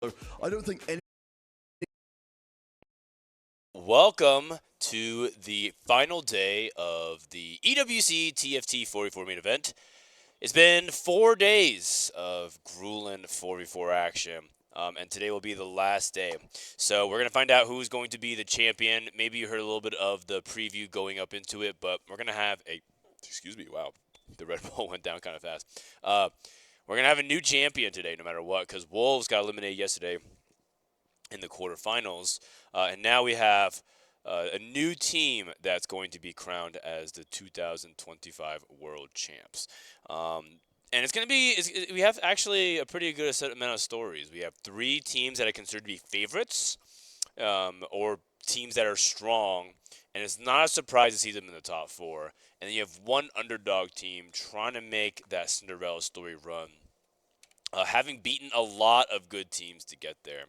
I don't think any. Welcome to the final day of the EWC TFT 44 main event. It's been 4 days of grueling 4v4 action, and today will be the last day. So we're going to find out who's going to be the champion. Maybe you heard a little bit of the preview going up into it, but we're going to have a. Excuse me, wow. The Red Bull went down kind of fast. We're going to have a new champion today, no matter what, because Wolves got eliminated yesterday in the quarterfinals, and now we have a new team that's going to be crowned as the 2025 World Champs. And it's going to be, we have actually a pretty good amount of stories. We have three teams that are considered to be favorites, or teams that are strong, and it's not a surprise to see them in the top four. And then you have one underdog team trying to make that Cinderella story run, having beaten a lot of good teams to get there.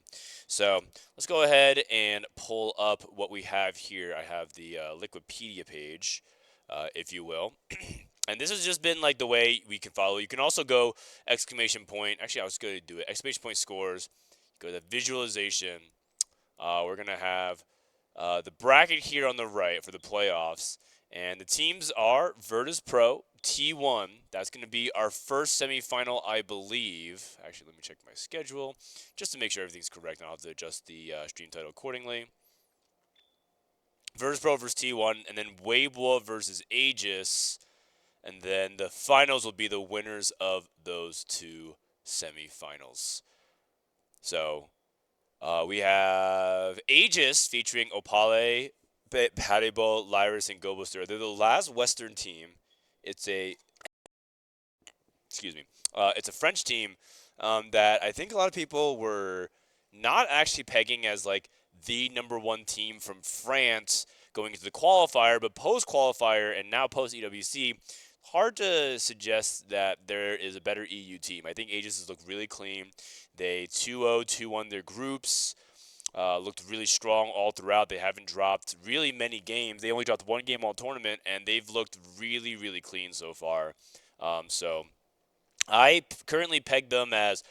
So let's go ahead and pull up what we have here. I have the Liquipedia page, if you will. And this has just been like the way we can follow. You can also go exclamation point. Actually, I was going to do it. Exclamation point scores. Go to visualization. We're going to have the bracket here on the right for the playoffs. And the teams are Virtus Pro, T1. That's going to be our first semifinal, I believe. Actually, let me check my schedule just to make sure everything's correct. And I'll have to adjust the stream title accordingly. Virtus Pro versus T1, and then Weibo versus AEGIS. And then the finals will be the winners of those two semifinals. So we have AEGIS featuring Opale, Haribo, Lyris, and Gobostur. They're the last Western team. It's a it's a French team that I think a lot of people were not actually pegging as like the number one team from France going into the qualifier, but post qualifier and now post EWC, hard to suggest that there is a better EU team. I think Aegis has looked really clean. They 2-0, 2-1 their groups. Looked really strong all throughout. They haven't dropped really many games. They only dropped one game all tournament, and they've looked really, really clean so far. So I currently peg them as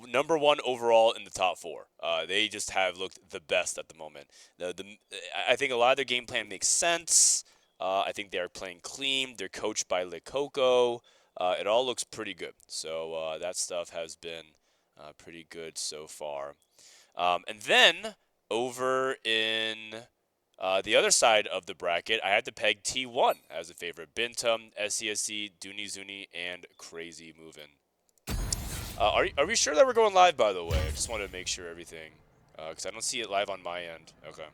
number one overall in the top four. They just have looked the best at the moment. I think a lot of their game plan makes sense. I think they are playing clean. They're coached by Le Coco. It all looks pretty good. So that stuff has been pretty good so far. And then over in the other side of the bracket, I had to peg T1 as a favorite. Bintum, SCSC, Dooney Zuni, and Crazy Movin'. Are we sure that we're going live, by the way? I just wanted to make sure everything, because I don't see it live on my end. Okay.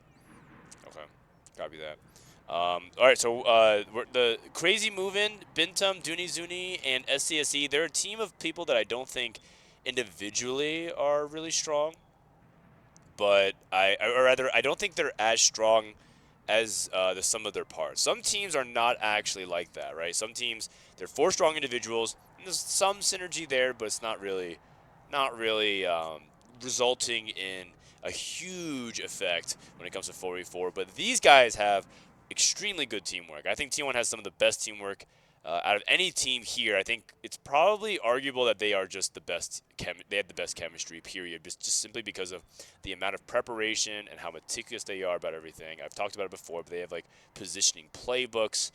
Okay. Copy that. All right, so the Crazy Movin', Bintum, Dooney Zuni, and SCSE, they're a team of people that I don't think individually are really strong, but or rather, I don't think they're as strong as the sum of their parts. Some teams are not actually like that, right? Some teams, they're four strong individuals, and there's some synergy there, but it's not really resulting in a huge effect when it comes to 4v4. But these guys have extremely good teamwork. I think T1 has some of the best teamwork out of any team here. I think it's probably arguable that they are just the best. They have the best chemistry, period. Just simply because of the amount of preparation and how meticulous they are about everything. I've talked about it before, but they have like positioning playbooks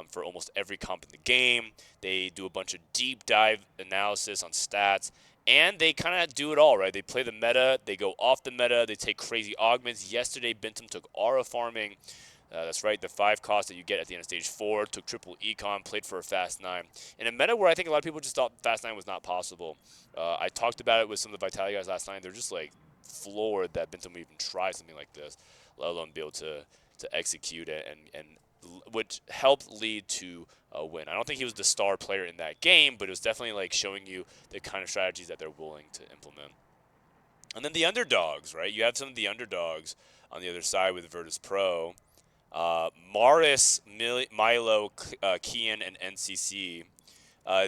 for almost every comp in the game. They do a bunch of deep dive analysis on stats. And they kind of do it all, right? They play the meta, they go off the meta, they take crazy augments. Yesterday, Bintum took aura farming. That's right, the 5 cost that you get at the end of stage 4, took triple econ, played for a fast 9. In a meta where I think a lot of people just thought fast 9 was not possible. I talked about it with some of the Vitality guys last night. They're just like floored that Bintum would even try something like this, let alone be able to execute it, and which helped lead to a win. I don't think he was the star player in that game, but it was definitely like showing you the kind of strategies that they're willing to implement. And then the underdogs, right? You have some of the underdogs on the other side with Virtus Pro. Maris, Milo, Kian, and NCC.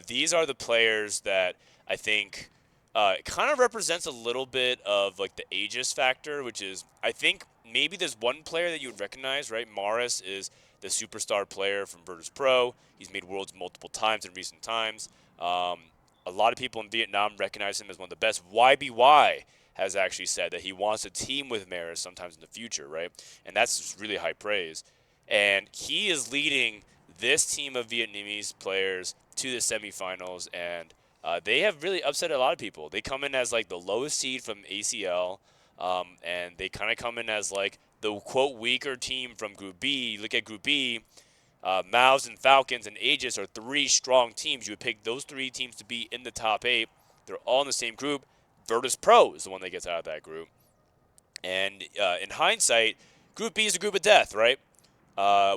These are the players that I think kind of represents a little bit of like the Aegis factor, which is I think maybe there's one player that you would recognize, right? Maris is the superstar player from Virtus Pro. He's made worlds multiple times in recent times. A lot of people in Vietnam recognize him as one of the best. YBY has actually said that he wants to team with Maris sometimes in the future, right? And that's just really high praise. And he is leading this team of Vietnamese players to the semifinals, and they have really upset a lot of people. They come in as like the lowest seed from ACL, and they kind of come in as like the quote weaker team from Group B. You look at Group B, Mavs and Falcons and Aegis are three strong teams. You would pick those three teams to be in the top 8. They're all in the same group. Virtus Pro is the one that gets out of that group. And in hindsight, Group B is a group of death, right?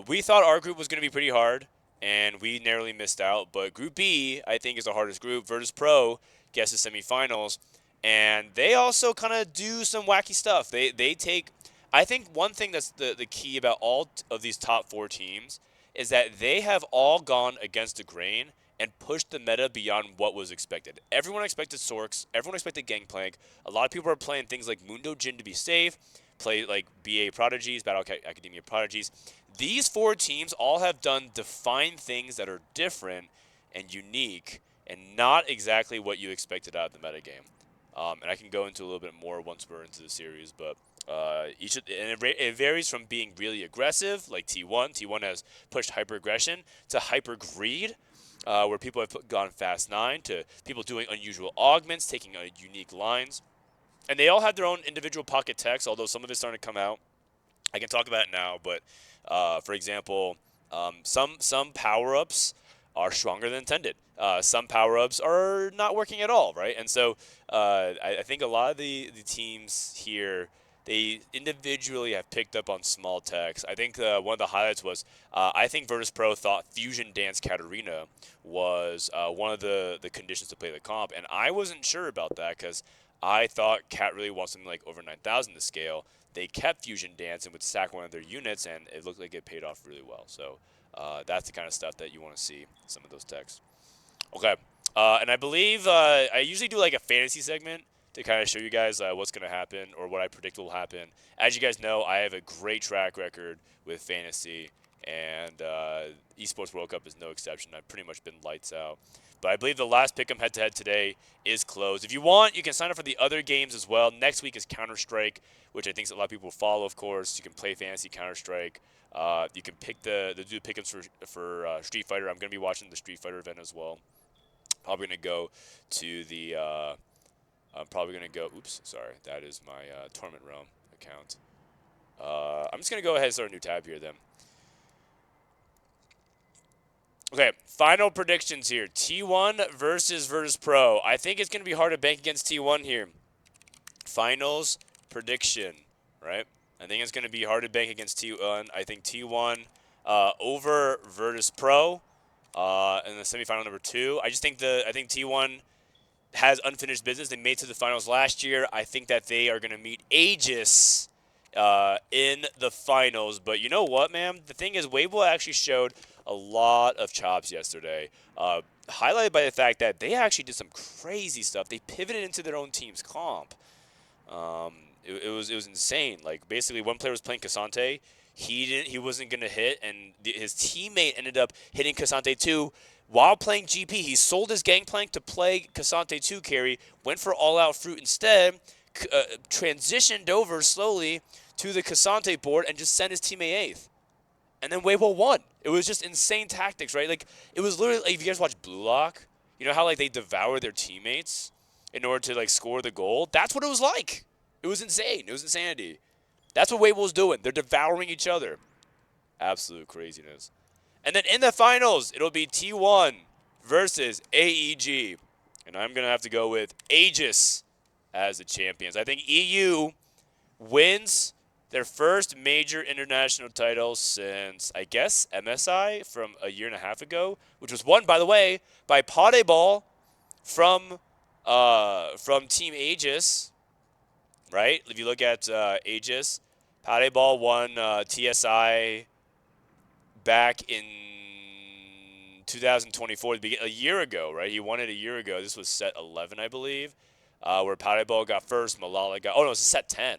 We thought our group was going to be pretty hard, and we narrowly missed out. But Group B, I think, is the hardest group. Virtus Pro gets to semifinals, and they also kind of do some wacky stuff. They take, I think one thing that's the key about all of these top 4 teams is that they have all gone against the grain and pushed the meta beyond what was expected. Everyone expected Sorks. Everyone expected Gangplank. A lot of people are playing things like Mundo Jin to be safe, play like BA Prodigies, Battle Academia Prodigies. These 4 teams all have done defined things that are different and unique and not exactly what you expected out of the metagame. And I can go into a little bit more once we're into the series, but it varies from being really aggressive, like T1. T1 has pushed hyper aggression to hyper greed, where people have gone fast 9, to people doing unusual augments, taking unique lines. And they all have their own individual pocket techs, although some of it's starting to come out. I can talk about it now, but for example, some power-ups are stronger than intended. Some power-ups are not working at all, right? And so I think a lot of the teams here, they individually have picked up on small techs. I think one of the highlights was I think Virtus Pro thought Fusion Dance Katarina was one of the conditions to play the comp, and I wasn't sure about that because I thought Cat really wants something like over 9,000 to scale. They kept Fusion Dance and would stack one of their units, and it looked like it paid off really well. So that's the kind of stuff that you want to see, some of those techs. Okay, and I believe I usually do like a fantasy segment to kind of show you guys what's going to happen or what I predict will happen. As you guys know, I have a great track record with fantasy, and Esports World Cup is no exception. I've pretty much been lights out. But I believe the last pick'em head-to-head today is closed. If you want, you can sign up for the other games as well. Next week is Counter-Strike, which I think a lot of people will follow, of course. You can play fantasy Counter-Strike. You can pick do pick'ems for Street Fighter. I'm going to be watching the Street Fighter event as well. Probably going to go to the I'm probably going to go, oops, sorry, that is my Tournament Realm account. I'm just going to go ahead and start a new tab here then. Okay, final predictions here. T1 versus Virtus Pro. I think it's going to be hard to bank against T1 here. Finals prediction, right? I think it's going to be hard to bank against T1. I think T1 over Virtus Pro in the semifinal number 2. I think T1 has unfinished business. They made it to the finals last year. I think that they are going to meet AEGIS in the finals. But you know what, man? The thing is, Weibo actually showed a lot of chops yesterday, highlighted by the fact that they actually did some crazy stuff. They pivoted into their own team's comp. It was insane. Like, basically, one player was playing Cassante. He wasn't going to hit, and his teammate ended up hitting Cassante 2 while playing GP. He sold his Gangplank to play Cassante 2 carry, went for all-out fruit instead, transitioned over slowly to the Cassante board, and just sent his teammate 8th. And then Weibo won. It was just insane tactics, right? Like, it was literally, like, if you guys watch Blue Lock, you know how, like, they devour their teammates in order to, like, score the goal? That's what it was like. It was insane. It was insanity. That's what Weibo's doing. They're devouring each other. Absolute craziness. And then in the finals, it'll be T1 versus AEG. And I'm going to have to go with AEGIS as the champions. I think EU wins their first major international title since, I guess, MSI from a year and a half ago, which was won, by the way, by Puddle from Team Aegis, right? If you look at Aegis, Puddle won TSI back in 2024, a year ago, right? He won it a year ago. This was set 11, I believe, where Puddle got first, Malala got, oh no, it was set 10.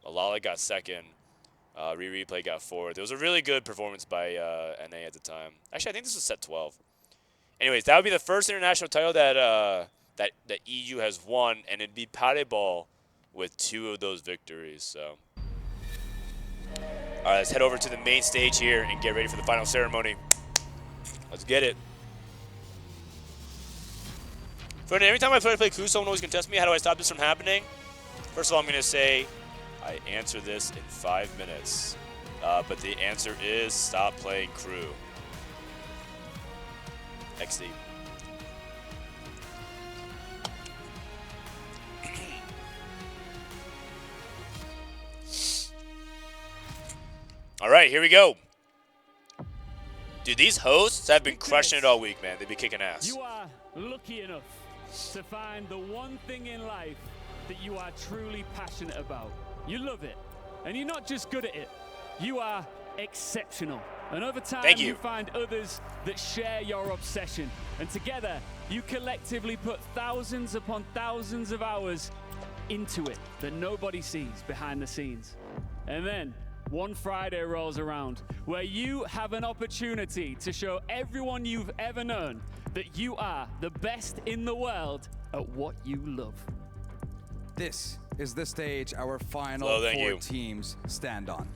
Malala got second. Replay got fourth. It was a really good performance by NA at the time. Actually, I think this was set 12. Anyways, that would be the first international title that EU has won, and it'd be Puddle with 2 of those victories. So, all right, let's head over to the main stage here and get ready for the final ceremony. Let's get it. Frodan, every time I play Coup, someone always contests me. How do I stop this from happening? First of all, I'm going to say I answer this in 5 minutes. But the answer is stop playing Crew. XD. All right, here we go. Dude, these hosts have been crushing it all week, man. They've been kicking ass. You are lucky enough to find the one thing in life that you are truly passionate about. You love it. And you're not just good at it. You are exceptional. And over time, you find others that share your obsession. And together, you collectively put thousands upon thousands of hours into it that nobody sees behind the scenes. And then one Friday rolls around where you have an opportunity to show everyone you've ever known that you are the best in the world at what you love. This is the stage our final 4 teams stand on.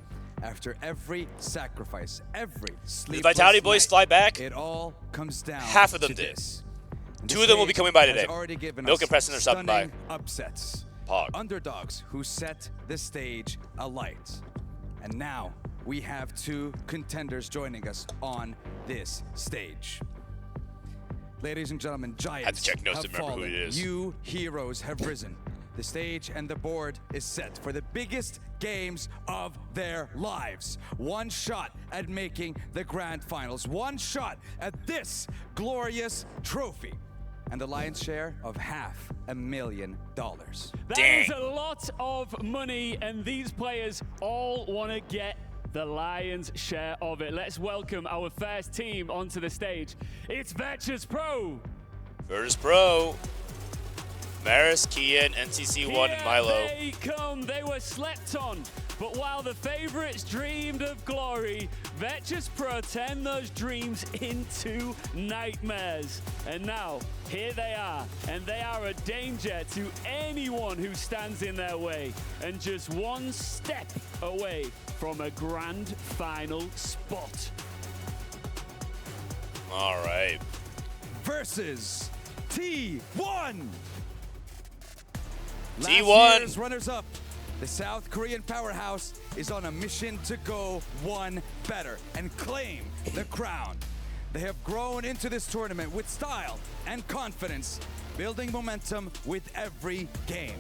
After every sacrifice, every sleepless the Vitality boys fly back. It all comes down. Half of them did. 2 of them will be coming by today. Milk and Preston are stopping by. Upsets. Pog. Underdogs who set the stage alight. And now we have 2 contenders joining us on this stage. Ladies and gentlemen, giants have fallen. You heroes have risen. The stage and the board is set for the biggest games of their lives. One shot at making the grand finals. One shot at this glorious trophy. And the lion's share of $500,000. That is a lot of money, and these players all want to get the lion's share of it. Let's welcome our first team onto the stage. It's Virtus Pro. Virtus Pro. Maris, Kian, NCC1, and Milo. They come. They were slept on. But while the favorites dreamed of glory, Virtus Pro turned those dreams into nightmares. And now, here they are. And they are a danger to anyone who stands in their way. And just one step away from a grand final spot. All right. Versus T1. T1. Last year's runners-up. The South Korean powerhouse is on a mission to go one better and claim the crown. They have grown into this tournament with style and confidence, building momentum with every game.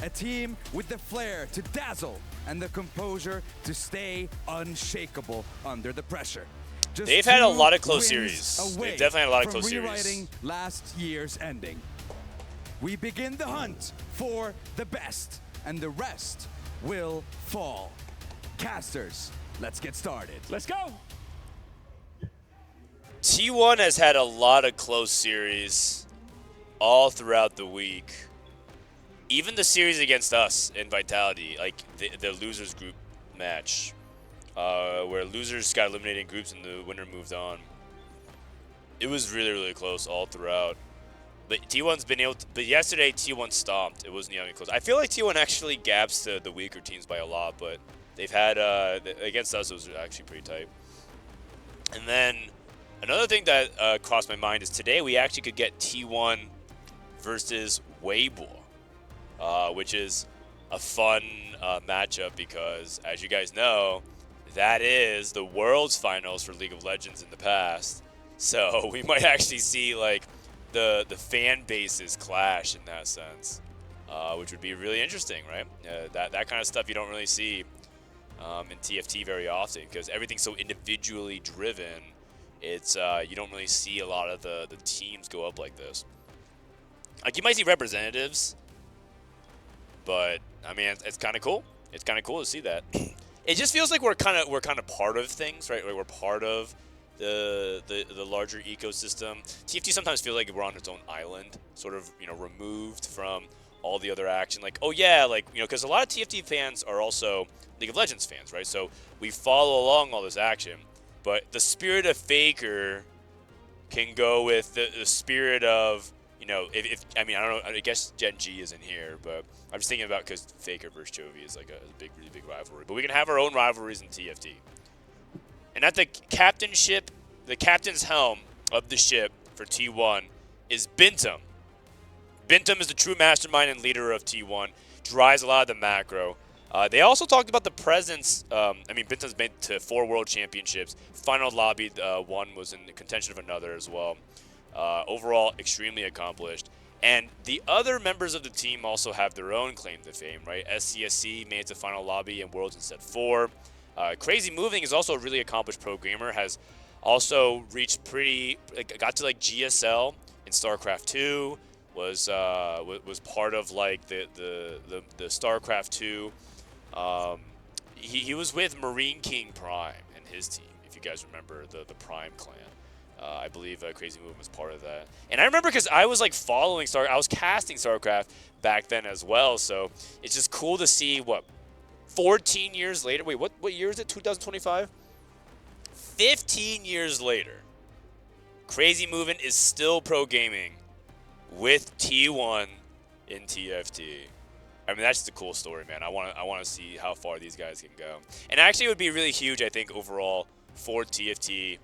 A team with the flair to dazzle and the composure to stay unshakable under the pressure. They've had a lot of close series. They've definitely had a lot of close series. Rewriting last year's ending. We begin the hunt for the best, and the rest will fall. Casters, let's get started. Let's go. T1 has had a lot of close series all throughout the week. Even the series against us in Vitality, like the losers group match, where losers got eliminated in groups and the winner moved on. It was really, really close all throughout. But T1's been able to, but yesterday T1 stomped. It wasn't even close. I feel like T1 actually gaps the weaker teams by a lot, but they've had, against us, it was actually pretty tight. And then another thing that crossed my mind is today we actually could get T1 versus Weibo, which is a fun matchup because, as you guys know, that is the world's finals for League of Legends in the past. So we might actually see, like, the fan bases clash in that sense, which would be really interesting, right? That kind of stuff you don't really see in TFT very often because everything's so individually driven. It's you don't really see a lot of the teams go up like this. Like you might see representatives, but I mean it's kind of cool. It's kind of cool to see that. It just feels like we're kind of part of things, right? Like we're part of the larger ecosystem. TFT sometimes feels like we're on its own island, sort of, removed from all the other action. Like, oh yeah, like, because a lot of TFT fans are also League of Legends fans, right? So we follow along all this action, but the spirit of Faker can go with the spirit of you know, if I mean, I don't know, I guess Gen G isn't here, but I'm just thinking about because Faker versus Chovy is like a big, really big rivalry. But we can have our own rivalries in TFT. And at the captainship, the captain's helm of the ship for T1 is Bintum. Bintum is the true mastermind and leader of T1, drives a lot of the macro. They also talked about the presence. I mean, Bintum's been to 4 world championships. Final lobby, one was in the contention of another as well. Overall, extremely accomplished. And the other members of the team also have their own claim to fame, right? SCSC made it to final lobby in Worlds in Set 4. Crazy Moving is also a really accomplished pro gamer. Has also reached got to like GSL in StarCraft 2. Was part of like the StarCraft 2. He was with Marine King Prime and his team, if you guys remember the Prime clan. I believe Crazy Movement was part of that. And I remember because I was like following I was casting StarCraft back then as well. So it's just cool to see 14 years later. Wait, what year is it? 2025? 15 years later, Crazy Movement is still pro gaming with T1 in TFT. I mean, that's just a cool story, man. I want to see how far these guys can go. And actually, it would be really huge, I think, overall for TFT,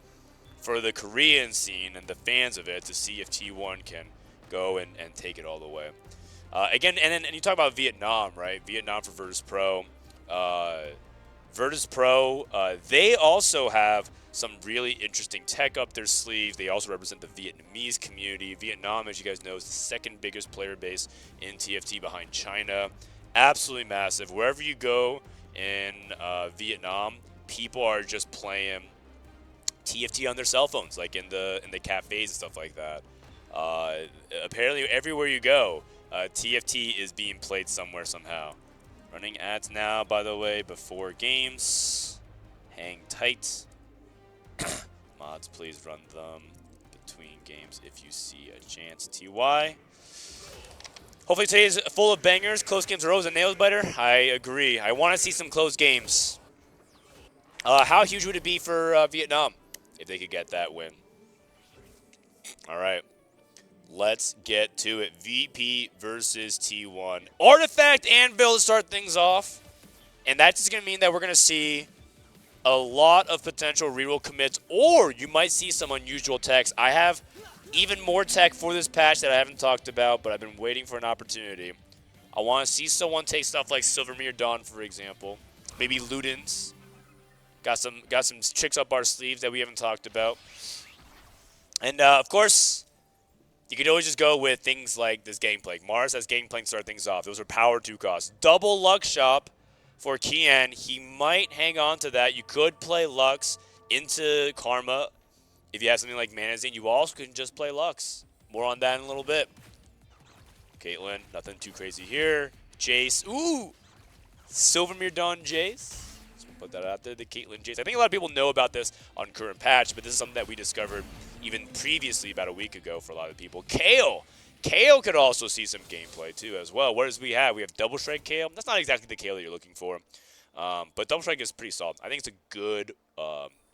for the Korean scene and the fans of it, to see if T1 can go and take it all the way. Again, and you talk about Vietnam, right? Vietnam for Virtus Pro. Virtus Pro, they also have some really interesting tech up their sleeve. They also represent the Vietnamese community. Vietnam, as you guys know, is the second biggest player base in TFT behind China. Absolutely massive. Wherever you go in Vietnam, people are just playing TFT on their cell phones, like in the cafes and stuff like that. Apparently, everywhere you go, TFT is being played somewhere, somehow. Running ads now, by the way, before games. Hang tight. Mods, please run them between games if you see a chance. TY. Hopefully today is full of bangers. Close games are always a nails biter. I agree. I want to see some close games. How huge would it be for Vietnam if they could get that win? All right. Let's get to it. VP versus T1. Artifact Anvil to start things off. And that's just going to mean that we're going to see a lot of potential reroll commits, or you might see some unusual techs. I have even more tech for this patch that I haven't talked about, but I've been waiting for an opportunity. I want to see someone take stuff like Silvermere Dawn, for example. Maybe Ludens. Got some tricks up our sleeves that we haven't talked about. And, of course, you could always just go with things like this Gangplank. Mars has Gangplank to start things off. Those are power 2 costs. Double Lux Shop for Kian. He might hang on to that. You could play Lux into Karma. If you have something like Manazine, you also can just play Lux. More on that in a little bit. Caitlyn, nothing too crazy here. Jace. Ooh! Silvermere Dawn Jace. Put that out there, the Caitlyn Jace. I think a lot of people know about this on current patch, but this is something that we discovered even previously about a week ago for a lot of people. Kale. Kale could also see some gameplay too as well. What does we have? We have Double Strike Kale. That's not exactly the Kale that you're looking for, but Double Strike is pretty solid. I think it's a good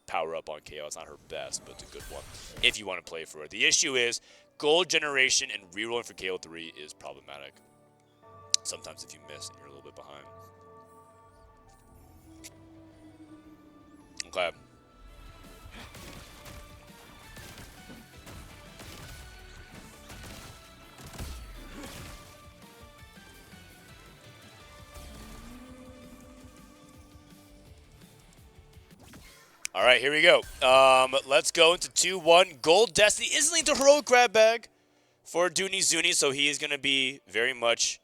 power up on Kale. It's not her best, but it's a good one if you want to play for it. The issue is gold generation and rerolling for Kale 3 is problematic. Sometimes if you miss and you're a little bit behind. Okay. All right, here we go. Let's go into 2-1. Gold Destiny is linked to Heroic Grab Bag for Dooney Zuni, so he is going to be very much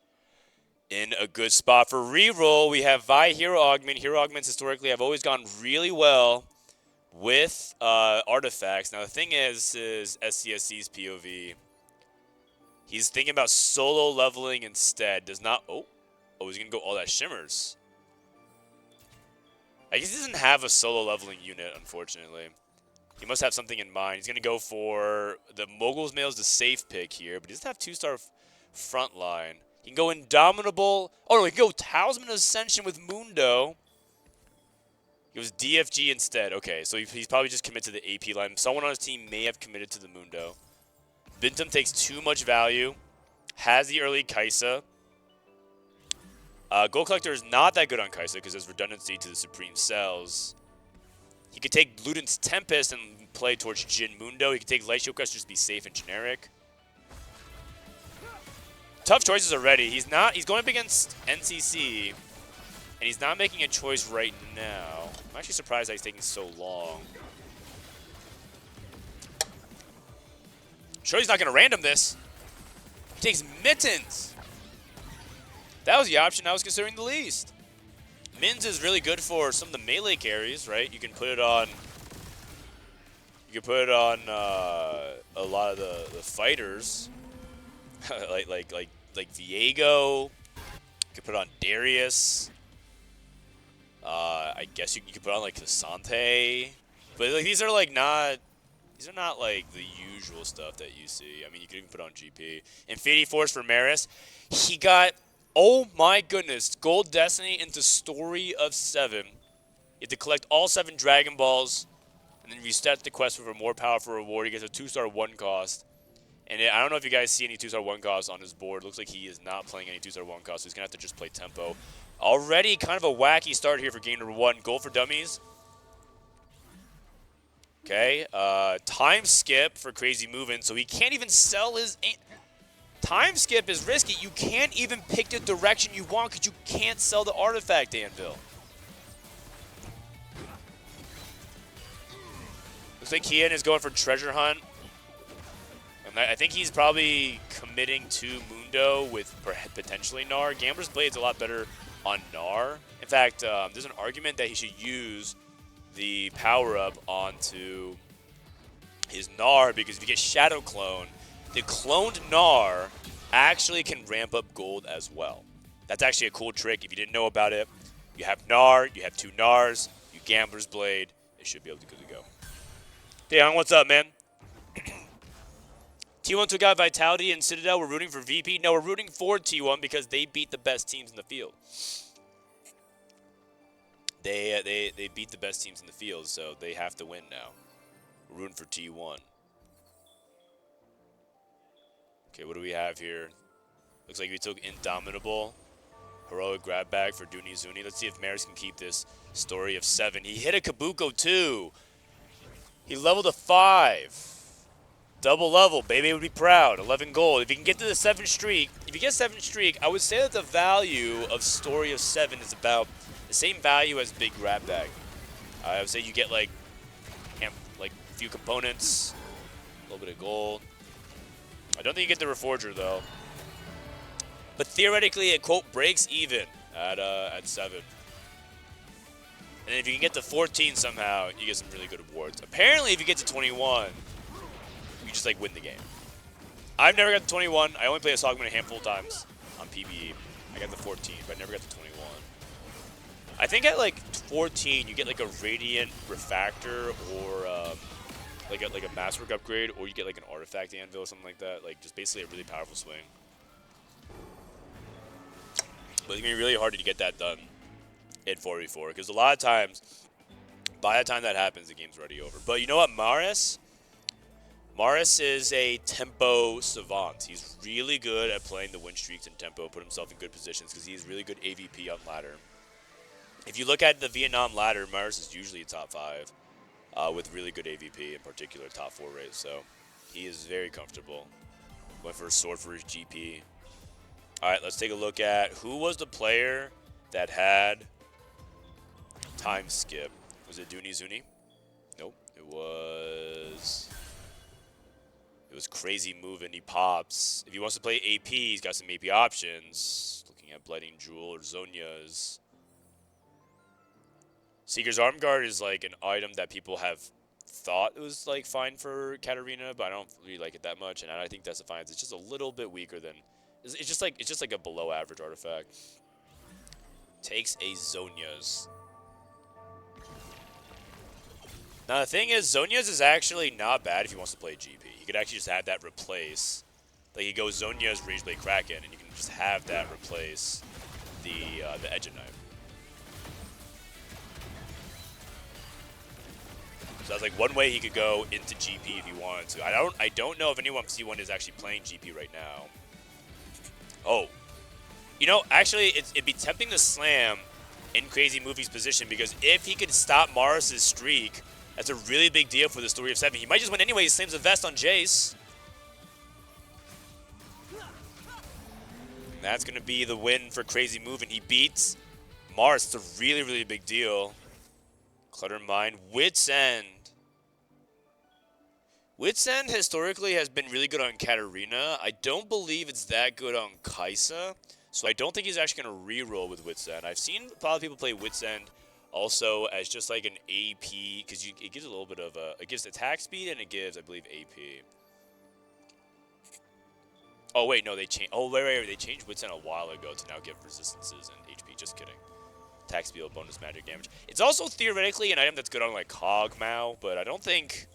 in a good spot. For reroll, we have Vi Hero Augment. Hero Augments historically have always gone really well with artifacts. Now, the thing is SCSC's POV. He's thinking about solo leveling instead. Does not... Oh, he's going to go all that Shimmers. I guess he doesn't have a solo leveling unit, unfortunately. He must have something in mind. He's going to go for the Mogul's Mail is the safe pick here, but he doesn't have 2-star frontline. He can go Indomitable. Oh, no, he can go Talisman Ascension with Mundo. He goes DFG instead. Okay, so he's probably just committed to the AP line. Someone on his team may have committed to the Mundo. Bintum takes too much value. Has the early Kaisa. Gold Collector is not that good on Kaisa because there's redundancy to the Supreme Cells. He could take Luden's Tempest and play towards Jin Mundo. He could take Light Shield Crest just to be safe and generic. Tough choices already. He's going up against NCC, and he's not making a choice right now. I'm actually surprised that he's taking so long. Sure, he's not going to random this. He takes Mittens. That was the option I was considering the least. Mins is really good for some of the melee carries, right? You can put it on. You can put it on a lot of the fighters, like Viego. You can put it on Darius. I guess you can put it on like Casante, but like these are not like the usual stuff that you see. I mean, you can even put on GP. Infinity Force for Maris. He got. Oh my goodness, Gold Destiny into Story of 7. You have to collect all 7 Dragon Balls, and then reset the quest with a more powerful reward. He gets a 2-star 1 cost. And I don't know if you guys see any 2-star 1 cost on his board. Looks like he is not playing any 2-star 1 cost, so he's going to have to just play tempo. Already kind of a wacky start here for game number 1. Gold for dummies. Okay, time skip for crazy moving, so he can't even sell his... Time skip is risky. You can't even pick the direction you want because you can't sell the artifact, Anvil. Looks like Kian is going for Treasure Hunt. And I think he's probably committing to Mundo with potentially Gnar. Gambler's Blade's a lot better on Gnar. In fact, there's an argument that he should use the power-up onto his Gnar because if you get Shadow Clone, the cloned Gnar actually can ramp up gold as well. That's actually a cool trick. If you didn't know about it, you have Gnar, you have 2 Gnars, you Gambler's Blade, it should be able to go. Dayon, what's up, man? T1 took out Vitality and Citadel. We're rooting for VP. No, we're rooting for T1 because they beat the best teams in the field. They beat the best teams in the field, so they have to win now. We're rooting for T1. Okay, what do we have here? Looks like we took Indomitable. Heroic grab bag for Dooney Zuni. Let's see if Maris can keep this Story of 7. He hit a Kabuko too. He leveled a 5. Double level. Baby would be proud. 11 gold. If you can get to the 7th streak, I would say that the value of Story of 7 is about the same value as Big Grab Bag. I would say you get like a few components, a little bit of gold. I don't think you get the Reforger, though. But theoretically, it, quote, breaks even at 7. And then if you can get to 14 somehow, you get some really good awards. Apparently, if you get to 21, you just, like, win the game. I've never got to 21. I only played a Sogman a handful of times on PvE. I got to 14, but I never got to 21. I think at, like, 14, you get, like, a Radiant Refactor or... like a Masterwork upgrade, or you get like an Artifact Anvil or something like that. Like just basically a really powerful swing. But it's gonna be really hard to get that done in 4v4 because a lot of times, by the time that happens, the game's already over. But you know what, Maris is a tempo savant. He's really good at playing the win streaks and tempo, put himself in good positions because he's really good AVP on ladder. If you look at the Vietnam ladder, Maris is usually a top 5. With really good AVP, in particular top 4 rate, so he is very comfortable. Went for a sword for his GP. All right, let's take a look at who was the player that had time skip. Was it Dooney Zuni? Nope, it was Crazy Moving. He pops. If he wants to play AP, he's got some AP options. Looking at Blighting Jewel or Zonia's. Seeker's Arm Guard is like an item that people have thought it was like fine for Katarina, but I don't really like it that much, and I think that's Defiance. It's just a little bit weaker than it's just like a below average artifact. Takes a Zonia's. Now the thing is, Zonia's is actually not bad if he wants to play GP. He could actually just have that replace. Like he goes Zonia's Rageblade Kraken, and you can just have that replace the Edge Knife. So that's like one way he could go into GP if he wanted to. I don't know if anyone from C1 is actually playing GP right now. Oh. You know, actually, it'd be tempting to slam in Crazy Movie's position, because if he could stop Morris's streak, that's a really big deal for the story of 7. He might just win anyway. He slams a vest on Jace. And that's going to be the win for Crazy Move, and he beats Morris. It's a really, really big deal. Clutter Mind, Wits End. Wits End historically has been really good on Katarina. I don't believe it's that good on Kaisa. So I don't think he's actually going to reroll with Wits End. I've seen a lot of people play Wits End also as just like an AP, because it gives a little bit of it gives attack speed and it gives, I believe, AP. Oh wait, no, they changed. Oh wait, they changed Wits End a while ago to now give resistances and HP. Just kidding. Attack speed, bonus magic damage. It's also theoretically an item that's good on like Kog'Maw, but I don't think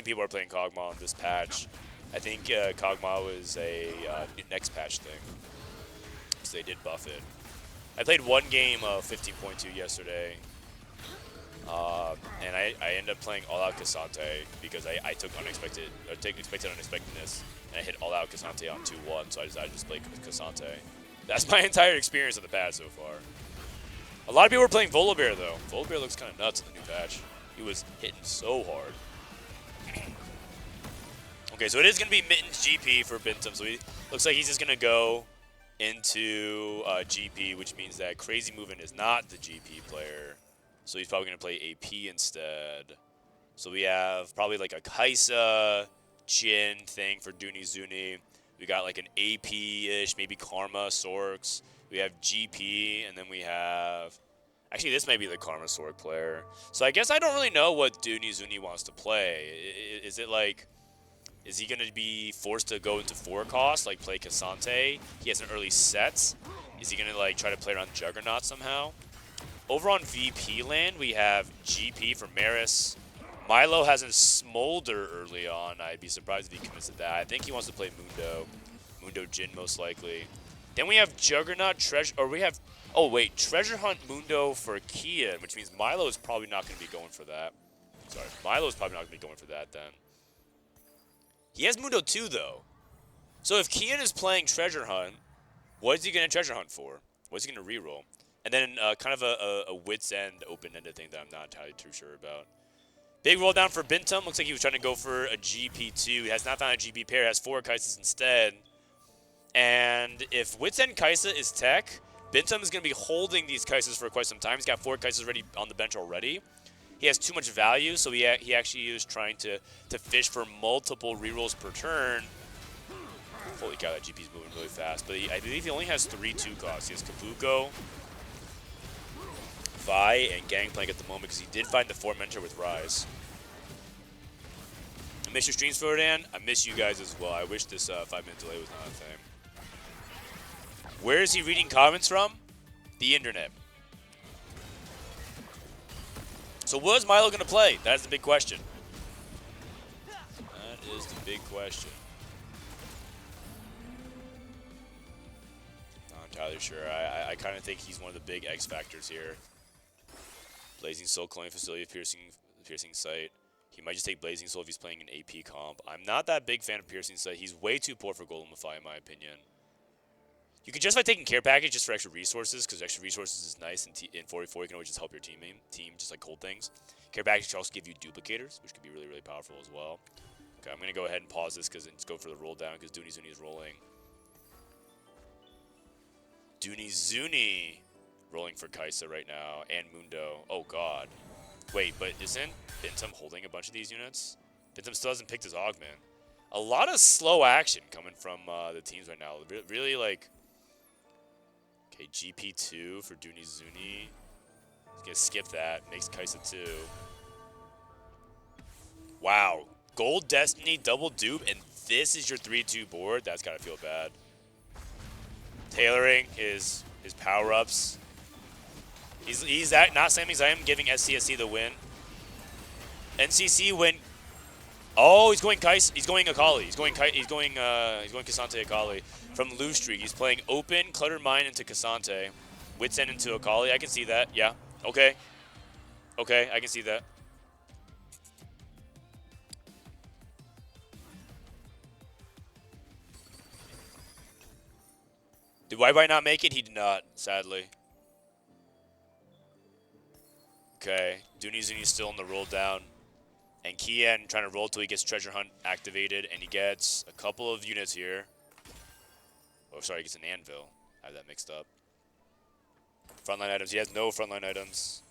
people are playing Kog'Maw on this patch. I think Kog'Maw is a next patch thing. So they did buff it. I played one game of 15.2 yesterday, and I ended up playing All Out Cassante because I took expected unexpectedness, and I hit All Out Cassante on 2-1, so I decided to just play Cassante. That's my entire experience of the patch so far. A lot of people were playing Volibear though. Volibear looks kind of nuts in the new patch. He was hitting so hard. Okay, so it is going to be Mittens GP for Bintum, so he looks like he's just going to go into GP, which means that Crazy Movement is not the GP player. So he's probably going to play AP instead. So we have probably like a Kaisa, Jin thing for Dooney Zuni. We got like an AP-ish, maybe Karma, Sorks. We have GP, and then we have... Actually, this may be the Karma Sork player. So I guess I don't really know what Dooney Zuni wants to play. Is it like... Is he going to be forced to go into 4 cost, like play Cassante? He has an early set. Is he going to like try to play around Juggernaut somehow? Over on VP land, we have GP for Maris. Milo has a Smolder early on. I'd be surprised if he commits to that. I think he wants to play Mundo. Mundo Jin most likely. Then we have Juggernaut, oh wait, Treasure Hunt Mundo for Kian, which means Milo is probably not going to be going for that. Sorry, Milo's probably not going to be going for that then. He has Mundo 2, though. So if Kian is playing Treasure Hunt, what is he going to Treasure Hunt for? What's he going to reroll? And then kind of a Wits End open-ended thing that I'm not entirely too sure about. Big roll down for Bintum. Looks like he was trying to go for a GP2. He has not found a GP pair. Has 4 Kaisas instead. And if Wits End Kaisa is tech, Bintum is going to be holding these Kaisas for quite some time. He's got 4 Kaisas ready on the bench already. He has too much value, so he actually is trying to fish for multiple rerolls per turn. Holy cow, that GP's moving really fast. But I believe he only has 3 2 costs. He has Kabuko, Vi, and Gangplank at the moment because he did find the 4 mentor with Rise. I miss your streams, Frodan. I miss you guys as well. I wish this 5-minute delay was not a thing. Where is he reading comments from? The internet. So what is Milo going to play? That is the big question. That is the big question. Not entirely sure. I kind of think he's one of the big X factors here. Blazing Soul, Cloning Facility, Piercing Sight. He might just take Blazing Soul if he's playing an AP comp. I'm not that big fan of Piercing Sight. He's way too poor for Golemify, in my opinion. You can justify taking Care Package just for extra resources, because extra resources is nice. In 44, you can always just help your team just like hold things. Care Package can also give you duplicators, which can be really, really powerful as well. Okay, I'm going to go ahead and pause this because let's go for the roll down because Dooney Zuni is rolling. Dooney Zuni rolling for Kaisa right now and Mundo. Oh, God. Wait, but isn't Bintum holding a bunch of these units? Bintum still hasn't picked his Augment. A lot of slow action coming from the teams right now. Really, like... Okay, GP2 for Dooney Zuni. He's going to skip that. Makes Kaisa 2. Wow. Gold Destiny, double dupe, and this is your 3-2 board? That's got to feel bad. Tailoring his power-ups. He's not slamming Zion, giving SCSC the win. NCC win. Oh, he's going Kaisa. He's going Akali. He's going Cassante Akali from Lose Streak. He's playing open, Cluttered Mind into Cassante. Wits End into Akali. I can see that. Yeah. Okay. Okay, I can see that. Did Weibo not make it? He did not, sadly. Okay, Zuni's still on the roll down. And Kian trying to roll till he gets Treasure Hunt activated, and he gets a couple of units here. Oh, sorry, he gets an Anvil. I have that mixed up. Frontline items. He has no frontline items.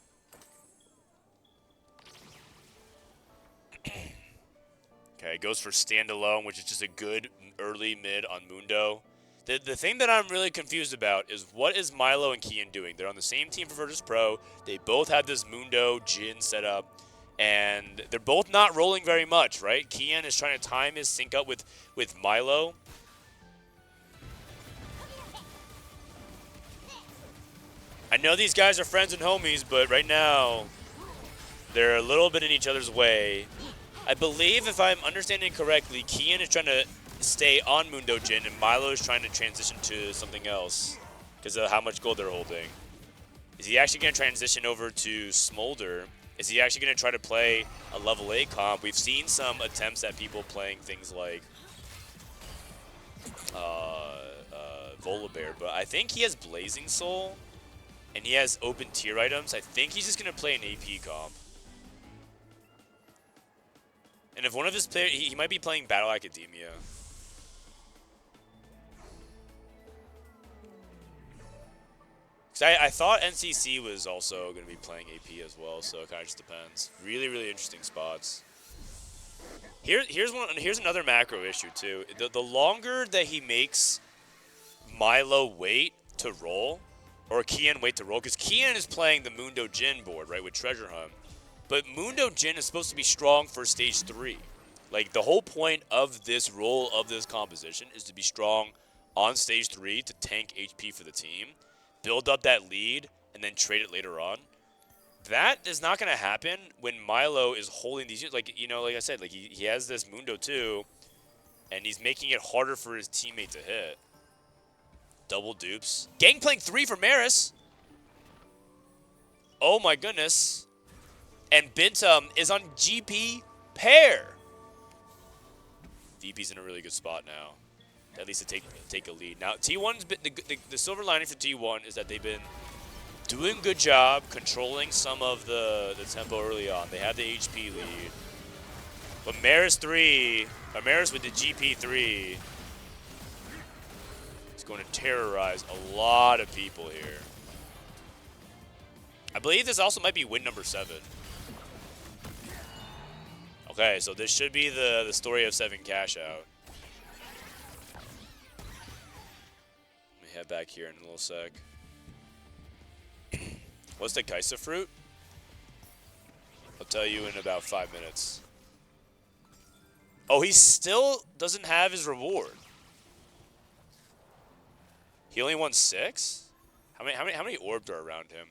Okay, goes for standalone, which is just a good early mid on Mundo. The thing that I'm really confused about is what is Milo and Kian doing? They're on the same team for Virtus Pro. They both have this Mundo Jhin set up, and they're both not rolling very much, right? Kian is trying to time his sync up with Milo. I know these guys are friends and homies, but right now, they're a little bit in each other's way. I believe, if I'm understanding correctly, Kian is trying to stay on Mundo Jhin, and Milo is trying to transition to something else because of how much gold they're holding. Is he actually going to transition over to Smolder? Is he actually going to try to play a level 8 comp? We've seen some attempts at people playing things like Volibear, but I think he has Blazing Soul, and he has open tier items. I think he's just going to play an AP comp. And if one of his players, he might be playing Battle Academia. Because I thought NCC was also going to be playing AP as well, so it kind of just depends. Really, really interesting spots. Here's another macro issue too. The longer that he makes Milo wait to roll, or Kian wait to roll, because Kian is playing the Mundo Jhin board, right, with Treasure Hunt. But Mundo Jhin is supposed to be strong for stage 3. Like, the whole point of this role of this composition is to be strong on stage 3 to tank HP for the team, build up that lead, and then trade it later on. That is not going to happen when Milo is holding these units. Like, you know, like I said, like he has this Mundo too, and he's making it harder for his teammate to hit. Double dupes. Gangplank 3 for Maris. Oh my goodness. And Bintum is on GP pair. VP's in a really good spot now. At least to take a lead. Now, T1's been the silver lining for T1 is that they've been doing a good job controlling some of the tempo early on. They have the HP lead. But Maris with the GP3 is going to terrorize a lot of people here. I believe this also might be win number 7. Okay, so this should be the story of 7 cash out. Let me head back here in a little sec. What's the Kaisa fruit? I'll tell you in about 5 minutes. Oh, he still doesn't have his reward. He only won 6? How many orbs are around him?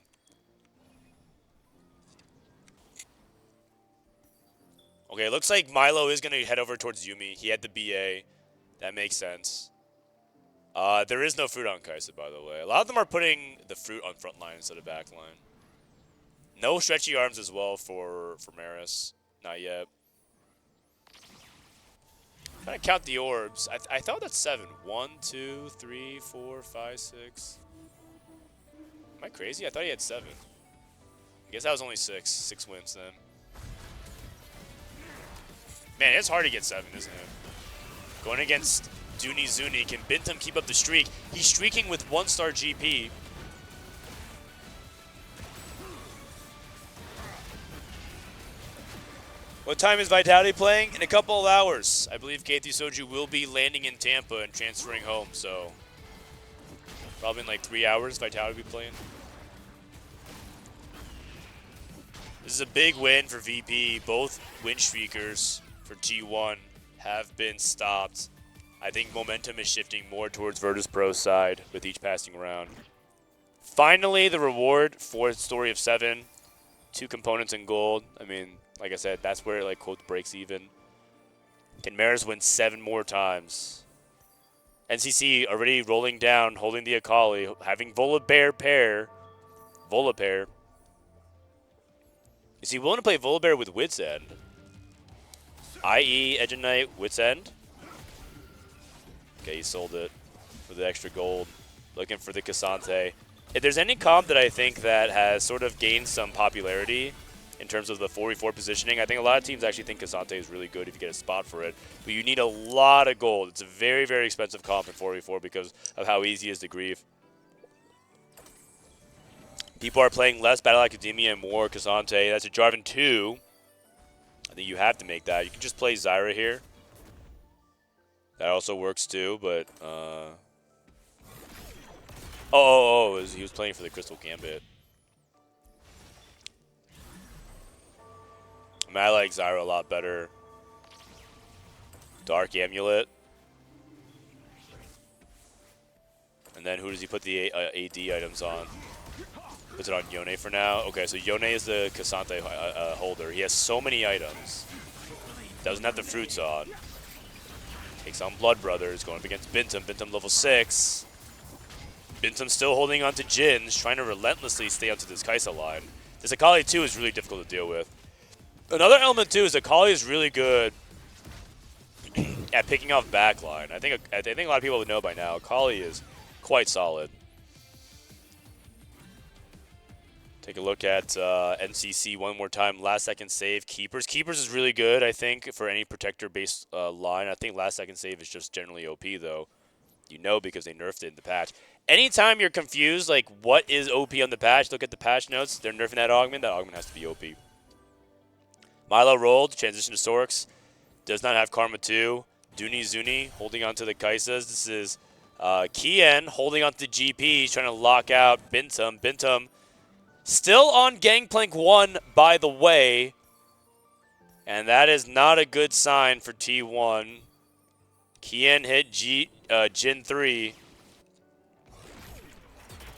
Okay, it looks like Milo is going to head over towards Yumi. He had the BA. That makes sense. There is no fruit on Kaisa, by the way. A lot of them are putting the fruit on front line instead of back line. No stretchy arms as well for Maris. Not yet. I'm trying to count the orbs. I thought that's 7. 1, 2, 3, 4, 5, 6. Am I crazy? I thought he had 7. I guess that was only 6. 6 wins then. Man, it's hard to get 7, isn't it? Going against Zuni. Can Bintum keep up the streak? He's streaking with 1-star GP. What time is Vitality playing? In a couple of hours. I believe Keithy Soju will be landing in Tampa and transferring home, so probably in like 3 hours Vitality will be playing. This is a big win for VP. Both win streakers for G1 have been stopped. I think momentum is shifting more towards Virtus Pro's side with each passing round. Finally, the reward for Story of 7. 2 components in gold. I mean, like I said, that's where it like quote breaks even. Can Maris win 7 more times? NCC already rolling down, holding the Akali, having Volibear pair. Volibear. Is he willing to play Volibear with Wit's End? i.e. Edge of Night, Wit's End. Okay, he sold it for the extra gold. looking for the Cassante. If there's any comp that I think that has sort of gained some popularity in terms of the 4v4 positioning, I think a lot of teams actually think Cassante is really good if you get a spot for it. But you need a lot of gold. It's a very, very expensive comp in 4v4 because of how easy it is to grieve. People are playing less Battle Academia and more Cassante. That's a Jarvan 2. I think you have to make that. You can just play Zyra here. That also works too, but... he was playing for the Crystal Gambit. I mean, I like Zyra a lot better. Dark Amulet. And then who does he put the AD items on? Puts it on Yone for now. Okay, so Yone is the Cassante holder. He has so many items. Doesn't have the fruits on. Takes on Blood Brothers, going up against Bintum. Bintum level 6. Bintum still holding on to Jin's, trying to relentlessly stay onto this Kai'Sa line. This Akali too is really difficult to deal with. Another element too is Akali is really good at picking off backline. I think a lot of people would know by now. Akali is quite solid. Take a look at NCC one more time. Last second save. Keepers. Keepers is really good, I think, for any protector-based line. I think last second save is just generally OP, though. You know because they nerfed it in the patch. Anytime you're confused, like, what is OP on the patch, look at the patch notes. They're nerfing that augment. That augment has to be OP. Milo rolled. Transition to Sorks. Does not have Karma 2. Dooney Zuni holding on to the Kaisas. This is Kian holding on to GP. Trying to lock out Bintum. Bintum still on Gangplank 1, by the way. And that is not a good sign for T1. Kian hit Jin 3.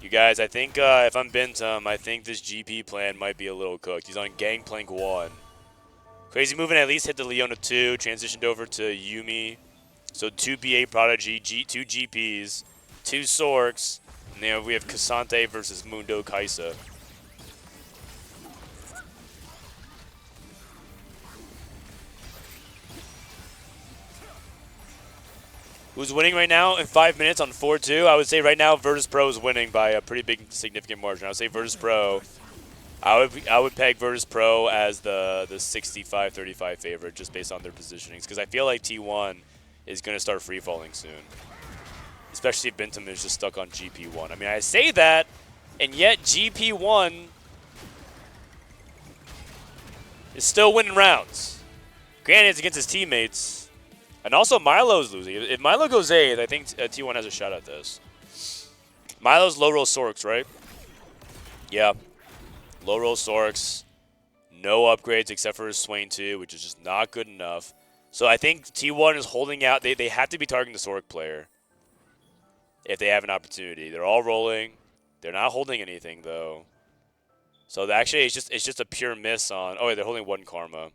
You guys, I think if I'm Bintum, I think this GP plan might be a little cooked. He's on Gangplank 1. Crazy moving at least hit the Leona 2. Transitioned over to Yuumi. So 2 BA Prodigy, 2 GPs, 2 Sorks. And then we have Cassante versus Mundo Kai'Sa. Who's winning right now in 5 minutes on 4-2? I would say right now Virtus Pro is winning by a pretty big, significant margin. I would say Virtus Pro. I would peg Virtus Pro as the 65-35 favorite just based on their positionings because I feel like T1 is going to start free falling soon, especially if Bintum is just stuck on GP1. I mean, I say that, and yet GP1 is still winning rounds. Granted, it's against his teammates. And also, Milo's losing. If Milo goes 8th, I think T1 has a shot at this. Milo's low roll Sorks, right? Yeah. Low roll Sorks. No upgrades except for his Swain 2, which is just not good enough. So I think T1 is holding out. They have to be targeting the Sork player if they have an opportunity. They're all rolling. They're not holding anything, though. So actually, it's just a pure miss on... Oh, yeah, they're holding 1 Karma.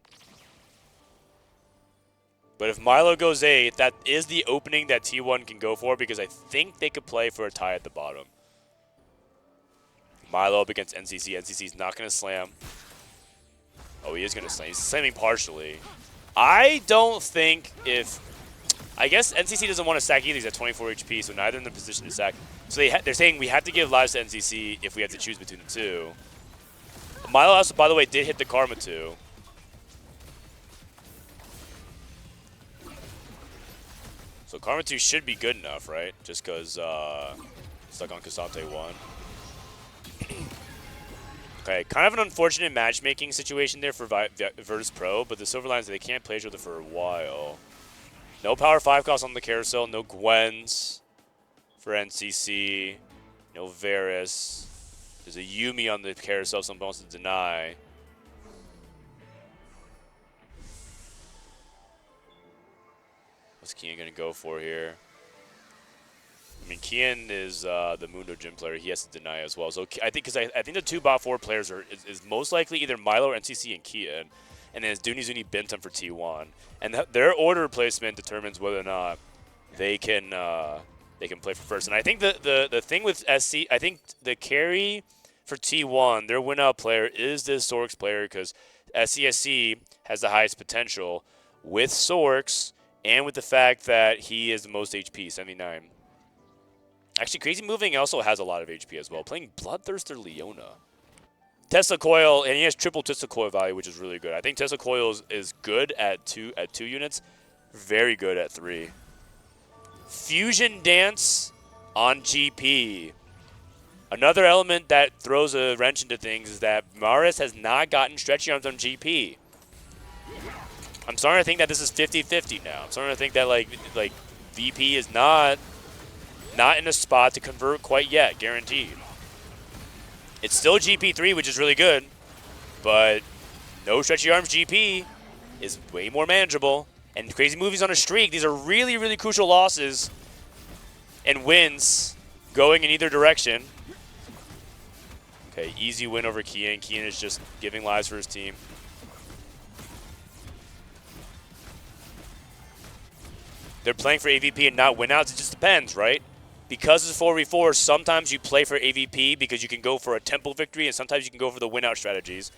But if Milo goes 8th, that is the opening that T1 can go for because I think they could play for a tie at the bottom. Milo up against NCC. NCC's not going to slam. Oh, he is going to slam. He's slamming partially. I don't think if... I guess NCC doesn't want to sack either. He's at 24 HP, so neither in the position to sack. So they're saying we have to give lives to NCC if we have to choose between the two. Milo also, by the way, did hit the Karma 2. So Karma 2 should be good enough, right? Just because stuck on Cassante 1. Okay, kind of an unfortunate matchmaking situation there for Virtus Pro, but the Silver Lions, they can't play each other for a while. No Power 5 cost on the Carousel, no Gwens for NCC, no Varus. There's a Yuumi on the Carousel, someone wants to deny. What's Kian going to go for here? I mean, Kian is the Mundo Gym player. He has to deny as well. So I think I think the 2 bot 4 players is most likely either Milo or NCC and Kian, and then it's Dooney Zuni Bintum for T1. And their order placement determines whether or not they can play for first. And I think the thing with SC, I think the carry for T1, their win-out player is this Sorks player because SCSC has the highest potential with Sorks. And with the fact that he is the most HP, 79. Actually, Crazy Moving also has a lot of HP as well. Playing Bloodthirster Leona. Tesla Coil, and he has triple Tesla Coil value, which is really good. I think Tesla Coil is good at two units. Very good at 3. Fusion Dance on GP. Another element that throws a wrench into things is that Maris has not gotten stretchy arms on GP. I'm starting to think that this is 50-50 now. I'm starting to think that like VP is not in a spot to convert quite yet, guaranteed. It's still GP3, which is really good, but no stretchy arms GP is way more manageable. And Crazy Movies on a streak. These are really, really crucial losses and wins going in either direction. Okay, easy win over Kian. Kian is just giving lives for his team. They're playing for AVP and not win-outs. It just depends, right? Because it's 4v4, sometimes you play for AVP because you can go for a tempo victory, and sometimes you can go for the win-out strategies.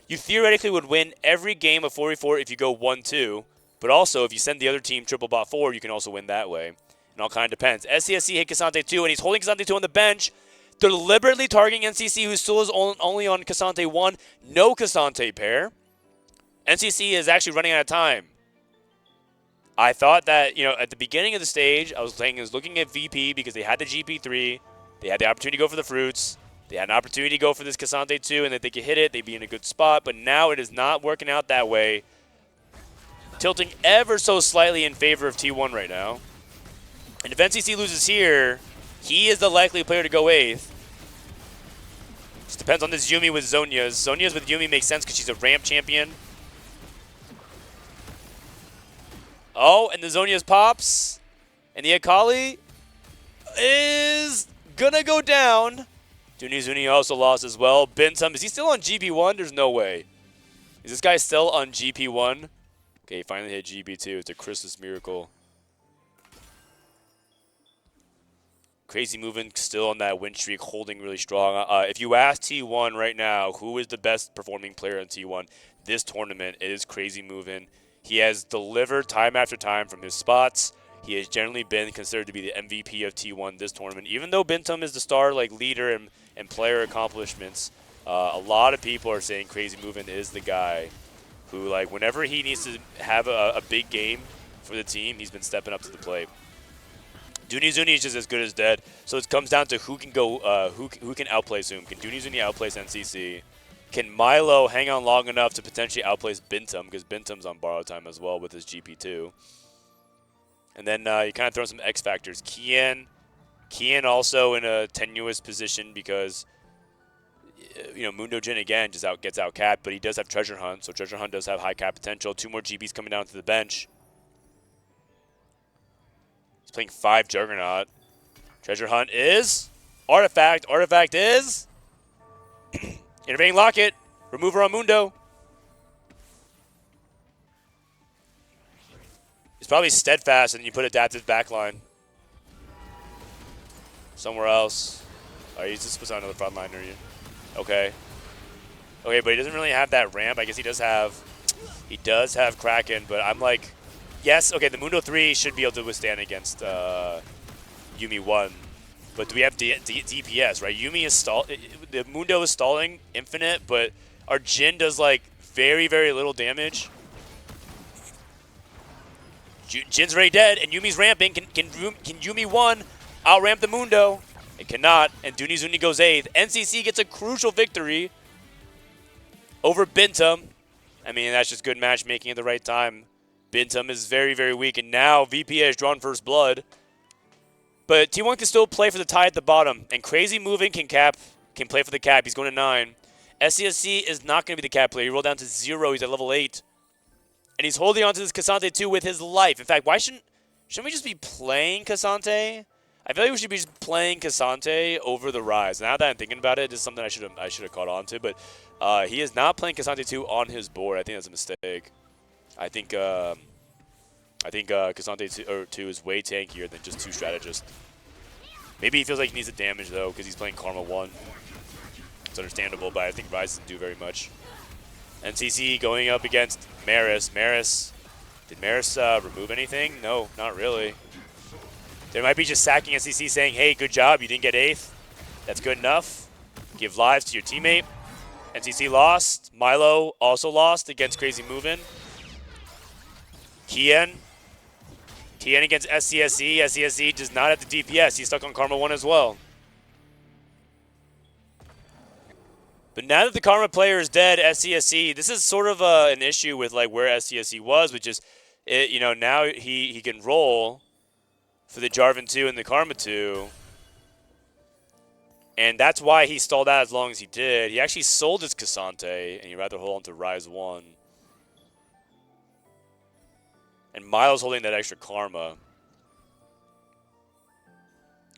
You theoretically would win every game of 4v4 if you go 1-2, but also if you send the other team triple bot 4, you can also win that way. It all kind of depends. SCSC hit Cassante 2, and he's holding Cassante 2 on the bench, deliberately targeting NCC, who still is only on Cassante 1. No Cassante pair. NCC is actually running out of time. I thought that, at the beginning of the stage, I was looking at VP because they had the GP3. They had the opportunity to go for the fruits. They had an opportunity to go for this Cassante 2, and if they could hit it, they'd be in a good spot. But now it is not working out that way. Tilting ever so slightly in favor of T1 right now. And if NCC loses here, he is the likely player to go 8th. Just depends on this Yuumi with Zhonya's. Zhonya's with Yuumi makes sense because she's a ramp champion. Oh, and the Zhonya's pops. And the Akali is gonna go down. Zuni also lost as well. Bintum, is he still on GP1? There's no way. Is this guy still on GP1? Okay, he finally hit GP2. It's a Christmas miracle. Crazy moving, still on that win streak, holding really strong. If you ask T1 right now, who is the best performing player in T1 this tournament, it is Crazy moving. He has delivered time after time from his spots. He has generally been considered to be the MVP of T1 this tournament. Even though Bintum is the star leader and player accomplishments, a lot of people are saying Crazy Movement is the guy who, whenever he needs to have a big game for the team, he's been stepping up to the plate. Zuni is just as good as dead, so it comes down to who can go, who can outplace whom. Can Zuni outplace NCC? Can Milo hang on long enough to potentially outplace Bintum, because Bintum's on borrow time as well with his GP2. And then you kind of throw some X factors. Kian also in a tenuous position because, Mundo Jin again just gets out capped, but he does have Treasure Hunt, so Treasure Hunt does have high cap potential. 2 more GPs coming down to the bench. He's playing 5 Juggernaut. Treasure Hunt is Artifact. Artifact is Intervening Locket. Remover on Mundo. It's probably Steadfast, and you put Adaptive Backline somewhere else. Oh, he's just puts on another front liner. Okay. Okay, but he doesn't really have that ramp. I guess he does have Kraken, but I'm like, yes, okay, the Mundo 3 should be able to withstand against Yuumi 1. But do we have DPS, right? Yuumi is the Mundo is stalling infinite, but our Jin does very, very little damage. Jin's already dead, and Yumi's ramping. Can Yuumi 1 out-ramp the Mundo? It cannot, and Zuni goes 8th. NCC gets a crucial victory over Bintum. I mean, that's just good matchmaking at the right time. Bintum is very, very weak, and now VP has drawn first blood. But T1 can still play for the tie at the bottom, and Crazy Moving can play for the cap. He's going to 9. SCSC is not going to be the cap player. He rolled down to 0. He's at level 8. And he's holding on to this Cassante 2 with his life. In fact, shouldn't we just be playing Cassante? I feel like we should be just playing Cassante over the Rise. Now that I'm thinking about it, this is something I should have caught on to. But he is not playing Cassante 2 on his board. I think that's a mistake. I think Cassante 2 is way tankier than just 2 strategists. Maybe he feels like he needs the damage though, because he's playing Karma 1. It's understandable, but I think Rise doesn't do very much. NCC going up against Maris. Did Maris remove anything? No, not really. They might be just sacking SCC saying, hey, good job, you didn't get 8th. That's good enough. Give lives to your teammate. NCC lost. Milo also lost against Crazy Movin'. Kian against SCSE. SCSE does not have the DPS. He's stuck on Karma 1 as well. But now that the Karma player is dead, SCSE, this is sort of an issue with like where SCSE was, which is, now he can roll for the Jarvan 2 and the Karma 2. And that's why he stalled out as long as he did. He actually sold his Cassante, and he'd rather hold on to Rise 1. And Milo's holding that extra Karma.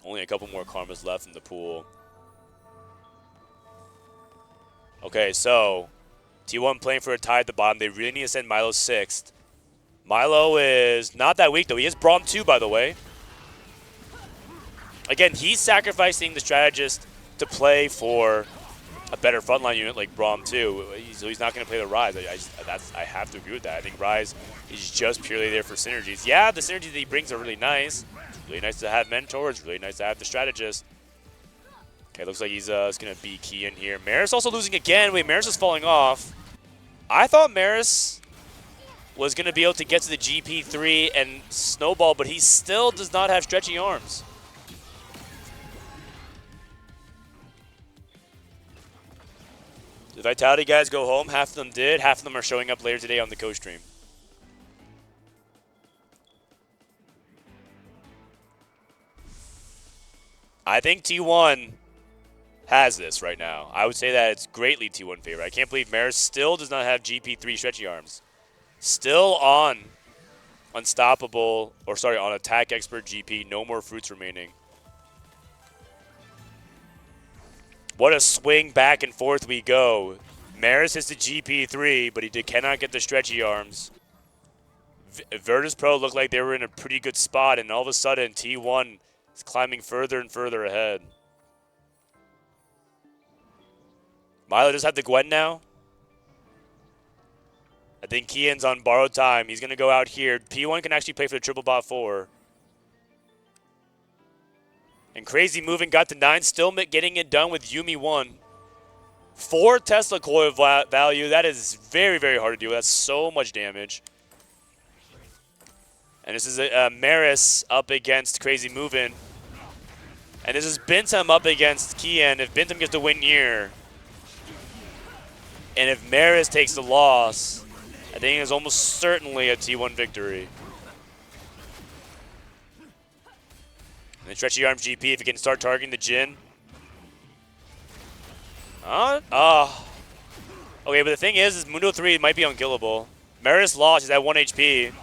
Only a couple more Karmas left in the pool. Okay, so T1 playing for a tie at the bottom. They really need to send Milo 6th. Milo is not that weak, though. He is Braum 2, by the way. Again, he's sacrificing the strategist to play for a better frontline unit like Braum 2. So he's not going to play the Rise. I have to agree with that. I think Rise is just purely there for synergies. Yeah, the synergies that he brings are really nice. It's really nice to have mentors. Really nice to have the strategist. Okay, looks like he's going to be key in here. Maris also losing again. Wait, Maris is falling off. I thought Maris was going to be able to get to the GP3 and snowball, but he still does not have stretchy arms. The Vitality guys go home. Half of them did. Half of them are showing up later today on the Costream. I think T1 has this right now. I would say that it's greatly T1 favor. I can't believe Maris still does not have GP3 stretchy arms. Still on Unstoppable, or sorry, on Attack Expert GP. No more fruits remaining. What a swing back and forth we go. Maris hits the GP3, but he cannot get the stretchy arms. Virtus Pro looked like they were in a pretty good spot, and all of a sudden T1 is climbing further and further ahead. Milo does have the Gwen now. I think Kian's on borrowed time. He's going to go out here. P1 can actually play for the triple bot 4. And Crazy Moving got to 9, still getting it done with Yumi 1. 4 Tesla coil value. That is very, very hard to deal with. That's so much damage. And this is Maris up against Crazy Moving. And this is Bintum up against Kian. If Bintum gets the win here, and if Maris takes the loss, I think it's almost certainly a T1 victory. And stretchy arms GP if he can start targeting the Jhin. Okay, but the thing is Mundo 3 might be unkillable. Maris lost, he's at 1 HP.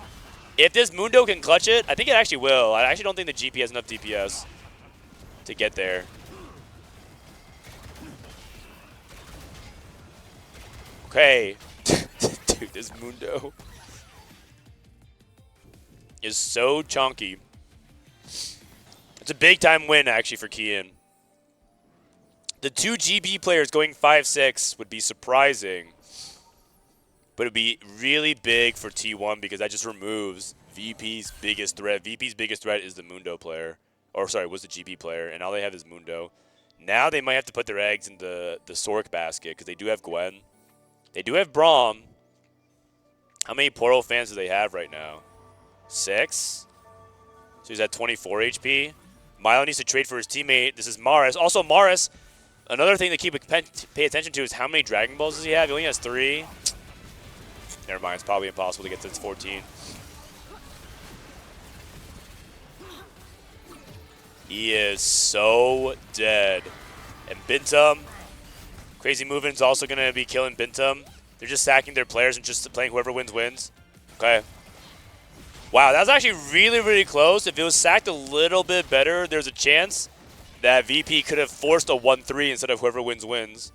If this Mundo can clutch it, I think it actually will. I actually don't think the GP has enough DPS to get there. Okay. Dude, this Mundo is so chunky. It's a big time win actually for Kian. The 2 GB players going 5-6 would be surprising, but it would be really big for T1 because that just removes VP's biggest threat. VP's biggest threat is the Mundo player, or sorry, was the GB player, and all they have is Mundo. Now they might have to put their eggs in the Sork basket because they do have Gwen. They do have Braum. How many Portal fans do they have right now? 6? So he's at 24 HP. Milo needs to trade for his teammate. This is Maris. Also, Maris, another thing to pay attention to is how many Dragon Balls does he have? He only has 3. Never mind, it's probably impossible to get to 14. He is so dead. And Bintum, Crazy Movement's also going to be killing Bintum. They're just sacking their players and just playing whoever wins, wins. Okay. Wow, that was actually really, really close. If it was sacked a little bit better, there's a chance that VP could have forced a 1-3 instead of whoever wins, wins.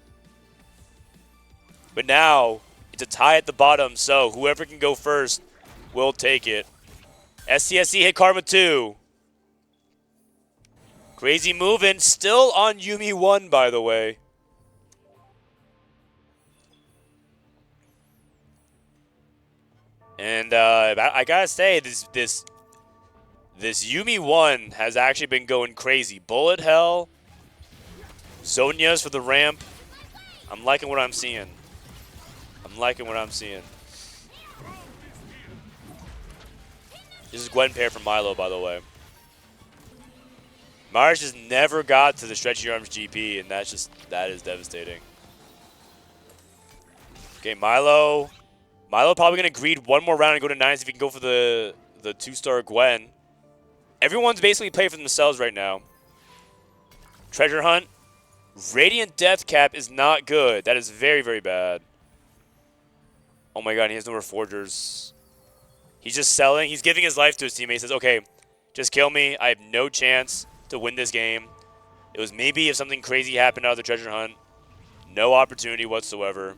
But now, it's a tie at the bottom, so whoever can go first will take it. SCSC hit Karma 2. Crazy Movin' still on Yumi 1, by the way. And I gotta say, this This Yuumi 1 has actually been going crazy. Bullet Hell, Zonia's for the ramp. I'm liking what I'm seeing. I'm liking what I'm seeing. This is Gwen pair from Milo, by the way. Mars just never got to the stretchy arms GP, and that is devastating. Okay, Milo probably gonna greed one more round and go to 9s if he can go for the 2-star Gwen. Everyone's basically playing for themselves right now. Treasure Hunt. Radiant Death Cap is not good. That is very, very bad. Oh my god, he has no more Forgers. He's just selling. He's giving his life to his teammate. He says, okay, just kill me. I have no chance to win this game. It was maybe if something crazy happened out of the Treasure Hunt. No opportunity whatsoever.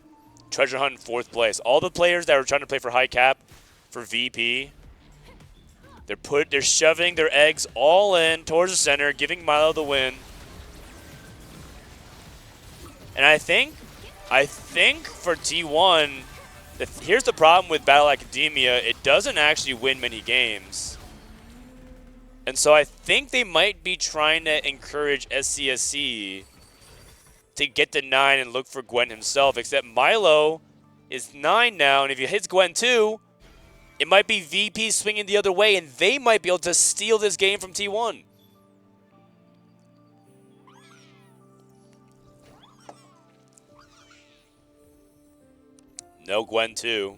Treasure Hunt in 4th place. All the players that were trying to play for high cap, for VP, they're shoving their eggs all in towards the center, giving Milo the win. And I think for T1, here's the problem with Battle Academia. It doesn't actually win many games. And so I think they might be trying to encourage SCSC to get to 9 and look for Gwen himself, except Milo is 9 now, and if he hits Gwen 2, it might be VP swinging the other way, and they might be able to steal this game from T1. No Gwen 2.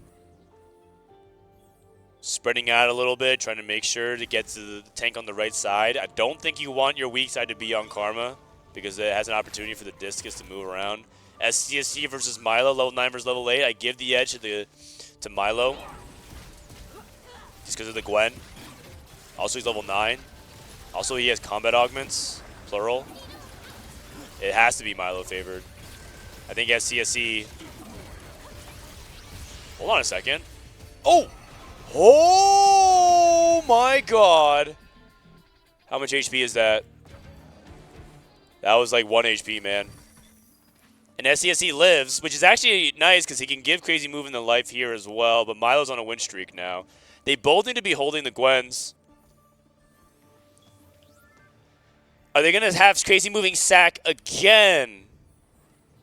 Spreading out a little bit, trying to make sure to get to the tank on the right side. I don't think you want your weak side to be on Karma, because it has an opportunity for the Discus to move around. SCSC versus Milo, level 9 versus level 8. I give the edge to Milo. Just because of the Gwen. Also, he's level 9. Also, he has combat augments, plural. It has to be Milo favored. I think SCSC... Hold on a second. Oh! Oh my god! How much HP is that? That was like 1 HP, man. And SCSC lives, which is actually nice because he can give Crazy Move in the life here as well, but Milo's on a win streak now. They both need to be holding the Gwens. Are they going to have Crazy Moving sack again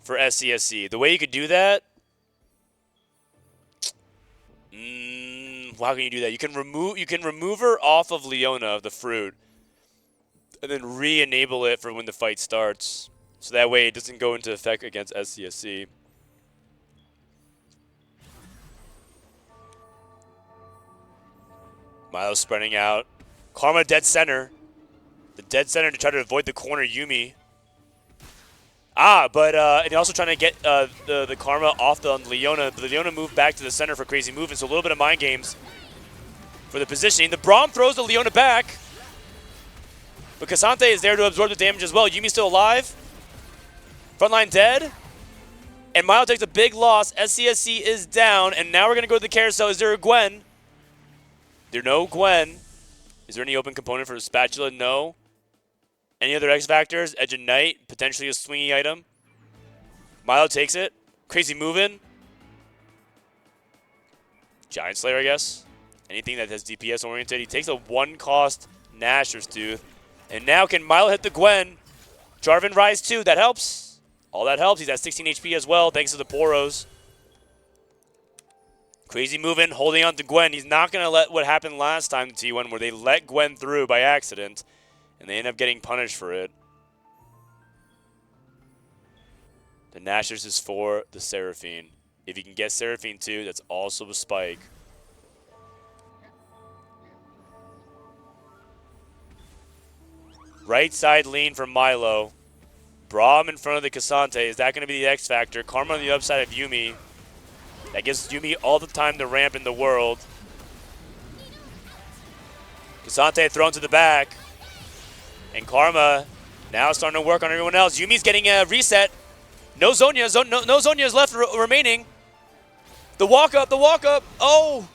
for SCSC? The way you could do that? How can you do that? You can remove her off of Leona, the fruit, and then re-enable it for when the fight starts. So that way it doesn't go into effect against SCSC. Milo's spreading out. Karma dead center. The dead center to try to avoid the corner Yuumi. And also trying to get the Karma off the Leona. The Leona moved back to the center for Crazy Movement, so a little bit of mind games for the positioning. The Braum throws the Leona back. But Cassante is there to absorb the damage as well. Yumi's still alive. Frontline dead. And Milo takes a big loss. SCSC is down. And now we're going to go to the carousel. Is there a Gwen? There's no Gwen. Is there any open component for a spatula? No. Any other X Factors? Edge of Night, potentially a swingy item. Milo takes it. Crazy moving. Giant Slayer, I guess. Anything that has DPS oriented. He takes a 1-cost Gnasher's Tooth. And now can Milo hit the Gwen? Jarvan Rise 2, that helps. All that helps. He's at 16 HP as well, thanks to the Poros. Crazy moving, holding on to Gwen. He's not going to let what happened last time to T1, where they let Gwen through by accident, and they end up getting punished for it. The Gnashers is for the Seraphine. If you can get Seraphine too, that's also a spike. Right side lean from Milo. Braum in front of the Cassante. Is that going to be the X Factor? Karma on the upside of Yuumi. That gives Yuumi all the time to ramp in the world. Cassante thrown to the back. And Karma now starting to work on everyone else. Yumi's getting a reset. No Zonias. No Zonias left remaining. The walk up. Oh!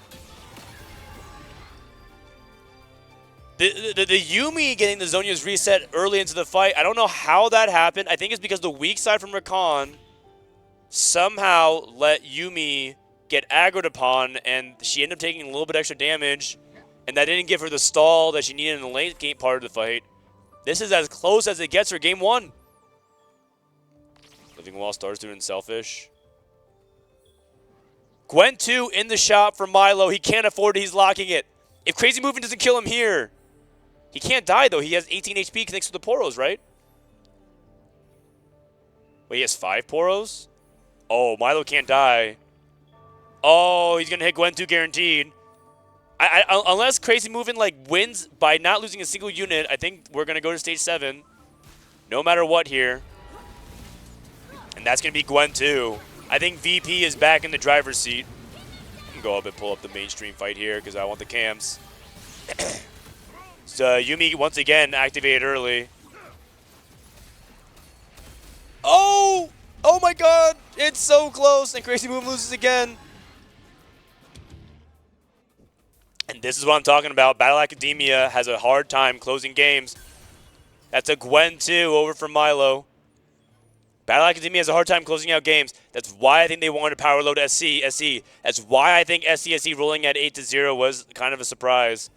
The Yuumi getting the Zonia's reset early into the fight, I don't know how that happened. I think it's because the weak side from Rakan somehow let Yuumi get aggroed upon, and she ended up taking a little bit extra damage. And that didn't give her the stall that she needed in the late game part of the fight. This is as close as it gets for game 1. Living Wall Stars doing selfish. Gwen 2 in the shop for Milo. He can't afford it. He's locking it. If Crazy Movement doesn't kill him here, he can't die, though. He has 18 HP connects to the Poros, right? Wait, he has 5 Poros? Oh, Milo can't die. Oh, he's going to hit Gwen 2 guaranteed. Unless Crazy Movement like wins by not losing a single unit, I think we're going to go to stage 7. No matter what here. And that's going to be Gwen 2. I think VP is back in the driver's seat. I can go up and pull up the mainstream fight here because I want the cams. So Yumi once again activated early. Oh! Oh my god! It's so close, and Crazy Movement loses again. And this is what I'm talking about. Battle Academia has a hard time closing games. That's a Gwen 2 over from Milo. Battle Academia has a hard time closing out games. That's why I think they wanted to power load SC. That's why I think SC rolling at 8-0 was kind of a surprise.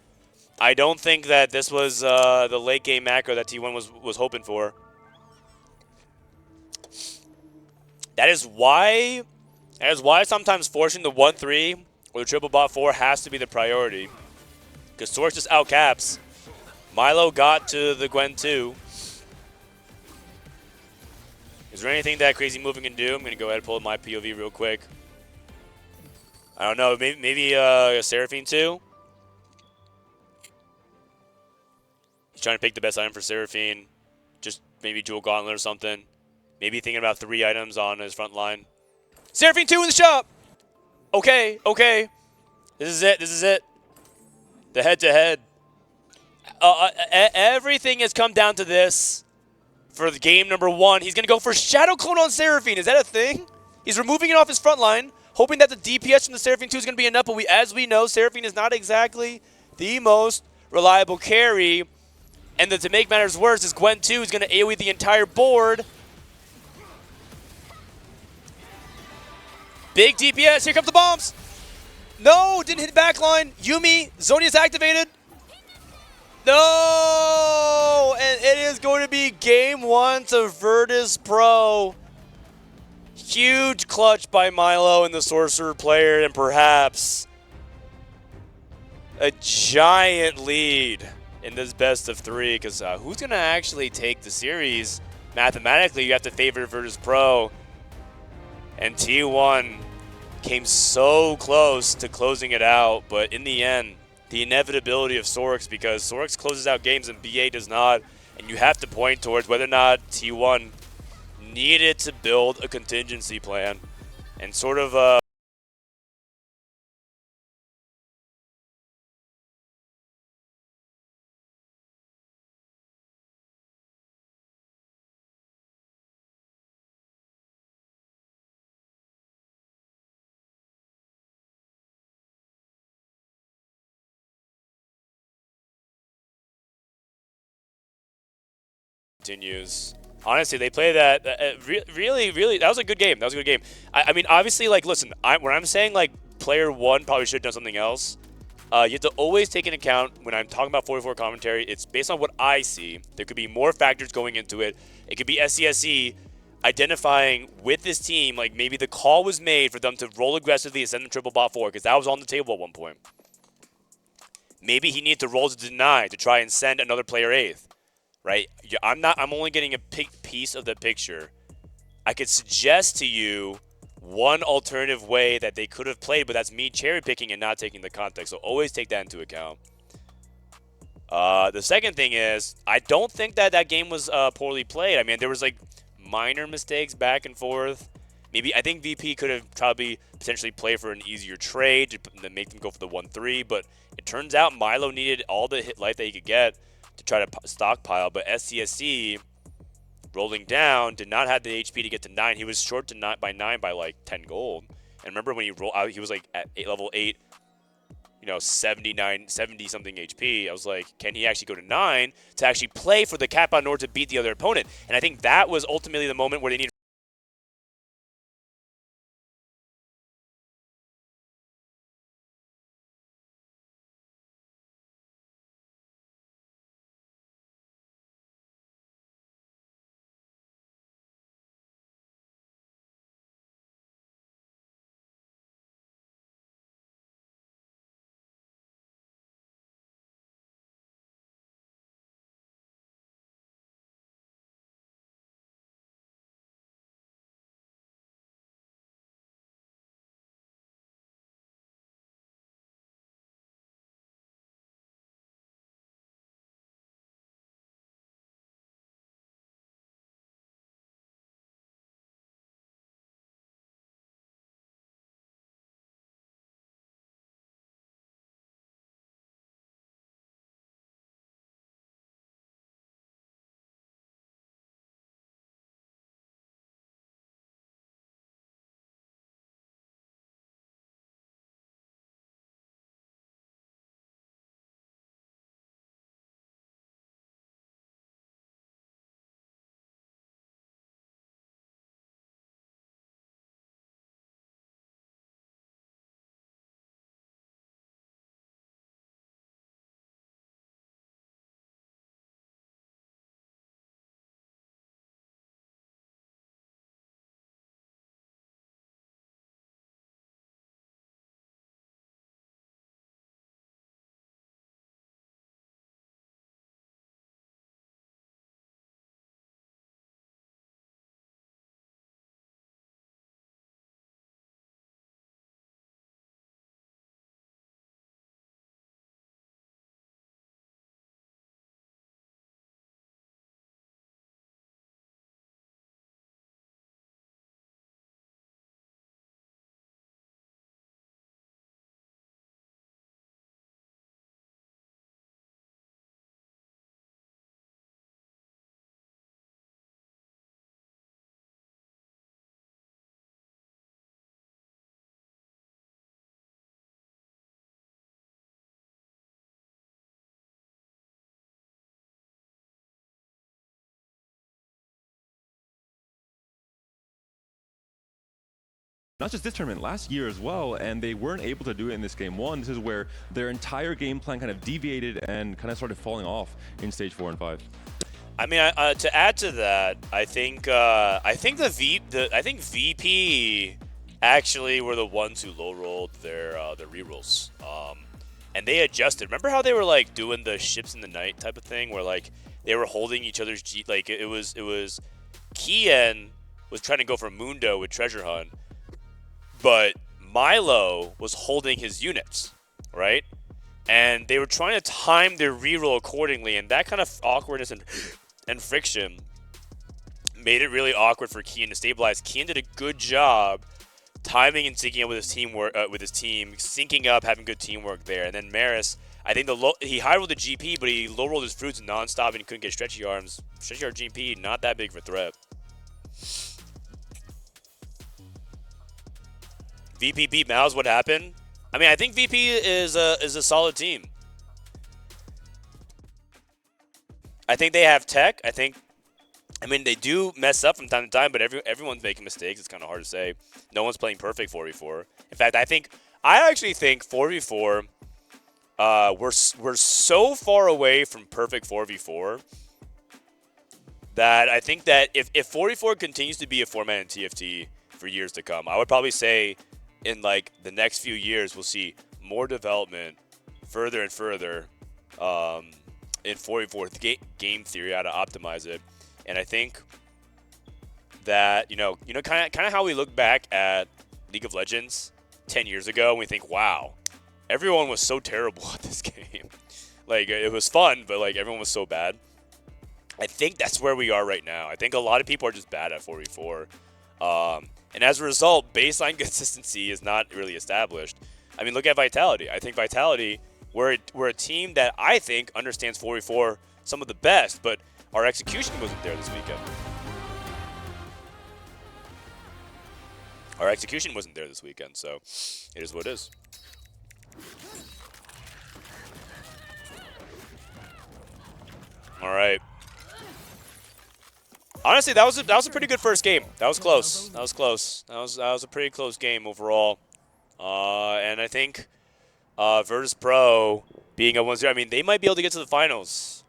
I don't think that this was the late game macro that T1 was hoping for. That is why sometimes forcing the 1-3 or the triple bot 4 has to be the priority. Because Source just outcaps. Milo got to the Gwen 2. Is there anything that Crazy Moving can do? I'm going to go ahead and pull my POV real quick. I don't know. Maybe a Seraphine 2? He's trying to pick the best item for Seraphine. Just maybe Jewel Gauntlet or something. Maybe thinking about 3 items on his front line. Seraphine 2 in the shop! Okay, okay. This is it. The head-to-head. Everything has come down to this. For the game number 1, he's going to go for Shadow Clone on Seraphine. Is that a thing? He's removing it off his front line, hoping that the DPS from the Seraphine 2 is going to be enough, but as we know, Seraphine is not exactly the most reliable carry. And to make matters worse, is Gwen 2 is going to AoE the entire board. Big DPS, here comes the bombs. No, didn't hit backline. Yumi, Zonia's activated. No! And it is going to be game 1 to Virtus Pro. Huge clutch by Milo and the Sorcerer player, and perhaps a giant lead in this best of 3. Because who's going to actually take the series? Mathematically, you have to favor Virtus Pro. And T1 came so close to closing it out, but in the end, the inevitability of Sorix, because Sorix closes out games and BA does not, and you have to point towards whether or not T1 needed to build a contingency plan and sort of continues. Honestly, they play that really. That was a good game. That was a good game. I mean, obviously, like, listen, when I'm saying like player 1 probably should have done something else, you have to always take into account when I'm talking about 44 commentary. It's based on what I see. There could be more factors going into it. It could be SCSE identifying with this team, like maybe the call was made for them to roll aggressively and send the triple bot 4 because that was on the table at one point. Maybe he needed to roll to deny to try and send another player 8th. Right? I'm only getting a piece of the picture. I could suggest to you one alternative way that they could have played, but that's me cherry picking and not taking the context. So always take that into account. The second thing is, I don't think that game was poorly played. I mean, there was like minor mistakes back and forth. Maybe I think VP could have probably potentially played for an easier trade to make them go for the 1-3, but it turns out Milo needed all the hit life that he could get to try to stockpile, but SCSC rolling down did not have the HP to get to 9. He was short to by 9 by like 10 gold. And remember when he rolled out, he was like at level 8, you know, 70 something HP. I was like, can he actually go to 9 to actually play for the Kappa Nord to beat the other opponent? And I think that was ultimately the moment where they needed not just this tournament, last year as well, and they weren't able to do it in this game 1. This is where their entire game plan kind of deviated and kind of started falling off in stage 4 and 5. I mean, to add to that, I think VP actually were the ones who low rolled their rerolls, and they adjusted. Remember how they were like doing the ships in the night type of thing, where like they were holding each other's like it was Kian was trying to go for Mundo with Treasure Hunt, but Milo was holding his units, right? And they were trying to time their reroll accordingly, and that kind of awkwardness and friction made it really awkward for Kian to stabilize. Kian did a good job timing and syncing up with his team, syncing up, having good teamwork there. And then Maris, I think he high rolled the GP, but he low rolled his fruits nonstop and he couldn't get stretchy arms. Stretchy arm GP, not that big of a threat. VP beat Mouse. What happened? I mean, I think VP is a solid team. I think they have tech. I mean, they do mess up from time to time, but everyone's making mistakes. It's kind of hard to say. No one's playing perfect 4v4. In fact, I actually think 4v4, we're so far away from perfect 4v4 that I think that if 4v4 continues to be a format in TFT for years to come, I would probably say in like the next few years we'll see more development further and further in 4v4 game theory, how to optimize it. And I think that, kind of how we look back at League of Legends 10 years ago and we think, wow, everyone was so terrible at this game. Like, it was fun, but like everyone was so bad. I think that's where we are right now. I think a lot of people are just bad at 4v4. And as a result, baseline consistency is not really established. I mean, look at Vitality. I think Vitality, we're a team that I think understands 4v4 some of the best, but our execution wasn't there this weekend. Our execution wasn't there this weekend, so it is what it is. All right. Honestly, that was a pretty good first game. That was close. That was close. That was a pretty close game overall. And I think Virtus Pro being a 1-0, I mean, they might be able to get to the finals.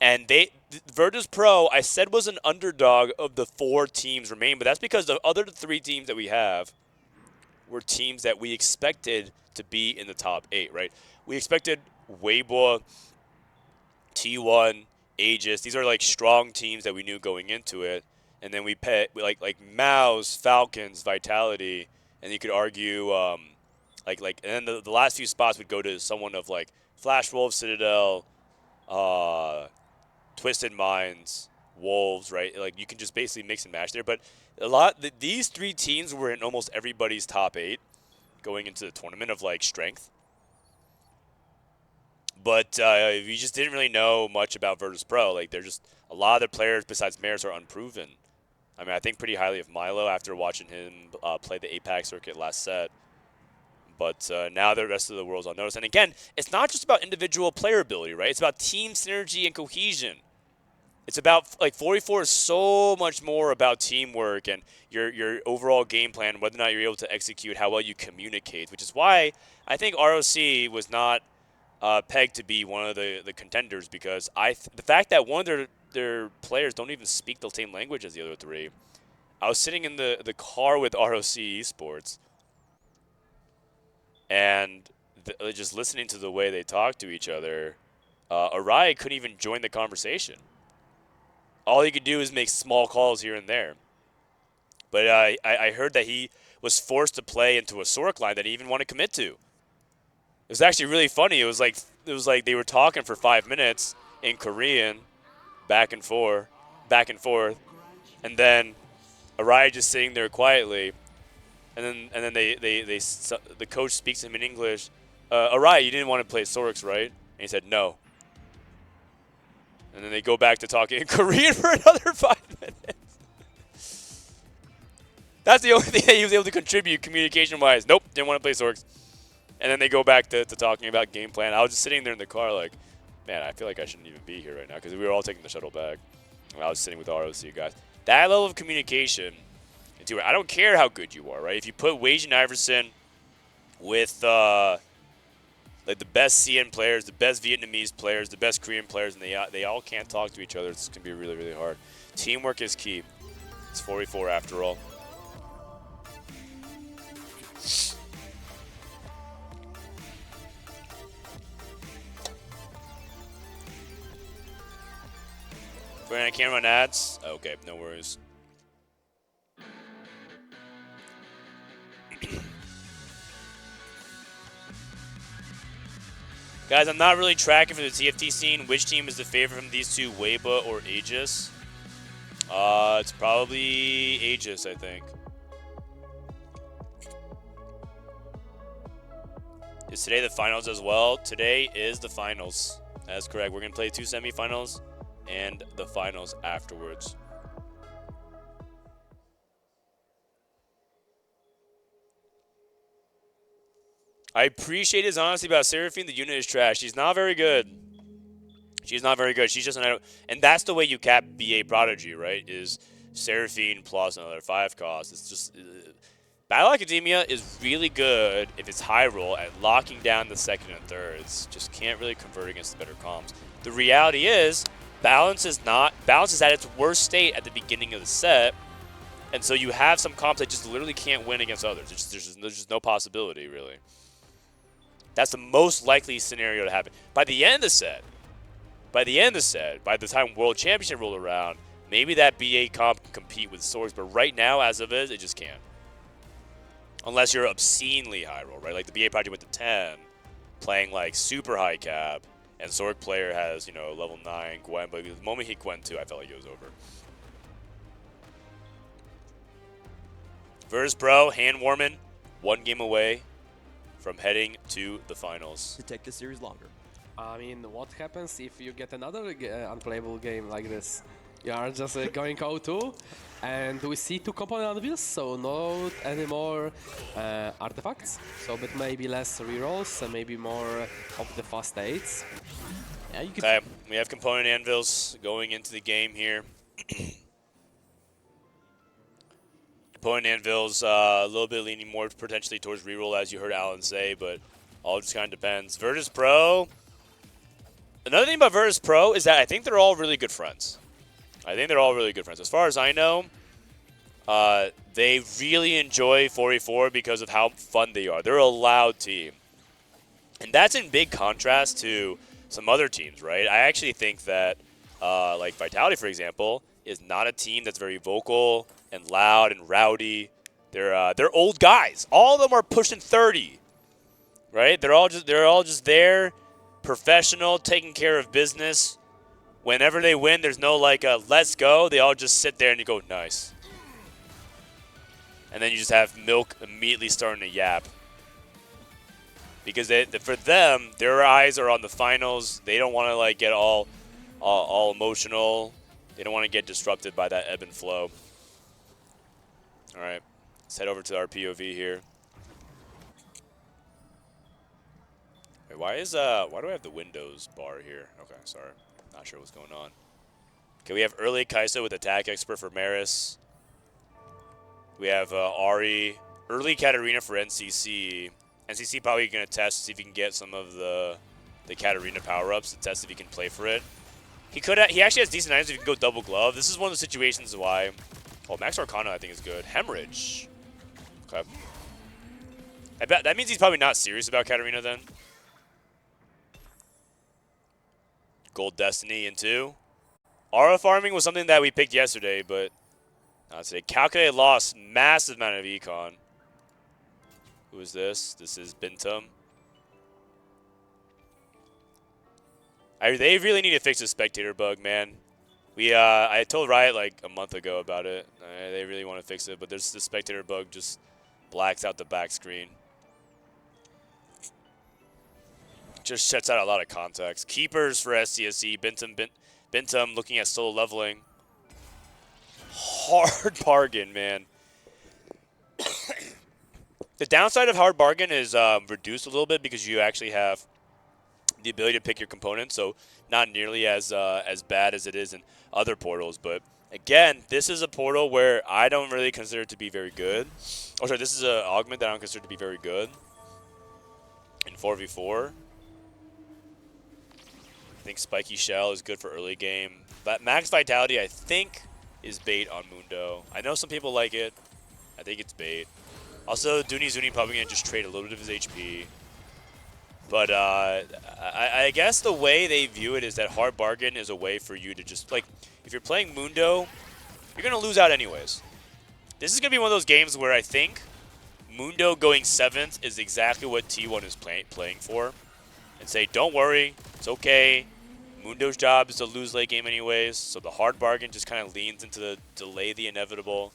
And Virtus Pro, I said, was an underdog of the 4 teams remaining, but that's because the other 3 teams that we have were teams that we expected to be in the top 8, right? We expected Weibo, T1, AEGIS. These are like strong teams that we knew going into it. And then we pet like Mouse, Falcons, Vitality, and you could argue and then the last few spots would go to someone of like Flash Wolves, Citadel, Twisted Minds, Wolves, right? Like you can just basically mix and match there. But these 3 teams were in almost everybody's top 8 going into the tournament of like strength. But we just didn't really know much about Virtus Pro. Like they're just a lot of their players besides Maris are unproven. I mean, I think pretty highly of Milo after watching him play the APAC circuit last set. But now the rest of the world's on notice. And again, it's not just about individual player ability, right? It's about team synergy and cohesion. It's about, like, 4v4 is so much more about teamwork and your overall game plan, whether or not you're able to execute, how well you communicate, which is why I think ROC was not pegged to be one of the contenders, because the fact that one of their players don't even speak the same language as the other 3. I was sitting in the car with ROC Esports, and just listening to the way they talk to each other, Arai couldn't even join the conversation. All he could do is make small calls here and there. But I heard that he was forced to play into a Sork line that he even wanted to commit to. It was actually really funny. It was like they were talking for 5 minutes in Korean, back and forth, and then Arai just sitting there quietly. And then the coach speaks to him in English. Arai, you didn't want to play Sorks, right? And he said, no. And then they go back to talking in Korean for another 5 minutes. That's the only thing that he was able to contribute communication-wise. Nope, didn't want to play Sorks. And then they go back to talking about game plan. I was just sitting there in the car like, man, I feel like I shouldn't even be here right now, because we were all taking the shuttle back. And I was sitting with the ROC guys. That level of communication too. I don't care how good you are, right? If you put Wage and Iverson with like the best CN players, the best Vietnamese players, the best Korean players, and they all can't talk to each other, it's going to be really, really hard. Teamwork is key. It's 4v4 after all. Brandon, I can't run ads? Okay, no worries. Guys, I'm not really tracking for the TFT scene. Which team is the favorite from these two, Weibo or AEGIS? It's probably AEGIS, I think. Is today the finals as well? Today is the finals. That's correct. We're going to play 2 semifinals and the finals afterwards. I appreciate his honesty about Seraphine. The unit is trash. She's not very good. She's not very good. She's just an... And that's the way you cap BA Prodigy, right? Is Seraphine plus another 5 cost. It's just... Battle Academia is really good if it's high roll at locking down the second and thirds. Just can't really convert against the better comms. The reality is, balance is at its worst state at the beginning of the set, and so you have some comps that just literally can't win against others. There's just no possibility, really. That's the most likely scenario to happen. By the end of the set, by the time World Championship rolled around, maybe that BA comp can compete with Swords, but right now, as of it just can't. Unless you're obscenely high roll, right? Like the BA project went to 10, playing like super high cap, and Sword player has, you know, level 9 Gwen, but the moment he Gwen 2, I felt like it was over. Virtus Pro, hand warming, 1 game away from heading to the finals. To take the series longer. I mean, what happens if you get another unplayable game like this? You are just going 0-2, and we see 2 component Anvils, so not anymore artifacts. So, but maybe less rerolls and maybe more of the fast 8s. Yeah, you could. Okay, we have component Anvils going into the game here. Component Anvils a little bit leaning more potentially towards reroll, as you heard Alan say, but all just kind of depends. Virtus Pro. Another thing about Virtus Pro is that I think they're all really good friends. As far as I know, they really enjoy 4v4 because of how fun they are. They're a loud team. And that's in big contrast to some other teams, right? I actually think that, like Vitality, for example, is not a team that's very vocal and loud and rowdy. They're old guys. All of them are pushing 30, right? They're all just there, professional, taking care of business. Whenever they win, there's no like let's go. They all just sit there and you go, nice. And then you just have Milk immediately starting to yap. Because for them, their eyes are on the finals. They don't want to like get all emotional. They don't want to get disrupted by that ebb and flow. All right, let's head over to our POV here. Wait, why do I have the Windows bar here? Okay, sorry. Not sure what's going on. Okay, we have early Kai'Sa with attack expert for Maris. We have Ari, early Katarina for NCC. NCC probably going to test to see if he can get some of the Katarina power-ups to test if he can play for it. He actually has decent items if he can go double glove. This is one of the situations why... Oh, Max Arcana I think is good. Hemorrhage. Okay. I bet that means he's probably not serious about Katarina then. Gold Destiny into. Aura farming was something that we picked yesterday, but not today. Calculated loss, massive amount of econ. Who is this? This is Bintum. They really need to fix the spectator bug, man. I told Riot like a month ago about it. They really want to fix it, but there's the spectator bug just blacks out the back screen. Just shuts out a lot of context. Keepers for SCSE. Bintum looking at solo leveling. Hard bargain, man. The downside of hard bargain is reduced a little bit because you actually have the ability to pick your components, so not nearly as bad as it is in other portals. But Again, this is a portal where I don't really consider it to be very good. Oh, sorry, this is an augment that I don't consider to be very good in 4v4. I think Spiky Shell is good for early game. But Max Vitality, I think, is bait on Mundo. I know some people like it. I think it's bait. Also, Dooney Zuni probably going to just trade a little bit of his HP. But I guess the way they view it is that hard bargain is a way for you to just, like, if you're playing Mundo, you're going to lose out anyways. This is going to be one of those games where I think Mundo going 7th is exactly what T1 is playing for. And say, don't worry, it's okay. Mundo's job is to lose late game anyways, so the hard bargain just kind of leans into the delay the inevitable.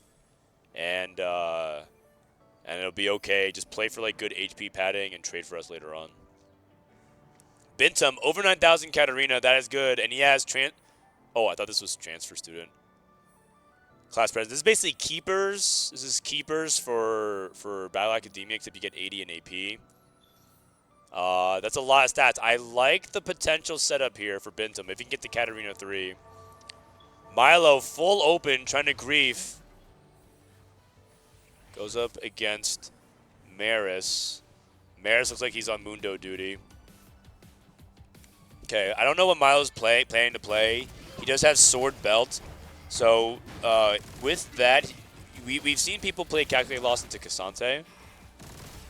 And it'll be okay. Just play for like good HP padding and trade for us later on. Bintum, over 9,000 Katarina, that is good. And he has oh, I thought this was transfer student. Class president. This is basically keepers. This is keepers for Battle Academia, except you get 80 in AP. That's a lot of stats. I like the potential setup here for Bintum. If he can get to Katarina 3. Milo, full open, trying to grief. Goes up against Maris. Maris looks like he's on Mundo duty. Okay, I don't know what Milo's planning to play. He does have Sword Belt. So, with that, we've seen people play Calculate Loss into Cassante.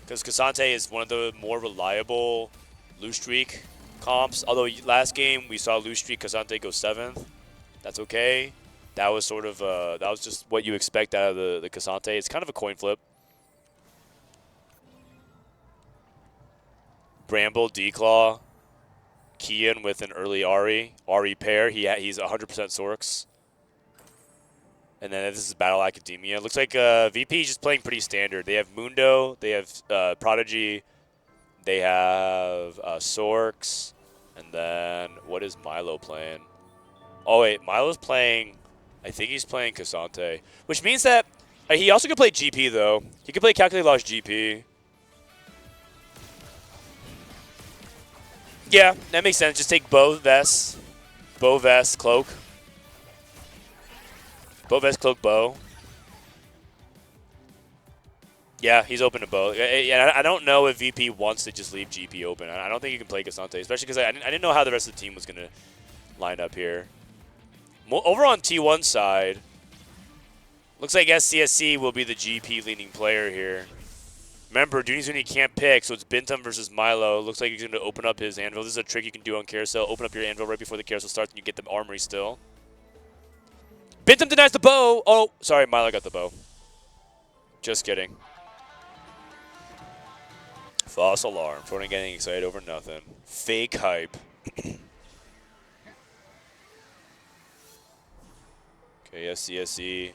Because Cassante is one of the more reliable Loose Streak comps. Although last game we saw Loose Streak Cassante go 7th. That's okay. That was sort of that was just what you expect out of the Cassante. It's kind of a coin flip. Bramble, Declaw, Kian with an early Ari pair. He's 100% Sorks. And then this is Battle Academia. Looks like VP is just playing pretty standard. They have Mundo, they have Prodigy, they have Sorks, and then what is Milo playing? Oh wait, Milo's playing, I think he's playing Cassante, which means that he also could play GP though. He could play Calculate Loss GP. Yeah, that makes sense. Just take Bow Vest, Cloak. Bow Vest, Cloak, Bow. Yeah, he's open to both. Yeah, I don't know if VP wants to just leave GP open. I don't think he can play Cassante, especially because I didn't know how the rest of the team was going to line up here. Over on T1 side, looks like SCSC will be the GP-leaning player here. Remember, Dunizuni can't pick, so it's Bintum versus Milo. Looks like he's going to open up his Anvil. This is a trick you can do on Carousel. Open up your Anvil right before the Carousel starts, and you get the Armory still. Bintum denies the bow. Oh, sorry, Milo got the bow. Just kidding. False alarm. Frodan getting excited over nothing. Fake hype. Okay, SCSC.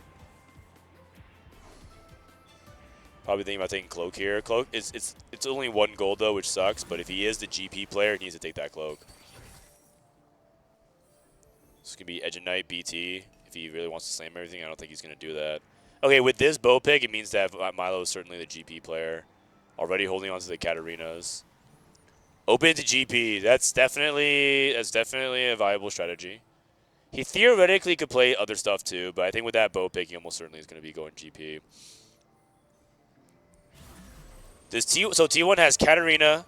Probably thinking about taking Cloak here. Cloak it's only 1 gold though, which sucks. But if he is the GP player, he needs to take that Cloak. This is gonna be Edge of Knight BT. If he really wants to slam everything, I don't think he's gonna do that. Okay, with this bow pick, it means that Milo is certainly the GP player. Already holding on to the Katarinas. Open to GP. That's definitely a viable strategy. He theoretically could play other stuff too, but I think with that bow pick, he almost certainly is going to be going GP. So T1 has Katarina,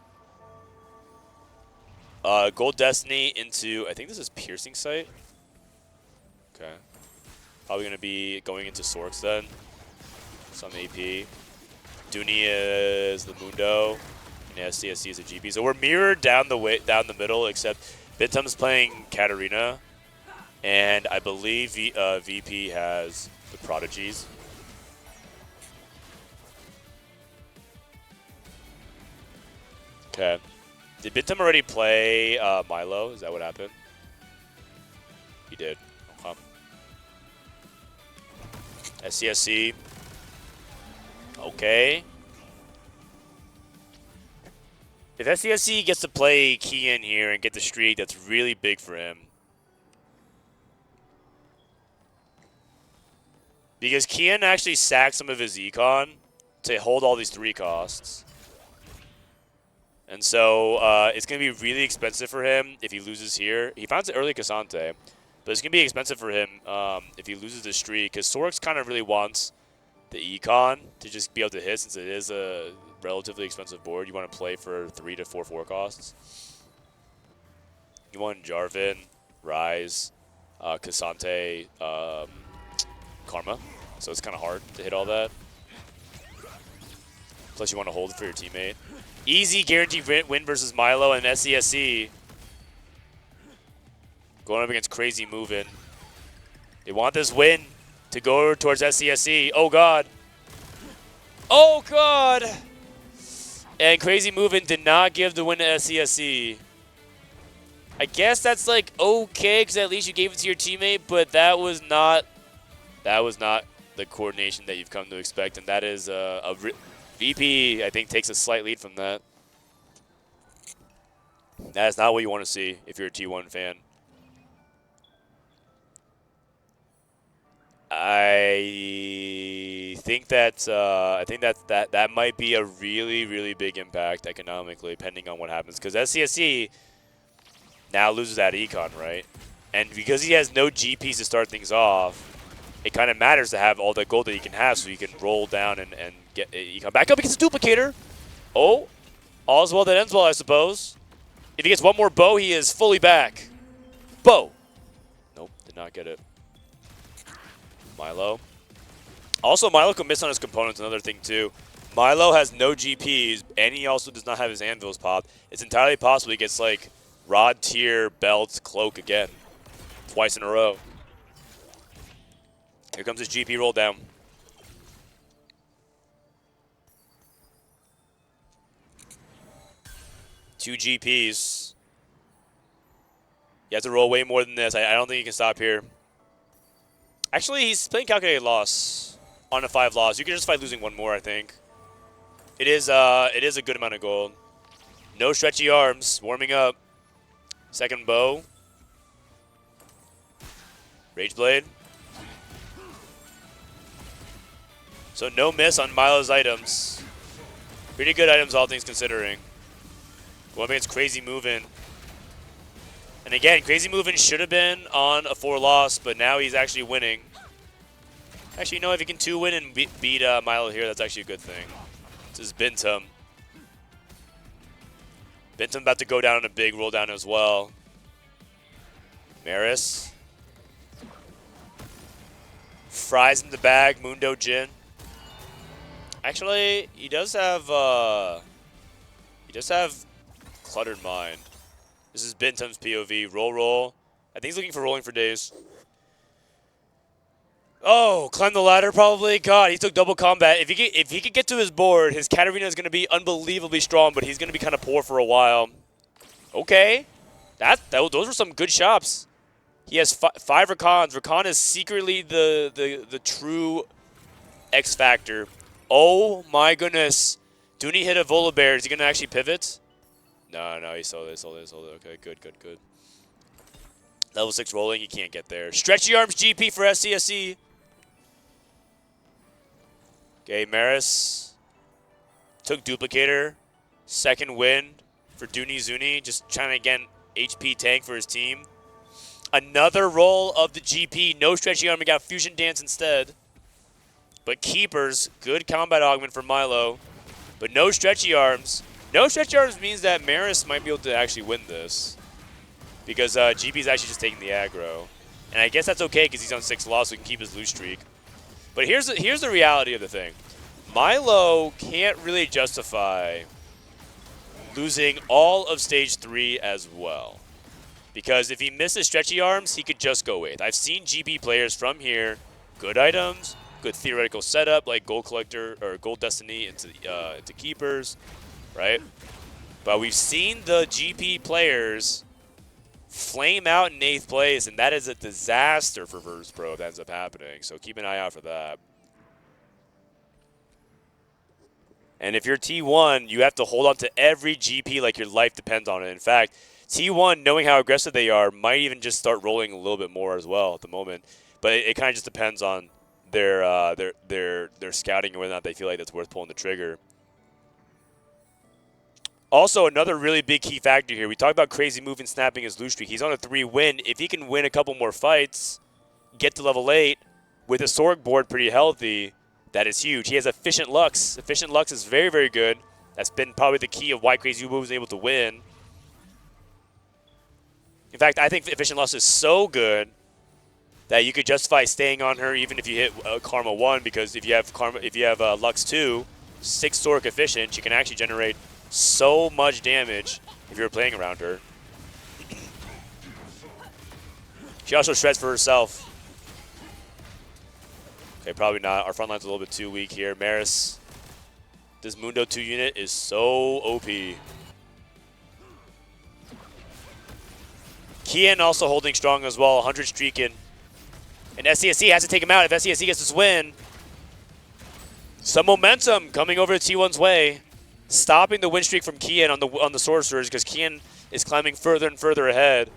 Gold Destiny into, I think this is Piercing Sight. Okay. Probably going to be going into Sorks then. Some AP. Dooney is the Mundo, and SCSC is a GP. So we're mirrored down the middle, except Bintum's playing Katarina, and I believe VP has the Prodigies. Okay. Did Bintum already play Milo? Is that what happened? He did. Okay. SCSC. Okay. If SCSC gets to play Kian here and get the streak, that's really big for him. Because Kian actually sacked some of his econ to hold all these 3 costs. And so it's going to be really expensive for him if he loses here. He finds it early Cassante. But it's going to be expensive for him if he loses the streak, because Sorix kind of really wants the econ to just be able to hit, since it is a relatively expensive board. You want to play for 3 to 4 costs. You want Jarvan, Ryze, Cassante, Karma. So it's kind of hard to hit all that. Plus you want to hold it for your teammate. Easy guaranteed win versus Milo and SCSC. Going up against Crazy Movin'. They want this win to go towards SCSC. Oh, God. Oh, God. And Crazy Movin' did not give the win to SCSC. I guess that's like okay, because at least you gave it to your teammate, but that was not the coordination that you've come to expect, and that is VP, I think, takes a slight lead from that. That is not what you want to see if you're a T1 fan. I think that might be a really big impact economically, depending on what happens, because SCSC now loses that econ, right? And because he has no GPs to start things off, it kind of matters to have all the gold that he can have, so you can roll down and get econ back up against a duplicator. Oh, all's well that ends well, I suppose. If he gets one more bow, he is fully back. Bow. Nope, did not get it. Milo. Also, Milo can miss on his components, another thing too. Milo has no GPs, and he also does not have his Anvils popped. It's entirely possible he gets like Rod tier, belt, cloak again. Twice in a row. Here comes his GP roll down. Two GPs. You have to roll way more than this. I don't think you can stop here. Actually, he's playing calculated loss on a 5 loss. You can justify losing one more, I think. It is a good amount of gold. No stretchy arms. Warming up. Second bow. Rage Blade. So no miss on Milo's items. Pretty good items, all things considering. Going up against Crazy Movin'. And again, Crazy Movin' should have been on a 4 loss, but now he's actually winning. Actually, you know, if he can 2-win and beat Milo here, that's actually a good thing. This is Bintum. Bintum about to go down on a big roll down as well. Maris. Fries in the bag, Mundo Jin. Actually, he does have Cluttered Mind. This is Bintum's POV. Roll. I think he's looking for rolling for days. Oh, climb the ladder probably. God, he took double combat. If he could get to his board, his Katarina is going to be unbelievably strong, but he's going to be kind of poor for a while. Okay, those were some good shops. He has 5 Rakans. Rakan is secretly the true X factor. Oh my goodness. Dooney hit a Volibear. Is he going to actually pivot? No, he sold it. Okay, good. Level 6 rolling, he can't get there. Stretchy arms GP for SCSC. Okay, Maris took Duplicator. Second win for Dooney Zuni. Just trying to get HP tank for his team. Another roll of the GP. No stretchy arm. We got Fusion Dance instead. But Keepers, good combat augment for Milo. But no stretchy arms. No stretchy arms means that Maris might be able to actually win this. Because GP is actually just taking the aggro. And I guess that's okay because he's on 6 loss, so he can keep his lose streak. But here's the reality of the thing. Milo can't really justify losing all of Stage 3 as well. Because if he misses stretchy arms, he could just go 8th. I've seen GP players from here, good items, good theoretical setup, like Gold Collector or Gold Destiny into Keepers, right? But we've seen the GP players flame out in 8th place, and that is a disaster for Verse Pro if that ends up happening. So keep an eye out for that. And if you're T1, you have to hold on to every GP like your life depends on it. In fact, T1, knowing how aggressive they are, might even just start rolling a little bit more as well at the moment. But it kind of just depends on their scouting and whether or not they feel like it's worth pulling the trigger. Also, another really big key factor here. We talked about crazy move and snapping his lose streak. He's on a 3-win. If he can win a couple more fights, get to level 8 with a Sorg board pretty healthy, that is huge. He has Efficient Lux. Efficient Lux is very, very good. That's been probably the key of why Crazy Weibo was able to win. In fact, I think Efficient Lux is so good that you could justify staying on her even if you hit Karma 1, because if you have Lux 2, 6 Sorg efficient, she can actually generate so much damage if you're playing around her. She also shreds for herself. Okay, probably not. Our front line's a little bit too weak here. Maris, this Mundo 2 unit is so OP. Kian also holding strong as well, 100 streaking. And SCSC has to take him out if SCSC gets this win. Some momentum coming over to T1's way. Stopping the win streak from Kian on the Sorcerers, because Kian is climbing further and further ahead,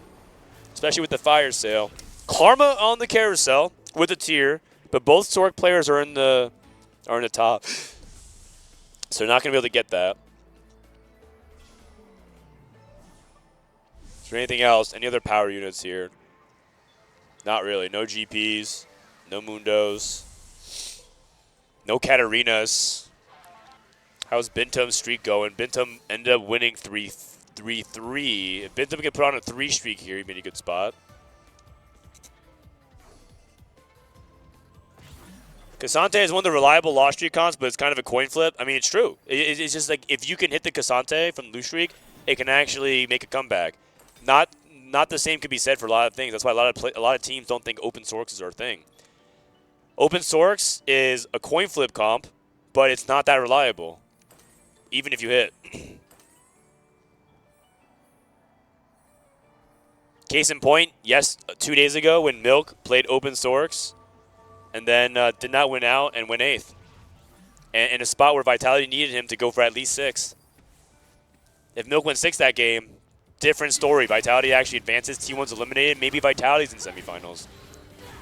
especially with the fire sale. Karma on the carousel with a tier, but both Sorg players are in the top, so they're not going to be able to get that. Is there anything else? Any other power units here? Not really. No GPs, no Mundos, no Katarinas. How's Bintum's streak going? Bintum ended up winning 3-3. If Bintum can put on a 3 streak here, he'd be in a good spot. Cassante is one of the reliable loss streak cons, but it's kind of a coin flip. I mean, it's true. It's just like if you can hit the Cassante from lose streak, it can actually make a comeback. Not the same could be said for a lot of things. That's why a lot of teams don't think open Sorks are a thing. Open Sorks is a coin flip comp, but it's not that reliable, even if you hit. Case in point, yes, 2 days ago when Milk played Open Sorks and then did not win out and went 8th. And in a spot where Vitality needed him to go for at least 6. If Milk went 6 that game, different story. Vitality actually advances, T1's eliminated, maybe Vitality's in semifinals.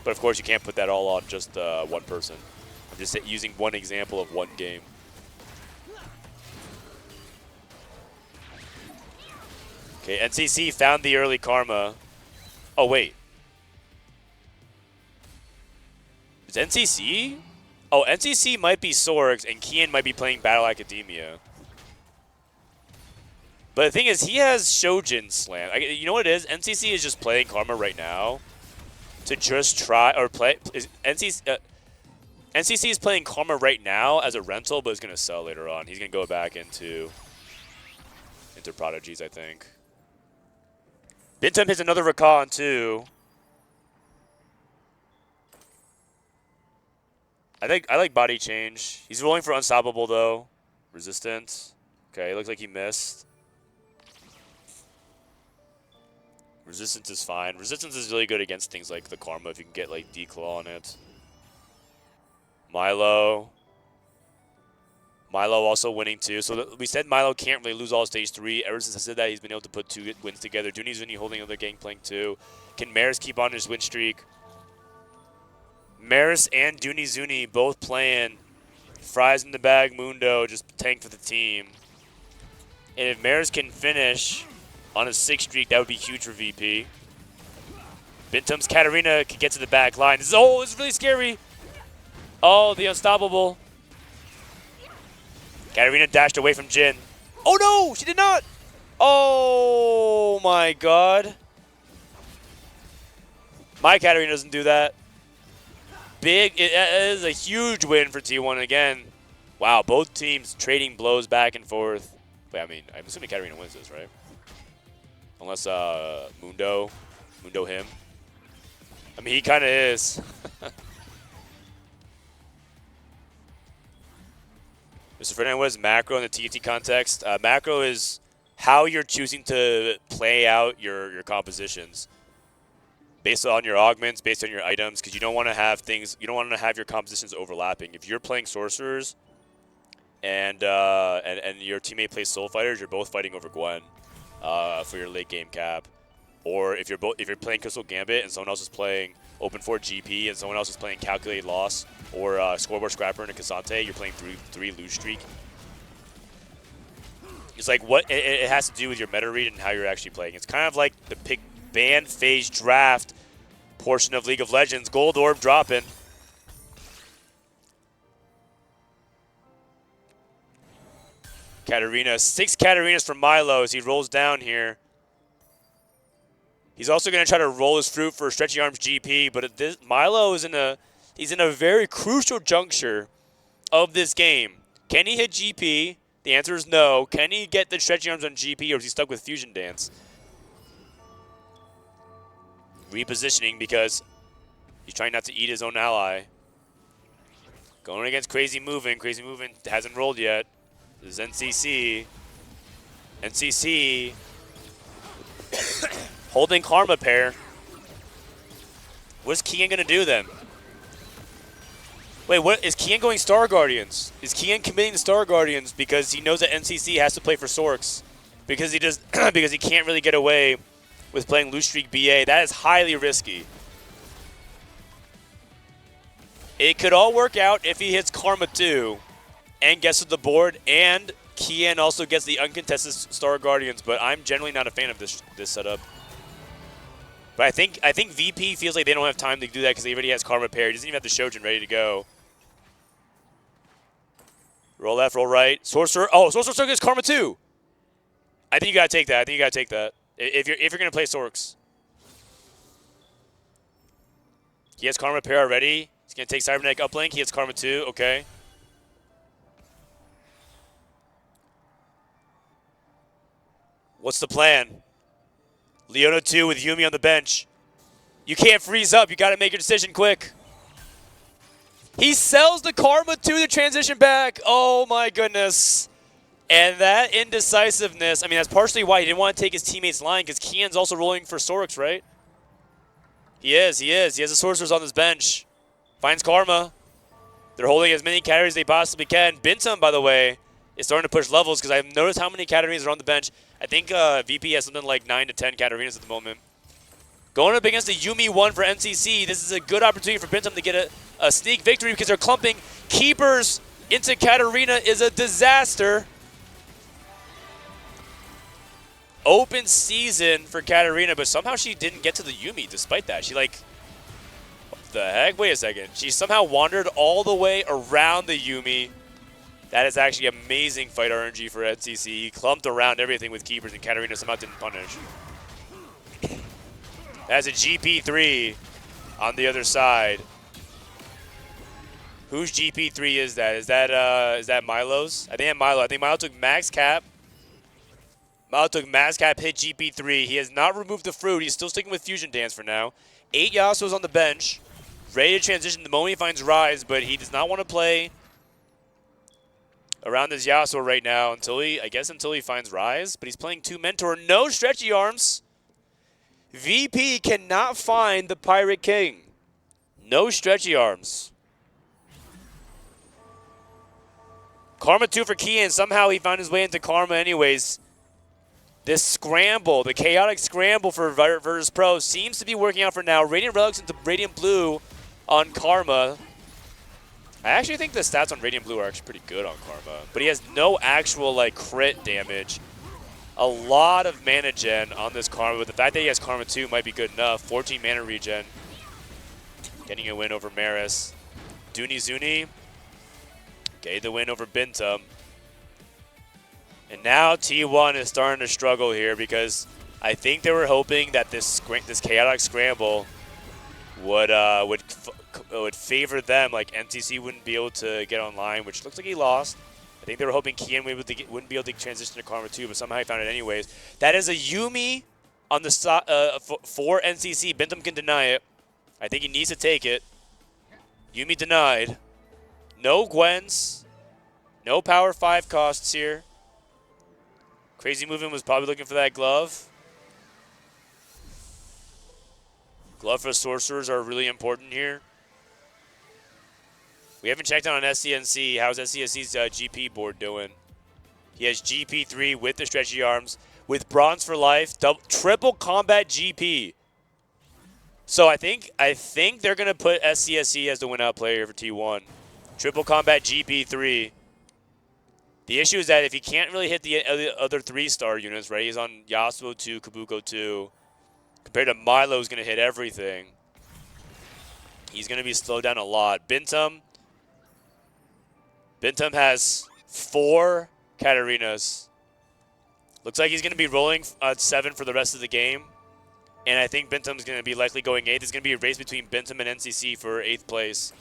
But of course you can't put that all on just one person. I'm just using one example of one game. Okay, NCC found the early Karma. Oh, wait. Is NCC? Oh, NCC might be Sorgs, and Kian might be playing Battle Academia. But the thing is, he has Shojin Slam. You know what it is? NCC is just playing Karma right now to just try, or play. NCC is playing Karma right now as a rental, but is going to sell later on. He's going to go back into Prodigies, I think. Bintum hits another Rakan too. I like body change. He's rolling for Unstoppable though. Resistance. Okay, looks like he missed. Resistance is fine. Resistance is really good against things like the Karma if you can get like Declaw on it. Milo also winning too. So we said Milo can't really lose all stage 3. Ever since I said that, he's been able to put 2 wins together. Zuni holding another Gangplank too. Can Maris keep on his win streak? Maris and Zuni both playing fries in the bag Mundo, just tank for the team. And if Maris can finish on a 6 streak, that would be huge for VP. Bintum's Katarina can get to the back line. This is really scary. Oh, the Unstoppable. Katarina dashed away from Jin. Oh no, she did not. Oh my god. My Katarina doesn't do that. Big, it is a huge win for T1 again. Wow, both teams trading blows back and forth. Wait, I mean, I'm assuming Katarina wins this, right? Unless Mundo him. I mean, he kind of is. Mr. Ferdinand, what is macro in the TFT context? Macro is how you're choosing to play out your compositions. Based on your augments, based on your items, because you don't want to have things, you don't want to have your compositions overlapping. If you're playing sorcerers and your teammate plays soul fighters, you're both fighting over Gwen for your late game cap. Or if you're playing Crystal Gambit and someone else is playing Open 4 GP and someone else is playing Calculated Loss or Scoreboard Scrapper and a Cassante, you're playing 3 lose streak. It's like what it has to do with your meta read and how you're actually playing. It's kind of like the pick ban phase draft portion of League of Legends. Gold orb dropping. Katarina, 6 Katarinas from Milo as he rolls down here. He's also going to try to roll his fruit for Stretchy Arms GP, but Milo is he's in a very crucial juncture of this game. Can he hit GP? The answer is no. Can he get the Stretchy Arms on GP, or is he stuck with Fusion Dance? Repositioning because he's trying not to eat his own ally. Going against Crazy Moving. Crazy Moving hasn't rolled yet. This is NCC. NCC holding Karma pair. What's Kian going to do then? Wait, what is Kian going Star Guardians? Is Kian committing to Star Guardians because he knows that NCC has to play for Sorks? Because he does because he can't really get away with playing Loose Streak BA. That is highly risky. It could all work out if he hits Karma 2 and gets to the board, and Kian also gets the uncontested Star Guardians, but I'm generally not a fan of this setup. But I think VP feels like they don't have time to do that because he already has Karma pair. He doesn't even have the Shojin ready to go. Roll left, roll right. Sorcerer. Oh, Sorcerer still gets Karma 2. I think you gotta take that. I think you gotta take that. If you're gonna play Sorks. He has Karma pair already. He's gonna take Cybernetic uplink. He has Karma 2. Okay. What's the plan? Leona 2 with Yuumi on the bench. You can't freeze up. You got to make your decision quick. He sells the Karma 2 to transition back. Oh, my goodness. And that indecisiveness, I mean, that's partially why he didn't want to take his teammate's line, because Kian's also rolling for Sorks, right? He is. He has the Sorcerers on his bench. Finds Karma. They're holding as many Cataries as they possibly can. Bintum, by the way, is starting to push levels because I've noticed how many Catarinas are on the bench. I think VP has something like 9 to 10 Catarinas at the moment. Going up against the Yuumi 1 for NCC, this is a good opportunity for Bintum to get a sneak victory because they're clumping. Keepers into Katarina is a disaster. Open season for Katarina, but somehow she didn't get to the Yuumi despite that. She what the heck? Wait a second. She somehow wandered all the way around the Yuumi. That is actually amazing fight RNG for NCC. He clumped around everything with Keepers, and Katarina somehow didn't punish. That's a GP3 on the other side. Whose GP3 is that? Is that Milo's? I think Milo. I think Milo took max cap. Milo took max cap, hit GP3. He has not removed the fruit. He's still sticking with Fusion Dance for now. 8 Yasuo's on the bench. Ready to transition the moment he finds Rise, but he does not want to play around this Yasuo right now until he finds Rise. But he's playing 2 Mentor. No Stretchy Arms. VP cannot find the Pirate King. No Stretchy Arms. Karma 2 for Kian. Somehow he found his way into Karma anyways. This scramble, the chaotic scramble for Virtus Pro seems to be working out for now. Radiant Relics into Radiant Blue on Karma. I actually think the stats on Radiant Blue are actually pretty good on Karma. But he has no actual crit damage. A lot of mana gen on this Karma, but the fact that he has Karma 2 might be good enough. 14 mana regen. Getting a win over Maris. Dooney Zuni. Getting the win over Bintum. And now T1 is starting to struggle here because I think they were hoping that this chaotic scramble would favor them. Like NCC wouldn't be able to get online, which looks like he lost. I think they were hoping Kian wouldn't be able to transition to Karma 2, but somehow he found it anyways. That is a Yuumi on the for NCC. Bintum can deny it. I think he needs to take it. Yuumi denied. No Gwens. No power 5 costs here. Crazy Movement was probably looking for that glove. Glove for Sorcerers are really important here. We haven't checked on SCNC. How's SCNC's GP board doing? He has GP3 with the Stretchy Arms, with Bronze for Life, triple combat GP. So I think they're going to put SCSC as the win-out player for T1. Triple combat GP3. The issue is that if he can't really hit the other 3-star units, right? He's on Yasuo 2, Kabuko 2. Compared to Milo, who's going to hit everything. He's going to be slowed down a lot. Bintum has 4 Katarinas. Looks like he's going to be rolling 7 for the rest of the game. And I think Bintum's going to be likely going 8th. There's going to be a race between Bintum and NCC for 8th place.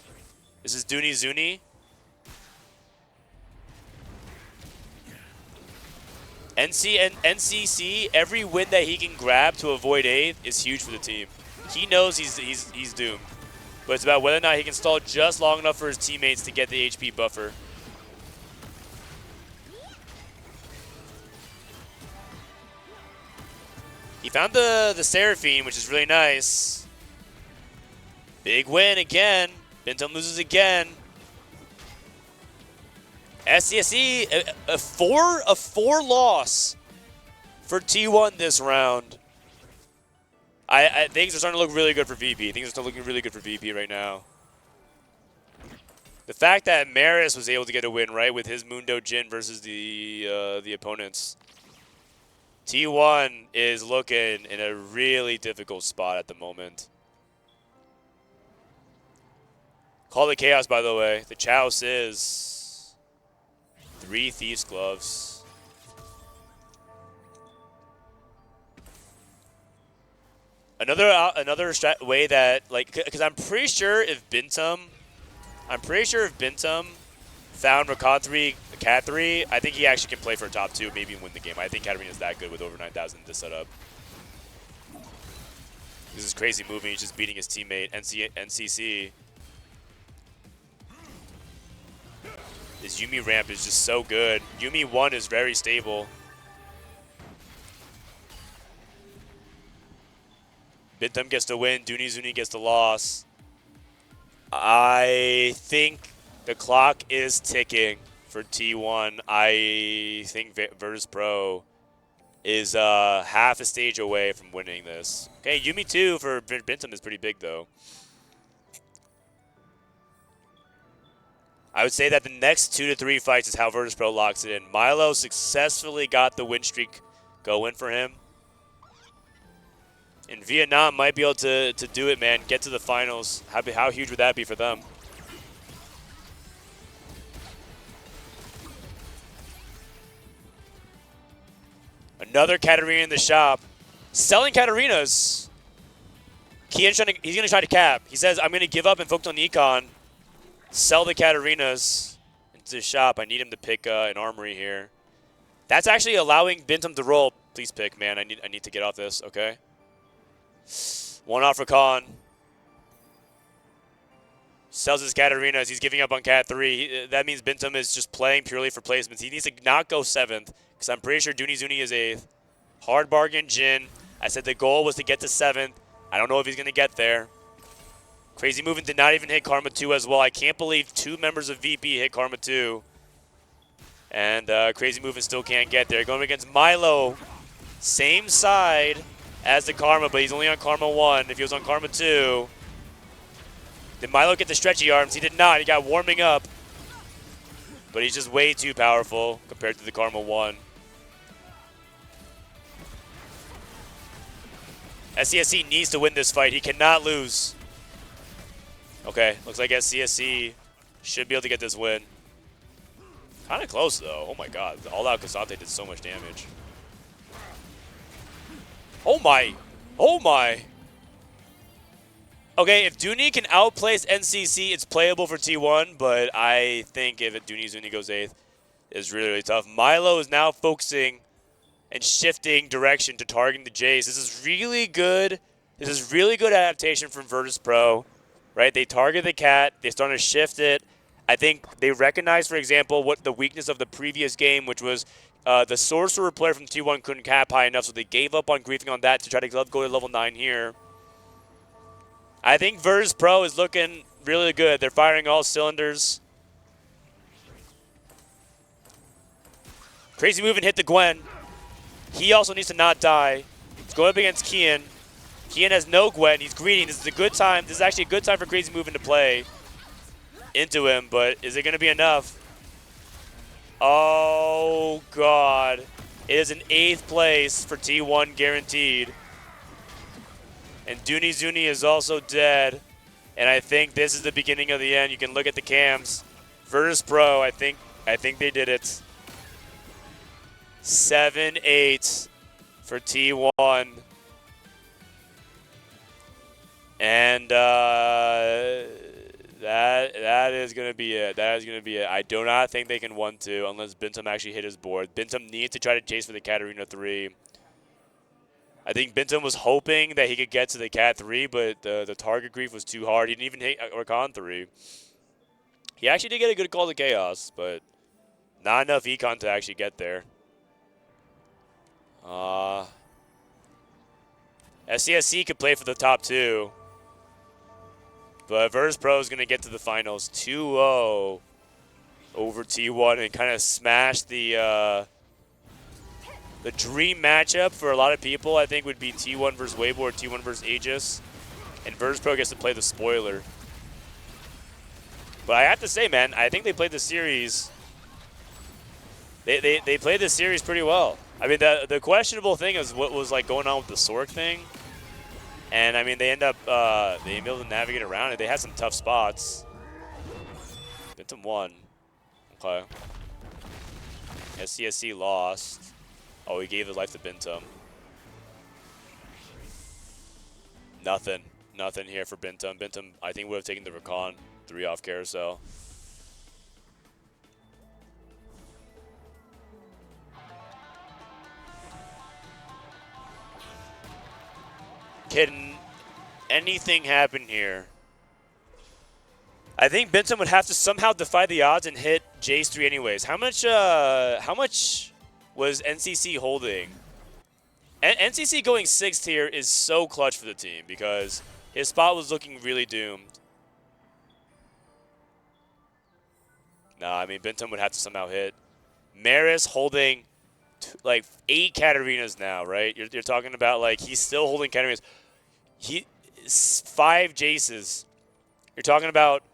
This is Dooney Zuni. NCC, every win that he can grab to avoid 8th is huge for the team. He knows he's doomed. But it's about whether or not he can stall just long enough for his teammates to get the HP buffer. He found the Seraphine, which is really nice. Big win again. Bintum loses again. SCSE, a 4 loss for T1 this round. Things are starting to look really good for VP. Things are still looking really good for VP right now. The fact that Maris was able to get a win, right, with his Mundo Jin versus the opponents. T1 is looking in a really difficult spot at the moment. Call the Chaos, by the way. The Chouse is 3 Thieves' Gloves. Another way that, like, because I'm pretty sure if Bintum found Rakan 3, Cat 3, I think he actually can play for top 2, maybe win the game. I think Katarina's that good with over 9,000 to set up. This is crazy moving. He's just beating his teammate, NCC. This Yuumi ramp is just so good. Yuumi 1 is very stable. Bintum gets the win. Dooney Zuni gets the loss. I think the clock is ticking for T1. I think Virtus Pro is half a stage away from winning this. Okay, Yuumi 2 for Bintum is pretty big, though. I would say that the next 2 to 3 fights is how Virtus Pro locks it in. Milo successfully got the win streak going for him. And Vietnam might be able to do it, man. Get to the finals. How huge would that be for them? Another Katarina in the shop. Selling Katarinas. Kian's he's going to try to cap. He says, I'm going to give up and focus on Econ. Sell the Katarinas into the shop. I need him to pick an armory here. That's actually allowing Bintum to roll. Please pick, man. I need to get off this, okay? 1 off for Khan. Sells his Katarinas. He's giving up on Cat 3. That means Bintum is just playing purely for placements. He needs to not go 7th, because I'm pretty sure Dooney Zuni is 8th. Hard bargain, Jin. I said the goal was to get to 7th. I don't know if he's going to get there. Crazy Movement did not even hit Karma 2 as well. I can't believe 2 members of VP hit Karma 2. And Crazy Movement still can't get there. Going against Milo. Same side as the Karma, but he's only on Karma 1. If he was on Karma 2, did Milo get the stretchy arms? He did not. He got warming up. But he's just way too powerful compared to the Karma 1. SCSC needs to win this fight. He cannot lose. Okay, looks like SCSC should be able to get this win. Kind of close, though. Oh, my God. The all-out Cassante did so much damage. Oh, my. Oh, my. Okay, if Dooney can outplace NCC, it's playable for T1, but I think if Dooney Zuni goes 8th, it's really, really tough. Milo is now focusing and shifting direction to targeting the Jays. This is really good. This is really good adaptation from Virtus Pro. Right, they target the cat, they start to shift it. I think they recognize, for example, what the weakness of the previous game, which was the Sorcerer player from T1 couldn't cap high enough, so they gave up on griefing on that to try to go to level 9 here. I think Virtus Pro is looking really good. They're firing all cylinders. Crazy Movement hit the Gwen. He also needs to not die. He's going up against Kian. Kian has no Gwen. He's greedy. This is a good time. This is actually a good time for Crazy Movement to play into him, but is it going to be enough? Oh, God. It is an 8th place for T1 guaranteed. And Dooney Zuni is also dead. And I think this is the beginning of the end. You can look at the cams. Virtus Pro, I think they did it. 7-8 for T1. And that is going to be it. That is going to be it. I do not think they can 1-2 unless Bintum actually hit his board. Bintum needs to try to chase for the Katarina 3. I think Bintum was hoping that he could get to the Cat 3, but the target grief was too hard. He didn't even hit Orkan 3. He actually did get a good call to Chaos, but not enough econ to actually get there. SCSC could play for the top 2. But Virtus Pro is going to get to the finals 2-0 over T1 and kind of smash the dream matchup for a lot of people. I think would be T1 versus Weibo or T1 versus AEGIS. And Virtus Pro gets to play the spoiler. But I have to say, man, I think they played the series. They played the series pretty well. I mean, the questionable thing is what was like going on with the Sork thing. And I mean, they end up being able to navigate around it. They had some tough spots. Bintum won. Okay. SCSC lost. Oh, he gave his life to Bintum. Nothing here for Bintum. Bintum, I think, would have taken the Recon 3 off carousel. Can anything happen here? I think Bintum would have to somehow defy the odds and hit Jace 3 anyways. How much was NCC holding? NCC going 6th here is so clutch for the team because his spot was looking really doomed. Nah, I mean, Bintum would have to somehow hit. Maris holding like 8 Katarinas now, right? You're talking about like he's still holding Katarinas. 5 Jaces. You're talking about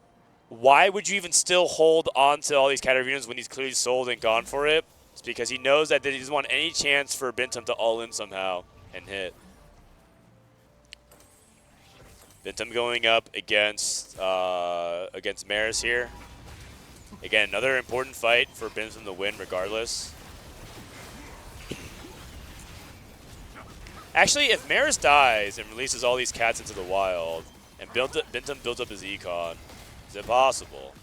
why would you even still hold on to all these Katarinas when he's clearly sold and gone for it? It's because he knows that he doesn't want any chance for Bintum to all-in somehow and hit. Bintum going up against Maris here. Again, another important fight for Bintum to win regardless. Actually, if Maris dies and releases all these cats into the wild, and Bintum builds up his econ, is it possible?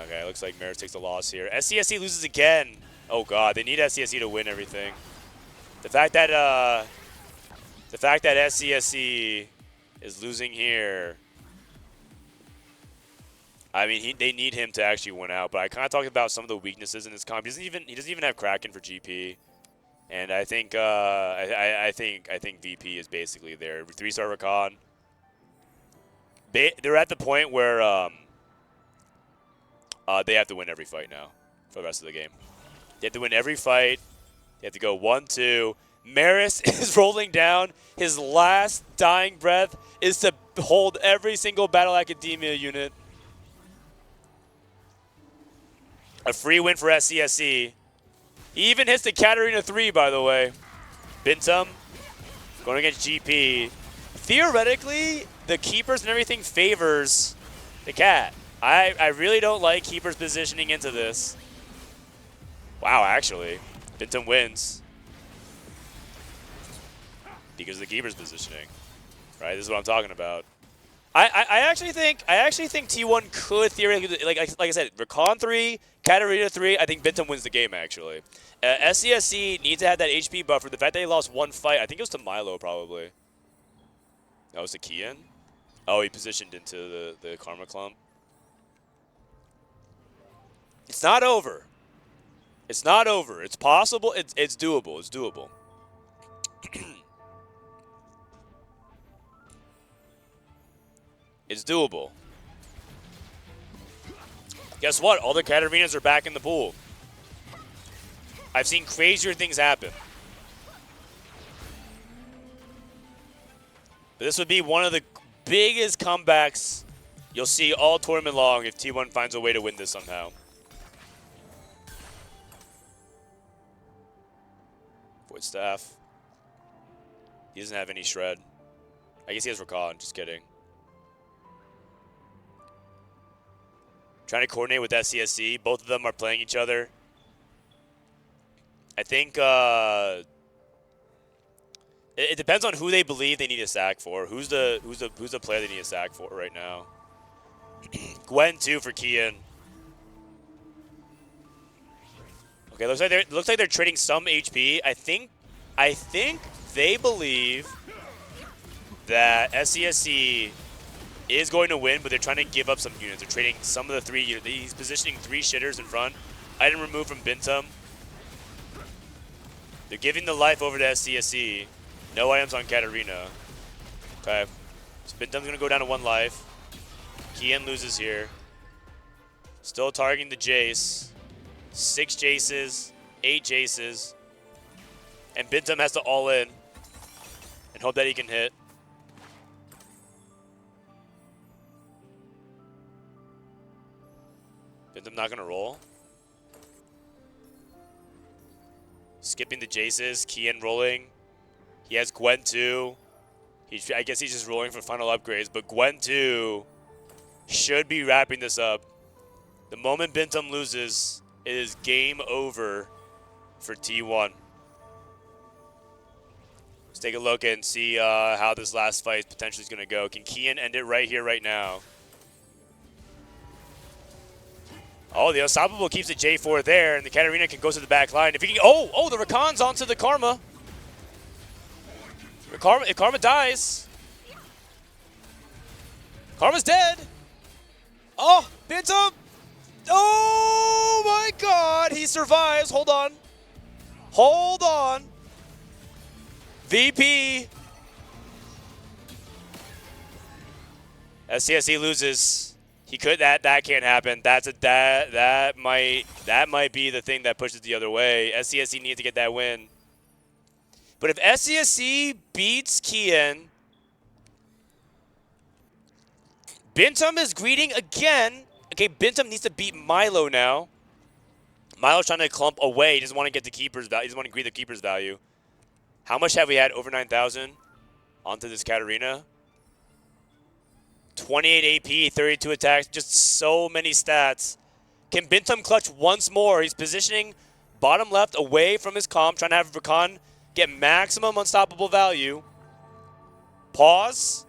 Okay, looks like Maris takes the loss here. SCSC loses again. Oh god, they need SCSC to win everything. The fact that SCSC is losing here. I mean, they need him to actually win out, but I kind of talked about some of the weaknesses in this comp. He doesn't even have Kraken for GP, and I think I think VP is basically there. 3-star Recon. They're at the point where they have to win every fight now for the rest of the game. They have to win every fight. They have to go 1-2. Maris is rolling down. His last dying breath is to hold every single Battle Academia unit. A free win for SCSC. He even hits the Katarina 3, by the way. Bintum going against GP. Theoretically, the keepers and everything favors the cat. I really don't like keepers positioning into this. Wow, actually. Bintum wins. Because of the keeper's positioning. Right? This is what I'm talking about. I actually think T1 could theoretically, like I said, Recon 3, Katarina 3, I think Bintum wins the game, actually. SCSC needs to have that HP buffer. The fact that he lost one fight, I think it was to Milo, probably. That was to Kian? Oh, he positioned into the Karma Clump. It's not over. It's not over. It's possible. It's doable. It's doable. It's doable. Guess what? All the Katarinas are back in the pool. I've seen crazier things happen. But this would be one of the biggest comebacks You'll see all tournament long if T1 finds a way to win this somehow. Void Staff. He doesn't have any Shred. I guess he has Recon, just kidding. Trying to coordinate with SCSC. Both of them are playing each other. I think it depends on who they believe they need a sack for. Who's the player they need a sack for right now? Gwen 2 for Kian. Okay, looks like they're trading some HP. I think they believe that SCSC is going to win, but they're trying to give up some units. They're trading some of the 3 units. He's positioning 3 shitters in front. Item removed from Bintum. They're giving the life over to SCSC. No items on Katarina. Okay. So Bintum's going to go down to 1 life. Kian loses here. Still targeting the Jace. 6 Jaces. 8 Jaces. And Bintum has to all in. And hope that he can hit. Bintum not going to roll. Skipping the Jaces. Kian rolling. He has Gwen 2. I guess he's just rolling for final upgrades. But Gwen 2 should be wrapping this up. The moment Bintum loses, it is game over for T1. Let's take a look and see how this last fight potentially is going to go. Can Kian end it right here, right now? Oh, the Unstoppable keeps the J4 there, and the Katarina can go to the back line. If he can, oh, the Rakan's onto the Karma. If Karma dies. Karma's dead. Oh, Bintum. Oh my God, he survives. Hold on. Hold on. VP. SCSC loses. He could that can't happen. That might be the thing that pushes the other way. SCSC needs to get that win. But if SCSC beats Kian, Bintum is greeting again. Okay, Bintum needs to beat Milo now. Milo's trying to clump away. He doesn't want to get the keeper's value. He doesn't want to greet the keeper's value. How much have we had? Over 9,000 onto this Katarina. 28 AP, 32 attacks, just so many stats. Can Bintum clutch once more? He's positioning bottom left away from his comp, trying to have Rakan get maximum unstoppable value. Pause.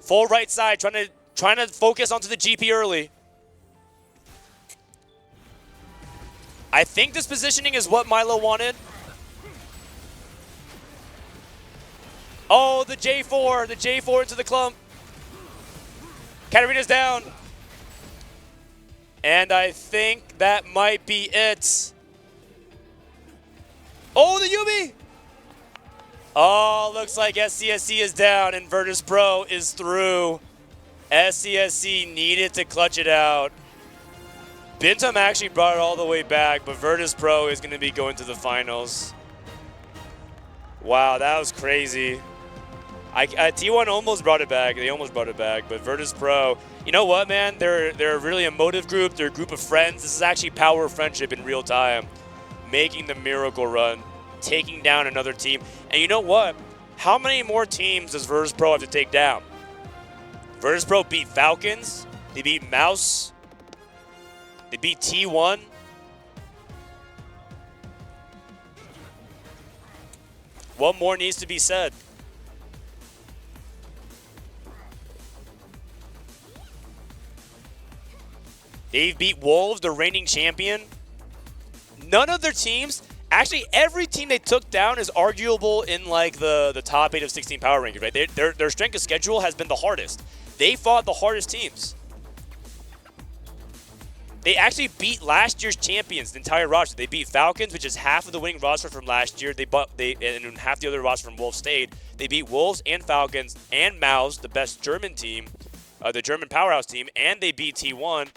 Full right side, trying to focus onto the GP early. I think this positioning is what Milo wanted. Oh, the J4 into the clump. Katarina's down. And I think that might be it. Oh, the Yubi! Oh, looks like SCSC is down and Virtus Pro is through. SCSC needed to clutch it out. Bintum actually brought it all the way back, but Virtus Pro is going to be going to the finals. Wow, that was crazy. T1 almost brought it back. They almost brought it back, but Virtus Pro, you know what, man? They're a really emotive group. They're a group of friends. This is actually power of friendship in real time. Making the miracle run, taking down another team. And you know what? How many more teams does Virtus Pro have to take down? Virtus Pro beat Falcons. They beat Mouse. They beat T1. What more needs to be said? They've beat Wolves, the reigning champion. None of their teams, actually every team they took down is arguable in like the top 8 of 16 power rankings, right? Their strength of schedule has been the hardest. They fought the hardest teams. They actually beat last year's champions, the entire roster. They beat Falcons, which is half of the winning roster from last year. And half the other roster from Wolves stayed. They beat Wolves and Falcons and Maus, the best German team, the German powerhouse team, and they beat T1.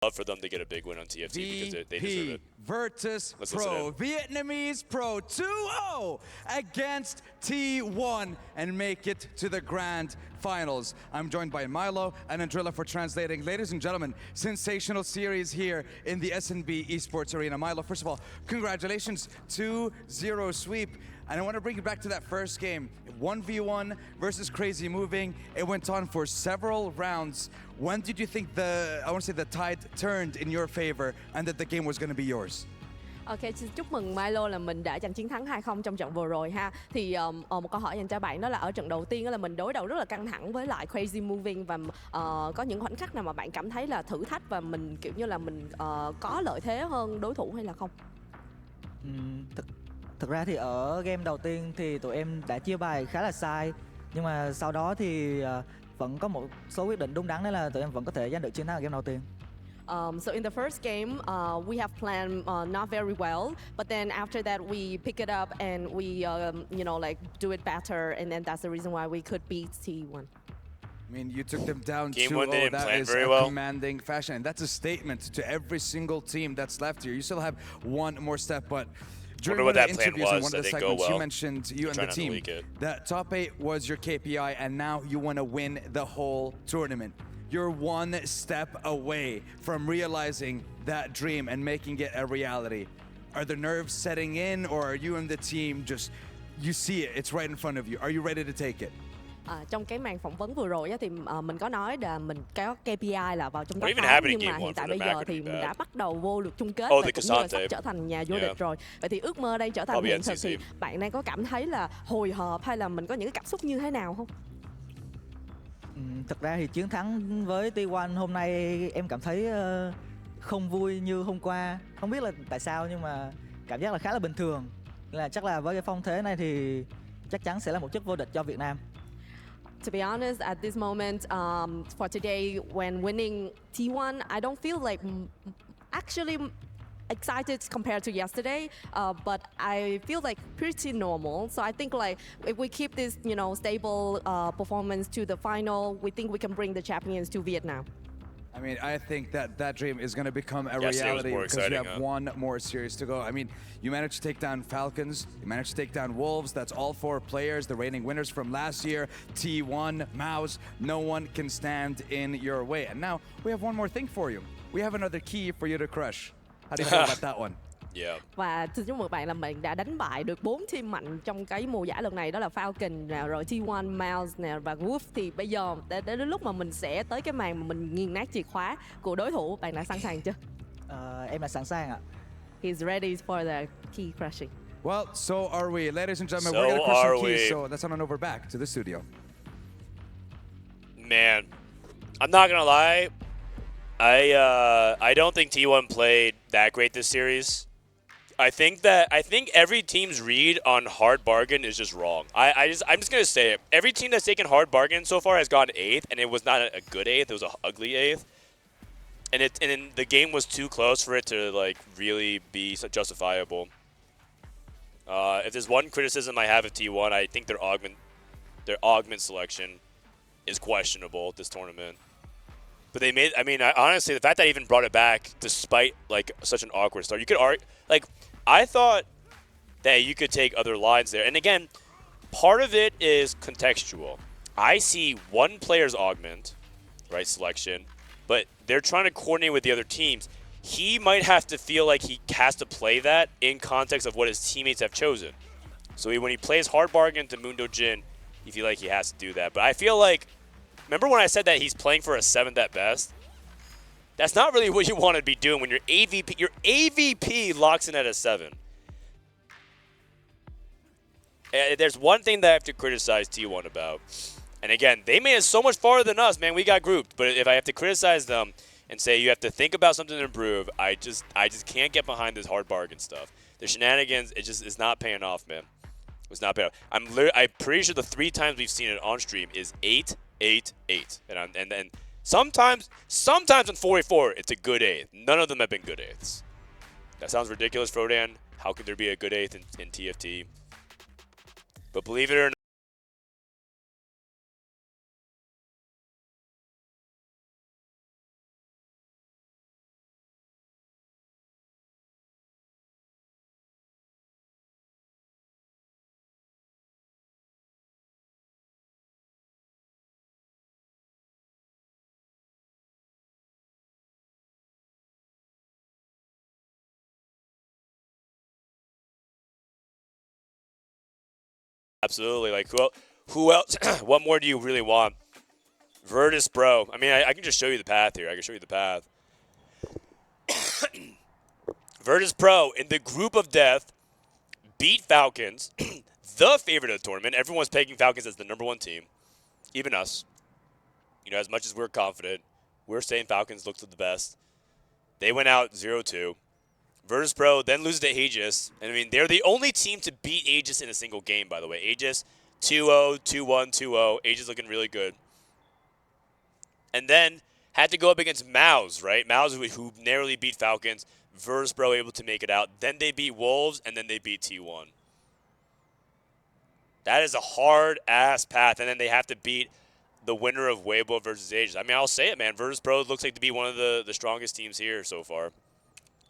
love for them to get a big win on TFT because they deserve it. Virtus Let's Pro, listen in. Vietnamese Pro 2-0 against T1 and make it to the grand finals. I'm joined by Milo and Andrilla for translating. Ladies and gentlemen, sensational series here in the SNB Esports Arena. Milo, first of all, congratulations, 2-0 sweep. And I want to bring you back to that first game. 1v1 versus Crazy Moving. It went on for several rounds. When did you think the tide turned in your favor and that the game was going to be yours? Ok, xin chúc mừng Milo là mình đã giành chiến thắng 2-0 trong trận vừa rồi ha. Thì một câu hỏi dành cho bạn đó là ở trận đầu tiên đó là mình đối đầu rất là căng thẳng với lại Crazy Moving và có những khoảnh khắc nào mà bạn cảm thấy là thử thách và mình kiểu như là mình có lợi thế hơn đối thủ hay là không? Thực ra thì ở game đầu tiên thì tụi em đã chia bài khá là sai, nhưng mà sau đó thì vẫn có một số quyết định đúng đắn, đấy là tụi em vẫn có thể giành được chiến thắng ở game đầu tiên. So in the first game, we have planned not very well, but then after that we pick it up and we, do it better, and then that's the reason why we could beat T1. I mean, you took them down 2-0. That is very a well. commanding fashion, and that's a statement to every single team that's left here. You still have one more step, but during one of the interviews and one of the segments, you mentioned you and the team that top 8 was your KPI, and now you want to win the whole tournament. You're one step away from realizing that dream and making it a reality. Are the nerves setting in, or are you and the team just, you see it, it's right in front of you? Are you ready to take it? Trong cái màn phỏng vấn vừa rồi thì mình có nói là mình có KPI là vào trong top 8, nhưng mà hiện tại bây giờ thì mình đã bắt đầu vô được chung kết và cũng như là sắp trở thành nhà vô địch rồi. Vậy thì ước mơ đây trở thành hiện thực thì bạn đang có cảm thấy là hồi hộp hay là mình có những cái cảm xúc như thế nào không? Thực ra thì chiến thắng với T1 hôm nay em cảm thấy không vui như hôm qua. Không biết là tại sao nhưng mà cảm giác là khá là bình thường. Nên là chắc là với cái phong thế này thì chắc chắn sẽ là một chức vô địch cho Việt Nam. To be honest, at this moment, for today, when winning T1, I don't feel like actually excited compared to yesterday, but I feel like pretty normal. So I think like if we keep this, stable performance to the final, we think we can bring the champions to Vietnam. I mean, I think that dream is going to become a reality because you have one more series to go. I mean, you managed to take down Falcons, you managed to take down Wolves. That's all 4 players, the reigning winners from last year. T1, Mouse, no one can stand in your way. And now we have one more thing for you. We have another key for you to crush. How do you feel about that one? Yeah. Và xin chúc mừng bạn là mình đã đánh bại được 4 team mạnh trong cái mùa giải lần này, đó là Falcon nè, rồi T1, Mouse nè và Wolf. Thì bây giờ đến lúc mà mình sẽ tới cái màn mà mình nghiền nát chìa khóa của đối thủ, bạn đã sẵn sàng chưa? Em đã sẵn sàng ạ. He's ready for the key crushing. Well, so are we. Ladies and gentlemen, we're going to crush some keys, so let's head on over back to the studio. Man, I'm not gonna lie. I don't think T1 played that great this series. I think every team's read on hard bargain is just wrong. I'm just gonna say it. Every team that's taken hard bargain so far has gone 8th, and it was not a good 8th. It was an ugly 8th, and the game was too close for it to like really be justifiable. If there's one criticism I have of T1, I think their augment selection is questionable this tournament. But they made, honestly, the fact that I even brought it back despite like such an awkward start, you could argue, like, I thought that you could take other lines there. And again, part of it is contextual. I see one player's augment, right, selection, but they're trying to coordinate with the other teams. He might have to feel like he has to play that in context of what his teammates have chosen. So when he plays hard bargain to Mundo Jin, you feel like he has to do that. But I feel like, remember when I said that he's playing for a 7th at best? That's not really what you want to be doing when your AVP locks in at a 7. There's one thing that I have to criticize T1 about. And again, they made it so much farther than us, man. We got grouped. But if I have to criticize them and say you have to think about something to improve, I just can't get behind this hard bargain stuff. The shenanigans, it's not paying off, man. It's not paying off. I'm pretty sure the 3 times we've seen it on stream is 8, 8, 8. And then sometimes on 44, it's a good 8th. None of them have been good 8ths. That sounds ridiculous, Frodan. How could there be a good 8th in TFT? But believe it or not, Absolutely. Like who else? What more do you really want? Virtus Pro. I mean, I can just show you the path here. I can show you the path. Virtus Pro in the group of death beat Falcons, the favorite of the tournament. Everyone's pegging Falcons as the #1 team, even us. You know, as much as we're confident, we're saying Falcons looked the best. They went out 0-2. Virtus Pro then loses to AEGIS. And I mean, they're the only team to beat AEGIS in a single game, by the way. AEGIS 2-0, 2-1, 2-0. AEGIS looking really good. And then had to go up against Mouse, right? Mouse, who narrowly beat Falcons. Virtus Pro able to make it out. Then they beat Wolves, and then they beat T1. That is a hard-ass path. And then they have to beat the winner of Weibo versus AEGIS. I mean, I'll say it, man. Virtus Pro looks like to be one of the strongest teams here so far.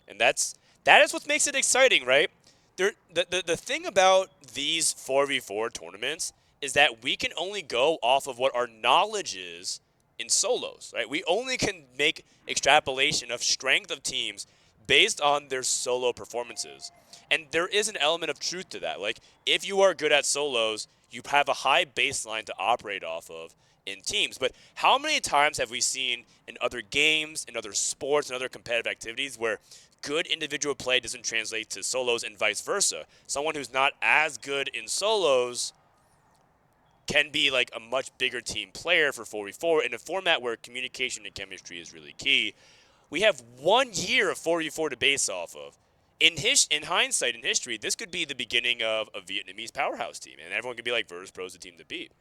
And that is what makes it exciting, right? The thing about these 4v4 tournaments is that we can only go off of what our knowledge is in solos, right? We only can make extrapolation of strength of teams based on their solo performances. And there is an element of truth to that. Like, if you are good at solos, you have a high baseline to operate off of in teams. But how many times have we seen in other games, in other sports, and other competitive activities where good individual play doesn't translate to solos and vice versa? Someone who's not as good in solos can be like a much bigger team player for 4v4 in a format where communication and chemistry is really key. We have 1 year of 4v4 to base off of. In hindsight, in history, this could be the beginning of a Vietnamese powerhouse team, and everyone could be like, Virtus Pro's the team to beat.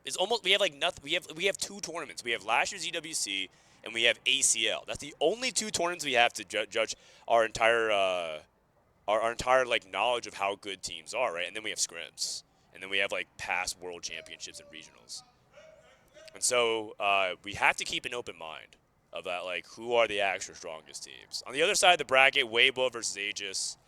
It's almost, we have like nothing. We have 2 tournaments. We have last year's EWC and we have ACL. That's the only 2 tournaments we have to judge our entire like knowledge of how good teams are, right? And then we have scrims, and then we have like past world championships and regionals. And so we have to keep an open mind of that, like, who are the actual strongest teams. On the other side of the bracket, Weibo versus AEGIS.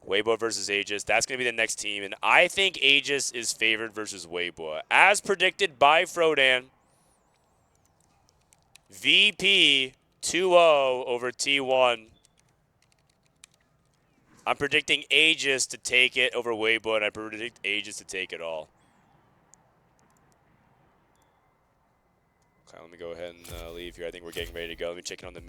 Weibo versus AEGIS. That's going to be the next team. And I think AEGIS is favored versus Weibo. As predicted by Frodan, VP 2-0 over T1. I'm predicting AEGIS to take it over Weibo, and I predict AEGIS to take it all. Okay, let me go ahead and leave here. I think we're getting ready to go. Let me check in on the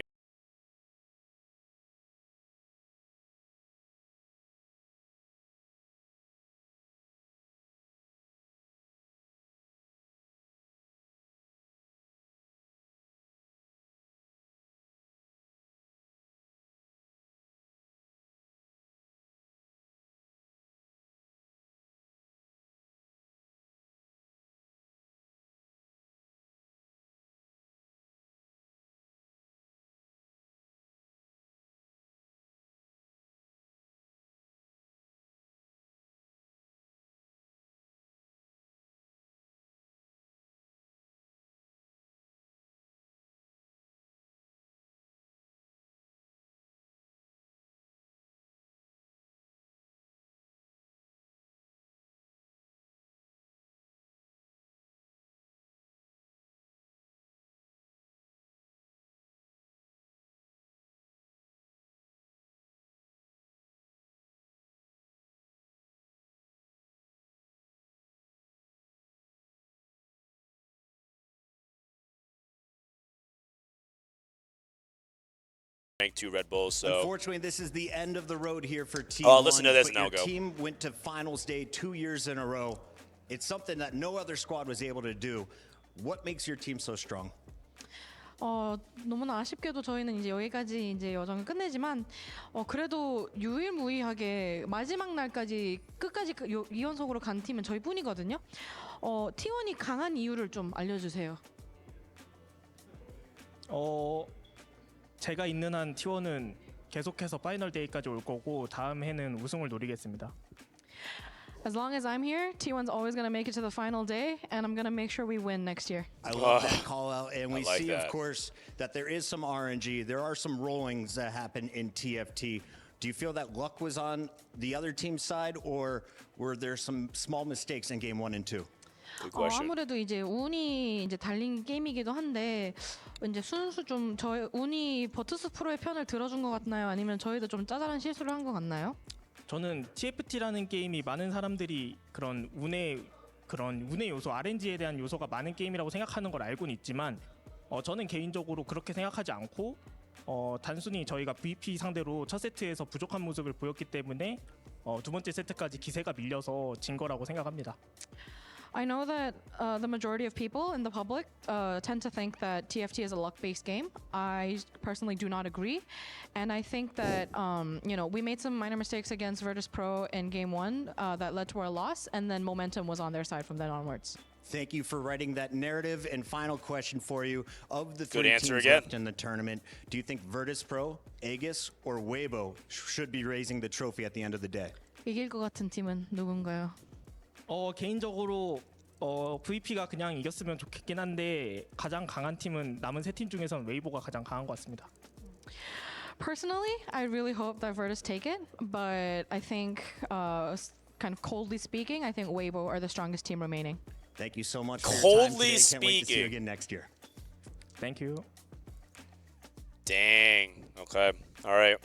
ranked 2 Red Bulls. So unfortunately, this is the end of the road here for T1. Oh, listen to this and I'll go. Your team went to finals day 2 years in a row. It's something that no other squad was able to do. What makes your team so strong? 너무나 아쉽게도 저희는 이제 여기까지 이제 여정을 끝내지만 그래도 유일무이하게 마지막 날까지 끝까지 2연속으로 간 팀은 저희뿐이거든요. T1이 강한 이유를 좀 알려주세요. 제가 있는 한 T1은 계속해서 파이널 데이까지 올 거고 다음 해는 우승을 노리겠습니다. As long as I'm here, T1's always going to make it to the final day, and I'm going to make sure we win next year. I love that call out, and we like see, that. of course, that there is some RNG. There are some rollings that happen in TFT. Do you feel that luck was on the other team's side, or were there some small mistakes in game 1 and 2? 아무래도 이제 운이 이제 달린 게임이기도 한데 이제 순수 좀 저희 운이 버투스 프로의 편을 들어준 것 같나요? 아니면 저희도 좀 짜잘한 실수를 한 것 같나요? 저는 TFT라는 게임이 많은 사람들이 그런 운의 요소, RNG에 대한 요소가 많은 게임이라고 생각하는 걸 알고는 있지만 저는 개인적으로 그렇게 생각하지 않고 단순히 저희가 VP 상대로 첫 세트에서 부족한 모습을 보였기 때문에 두 번째 세트까지 기세가 밀려서 진 거라고 생각합니다. I know that the majority of people in the public tend to think that TFT is a luck-based game. I personally do not agree, and I think that we made some minor mistakes against Virtus Pro in Game 1 that led to our loss, and then momentum was on their side from then onwards. Thank you for writing that narrative. And final question for you. Of the Good three answer teams again. left in the tournament, do you think Virtus Pro, AEGIS, or Weibo should be raising the trophy at the end of the day? 이길 것 같은 팀은 누군가요? 개인적으로 VP가 그냥 이겼으면 좋겠긴 한데 가장 강한 팀은 남은 세 팀 중에서는 웨이보가 가장 강한 것 같습니다. Personally, I really hope that Virtus take it, but I think, kind of coldly speaking, I think Weibo are the strongest team remaining. Thank you so much for your time Coldly today. Can't wait to see you speaking. again next year. Thank you. Dang. Okay. All right.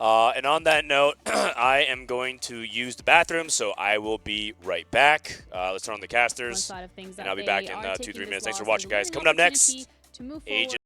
And on that note, I am going to use the bathroom, so I will be right back. Let's turn on the casters, and I'll be back in 2-3 minutes. Thanks for watching, guys. Coming up next, AEGIS.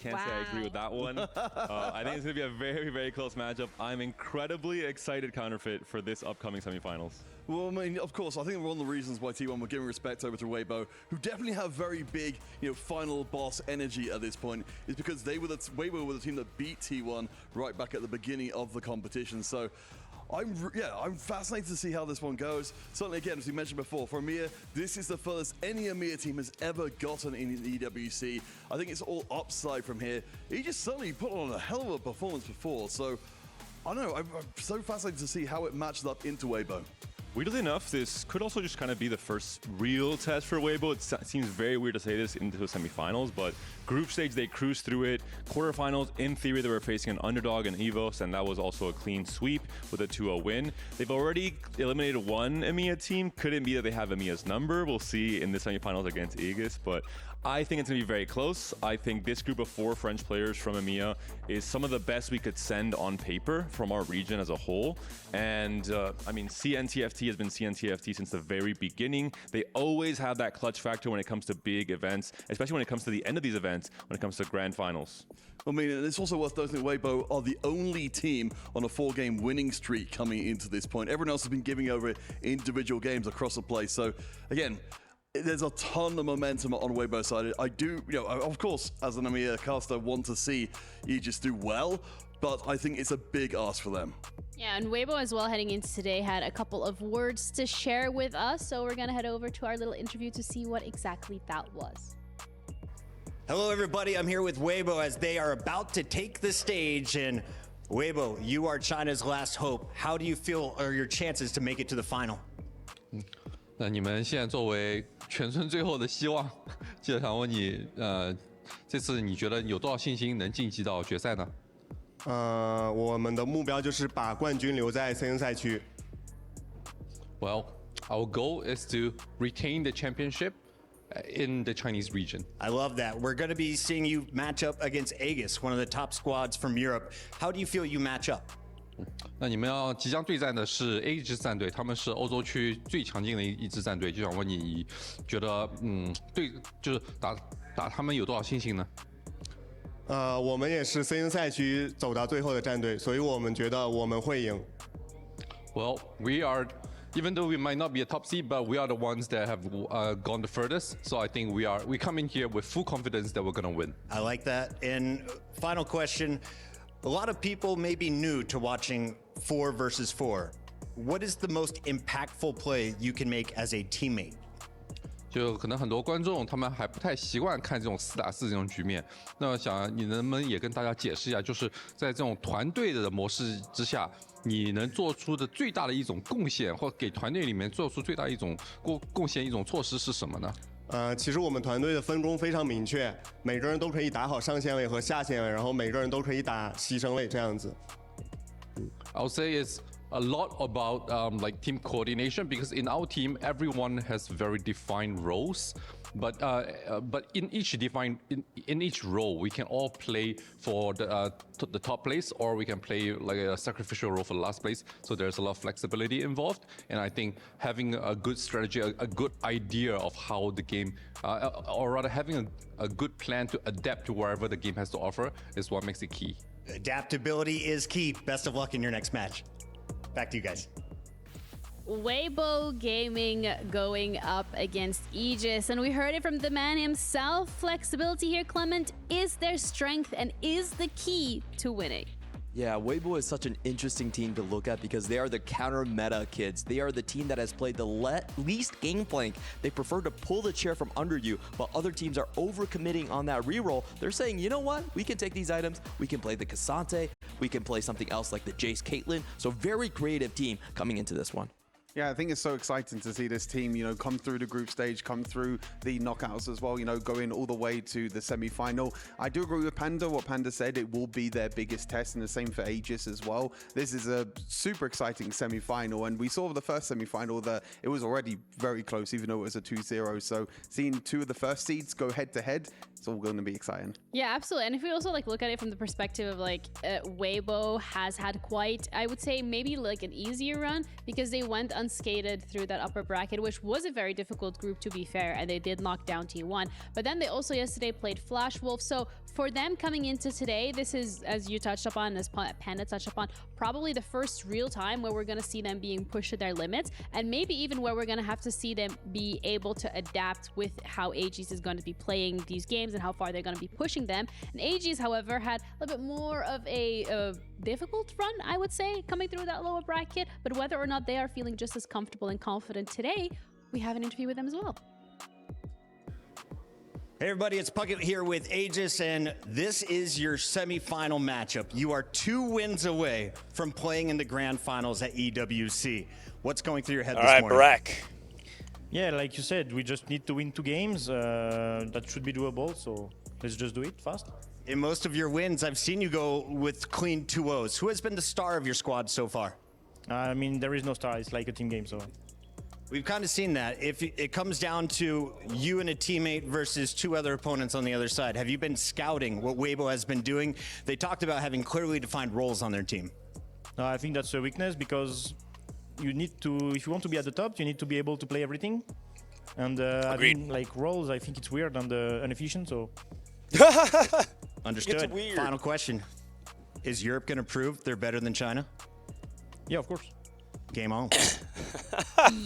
Can't say I agree with that one. I think it's going to be a very, very close matchup. I'm incredibly excited, Counterfeit, for this upcoming semifinals. Well, I mean, of course, I think one of the reasons why T1 were giving respect over to Weibo, who definitely have very big, final boss energy at this point, is because Weibo were the team that beat T1 right back at the beginning of the competition. So I'm fascinated to see how this one goes. Certainly, again, as we mentioned before, for EMEA, this is the furthest any EMEA team has ever gotten in the EWC. I think it's all upside from here. He just certainly put on a hell of a performance before, so I don't know, I'm so fascinated to see how it matches up into Weibo. Weirdly enough, this could also just kind of be the first real test for Weibo. It seems very weird to say this into the semifinals, but group stage, they cruised through it. Quarterfinals, in theory, they were facing an underdog in EVOS, and that was also a clean sweep with a 2-0 win. They've already eliminated one EMEA team. Couldn't be that they have EMEA's number. We'll see in the semifinals against AEGIS, but I think it's going to be very close. I think this group of 4 French players from EMEA is some of the best we could send on paper from our region as a whole. And I mean, CNTFT has been CNTFT since the very beginning. They always have that clutch factor when it comes to big events, especially when it comes to the end of these events, when it comes to grand finals. I mean, it's also worth noting that Weibo are the only team on a 4-game winning streak coming into this point. Everyone else has been giving over individual games across the place. So again, there's a ton of momentum on Weibo's side. I do, of course, as an EMEA caster, want to see Aegis do well, but I think it's a big ask for them. Yeah, and Weibo as well, heading into today, had a couple of words to share with us. So we're going to head over to our little interview to see what exactly that was. Hello, everybody. I'm here with Weibo as they are about to take the stage. And Weibo, you are China's last hope. How do you feel are your chances to make it to the final? 那你们现在作为全村最后的希望，就想问你，这次你觉得有多少信心能晋级到决赛呢？我们的目标就是把冠军留在森赛区。Well, our goal is to retain the championship in the Chinese region. I love that. We're going to be seeing you match up against AEGIS, one of the top squads from Europe. How do you feel you match up? 那你们即将对战的是 AEGIS 战队，他们是欧洲区最强劲的一支战队，就想问你觉得，就是打他们有多少信心呢？我们也是森赛区走到最后的战队，所以我们觉得我们会赢。Well, we are, even though we might not be a top seed, but we are the ones that have gone the furthest. So I think we come in here with full confidence that we're going to win. I like that. And final question. A lot of people may be new to watching 4 versus 4. What is the most impactful play you can make as a teammate? 就可能很多观众他们还不太习惯看这种4打4这种局面。那想你能不能也跟大家解释一下，就是在这种团队的模式之下，你能做出的最大的一种贡献，或给团队里面做出最大一种贡献一种措施是什么呢其实我们团队的分工非常明确，每个人都可以打好上线位和下线位，然后每个人都可以打牺牲位这样子。I'll say it's a lot about like team coordination because in our team everyone has very defined roles, but in each role we can all play for the top place, or we can play like a sacrificial role for the last place. So there's a lot of flexibility involved, and I think having a good strategy, a good idea of how the game, or rather having a good plan to adapt to wherever the game has to offer is what makes it key. Adaptability is key. Best of luck in your next match. Back to you guys. Weibo Gaming going up against Aegis, and we heard it from the man himself. Flexibility here, Clement, is their strength and is the key to winning. Yeah, Weibo is such an interesting team to look at because they are the counter meta kids. They are the team that has played the least Gangplank. They prefer to pull the chair from under you, while other teams are overcommitting on that reroll. They're saying, you know what? We can take these items. We can play the Cassante. We can play something else like the Jace Caitlyn. So very creative team coming into this one. Yeah, I think it's so exciting to see this team, you know, come through the group stage, come through the knockouts as well, you know, going all the way to the semi-final. I do agree with Panda, what Panda said, it will be their biggest test, and the same for Aegis as well. This is a super exciting semi-final, and we saw the first semi-final that it was already very close, even though it was a 2-0. So seeing two of the first seeds go head-to-head, it's all going to be exciting. Yeah, absolutely. And if we also like look at it from the perspective of like Weibo has had quite, I would say maybe like an easier run because they went unscathed through that upper bracket, which was a very difficult group to be fair, and they did knock down T1. But then they also yesterday played Flash Wolf. So for them coming into today, this is, as you touched upon, as Panda touched upon, probably the first real time where we're going to see them being pushed to their limits, and maybe even where we're going to have to see them be able to adapt with how AEGIS is going to be playing these games and how far they're going to be pushing them. And AEGIS, however, had a little bit more of a difficult run, I would say, coming through that lower bracket. But whether or not they are feeling just as comfortable and confident today, we have an interview with them as well. Hey everybody, it's Puckett here with Aegis, and this is your semi-final matchup. You are 2 wins away from playing in the grand finals at EWC. What's going through your head this morning? All right, Barak. Yeah, like you said, we just need to win 2 games. That should be doable, so let's just do it fast. In most of your wins, I've seen you go with clean 2-0s. Who has been the star of your squad so far? I mean, there is no star. It's like a team game, so... We've kind of seen that. If it comes down to you and a teammate versus 2 other opponents on the other side, have you been scouting what Weibo has been doing? They talked about having clearly defined roles on their team. I think that's a weakness because you need to, if you want to be at the top, you need to be able to play everything. And having like roles, I think it's weird and inefficient, so... Understood. It's weird. Final question. Is Europe going to prove they're better than China? Yeah, of course. Game on.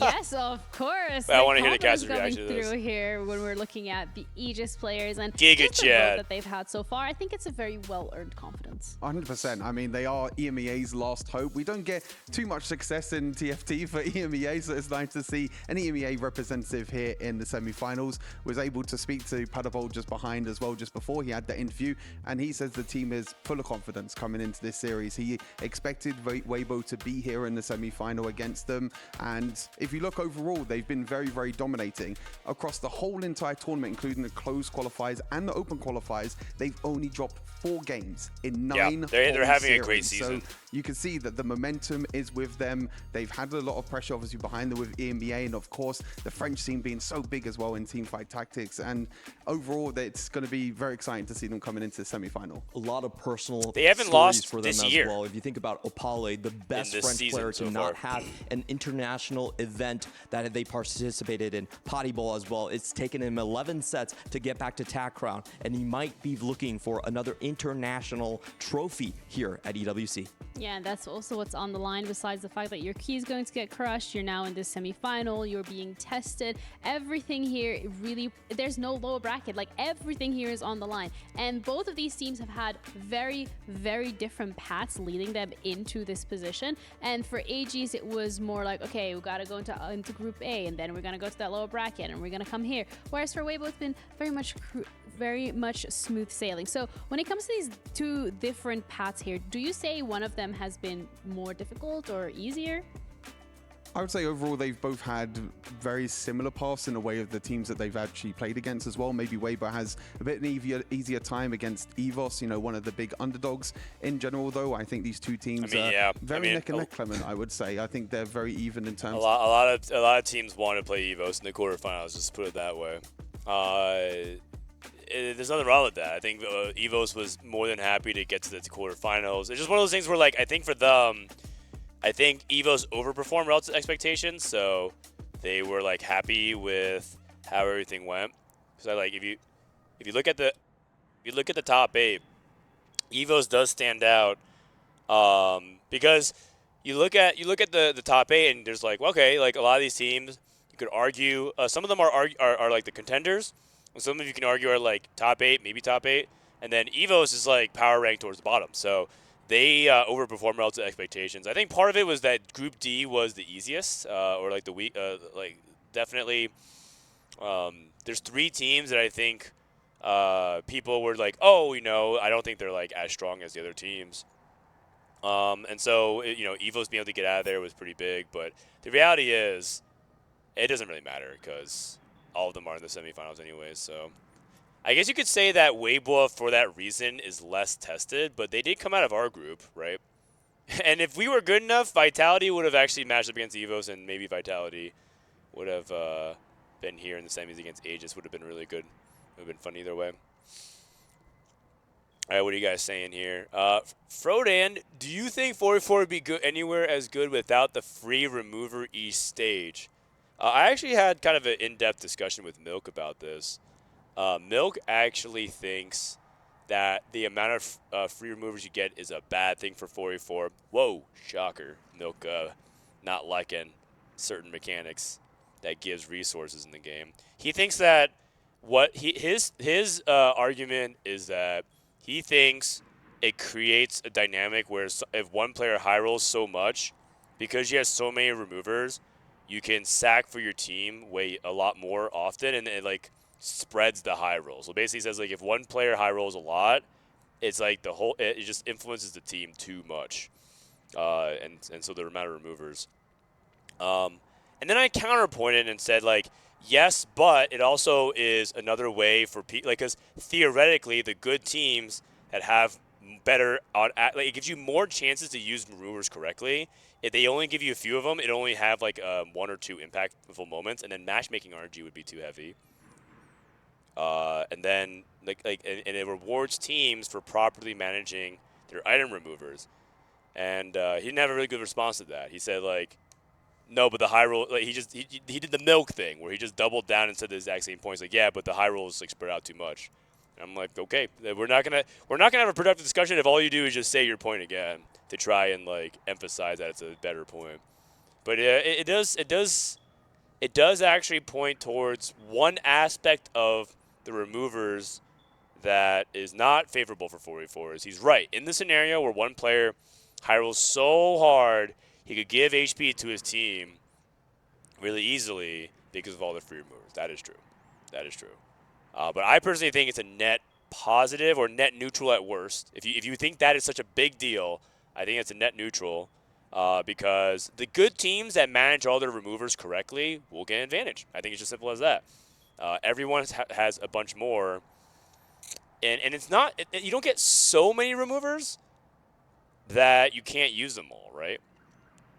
Yes, of course. I want to hear the guys' coming reaction to this. through here when we're looking at the Aegis players and Giga just the Chad. growth that they've had so far. I think it's a very well-earned confidence. 100%. I mean, they are EMEA's last hope. We don't get too much success in TFT for EMEA, so it's nice to see an EMEA representative here in the semi-finals. Was able to speak to Puddle just behind as well, just before he had that interview, and he says the team is full of confidence coming into this series. He expected Weibo to be here in the semi-final against them, and if you look overall, they've been very, very dominating across the whole entire tournament, including the closed qualifiers and the open qualifiers. They've only dropped 4 games in 9 they're having series. a great season. So you can see that the momentum is with them. They've had a lot of pressure obviously behind them with EMEA, and of course the French scene being so big as well in teamfight tactics, and overall it's going to be very exciting to see them coming into the semi-final. A lot of personal They haven't stories lost for them this as year. well. If you think about Opale, the best this French season player so to not far. have an international event that they participated in, Potty Bowl as well. It's taken him 11 sets to get back to TAC Crown, and he might be looking for another international trophy here at EWC. Yeah, and that's also what's on the line. Besides the fact that your key is going to get crushed, you're now in this semi-final, you're being tested. Everything here really, there's no lower bracket. Like everything here is on the line. And both of these teams have had very, very different paths leading them into this position. And for AEGIS, it was more like, okay, we got to go into Group A, and then we're going to go to that lower bracket, and we're going to come here. Whereas for Weibo, it's been very much smooth sailing. So when it comes to these 2 different paths here, do you say one of them has been more difficult or easier? I would say overall they've both had very similar paths in a way of the teams that they've actually played against as well. Maybe Weibo has a bit an easier time against EVOS, you know, one of the big underdogs. In general, though, I think these two teams are very neck and neck, Clement, I would say. I think they're very even in terms a lot of teams want to play EVOS in the quarterfinals, just put it that way. There's nothing wrong with that. I think EVOS was more than happy to get to the quarterfinals. It's just one of those things where, like, I think for them, I think EVOS overperformed relative to expectations, so they were like happy with how everything went. So like if you look at the top 8, EVOS does stand out because you look at the top 8 and there's like, okay, like a lot of these teams you could argue some of them are like the contenders, and some of you can argue are like top 8, maybe top 8, and then EVOS is like power ranked towards the bottom. So they overperformed relative to expectations. I think part of it was that Group D was the easiest, or like the weak, like definitely. There's 3 teams that I think people were like, oh, you know, I don't think they're like as strong as the other teams. And so, you know, EVOS being able to get out of there was pretty big. But the reality is, it doesn't really matter because all of them are in the semifinals anyways. So I guess you could say that Weibo, for that reason, is less tested, but they did come out of our group, right? And if we were good enough, Vitality would have actually matched up against EVOS, and maybe Vitality would have been here in the semis against AEGIS. Would have been really good. Would have been fun either way. All right, what are you guys saying here? Frodan, do you think 44 would be good anywhere as good without the free remover each stage? I actually had kind of an in-depth discussion with Milk about this. Milk actually thinks that the amount of free removers you get is a bad thing for 44. Whoa, shocker. Milk not liking certain mechanics that gives resources in the game. He thinks that his argument is that he thinks it creates a dynamic where if one player high rolls so much, because you have so many removers, you can sack for your team a lot more often, and it like spreads the high rolls. So basically says like if one player high rolls a lot, it's like it just influences the team too much, and so the amount of removers. And then I counterpointed and said like, yes, but it also is another way for people, like, because theoretically the good teams that have better like it gives you more chances to use removers correctly. If they only give you a few of them, it only have like 1 or 2 impactful moments, and then matchmaking RNG would be too heavy. And then and it rewards teams for properly managing their item removers. And he didn't have a really good response to that. He said like, no, but the high roll, like he did the Milk thing where he just doubled down and said the exact same points. Like, yeah, but the high rolls like spread out too much. And I'm like, okay, we're not gonna have a productive discussion if all you do is just say your point again to try and like emphasize that it's a better point. But it does actually point towards one aspect of the removers that is not favorable for 44. Is he's right in the scenario where one player high rolls so hard he could give HP to his team really easily because of all the free removers. That is true. That is true. But I personally think it's a net positive or net neutral at worst. If you think that is such a big deal, I think it's a net neutral because the good teams that manage all their removers correctly will get an advantage. I think it's just simple as that. Everyone has a bunch more. And it's not – you don't get so many removers that you can't use them all, right?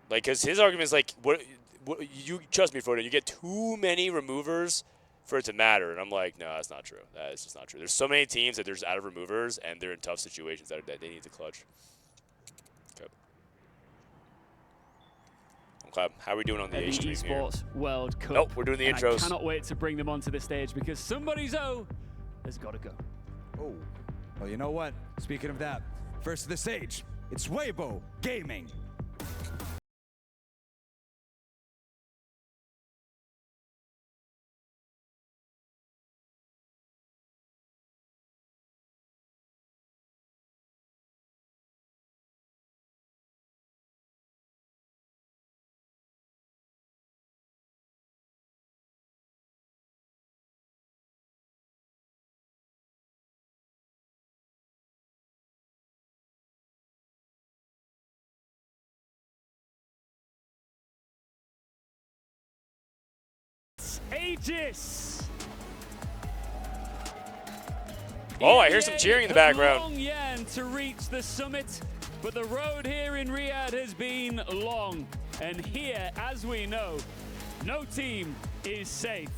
Like, because his argument is like, what you trust me, Frodan, you get too many removers for it to matter. And I'm like, no, that's not true. That is just not true. There's so many teams that they're just out of removers, and they're in tough situations that they need to clutch. Okay. How are we doing on the At H the stream here? Esports World Cup. Nope, we're doing the And intros. I cannot wait to bring them onto the stage because somebody's has got to go. Oh, well, you know what? Speaking of that, first to the stage, it's Weibo Gaming. AEGIS. Oh, I hear some cheering in the background. Long yearned to reach the summit, but the road here in Riyadh has been long. And here, as we know, no team is safe.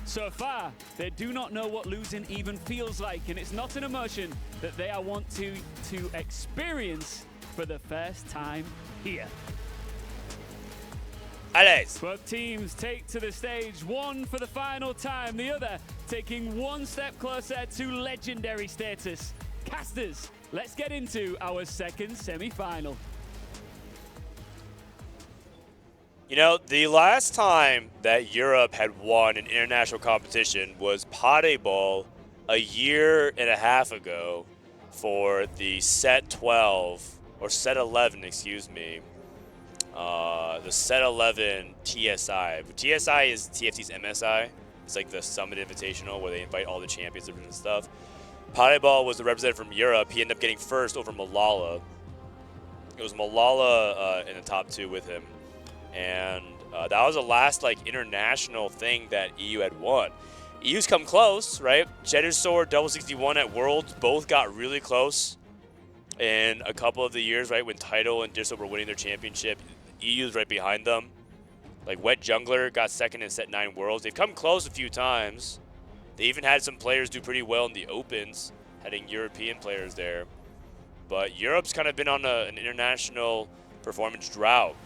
So far, they do not know what losing even feels like, and it's not an emotion that they are want to experience for the first time here. Allez. Both teams take to the stage, one for the final time, the other taking one step closer to legendary status. Casters, let's get into our second semi-final. You know, the last time that Europe had won an international competition was Puddle a year and a half ago for the set 12, or set 11, excuse me. The set 11 TSI. TSI is TFT's MSI. It's like the Summit Invitational where they invite all the champions and stuff. Puddle was the representative from Europe. He ended up getting first over Malala. It was Malala in the top 2 with him. And that was the last like international thing that EU had won. EU's come close, right? Jeddar's Sword, Double 61 at Worlds both got really close in a couple of the years, right? When Tidal and Disso were winning their championship, EU's right behind them. Like Wet Jungler got second in set 9 Worlds. They've come close a few times. They even had some players do pretty well in the Opens, having European players there. But Europe's kind of been on an international performance drought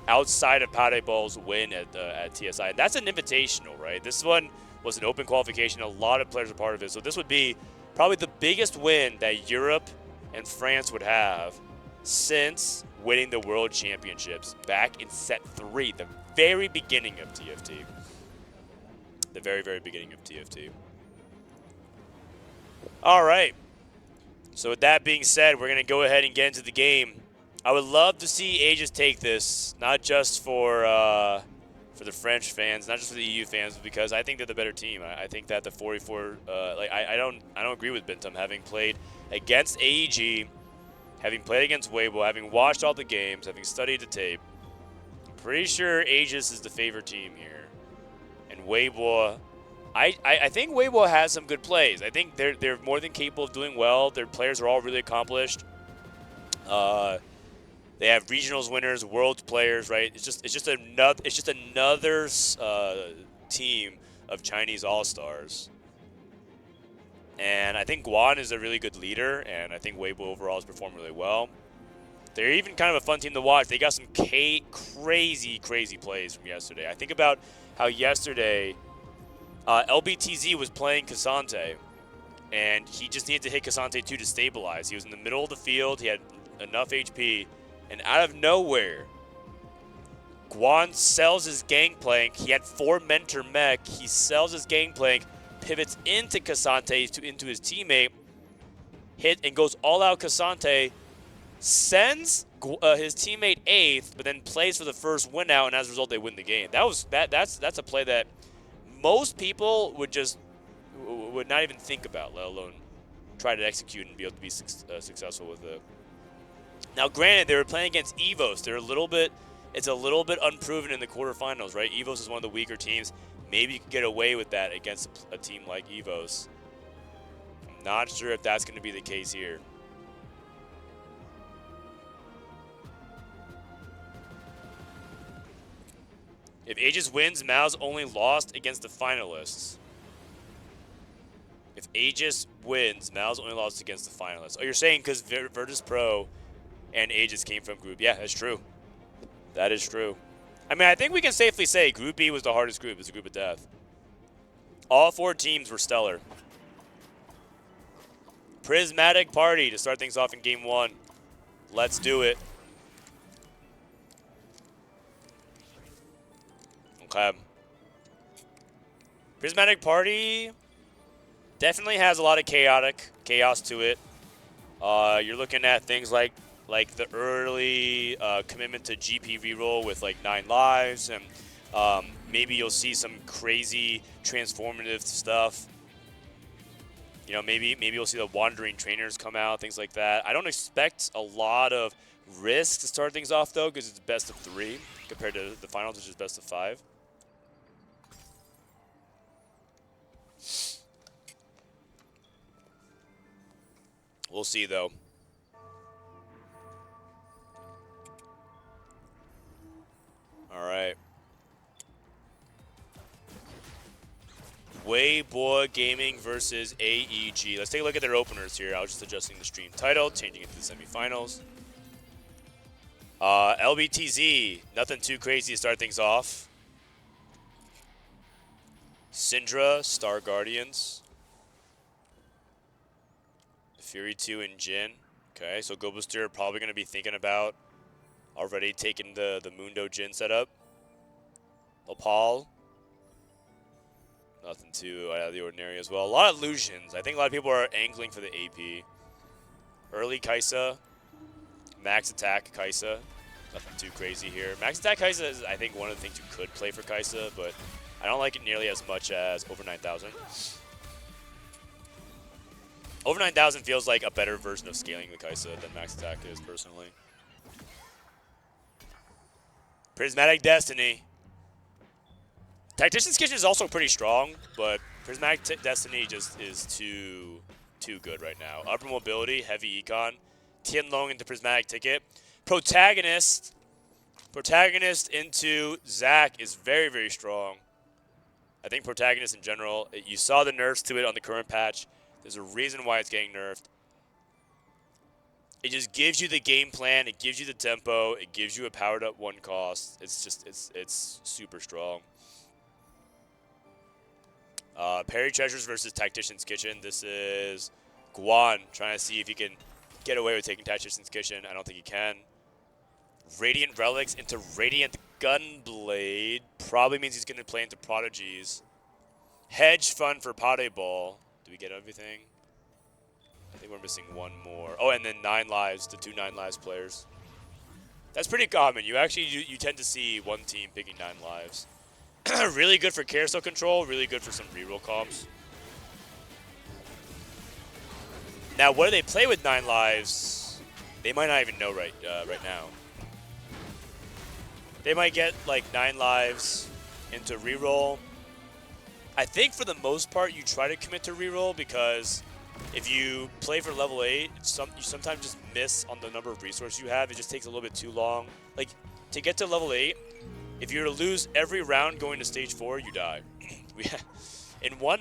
outside of Puddle's win at TSI. And that's an invitational, right? This one was an open qualification. A lot of players are part of it. So this would be probably the biggest win that Europe and France would have since winning the World Championships back in set 3, the very beginning of TFT. The very, very beginning of TFT. All right. So with that being said, we're going to go ahead and get into the game. I would love to see AEGIS take this, not just for the French fans, not just for the EU fans, but because I think they're the better team. I think that the 44, I don't agree with Bintum having played against AEG, having played against Weibo, having watched all the games, having studied the tape. Pretty sure AEGIS is the favorite team here, and Weibo. I think Weibo has some good plays. I think they're more than capable of doing well. Their players are all really accomplished. They have regionals winners, world players, right? It's just another team of Chinese all-stars. And I think Guan is a really good leader, and I think Weibo overall has performed really well. They're even kind of a fun team to watch. They got some crazy plays from yesterday. I think about how yesterday LBTZ was playing Cassante, and he just needed to hit Cassante 2 to stabilize. He was in the middle of the field. He had enough HP. And out of nowhere, Guan sells his gangplank. He had 4 mentor mech. He sells his gangplank, pivots into Cassante, into his teammate, hit and goes all out Cassante, sends his teammate 8th, but then plays for the first win out, and as a result, they win the game. That's a play that most people would not even think about, let alone try to execute and be able to be successful with it. Now, granted, they were playing against EVOS. It's a little bit unproven in the quarterfinals, right? EVOS is one of the weaker teams. Maybe you could get away with that against a team like EVOS. I'm not sure if that's going to be the case here. If AEGIS wins, Mao's only lost against the finalists. If AEGIS wins, Mao's only lost against the finalists. Oh, you're saying because Virtus Pro and AEGIS came from Group. Yeah, that's true. That is true. I mean, I think we can safely say Group B was the hardest group. It's a group of death. All 4 teams were stellar. Prismatic Party to start things off in Game 1. Let's do it. Okay. Prismatic Party definitely has a lot of chaos to it. You're looking at things like the early commitment to GP reroll with like 9 lives, and maybe you'll see some crazy transformative stuff. You know, maybe you'll see the wandering trainers come out, things like that. I don't expect a lot of risk to start things off though, because it's best of 3 compared to the finals, which is best of 5. We'll see, though. All right. Weibo Gaming versus AEG. Let's take a look at their openers here. I was just adjusting the stream title, changing it to the semifinals. LBTZ, nothing too crazy to start things off. Syndra, Star Guardians. Fury 2 and Jin. Okay, so Go Booster probably going to be thinking about already taking the Mundo Jin setup. Opal. Nothing too out of the ordinary as well. A lot of illusions. I think a lot of people are angling for the AP. Early Kai'Sa. Max Attack Kai'Sa. Nothing too crazy here. Max Attack Kai'Sa is, I think, one of the things you could play for Kai'Sa, but I don't like it nearly as much as over 9000. Over 9000 feels like a better version of scaling the Kai'Sa than Max Attack is, personally. Prismatic Destiny. Tactician's Kitchen is also pretty strong, but Prismatic Destiny just is too good right now. Upper Mobility, Heavy Econ. Tianlong into Prismatic Ticket. Protagonist into Zac is very, very strong. I think Protagonist in general, you saw the nerfs to it on the current patch. There's a reason why it's getting nerfed. It just gives you the game plan. It gives you the tempo. It gives you a powered up 1 cost. It's just, it's super strong. Parry Treasures versus Tactician's Kitchen. This is Guan trying to see if he can get away with taking Tactician's Kitchen. I don't think he can. Radiant Relics into Radiant Gunblade. Probably means he's going to play into Prodigies. Hedge Fund for Pade Ball. Do we get everything? I think we're missing one more. Oh, and then 9 lives, the 2 9 lives players. That's pretty common. You actually, you tend to see one team picking 9 lives. Really good for carousel control, really good for some reroll comps. Now, what do they play with 9 lives? They might not even know right now. They might get like 9 lives into reroll. I think for the most part, you try to commit to reroll because if you play for level 8, you sometimes just miss on the number of resources you have. It just takes a little bit too long. Like, to get to level 8, if you were to lose every round going to stage 4, you die. In one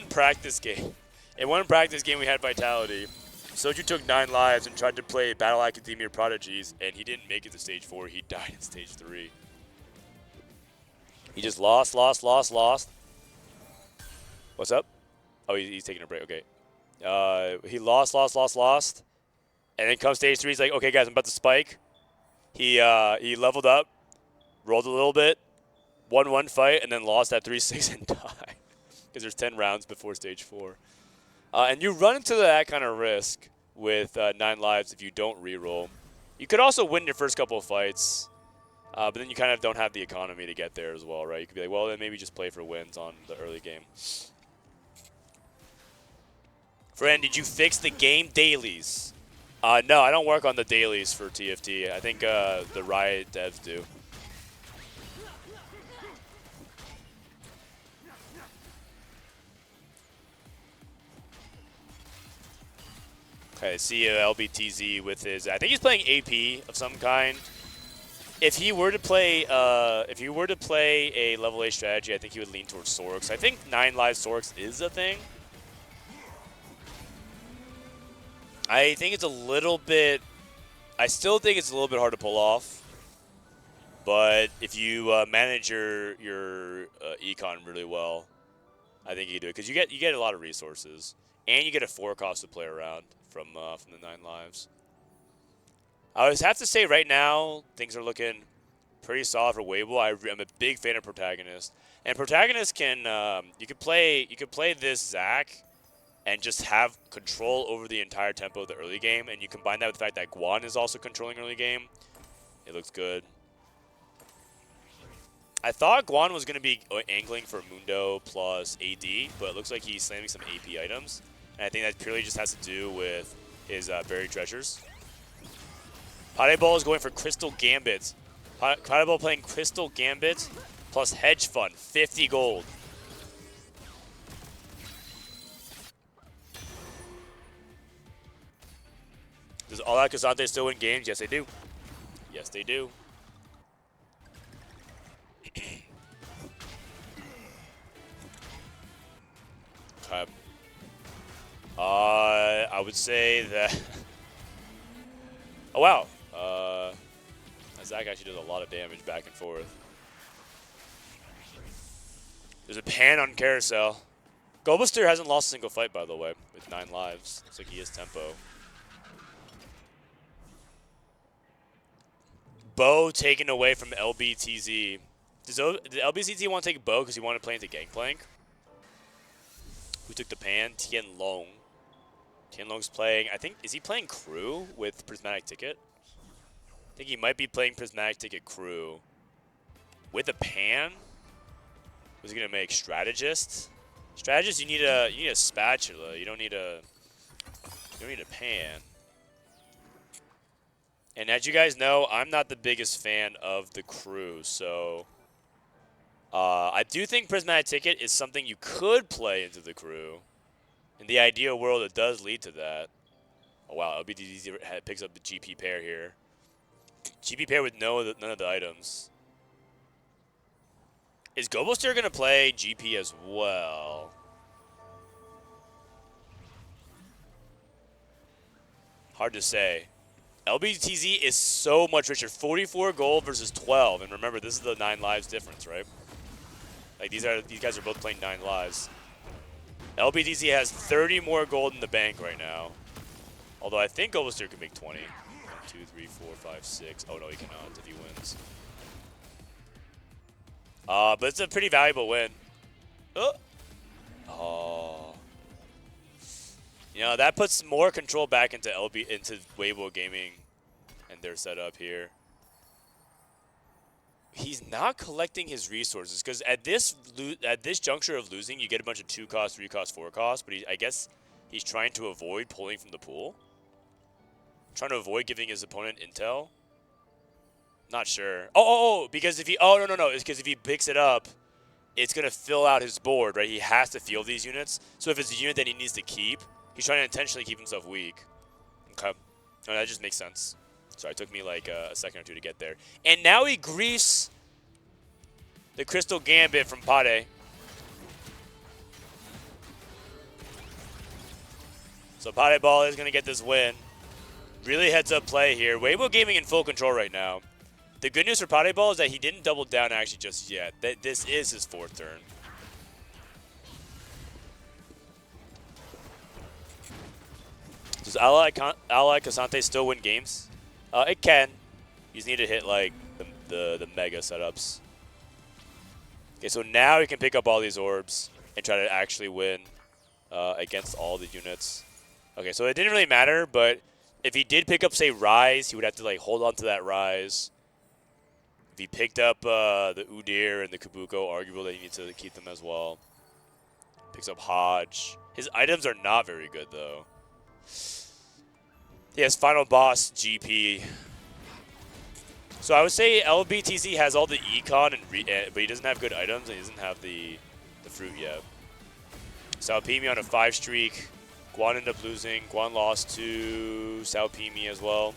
practice game we had Vitality. Soju took 9 lives and tried to play Battle Academia Prodigies, and he didn't make it to stage 4. He died in stage 3. He just lost. What's up? Oh, he's taking a break. Okay. He lost. And then comes stage 3. He's like, okay, guys, I'm about to spike. He leveled up, rolled a little bit, won 1 fight, and then lost at 3-6 and died. Because there's 10 rounds before stage 4. And you run into that kind of risk with 9 lives if you don't reroll. You could also win your first couple of fights, but then you kind of don't have the economy to get there as well, right? You could be like, well, then maybe just play for wins on the early game. Friend, did you fix the game dailies? No, I don't work on the dailies for TFT. I think the Riot devs do. Okay, see LBTZ with his. I think he's playing AP of some kind. If he were to play, a level 8 strategy, I think he would lean towards Sorks. I think 9 live Sorks is a thing. I think it's a little bit. I still think it's a little bit hard to pull off. But if you manage your econ really well, I think you can do it because you get a lot of resources and you get a 4 cost to play around from the 9 lives. I would have to say right now things are looking pretty solid for Weibo. I'm a big fan of Protagonist, and Protagonist can you could play this Zac and just have control over the entire tempo of the early game, and you combine that with the fact that Guan is also controlling early game. It looks good. I thought Guan was going to be angling for Mundo plus AD, but it looks like he's slamming some AP items. And I think that purely just has to do with his buried treasures. Pade Ball is going for Crystal Gambit. Pade Ball playing Crystal Gambit plus Hedge Fund, 50 gold. Does All Out Casante still win games? Yes, they do. Yes, they do. Okay. I would say that. Oh wow. Zach actually does a lot of damage back and forth. There's a pan on Carousel. Goldbuster hasn't lost a single fight, by the way, with 9 lives. Looks like he is tempo. Bo taken away from LBTZ. Did LBTZ want to take Bo because he wanted to play into Gangplank? Who took the pan? Tianlong. Tianlong's playing, I think, is he playing Crew with Prismatic Ticket? I think he might be playing Prismatic Ticket Crew. With a pan? Who's he gonna make? Strategist? Strategist, you need a spatula. You don't need a pan. And as you guys know, I'm not the biggest fan of the Crew, so I do think Prismatic Ticket is something you could play into the Crew. In the ideal world, it does lead to that. Oh wow, LBDZ picks up the GP pair here. GP pair with none of the items. Is Goboster going to play GP as well? Hard to say. LBTZ is so much richer. 44 gold versus 12. And remember, this is the 9 lives difference, right? Like these guys are both playing 9 lives. LBTZ has 30 more gold in the bank right now. Although I think Goboster can make 20. 1, 2, 3, 4, 5, 6. Oh no, he cannot if he wins. But it's a pretty valuable win. Oh. You know, that puts more control back into Weibo Gaming and their setup here. He's not collecting his resources because at this juncture of losing, you get a bunch of 2 cost, 3 cost, 4 cost. But I guess he's trying to avoid pulling from the pool. Trying to avoid giving his opponent intel. Not sure. Because if he it's because if he picks it up, it's gonna fill out his board, right? He has to field these units. So if it's a unit that he needs to keep, he's trying to intentionally keep himself weak. Okay, no, that just makes sense. Sorry, it took me like a second or two to get there. And now he griefs the Crystal Gambit from Pade. So Pade Ball is gonna get this win. Really heads up play here. Weibo Gaming in full control right now. The good news for Pade Ball is that he didn't double down actually just yet. This is his 4th turn. Does Ally Casante still win games? It can. You just need to hit like the mega setups. Okay, so now he can pick up all these orbs and try to actually win against all the units. Okay, so it didn't really matter, but if he did pick up, say, Rise, he would have to like hold on to that Rise. If he picked up the Udyr and the Kabuko, arguable that he needs to keep them as well. Picks up Hodge. His items are not very good, though. He has Final Boss, GP. So I would say LBTZ has all the econ, but he doesn't have good items, and he doesn't have the fruit yet. Salpimi on a 5 streak. Guan ended up losing. Guan lost to Salpimi as well.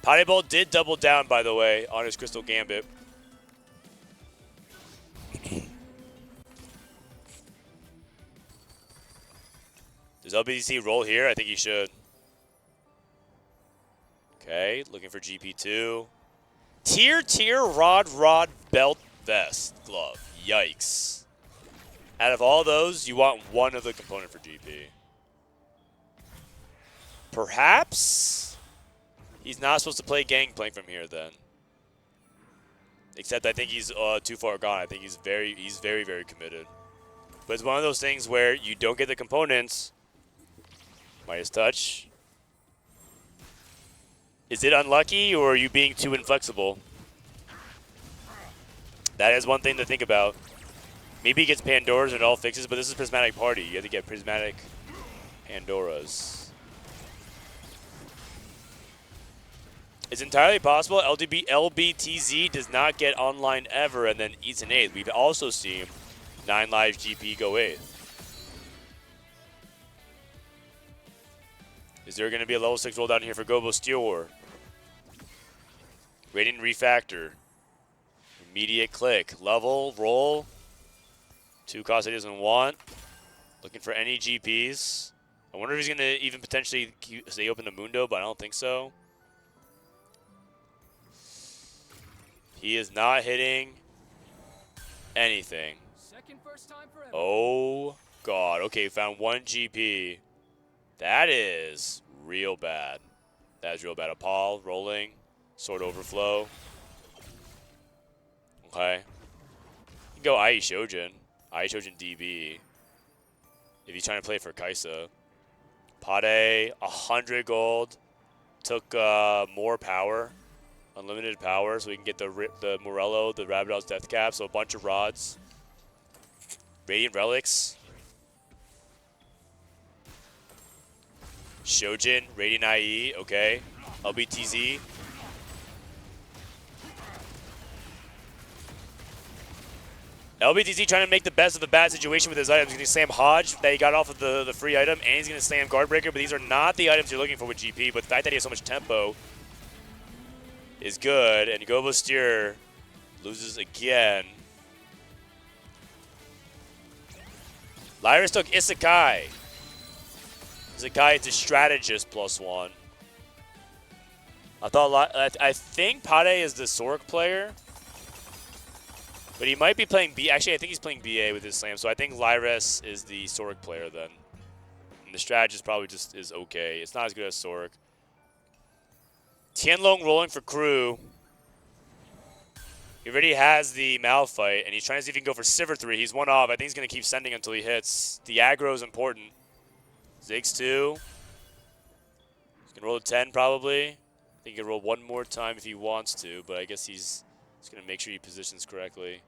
Pade Ball did double down, by the way, on his Crystal Gambit. Does LBTC roll here? I think he should. Okay, looking for GP2. Tier, Rod, Belt, Vest, Glove. Yikes. Out of all those, you want one of the component for GP. Perhaps he's not supposed to play Gangplank from here then. Except I think he's too far gone. I think he's very, very committed. But it's one of those things where you don't get the components. Midas touch. Is it unlucky or are you being too inflexible? That is one thing to think about. Maybe he gets Pandoras and it all fixes, but this is Prismatic Party. You have to get Prismatic Pandoras. It's entirely possible LBTZ does not get online ever and then eats an 8th. We've also seen 9 lives GP go 8th. Is there going to be a level 6 roll down here for Gobo Steel? Radiant Refactor. Immediate click. Level, roll. 2 cost he doesn't want. Looking for any GPs. I wonder if he's going to even potentially stay open to Mundo, but I don't think so. He is not hitting anything. Oh, God. Okay, found 1 GP. That is real bad. That is real bad. Apal rolling. Sword overflow. Okay. You can go IE Shojin. IE Shojin DB. If he's trying to play for Kaisa. Pade, 100 gold. Took more power. Unlimited power, so we can get the Morello, the Rabidol's Death Cap, so a bunch of rods. Radiant Relics. Shojin, Radiant IE, okay. LBTZ. LBTZ trying to make the best of the bad situation with his items. He's going to slam Hodge that he got off of the free item, and he's going to slam Guardbreaker, but these are not the items you're looking for with GP, but the fact that he has so much tempo is good, and Gobo Steer loses again. Lyris took Isekai. Isekai is a strategist +1. I think Pade is the Sork player, but he might be playing B. Actually, I think he's playing BA with his slam, so I think Lyris is the Sork player then. And the strategist probably just is okay. It's not as good as Sork. Tianlong rolling for crew. He already has the Malphite, and he's trying to see if he can go for Sivir 3. He's 1 off. I think he's going to keep sending until he hits. The aggro is important. Ziggs 2. He's going to roll a 10 probably. I think he can roll 1 more time if he wants to, but I guess he's going to make sure he positions correctly.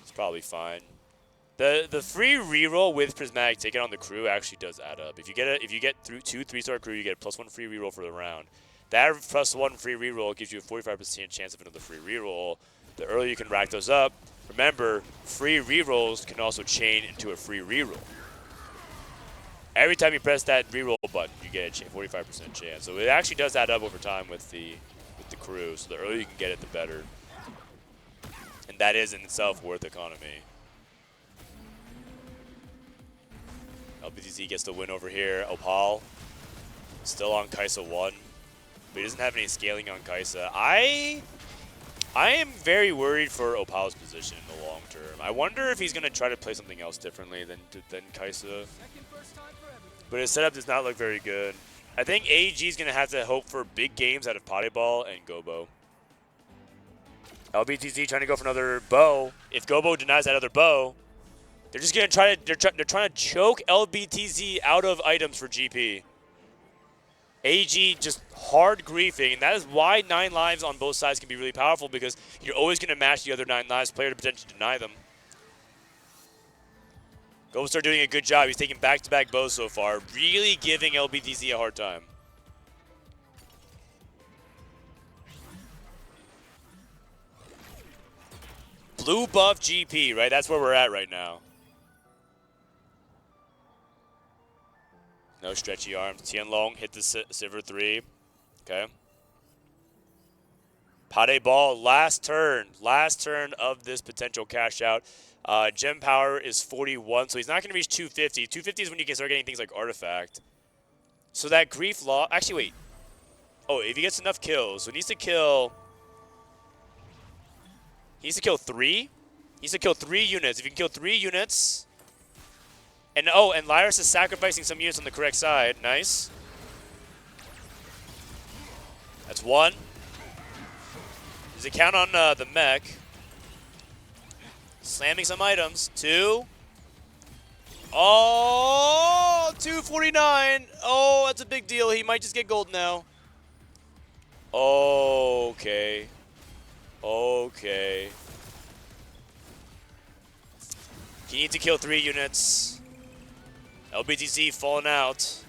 It's probably fine. The free reroll with Prismatic Ticket on the crew actually does add up. If you get through 2 3-star crew, you get a +1 free reroll for the round. That +1 free reroll gives you a 45% chance of another free reroll. The earlier you can rack those up, remember, free rerolls can also chain into a free reroll. Every time you press that reroll button, you get a 45% chance. So it actually does add up over time with the crew. So the earlier you can get it, the better. And that is in itself worth economy. LBTZ gets the win over here. Opal still on Kaisa 1. But he doesn't have any scaling on Kaisa. I am very worried for Opal's position in the long term. I wonder if he's going to try to play something else differently than Kaisa. But his setup does not look very good. I think AEG is going to have to hope for big games out of Potty Ball and Gobo. LBTZ trying to go for another bow. If Gobo denies that other bow, they're just going to try to they're trying to choke LBTZ out of items for GP. AEG just hard griefing, and that is why 9 lives on both sides can be really powerful, because you're always going to match the other 9 lives player to potentially deny them. Gobostar doing a good job. He's taking back-to-back bows so far, really giving LBTZ a hard time. Blue buff GP, right? That's where we're at right now. No stretchy arms. Tianlong hit the Sivir 3. Okay. Pade Ball, last turn of this potential cash out. Gem power is 41, so he's not going to reach 250. 250 is when you can start getting things like Artifact. So that grief law, actually wait. Oh, if he gets enough kills, so he needs to kill 3. He needs to kill 3 units. If you can kill 3 units. And oh, and Lyris is sacrificing some units on the correct side. Nice. That's 1. There's a count on the mech. Slamming some items. 2. Oh, 249. Oh, that's a big deal. He might just get gold now. Okay. Okay. He needs to kill 3 units. LBTZ falling out.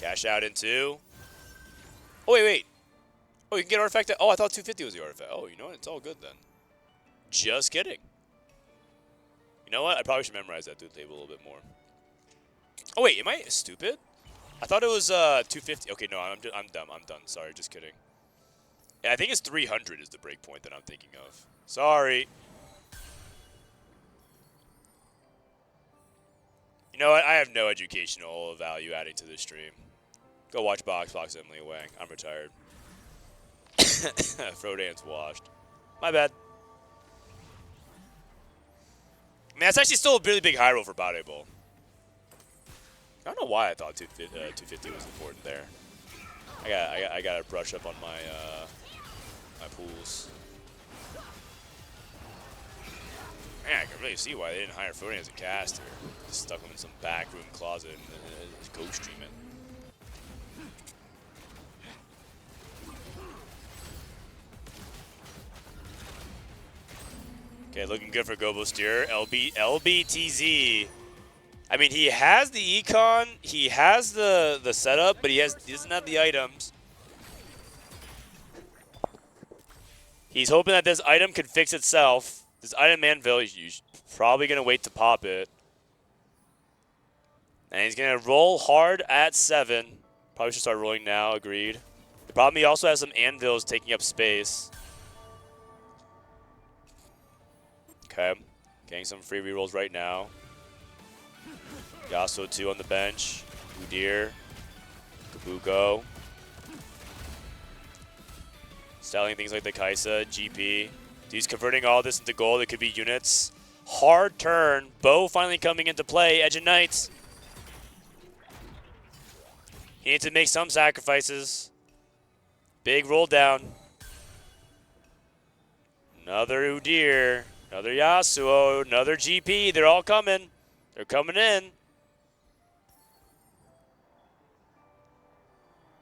Cash out in 2. Oh, wait. Oh, you can get Artifact. Oh, I thought 250 was the Artifact. Oh, you know what? It's all good then. Just kidding. You know what? I probably should memorize that through the table a little bit more. Oh wait, am I stupid? I thought it was 250. Okay, no, I'm dumb. I'm done. Sorry, just kidding. Yeah, I think it's 300 is the break point that I'm thinking of. Sorry. You know what? I have no educational value adding to this stream. Go watch Box Emily Wang. I'm retired. Frodan's washed. My bad. I mean, that's actually still a really big high roll for Bade Bowl. I don't know why I thought 250 was important there. I gotta brush up on my my pools. Man, I can really see why they didn't hire Frodan as a caster. Just stuck him in some back room closet and ghost stream it. Okay, looking good for Gobo Steer. LBTZ. I mean, he has the econ, he has the setup, but he doesn't have the items. He's hoping that this item can fix itself. This item Anvil, he's probably going to wait to pop it. And he's going to roll hard at 7. Probably should start rolling now, agreed. The problem, he also has some Anvils taking up space. Okay, getting some free rerolls right now. Yasuo 2 on the bench. Udyr. Kabuko. Styling things like the Kaisa, GP. He's converting all this into gold. It could be units. Hard turn. Bow finally coming into play. Edge of Knights. He needs to make some sacrifices. Big roll down. Another Udyr. Another Yasuo. Another GP. They're all coming. They're coming in.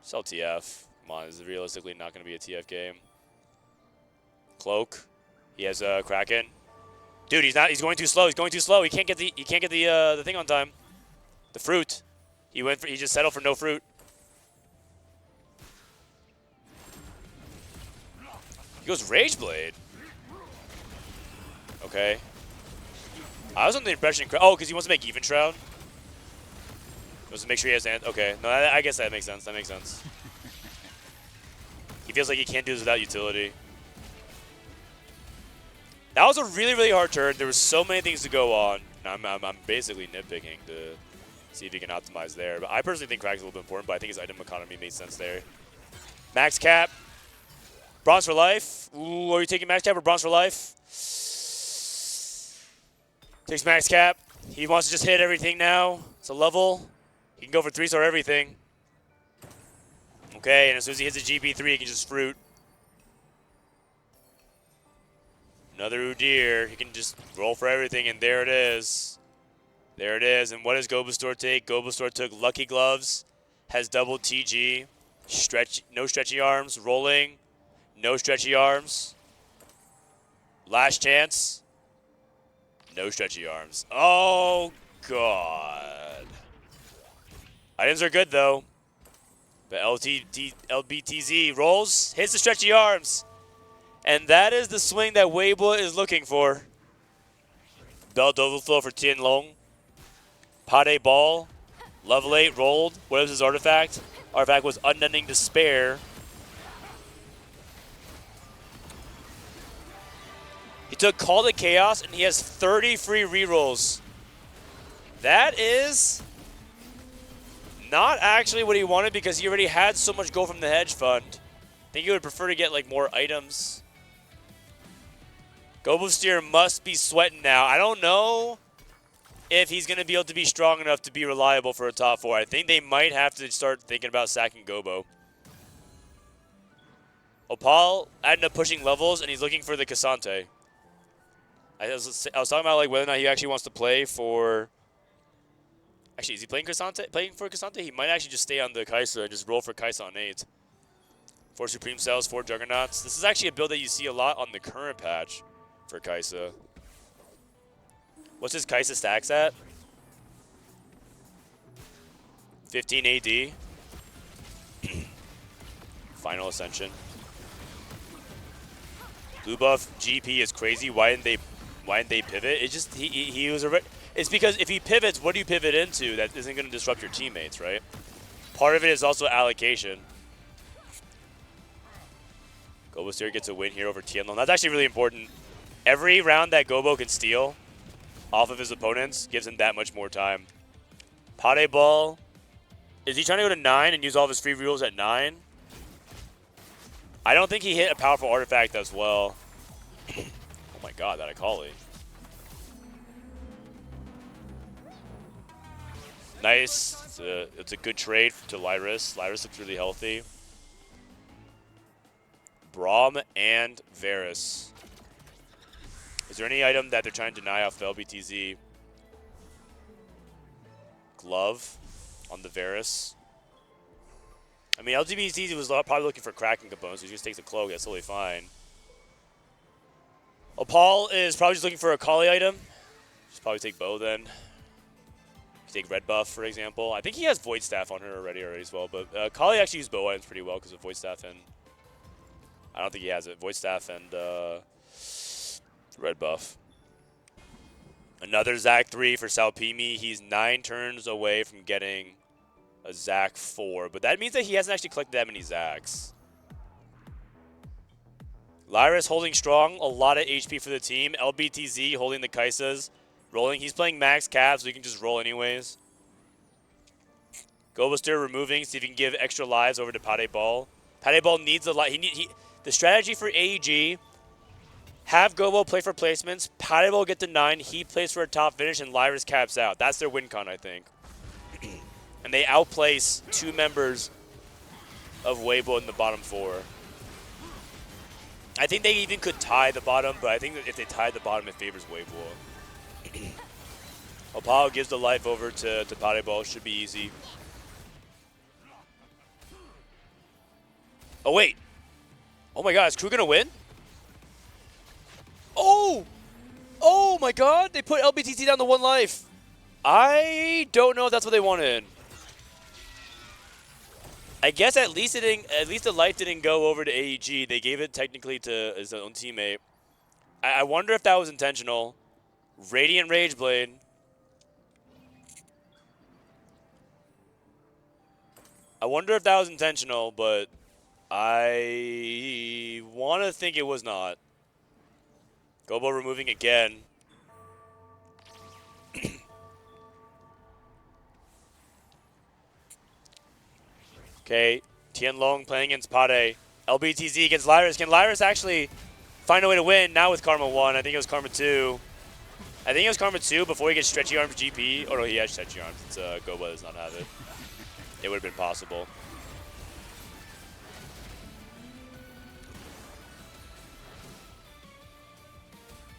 It's LTF. Come on, this is realistically not going to be a TF game. Cloak. He has a Kraken. Dude, he's going too slow. He's going too slow. He can't get the thing on time. The fruit. He just settled for no fruit. He goes Rage Blade. Okay. I was under the impression, because he wants to make Even Shroud. He wants to make sure he has okay. No, I guess that makes sense. That makes sense. He feels like he can't do this without utility. That was a really, really hard turn. There were so many things to go on. I'm basically nitpicking to see if he can optimize there. But I personally think Crack's a little bit important, but I think his item economy made sense there. Max cap. Bronze for life. Ooh, are you taking max cap or bronze for life? Takes max cap. He wants to just hit everything now. It's a level. He can go for 3-star everything. Okay, and as soon as he hits a GP3, he can just fruit. Another Udyr. He can just roll for everything, and there it is. There it is. And what does Gobastor take? Gobastor took Lucky Gloves, has double TG, no stretchy arms, rolling, no stretchy arms. Last chance. No stretchy arms. Oh, God. Items are good, though. But LBTZ rolls, hits the stretchy arms. And that is the swing that Weibo is looking for. Belt overflow for Tianlong. Pade Ball. Level 8 rolled. What was his artifact? Artifact was Unending Despair. He took Call to Chaos, and he has 30 free rerolls. That is not actually what he wanted because he already had so much gold from the hedge fund. I think he would prefer to get like more items. Gobosteer must be sweating now. I don't know if he's going to be able to be strong enough to be reliable for a top 4. I think they might have to start thinking about sacking Gobo. Opal ended up pushing levels, and he's looking for the Cassante. I was talking about like whether or not he actually wants to play for... Actually, is he playing for Cassante? He might actually just stay on the Kaisa and just roll for Kaisa on 8. 4 Supreme Cells, 4 Juggernauts. This is actually a build that you see a lot on the current patch for Kaisa. What's his Kaisa stacks at? 15 AD. Final Ascension. Blue buff GP is crazy. Why didn't they why didn't they pivot? It's just he was already. It's because if he pivots, what do you pivot into that isn't going to disrupt your teammates, right? Part of it is also allocation. Gobosteer gets a win here over Tianlong. That's actually really important. Every round that Gobo can steal off of his opponents gives him that much more time. Pade Ball. Is he trying to go to 9 and use all of his free rerolls at 9? I don't think he hit a powerful artifact as well. Oh my god, that Akali. Nice. It's a good trade to Lyris. Lyris looks really healthy. Braum and Varus. Is there any item that they're trying to deny off the LBTZ? Glove on the Varus. I mean, LBTZ was probably looking for Kraken components, so he just takes a cloak. That's totally fine. Opal is probably just looking for a Kali item. Just probably take bow then. Take red buff, for example. I think he has Void Staff on her already as well, but Kali actually used bow items pretty well because of Void Staff, and I don't think he has it. Void Staff and red buff. Another Zac 3 for Salpimi. He's 9 turns away from getting a Zac 4, but that means that he hasn't actually collected that many Zacs. Lyris holding strong, a lot of HP for the team. LBTZ holding the Kaisas. Rolling, he's playing max cap, so he can just roll anyways. Gobosteer removing, see if he can give extra lives over to Pade Ball. Pade Ball needs a lot. The strategy for AEG, have Gobo play for placements, Pade Ball get to 9, he plays for a top finish, and Lyris caps out. That's their win con, I think. And they outplace 2 members of Weibo in the bottom 4. I think they even could tie the bottom, but I think that if they tie the bottom, it favors Weibo. Opal gives the life over to Pade Ball. Should be easy. Oh, wait. Oh, my God. Is Crew going to win? Oh! Oh, my God. They put LBTT down to 1 life. I don't know if that's what they wanted. I guess at least the life didn't go over to AEG. They gave it technically to his own teammate. I wonder if that was intentional. Radiant Rageblade. I wonder if that was intentional, but I want to think it was not. Gobo removing again. Okay, Tianlong playing against Pade. LBTZ against Lyris. Can Lyris actually find a way to win? Now with Karma 1. I think it was Karma 2. I think it was Karma 2 before he gets Stretchy Arms GP. Oh no, he has Stretchy Arms. It's Gobo does not have it. It would have been possible.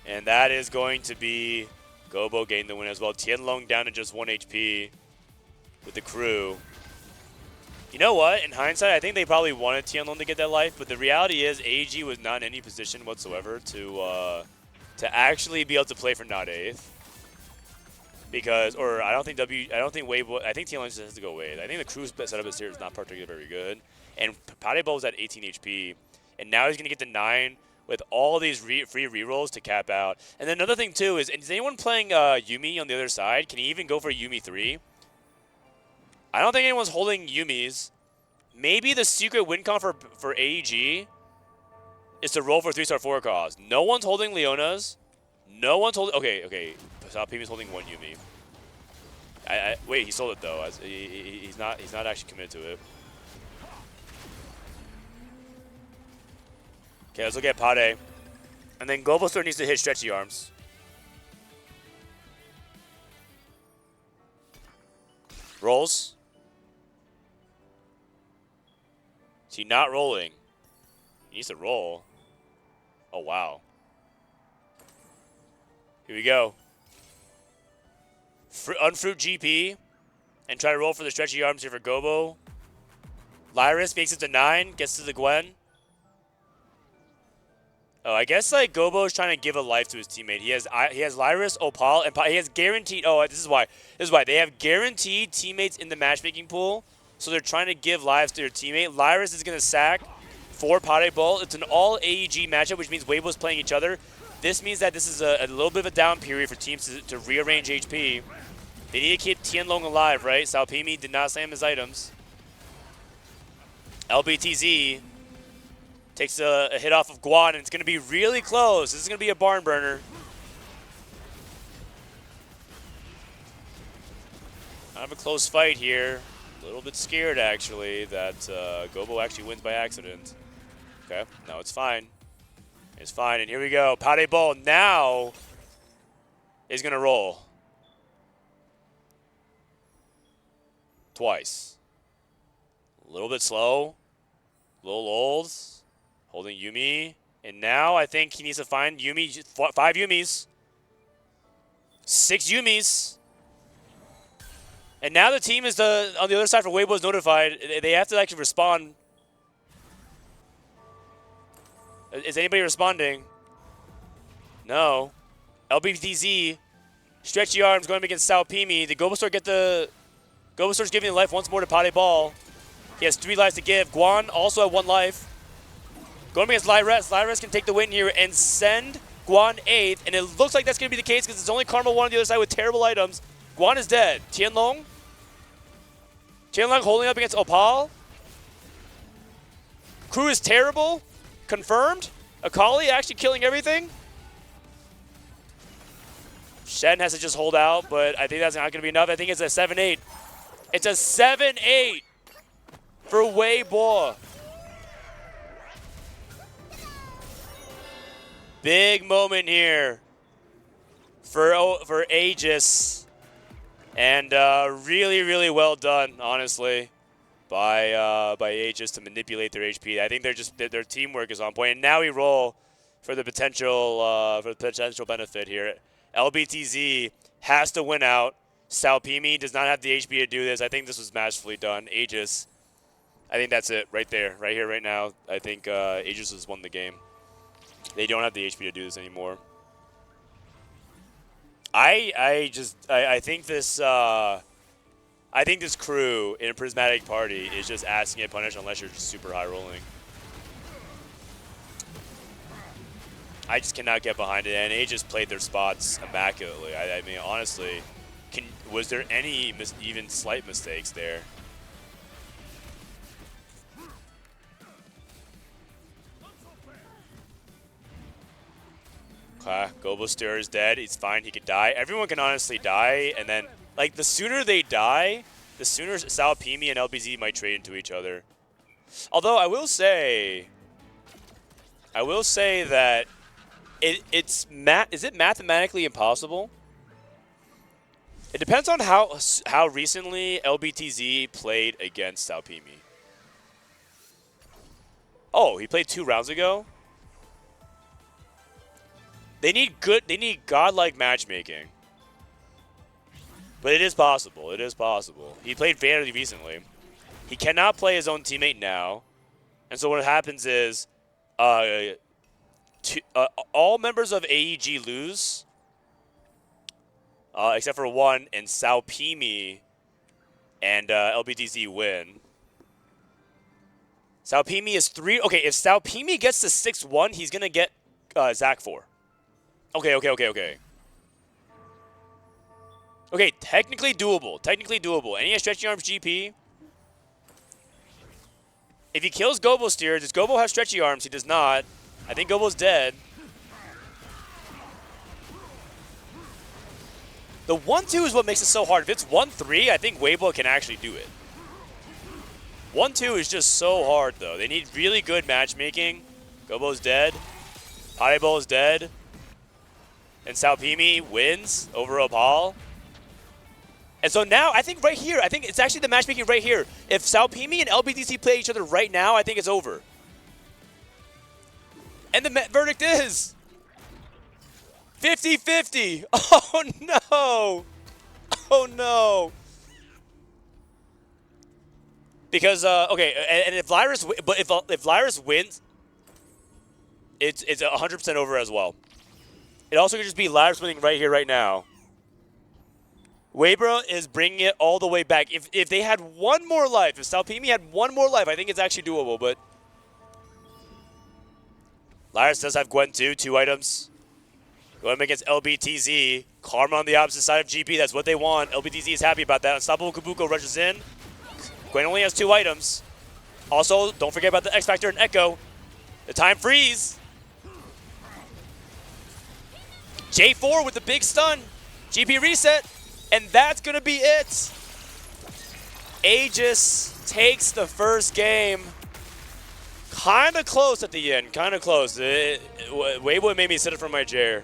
And that is going to be Gobo getting the win as well. Tianlong down to just 1 HP with the crew. You know what? In hindsight, I think they probably wanted Tianlong to get that life, but the reality is AEG was not in any position whatsoever to actually be able to play for not 8th. Because, or I don't think Weibo, I think Tianlong just has to go away. I think the crew's setup this year is not particularly very good. And Pade Ball was at 18 HP, and now he's going to get to 9 with all these free rerolls to cap out. And then another thing too is anyone playing Yuumi on the other side? Can he even go for Yuumi 3? I don't think anyone's holding Yuumis. Maybe the secret win con for AEG is to roll for 3-star 4 cause. No one's holding Leona's. No one's holding. Okay. Salpimi's holding 1 Yuumi. Wait, he sold it though. He's not actually committed to it. Okay, let's look at Pade. And then Gobosteer needs to hit Stretchy Arms. Rolls. Is he not rolling? He needs to roll. Oh, wow. Here we go. Unfruit GP. And try to roll for the Stretchy Arms here for Gobo. Lyris makes it to 9. Gets to the Gwen. Oh, I guess like Gobo is trying to give a life to his teammate. He has Lyris, Opal, and he has guaranteed. Oh, this is why they have guaranteed teammates in the matchmaking pool. So they're trying to give lives to their teammate. Lyris is gonna sack for Pade Ball. It's an all AEG matchup, which means Weibo's playing each other. this means that this is a little bit of a down period for teams to rearrange HP. They need to keep Tianlong alive, right? Salpimi did not slam his items. LBTZ takes a hit off of Guan, and it's going to be really close. This is going to be a barn burner. Kind of a close fight here. A little bit scared, actually, that Gobo actually wins by accident. Okay, no, it's fine. It's fine, and here we go. Pade Ball now is going to roll. Twice. A little bit slow. A little old. Holding Yuumi. And now I think he needs to find Yuumi. 5 Yuumis. 6 Yuumis. And now the team is on the other side for Weibo is notified. They have to actually respond. Is anybody responding? No. LBTZ. Stretchy arms going up against Salpimi. Did Gobostor get the... Gobostor's giving the life once more to Pade Ball. He has 3 lives to give. Guan also at 1 life. Going against Lyres. Lyres can take the win here and send Guan 8th. And it looks like that's going to be the case because it's only Karma 1 on the other side with terrible items. Guan is dead. Tianlong. Tianlong holding up against Opal. Crew is terrible. Confirmed. Akali actually killing everything. Shen has to just hold out, but I think that's not going to be enough. I think it's a 7-8. It's a 7-8 for Weibo. Big moment here for AEGIS. And really, really well done, honestly, by AEGIS to manipulate their HP. I think their teamwork is on point. And now we roll for the potential benefit here. LBTZ has to win out. Salpimi does not have the HP to do this. I think this was masterfully done. AEGIS, I think that's it right there, right here, right now. I think AEGIS has won the game. They don't have the HP to do this anymore. I think this crew in a Prismatic party is just asking it punish unless you're just super high rolling. I just cannot get behind it, and they just played their spots immaculately. I mean, honestly, was there any even slight mistakes there? Okay, Gobostir is dead. He's fine. He could die. Everyone can honestly die, and then, like, the sooner they die, the sooner Salpimi and LBZ might trade into each other. Although I will say that is it mathematically impossible? It depends on how recently LBTZ played against Salpimi. Oh, he played 2 rounds ago? They need godlike matchmaking. But it is possible. It is possible. He played very recently. He cannot play his own teammate now. And so what happens is all members of AEG lose, except for 1, and Salpimi and LBTZ win. Salpimi is 3. Okay, if Salpimi gets to 6-1, he's going to get Zach 4. Okay. Okay, technically doable. And he has Stretchy Arms GP. If he kills Gobostir, does Gobo have Stretchy Arms? He does not. I think Gobo's dead. The 1-2 is what makes it so hard. If it's 1-3, I think Weibo can actually do it. 1-2 is just so hard, though. They need really good matchmaking. Gobo's dead. Parebo is dead. And Salpimi wins over Opal. And so now, I think right here, I think it's actually the matchmaking right here. If Salpimi and LBTC play each other right now, I think it's over. And the verdict is 50-50. Oh, no. Oh, no. Because, okay, and if Lyris, if Lyris wins, it's 100% over as well. It also could just be Lyris winning right here, right now. Weibo is bringing it all the way back. If they had 1 more life, if Salpimi had 1 more life, I think it's actually doable, but Lyris does have Gwen too, 2 items. Going against LBTZ. Karma on the opposite side of GP. That's what they want. LBTZ is happy about that. Unstoppable Kabuko rushes in. Gwen only has 2 items. Also, don't forget about the X Factor and Echo. The time freeze. J4 with the big stun. GP reset. And that's going to be it. AEGIS takes the first game. Kind of close at the end. Kind of close. Weibo made me sit up from my chair.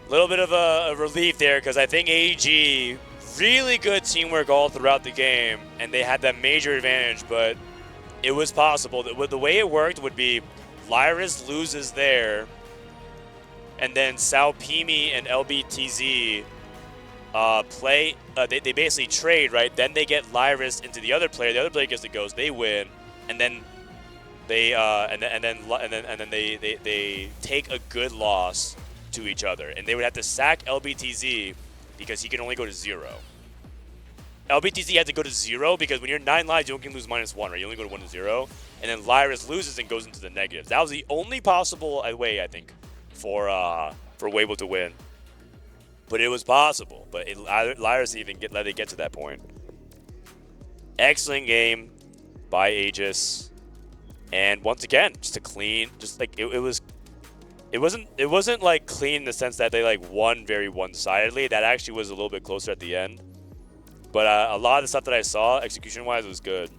A little bit of a relief there because I think AEG, really good teamwork all throughout the game, and they had that major advantage, but it was possible. The way it worked would be Lyris loses there, and then Salpimi and LBTZ play. They basically trade, right? Then they get Lyris into the other player. The other player gets the ghost. They win, and then they they take a good loss to each other, and they would have to sack LBTZ because he can only go to 0. LBTZ had to go to 0 because when you're 9 lives, you only can lose -1, right? You only go to 1 to 0, and then Lyris loses and goes into the negatives. That was the only possible way, I think, for Weibo to win. But it was possible. But Lyris even let it get to that point. Excellent game by AEGIS, and once again, just a clean, just like it was. It wasn't like clean in the sense that they like won very one-sidedly. That actually was a little bit closer at the end. But a lot of the stuff that I saw, execution-wise, was good.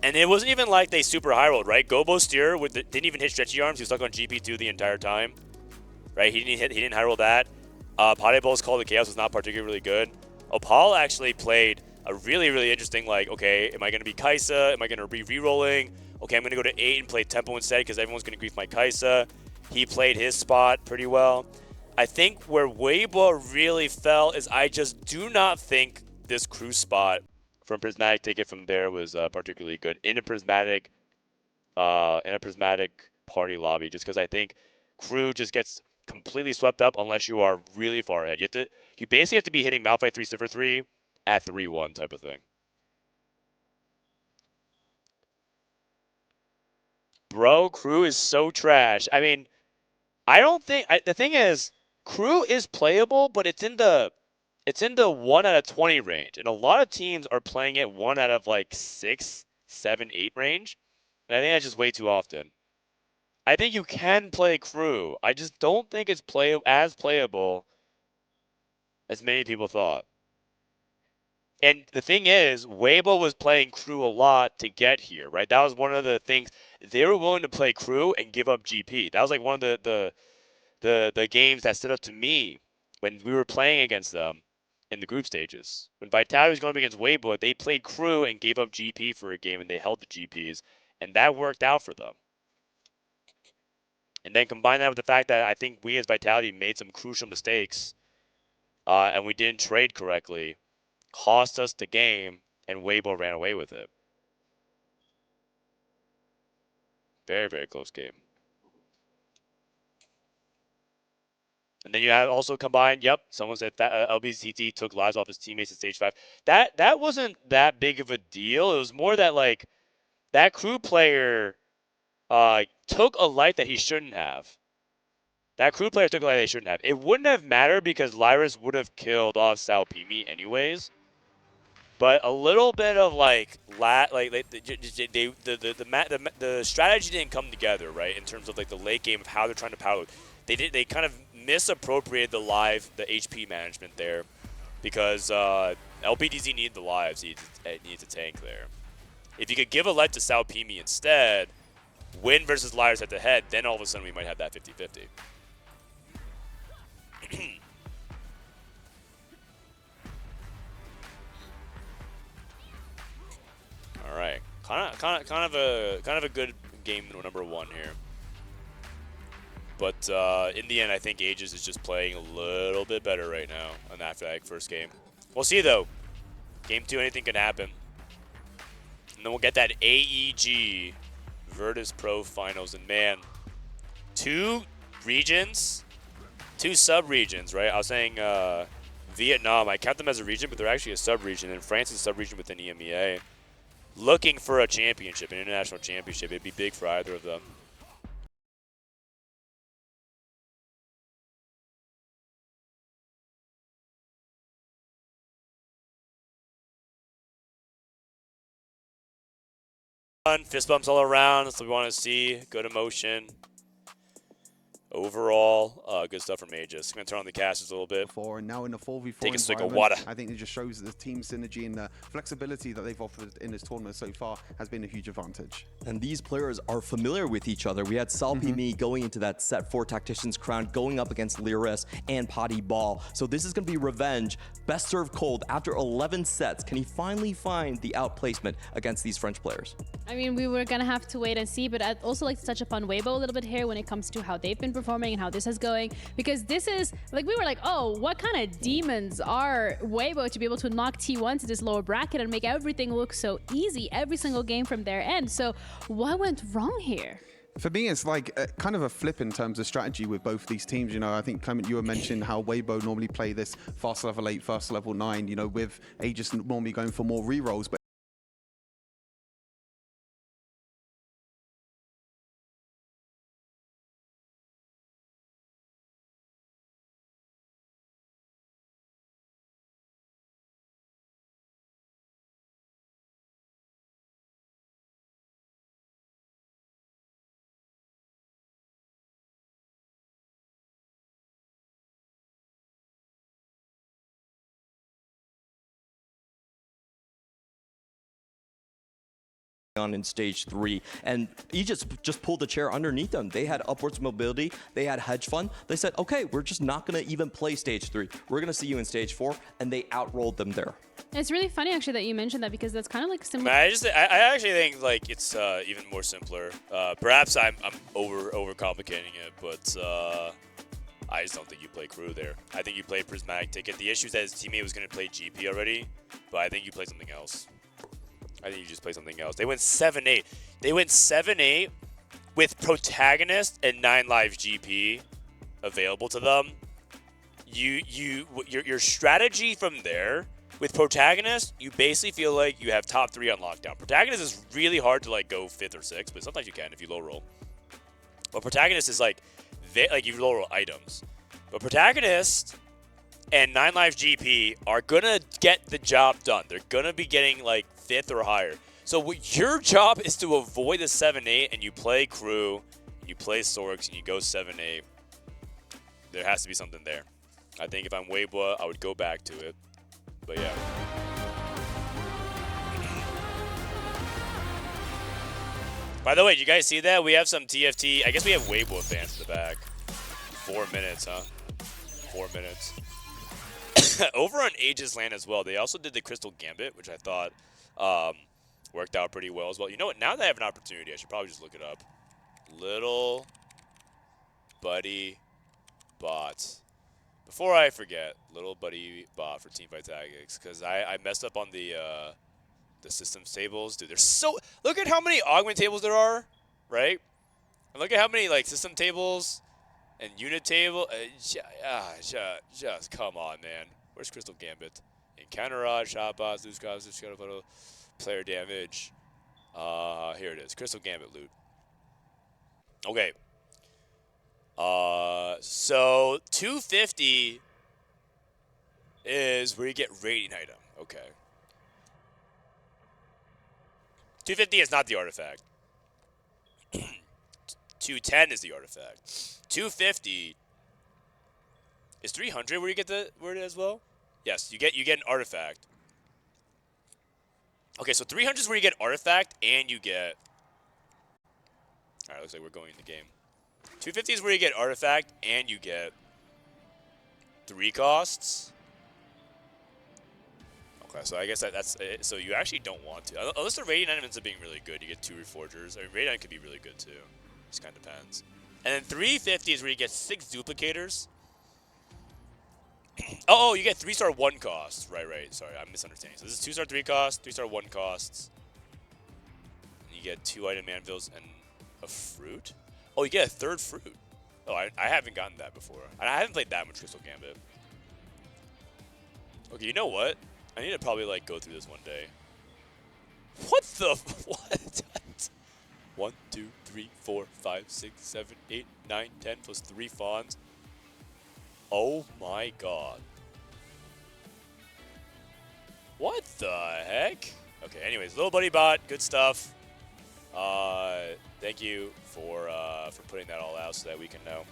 And it wasn't even like they super high-rolled, right? Gobo Steer didn't even hit stretchy arms. He was stuck on GP2 the entire time, right? He didn't high-roll that. Poteball's Call to Chaos was not particularly good. Opal actually played a really, really interesting, like, okay, am I going to be Kaisa? Am I going to be re-rolling? Okay, I'm going to go to 8 and play Tempo instead because everyone's going to grief my Kaisa. He played his spot pretty well. I think where Weibo really fell is I just do not think this crew spot from Prismatic take it from there was particularly good in a Prismatic party lobby, just because I think crew just gets completely swept up unless you are really far ahead. You basically have to be hitting Malphite 3 Cipher 3 at 3-1 type of thing. Bro, crew is so trash. I mean, I don't think the thing is crew is playable, but it's in the 1 out of 20 range, and a lot of teams are playing it 1 out of like 6, 7, 8 range, and I think that's just way too often. I think you can play crew. I just don't think it's as playable as many people thought. And the thing is, Weibo was playing crew a lot to get here, right? That was one of the things. They were willing to play crew and give up GP. That was like one of the games that stood up to me when we were playing against them in the group stages. When Vitality was going up against Weibo, they played crew and gave up GP for a game, and they held the GPs, and that worked out for them. And then combine that with the fact that I think we as Vitality made some crucial mistakes, and we didn't trade correctly, cost us the game, and Weibo ran away with it. Very, very close game. And then you have also combined, yep, someone said that LBCT took lives off his teammates at stage 5. That wasn't that big of a deal. It was more that, like, that crew player took a life that he shouldn't have. That crew player took a life that he shouldn't have. It wouldn't have mattered because Lyris would have killed off Salpimi anyways. But a little bit of the strategy didn't come together, right? In terms of like the late game of how they're trying to power. They kind of misappropriated the HP management there, because LPDZ needed the lives. He needs a tank there. If you could give a life to Salpimi instead, win versus Lyris head to head, then all of a sudden we might have that 50-50. All right, kind of a good game number 1 here. But in the end, I think AEGIS is just playing a little bit better right now on that first game. We'll see though. Game 2, anything can happen. And then we'll get that AEG Virtus Pro Finals, and man, 2 regions, 2 sub-regions, right? I was saying Vietnam, I count them as a region, but they're actually a sub-region, and France is a sub-region within EMEA. Looking for a championship, an international championship. It'd be big for either of them. Fist bumps all around. That's what we want to see. Good emotion. Overall, good stuff from Aegis. Going to turn on the casters a little bit. And now in the 4v4 Take a swig of environment, water. I think it just shows the team synergy and the flexibility that they've offered in this tournament so far has been a huge advantage. And these players are familiar with each other. We had Salpimi going into that set 4 Tactician's Crown, going up against Lyris and Potty Ball. So this is going to be revenge. Best served cold after 11 sets. Can he finally find the outplacement against these French players? I mean, we were going to have to wait and see, but I'd also like to touch upon Weibo a little bit here when it comes to how they've been performing and how this is going. Because this is, like, we were like, oh, what kind of demons are Weibo to be able to knock T1 to this lower bracket and make everything look so easy every single game from their end? So what went wrong here? For me, it's like kind of a flip in terms of strategy with both these teams. You know, I think, Clement, you were mentioning how Weibo normally play this fast level 8, fast level 9, you know, with Aegis normally going for more rerolls. But on in stage 3, and Aegis just pulled the chair underneath them. They had upwards mobility, they had hedge fund. They said, okay, we're just not going to even play stage 3. We're going to see you in stage 4, and they outrolled them there. It's really funny actually that you mentioned that, because that's kind of like similar. I actually think like it's even more simpler. Perhaps I'm overcomplicating it, but I just don't think you play crew there. I think you play Prismatic ticket. The issue is that his teammate was going to play GP already, but I think you play something else. I think you just play something else. They went 7-8. They went 7-8 with Protagonist and 9 Live GP available to them. Your strategy from there with Protagonist, you basically feel like you have top 3 on lockdown. Protagonist is really hard to like go 5th or 6th, but sometimes you can if you low roll. But Protagonist is like you low roll items. But Protagonist and 9 Live GP are gonna get the job done. They're gonna be getting like 5th or higher. So your job is to avoid the 7-8, and you play crew, you play Sorks, and you go 7-8. There has to be something there. I think if I'm Weibo, I would go back to it. But yeah. By the way, did you guys see that? We have some TFT. I guess we have Weibo fans in the back. 4 minutes, huh? 4 minutes. Over on Aegis Land as well, they also did the Crystal Gambit, which I thought worked out pretty well as well. You know what? Now that I have an opportunity, I should probably just look it up. Little Buddy Bot. Before I forget, Little Buddy Bot for Teamfight Tactics, because I messed up on the systems tables. Dude, there's so... Look at how many augment tables there are, right? And look at how many like system tables and unit table. Just come on, man. Where's Crystal Gambit? Encounter Rod, Shot Boss, Loose Cost, Scuttle, Player Damage. Here it is. Crystal Gambit loot. Okay. So 250 is where you get rating item. Okay. 250 is not the artifact. 210 is the artifact. 250 is 300 where you get the word as well? Yes, you get an artifact. Okay, so 300 is where you get artifact and you get... Alright, looks like we're going in the game. 250 is where you get artifact and you get 3 costs. Okay, so I guess that's it. So you actually don't want to. Unless the rating item ends up being really good, you get 2 Reforgers. I mean, rating item could be really good too. Just kind of depends. And then 350 is where you get 6 duplicators. Oh, you get 3-star 1 costs. Right. Sorry, I'm misunderstanding. So this is 2-star 3 costs, 3-star 1 costs. And you get 2 item anvils and a fruit. Oh, you get a 3rd fruit. Oh, I haven't gotten that before. I haven't played that much Crystal Gambit. Okay, you know what? I need to probably like go through this one day. What the what? 1, 2, 3, 4, 5, 6, 7, 8, 9, 10 plus 3 fawns. Oh my god. What the heck? Okay, anyways, Little Buddy Bot, good stuff. Thank you for putting that all out so that we can know.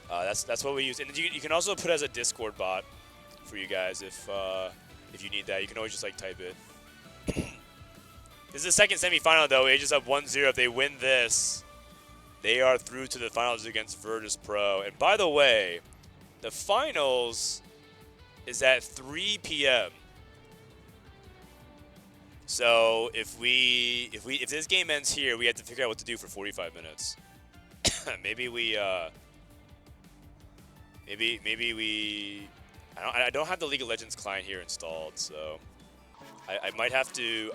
That's what we use, and you can also put as a Discord bot for you guys if you need that. You can always just like type it. This is the second semifinal though. Aegis up 1-0. If they win this, they are through to the finals against Virtus Pro. And by the way, the finals is at 3 p.m. So if this game ends here, we have to figure out what to do for 45 minutes. maybe we I don't have the League of Legends client here installed, so I might have to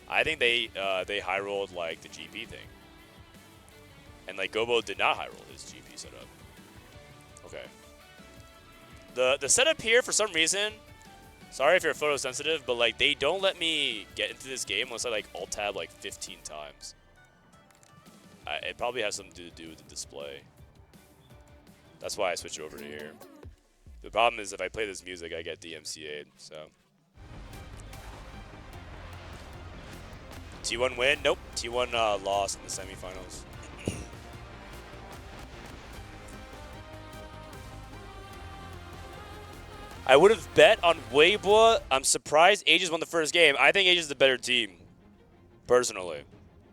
I think they high rolled like the GP thing, and like Gobo did not high roll his GP setup. Okay. The setup here for some reason, sorry if you're photosensitive, but like they don't let me get into this game unless I like alt tab like 15 times. It probably has something to do with the display. That's why I switched over to here. The problem is if I play this music, I get DMCA'd. So. T1 win? Nope. T1 lost in the semifinals. I would have bet on Weibo. I'm surprised Aegis won the first game. I think Aegis is the better team, personally.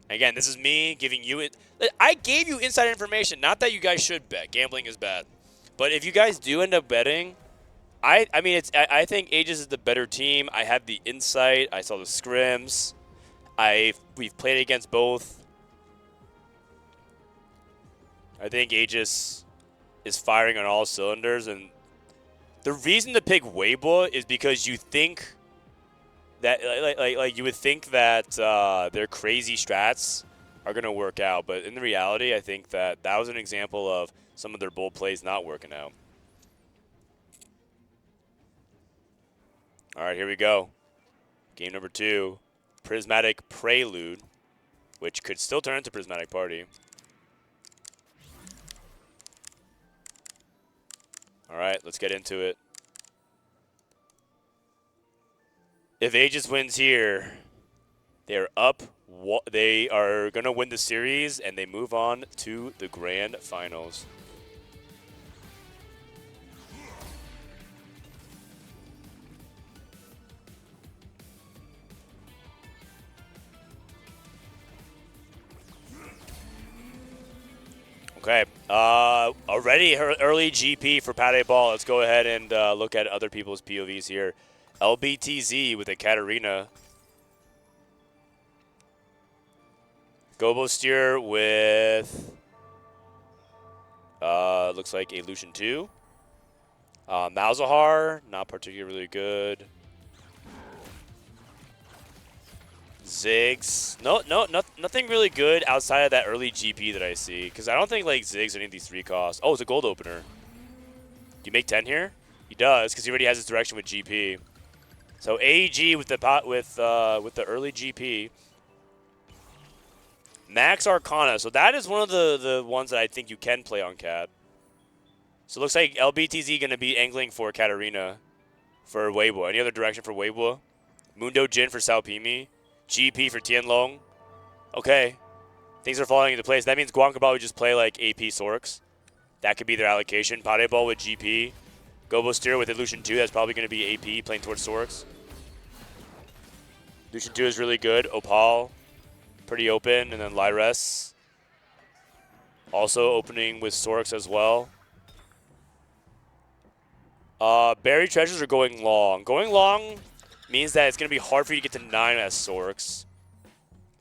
Again, this is me giving you it. I gave you inside information. Not that you guys should bet. Gambling is bad. But if you guys do end up betting, I think Aegis is the better team. I have the insight. I saw the scrims. We've played against both. I think Aegis is firing on all cylinders, and the reason to pick Weibo is because you think that like you would think that their crazy strats are gonna work out, but in reality, I think that was an example of some of their bold plays not working out. All right, here we go. Game number 2. Prismatic Prelude, which could still turn into Prismatic Party. All right, let's get into it. If Aegis wins here, they're up. They are going to win the series, and they move on to the grand finals. Okay, already early GP for Paddle. Let's go ahead and look at other people's POVs here. LBTZ with a Katarina. Gobo Steer with, looks like a Lucian 2. Malzahar, not particularly good. Ziggs, nothing really good outside of that early GP that I see, because I don't think like Ziggs or any of these 3 costs. Oh, it's a gold opener. Do you make 10 here? He does, because he already has his direction with GP. So AEG with the early GP. Max Arcana. So that is one of the ones that I think you can play on Cat. So it looks like LBTZ going to be angling for Katarina for Weibo. Any other direction for Weibo? Mundo Jin for Salpimi. GP for Tianlong. Okay. Things are falling into place. That means Guan could probably just play like AP Sorks. That could be their allocation. Padeball with GP. Gobo Steer with Illusion 2. That's probably going to be AP playing towards Sorks. Lucian 2 is really good. Opal, pretty open. And then Lyres, also opening with Sorks as well. Buried Treasures are going long. Going long means that it's going to be hard for you to get to 9 as Sorks.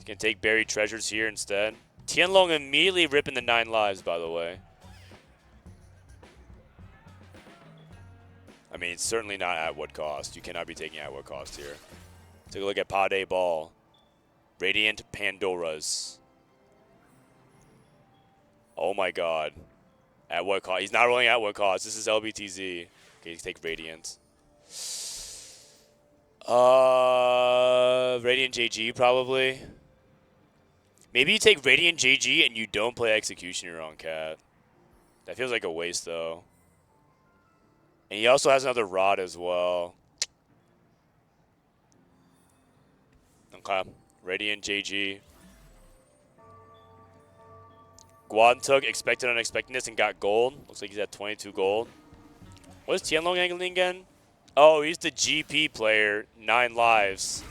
You can take Buried Treasures here instead. Tianlong immediately ripping the 9 lives, by the way. I mean, it's certainly not at what cost. You cannot be taking at what cost here. Take a look at Pod A ball. Radiant Pandoras. Oh my god. At what cost? He's not rolling at what cost. This is LBTZ. Okay, take Radiant. Radiant JG probably. Maybe you take Radiant JG and you don't play Executioner on Cat. That feels like a waste though. And he also has another Rod as well. Okay. Radiant JG. Guan took expected unexpectedness and got gold. Looks like he's at 22 gold. What is Tianlong angling again? Oh, he's the GP player. 9 lives.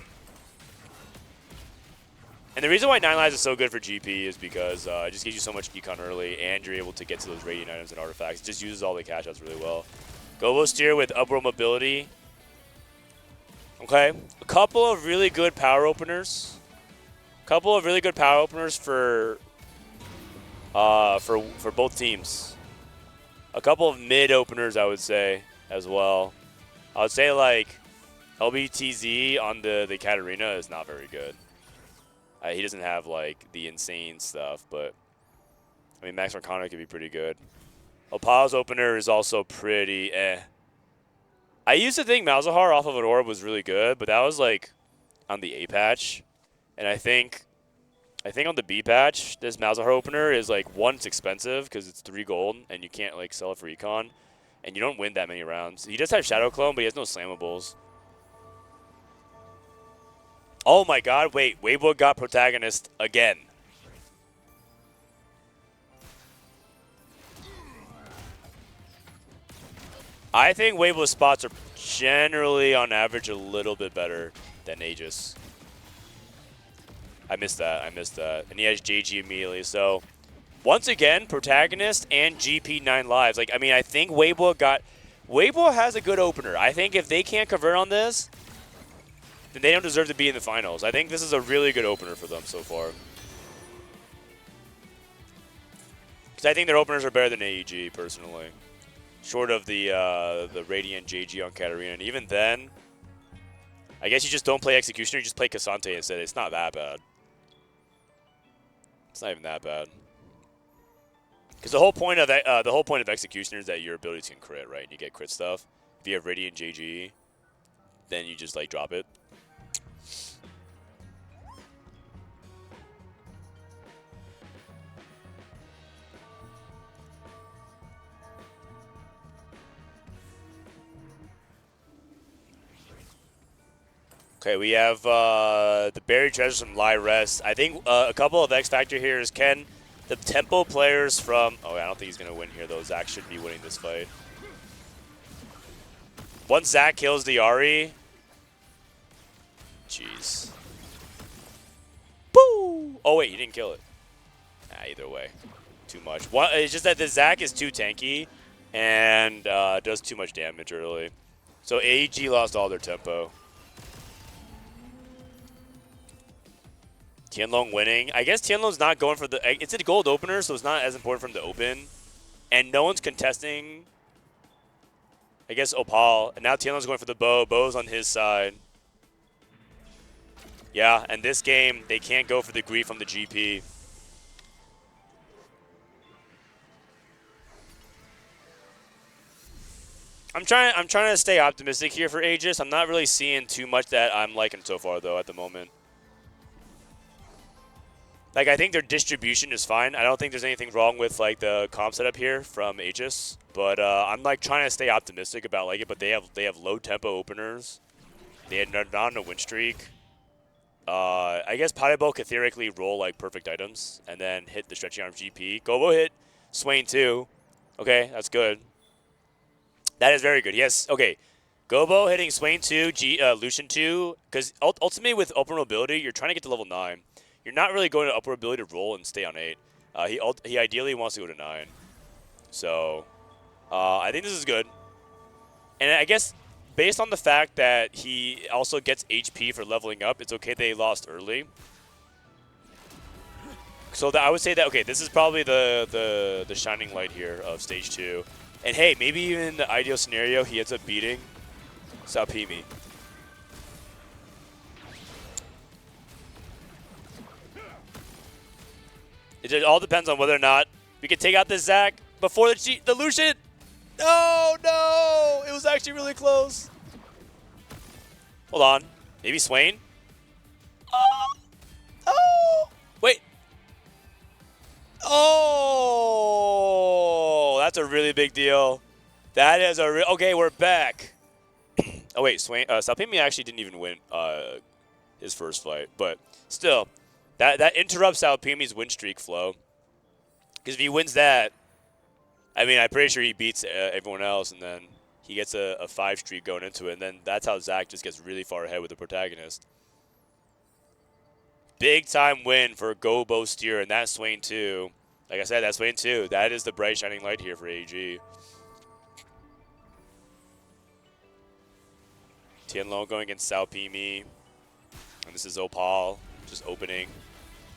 And the reason why 9 lives is so good for GP is because it just gives you so much econ early, and you're able to get to those radiant items and artifacts. It just uses all the cash outs really well. Gobo steer with upward mobility. Okay, a couple of really good power openers. For both teams. A couple of mid openers, I would say, as well. I would say like LBTZ on the Katarina is not very good. He doesn't have like the insane stuff, but I mean Max Arcana could be pretty good. Opal's opener is also pretty eh. I used to think Malzahar off of an orb was really good, but that was like on the A patch, and I think on the B patch, this Malzahar opener is like, one, it's expensive because it's 3 gold and you can't like sell it for econ, and you don't win that many rounds. He does have Shadow Clone, but he has no slammables. Oh my god, wait, Weibo got protagonist again. I think Weibo's spots are generally, on average, a little bit better than Aegis. I missed that. And he has JG immediately. So, once again, protagonist and GP 9 lives. Like, I mean, I think Weibo has a good opener. I think if they can't convert on this, then they don't deserve to be in the finals. I think this is a really good opener for them so far. Because I think their openers are better than AEG, personally. Short of the Radiant JG on Katarina. And even then, I guess you just don't play Executioner, you just play Cassante instead. It's not that bad. It's not even that bad. Because the whole point of Executioner is that your abilities can crit, right? And you get crit stuff. If you have Radiant JG, then you just like drop it. Okay, we have the buried treasures from Lai Rest. I think a couple of X Factor here is can the tempo players from... Oh, I don't think he's going to win here, though. Zach should be winning this fight. Once Zach kills the Ahri... Jeez. Boo! Oh, wait, he didn't kill it. Either way. Too much. It's just that the Zach is too tanky and does too much damage early. So AEG lost all their tempo. Tianlong winning. I guess Tianlong's not going for the... It's a gold opener, so it's not as important for him to open. And no one's contesting, I guess, Opal. And now Tianlong's going for the bow. Bow's on his side. Yeah, and this game, they can't go for the grief on the GP. I'm trying to stay optimistic here for Aegis. I'm not really seeing too much that I'm liking so far, though, at the moment. Like, I think their distribution is fine. I don't think there's anything wrong with, like, the comp setup here from Aegis. But I'm, like, trying to stay optimistic about, like, it. But they have low-tempo openers. They had not on a win streak. I guess Puddle could theoretically roll, like, perfect items and then hit the stretching arm GP. Gobo hit Swain 2. Okay, that's good. That is very good. Yes, okay. Gobo hitting Swain 2, Lucian 2. Because ultimately with upward mobility, you're trying to get to level 9. You're not really going to upward ability to roll and stay on 8. He ideally wants to go to 9. So, I think this is good. And I guess based on the fact that he also gets HP for leveling up, it's okay they lost early. So I would say that, okay, this is probably the shining light here of Stage 2. And hey, maybe even in the ideal scenario, he ends up beating Salpimi. It just all depends on whether or not we can take out this Zac before the Lucian. No! It was actually really close. Hold on. Maybe Swain? Oh! Wait. Oh! That's a really big deal. That is a okay, we're back. Oh, wait. Swain, Salpimi actually didn't even win his first fight. But still, that interrupts Salpimi's win streak flow. Because if he wins that, I mean, I'm pretty sure he beats everyone else, and then he gets a 5 streak going into it, and then that's how Zac just gets really far ahead with the protagonist. Big time win for Go Steer, and that Swain too. Like I said, that Swain too. That is the bright shining light here for AEG. Tianlong going against Salpimi, and this is Opal just opening,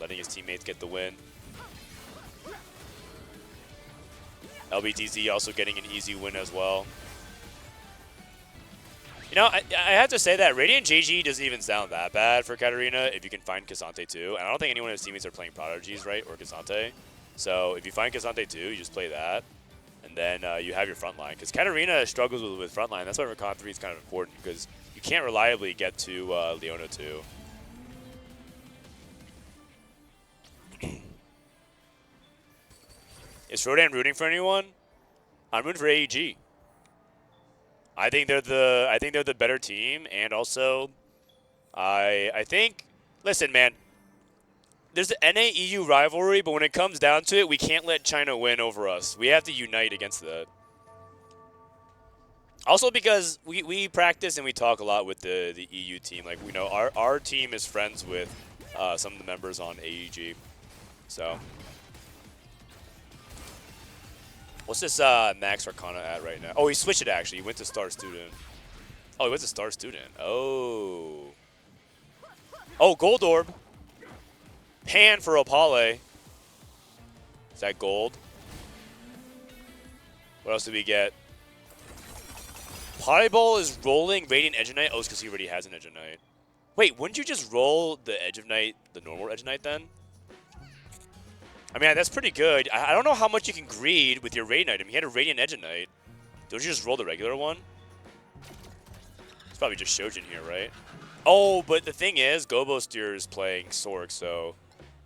letting his teammates get the win. LBTZ also getting an easy win as well. You know, I have to say that Radiant JG doesn't even sound that bad for Katarina if you can find Cassante too. And I don't think anyone of his teammates are playing Prodigies, right, or Cassante. So if you find Cassante too, you just play that. And then you have your frontline. Because Katarina struggles with frontline. That's why Recon 3 is kind of important, because you can't reliably get to Leona too. Is Frodan rooting for anyone? I'm rooting for AEG. I think they're the better team, and also, I think. Listen, man. There's the NA-EU rivalry, but when it comes down to it, we can't let China win over us. We have to unite against that. Also, because we practice and we talk a lot with the EU team. Like, we know our team is friends with some of the members on AEG, so. What's this Max Arcana at right now? Oh, he switched it actually. He went to Star Student. Oh, he went to Star Student. Oh. Oh, Gold Orb. Pan for Opale. Is that gold? What else did we get? Potty is rolling Radiant Edge of Night. Oh, it's because he already has an Edge of Night. Wait, wouldn't you just roll the Edge of Night, the normal Edge of Night then? I mean, that's pretty good. I don't know how much you can greed with your Radiant item. He had a Radiant Edge of Night. Don't you just roll the regular one? It's probably just Shojin here, right? Oh, but the thing is, Gobo Steer is playing Sork, so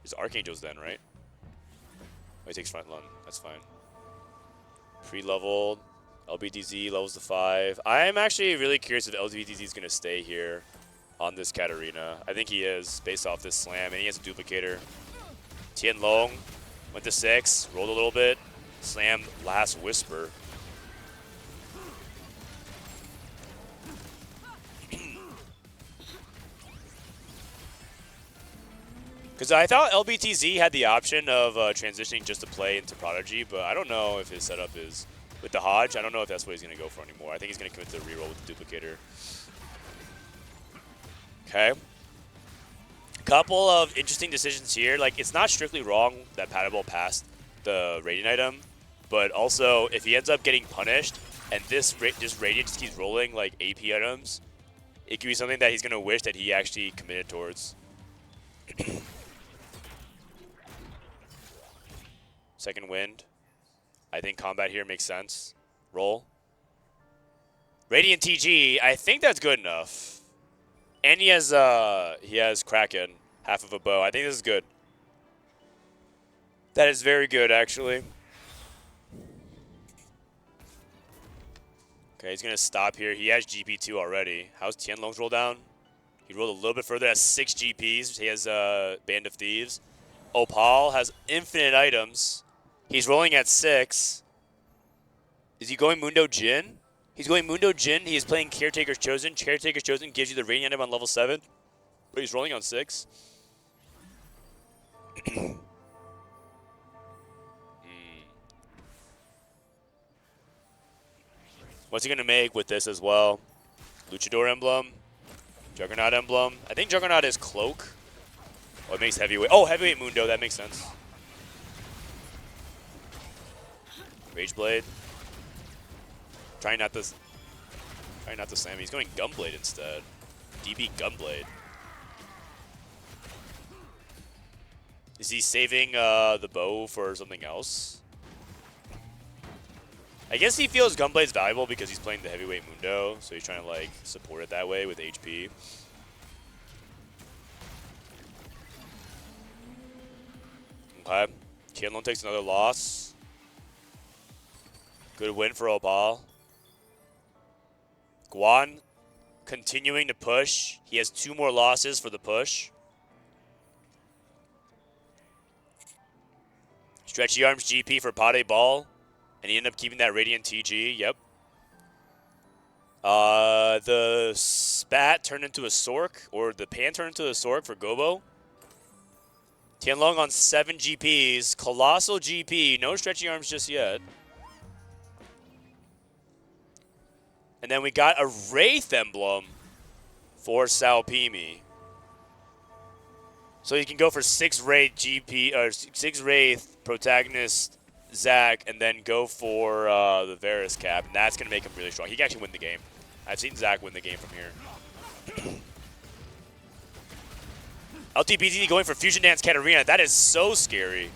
it's Archangels then, right? Oh, he takes front lung. That's fine. Pre-leveled. LBDZ levels to 5. I'm actually really curious if LBDZ is going to stay here on this Katarina. I think he is, based off this slam, and he has a duplicator. Tianlong went to 6, rolled a little bit, slammed Last Whisper. Because I thought LBTZ had the option of transitioning just to play into Prodigy, but I don't know if his setup is with the Hodge. I don't know if that's what he's going to go for anymore. I think he's going to commit to the reroll with the duplicator. Okay. Couple of interesting decisions here. Like, it's not strictly wrong that Paddable passed the Radiant item, but also if he ends up getting punished and this Radiant just keeps rolling like AP items, it could be something that he's going to wish that he actually committed towards. Second wind. I think combat here makes sense. Roll. Radiant TG, I think that's good enough. And he has Kraken, half of a bow. I think this is good. That is very good, actually. Okay, he's going to stop here. He has GP2 already. How's Tianlong's roll down? He rolled a little bit further. Has 6 GPs. He has Band of Thieves. Opal has infinite items. He's rolling at 6. Is he going Mundo Jin? He's going Mundo Jin. He is playing Caretaker's Chosen. Caretaker's Chosen gives you the Radiant item on level 7. But he's rolling on 6. What's he going to make with this as well? Luchador Emblem. Juggernaut Emblem. I think Juggernaut is Cloak. Oh, it makes Heavyweight. Oh, Heavyweight Mundo. That makes sense. Rageblade. Trying not to slam. He's going Gunblade instead. DB Gunblade. Is he saving the bow for something else? I guess he feels Gunblade's valuable because he's playing the heavyweight Mundo, so he's trying to like support it that way with HP. Okay, Tianlong takes another loss. Good win for Opal. Guan continuing to push. He has 2 more losses for the push. Stretchy Arms GP for Pade Ball. And he ended up keeping that Radiant TG. Yep. The Spat turned into a Sork, or the Pan turned into a Sork for Gobo. Tianlong on 7 GPs. Colossal GP. No Stretchy Arms just yet. And then we got a Wraith emblem for Salpimi. So you can go for 6 Wraith GP, or 6 Wraith protagonist Zach, and then go for the Varus cap, and that's going to make him really strong. He can actually win the game. I've seen Zach win the game from here. LTBT going for Fusion Dance Katarina. That is so scary.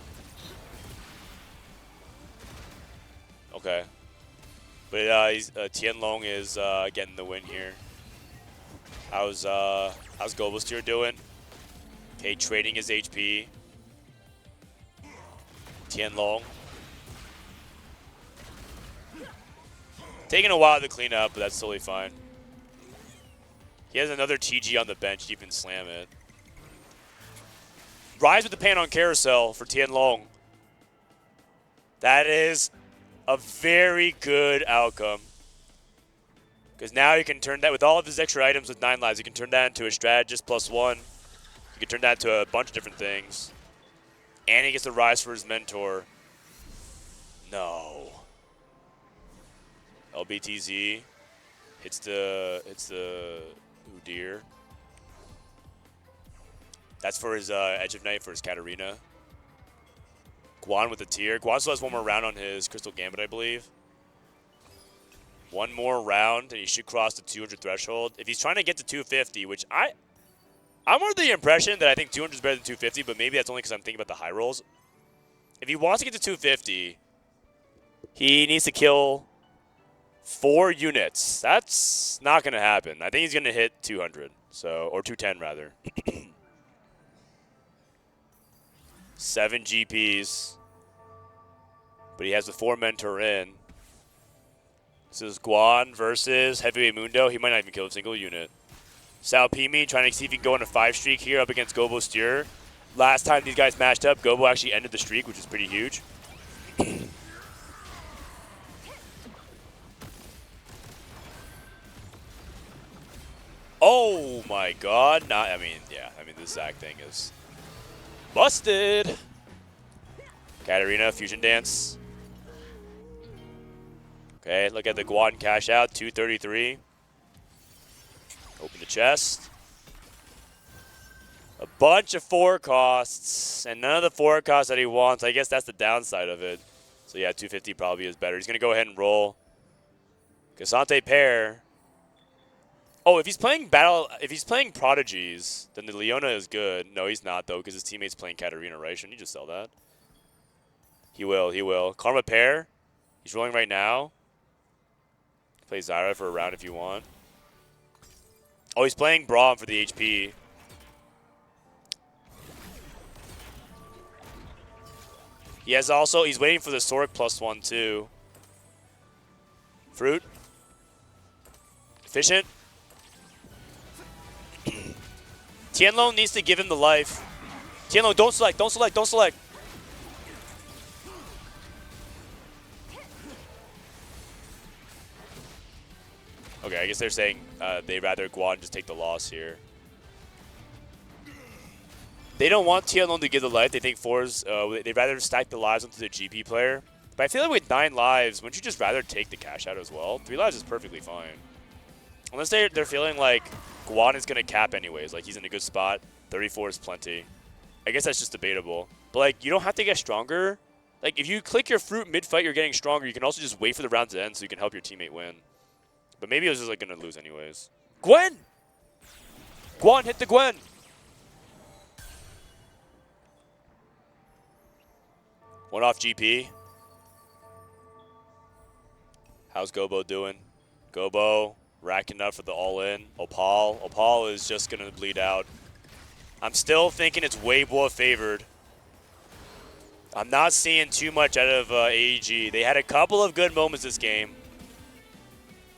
Okay. But Tianlong is getting the win here. How's Gobosteer doing? Okay, trading his HP. Tianlong. Taking a while to clean up, but that's totally fine. He has another TG on the bench to even slam it. Rise with the pan on Carousel for Tianlong. That is a very good outcome. Because now you can turn that, with all of his extra items with 9 lives, you can turn that into a strategist +1. You can turn that into a bunch of different things. And he gets the Rise for his mentor. No. LBTZ hits the Udyr. That's for his Edge of Night for his Katarina. Guan with the tier. Guan still has 1 more round on his Crystal Gambit, I believe. 1 more round, and he should cross the 200 threshold. If he's trying to get to 250, which I'm under the impression that I think 200 is better than 250, but maybe that's only because I'm thinking about the high rolls. If he wants to get to 250, he needs to kill 4 units. That's not going to happen. I think he's going to hit 200, or 210 rather. 7 GPs, but he has the 4 mentor in. This is Guan versus Heavyweight Mundo. He might not even kill a single unit. Salpimi trying to see if he can go on a 5 streak here up against Gobosteer. Last time these guys matched up, Gobo actually ended the streak, which is pretty huge. Oh my god. This Zac thing is busted. Katarina, Fusion Dance. Okay, look at the Guan cash out, 233. Open the chest. A bunch of 4 costs, and none of the 4 costs that he wants. I guess that's the downside of it. So yeah, 250 probably is better. He's gonna go ahead and roll. Cassante pair. Oh, if he's playing Prodigies, then the Leona is good. No, he's not though, because his teammate's playing Katarina, right? Shouldn't he just sell that? He will. Karma pair. He's rolling right now. Play Zyra for a round if you want. Oh, he's playing Braum for the HP. He's waiting for the Sork +1 too. Fruit. Efficient. Tianlong needs to give him the life. Tianlong, don't select. Okay, I guess they're saying they'd rather Guan just take the loss here. They don't want Tianlong to give the life. They think they'd rather stack the lives onto the GP player. But I feel like with 9 lives, wouldn't you just rather take the cash out as well? 3 lives is perfectly fine. Unless they're feeling like Guan is going to cap anyways. Like, he's in a good spot. 34 is plenty. I guess that's just debatable. But, like, you don't have to get stronger Like, if you click your fruit mid-fight, you're getting stronger. You can also just wait for the round to end so you can help your teammate win. But maybe it was just, like, going to lose anyways. Gwen! Guan hit the Gwen! One off GP. How's Gobo doing? Gobo racking up for the all-in. Opal. Opal is just going to bleed out. I'm still thinking it's Weibo favored. I'm not seeing too much out of AEG. They had a couple of good moments this game.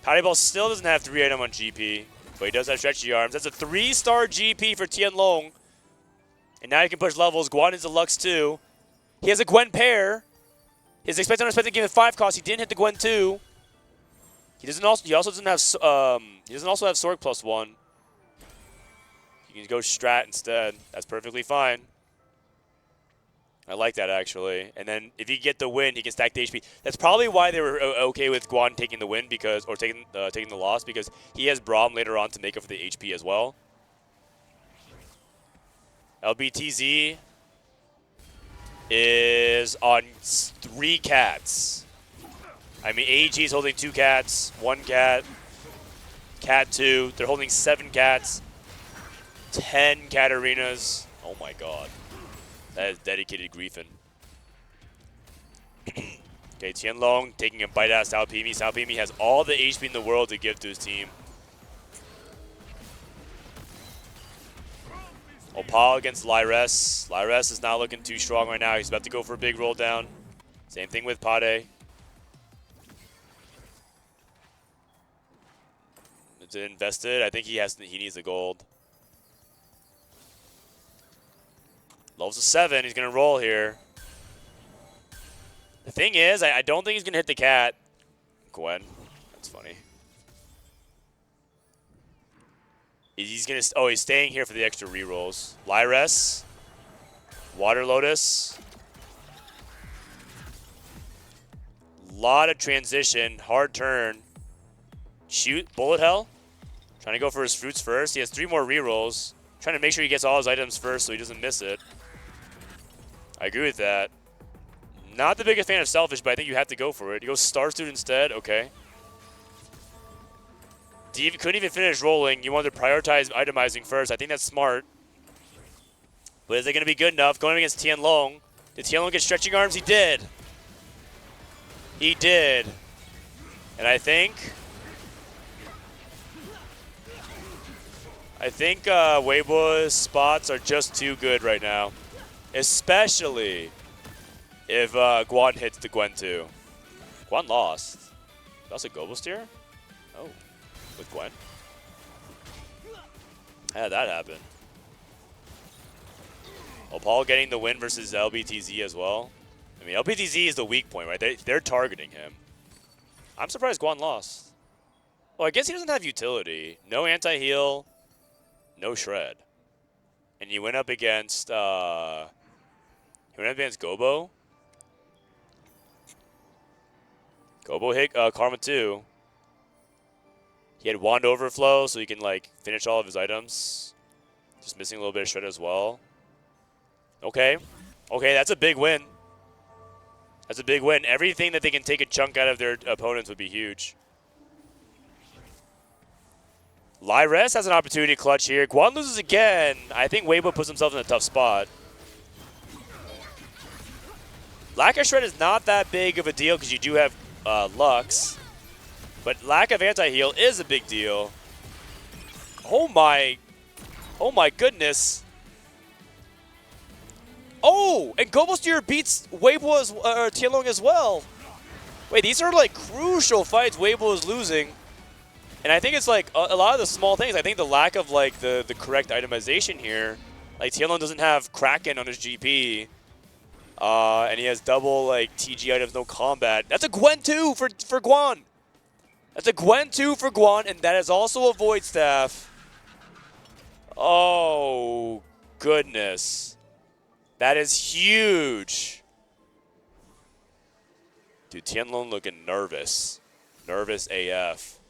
Puddle still doesn't have 3 item on GP, but he does have stretchy arms. That's a 3-star GP for Tianlong. And now he can push levels. Guan is a Lux too. He has a Gwen pair. His expected unexpected game at 5 cost. He didn't hit the Gwen 2. He also doesn't have Sorg +1. You can go strat instead. That's perfectly fine. I like that, actually. And then if he get the win, he can stack the HP. That's probably why they were okay with Guan taking the win, because, or taking the loss, because he has Braum later on to make up for the HP as well. LBTZ is on 3 cats. I mean, AEG is holding 2 cats, 1 cat, cat 2. They're holding 7 cats, 10 cat arenas. Oh my god. That is dedicated griefing. Okay, Tianlong taking a bite out of Sao Pimi. Sao Pimi has all the HP in the world to give to his team. Opal against Lyres. Lyres is not looking too strong right now. He's about to go for a big roll down. Same thing with Pade. It's invested. I think he needs the gold. Levels of 7. He's going to roll here. The thing is, I don't think he's going to hit the cat. Gwen. That's funny. He's going to... Oh, he's staying here for the extra rerolls. Lyres. Water Lotus. Lot of transition. Hard turn. Shoot. Bullet Hell. Trying to go for his fruits first. He has 3 more rerolls. Trying to make sure he gets all his items first so he doesn't miss it. I agree with that. Not the biggest fan of Selfish, but I think you have to go for it. You go Star Student instead. Okay. Couldn't even finish rolling. You wanted to prioritize itemizing first. I think that's smart. But is it going to be good enough? Going against Tianlong. Did Tianlong get stretching arms? He did. He did. And I think Weibo's spots are just too good right now. Especially if Guan hits the Gwen 2. Guan lost. That's a Gobo steer? Oh. With Gwen? How did that happen? Opal getting the win versus LBTZ as well. I mean, LBTZ is the weak point, right? They're targeting him. I'm surprised Guan lost. Well, I guess he doesn't have utility. No anti-heal. No shred. And he went up against Gobo. Gobo hit Karma 2. He had Wand Overflow, so he can like finish all of his items. Just missing a little bit of shred as well. Okay. Okay, that's a big win. That's a big win. Everything that they can take a chunk out of their opponents would be huge. Lyres has an opportunity to clutch here. Guan loses again. I think Weibo puts himself in a tough spot. Lack of shred is not that big of a deal because you do have Lux. But lack of anti-heal is a big deal. Oh my goodness. Oh, and Gobo Steer beats Weibo Tianlong as well. Wait, these are like crucial fights Weibo is losing. And I think it's like a lot of the small things. I think the lack of like the correct itemization here. Like Tianlong doesn't have Kraken on his GP. And he has double like TG items, no combat. That's a Gwen 2 for Guan. That's a Gwen 2 for Guan, and that is also a Void Staff. Oh, goodness. That is huge. Dude, Tianlong looking nervous. Nervous AF.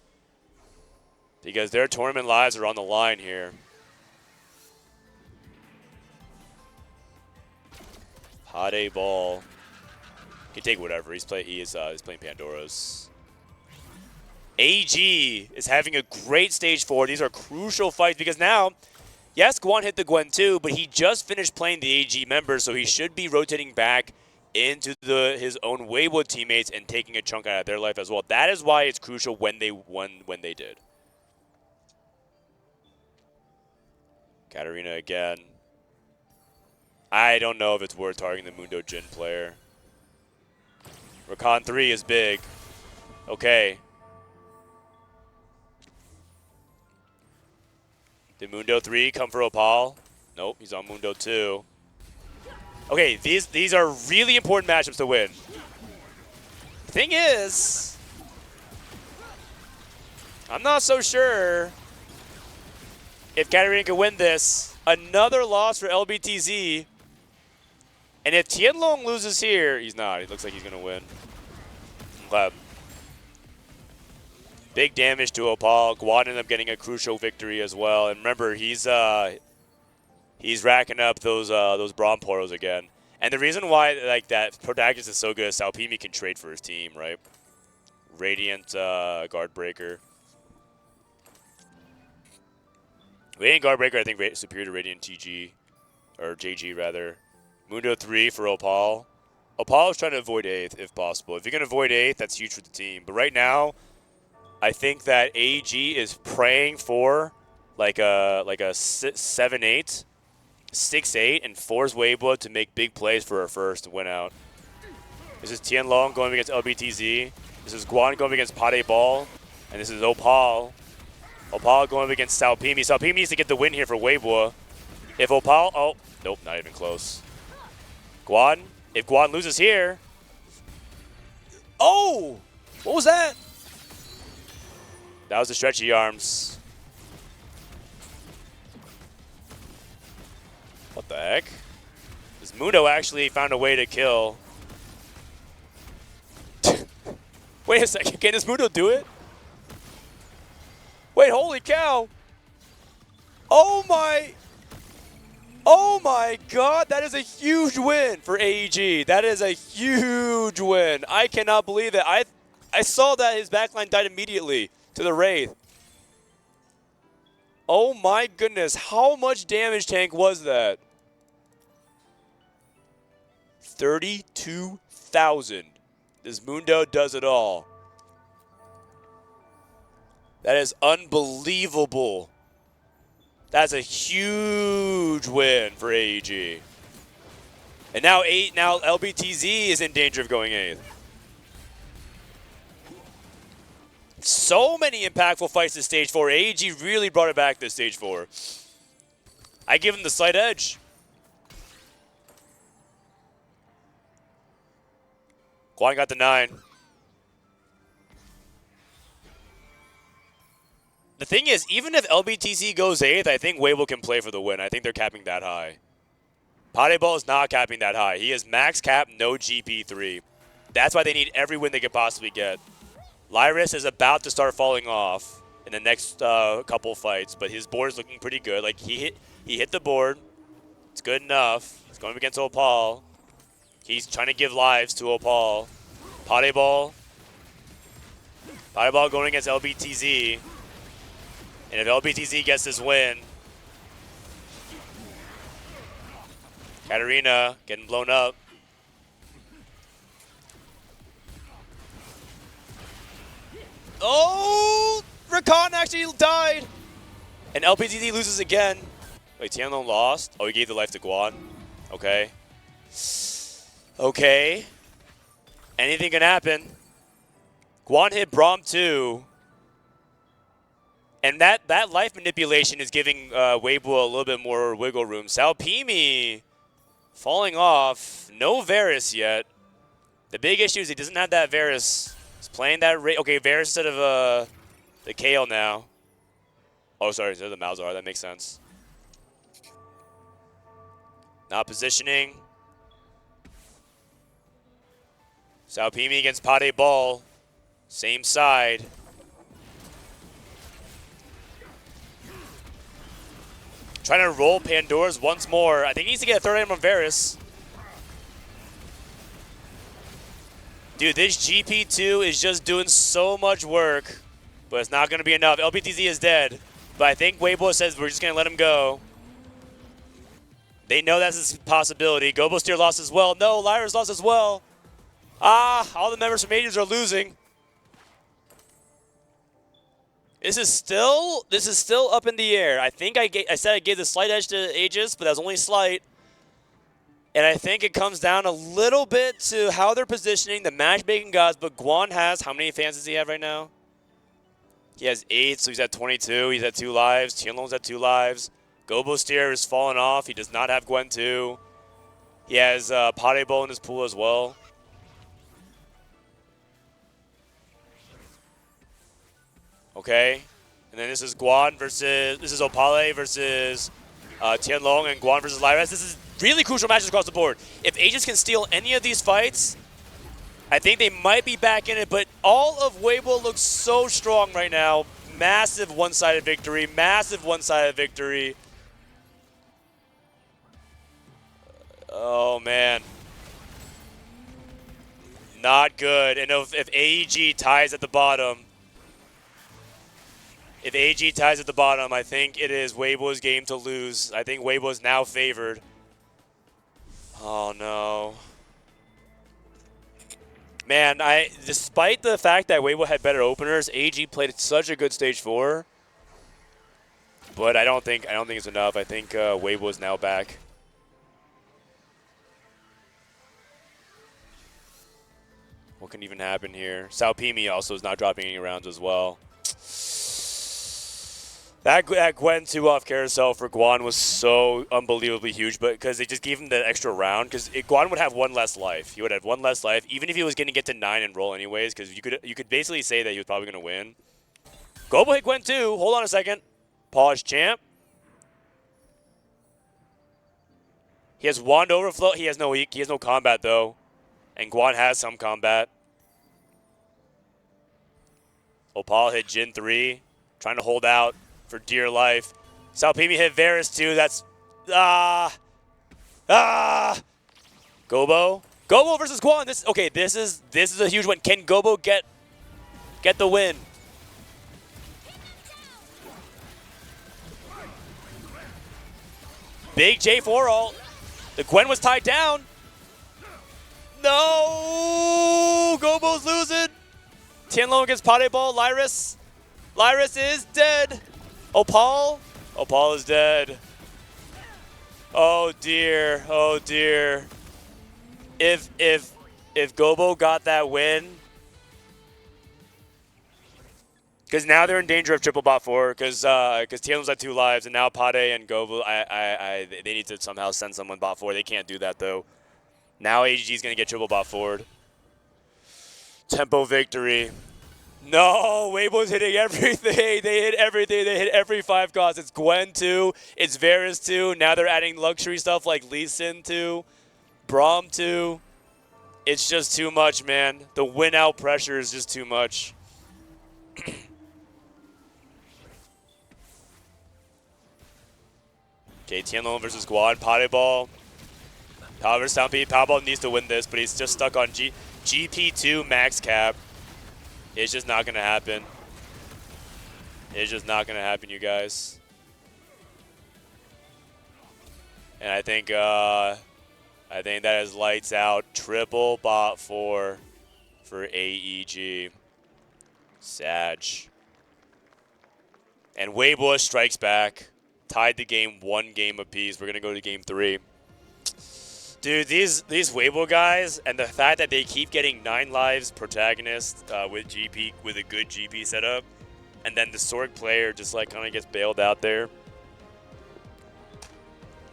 Because their tournament lives are on the line here. Pade ball. Can take whatever. He's playing Pandora's. AEG is having a great stage 4. These are crucial fights because now, yes, Guan hit the Gwen too, but he just finished playing the AEG members, so he should be rotating back into his own Weibo teammates and taking a chunk out of their life as well. That is why it's crucial when they won when they did. Katarina again. I don't know if it's worth targeting the Mundo Jin player. Rakan 3 is big. Okay. Did Mundo 3 come for Opal? Nope, he's on Mundo 2. Okay, these are really important matchups to win. Thing is, I'm not so sure if Katarina can win this. Another loss for LBTZ. And if Tianlong loses here, he's not. He looks like he's going to win. Okay. Big damage to Opal. Guan ended up getting a crucial victory as well. And remember, he's racking up those Braum portals again. And the reason why like that protagonist is so good is Salpimi can trade for his team, right? Radiant Guard Breaker. Radiant Guard Breaker, I think superior to Radiant TG, or JG rather. Mundo 3 for Opal. Opal is trying to avoid 8th if possible. If you can avoid 8th, that's huge for the team. But right now, I think that AEG is praying for like a 7-8, 6-8, and force Weibo to make big plays for her first to win out. This is Tianlong going against LBTZ. This is Guan going against Pade Ball. And this is Opal. Opal going against Salpimi. Salpimi needs to get the win here for Weibo. If Opal, oh, nope, not even close. Guan, if Guan loses here. Oh, what was that? That was the stretchy arms. What the heck? This Mundo actually found a way to kill. Wait a second, can this Mundo do it? Wait, holy cow. Oh my god, that is a huge win for AEG. That is a huge win. I cannot believe it. I saw that his backline died immediately to the Wraith. Oh my goodness, how much damage tank was that? 32,000. This Mundo does it all. That is unbelievable. That's a huge win for AEG. And now LBTZ is in danger of going 8th. So many impactful fights to stage 4. AEG really brought it back to stage 4. I give him the slight edge. Guan got the 9. The thing is, even if LBTC goes 8th, I think Weibo can play for the win. I think they're capping that high. Pade Ball is not capping that high. He is max cap, no GP3. That's why they need every win they could possibly get. Lyris is about to start falling off in the next couple fights, but his board is looking pretty good. Like he hit the board. It's good enough. He's going against Opal. He's trying to give lives to Opal. Pade Ball. Pade Ball going against LBTZ. And if LBTZ gets this win, Katarina getting blown up. Oh, Rakan actually died. And LBTZ loses again. Wait, Tianlong lost? Oh, he gave the life to Guan. Okay. Okay. Anything can happen. Guan hit Braum 2. And that life manipulation is giving Weibo a little bit more wiggle room. Salpimi falling off. No Varus yet. The big issue is he doesn't have that Varus. He's playing that okay, Varus instead of the Kale now. Oh, sorry, instead of the Malzahar. That makes sense. Not positioning. Salpimi against Pade Ball. Same side. Trying to roll Pandora's once more. I think he needs to get a third item on Varus. Dude, this GP2 is just doing so much work, but it's not going to be enough. LPTZ is dead, but I think Weibo says we're just going to let him go. They know that's a possibility. Gobo Steer lost as well. No, Lyra's lost as well. All the members from Aegis are losing. This is still up in the air. I think I said I gave the slight edge to Aegis, but that was only slight. And I think it comes down a little bit to how they're positioning the matchmaking gods. But Guan has, how many fans does he have right now? He has 8, so he's at 22. He's at 2 lives. Tianlong's at 2 lives. Gobo Steer has fallen off. He does not have Gwen 2. He has Puddle in his pool as well. Okay. And then this is Guan versus, this is Opale versus Tianlong, and Guan versus Lyras. This is really crucial matches across the board. If Aegis can steal any of these fights, I think they might be back in it, but all of Weibo looks so strong right now. Massive one-sided victory, massive one-sided victory. Oh, man. Not good. And if AEG ties at the bottom, I think it is Weibo's game to lose. I think Weibo is now favored. Oh, no. Man, despite the fact that Weibo had better openers, AEG played such a good stage 4. But I don't think it's enough. I think Weibo is now back. What can even happen here? Salpimi also is not dropping any rounds as well. That Gwen 2 off carousel for Guan was so unbelievably huge, but because they just gave him the extra round, because Guan would have 1 less life. He would have 1 less life, even if he was going to get to 9 and roll anyways, because you could basically say that he was probably going to win. Gobo hit Gwen 2. Hold on a second. Pause champ. He has wand overflow. He has no combat though, and Guan has some combat. Opal hit Jin 3, trying to hold out for dear life. Salpimi hit Varus 2. That's Gobo versus Guan. This is a huge one. Can Gobo get the win? Big J4 ult. The Gwen was tied down. No! Gobo's losing. Tianlong against Puddle. Lyris is dead. Opal is dead. Oh dear. If Gobo got that win, because now they're in danger of triple bot 4, because Tianlong's at 2 lives, and now Pade and Gobo, they need to somehow send someone bot 4. They can't do that though. Now AEG is gonna get triple bot forward. Tempo victory. No, Weibo's hitting everything. They hit everything. They hit every 5 cost. It's Gwen 2. It's Varus 2. Now they're adding luxury stuff like Lee Sin 2. Braum 2. It's just too much, man. The win out pressure is just too much. Okay, Tianlong versus Guan. Poteball. Power versus Stampede. Powerball needs to win this, but he's just stuck on GP2 max cap. It's just not going to happen. It's just not going to happen, you guys. And I think that is lights out. Triple bot 4 for AEG. Sag. And Weibo strikes back. Tied the game 1 game apiece. We're going to go to game 3. Dude, these Weibo guys, and the fact that they keep getting 9 lives protagonist with a good GP setup, and then the Sorg player just like kind of gets bailed out there.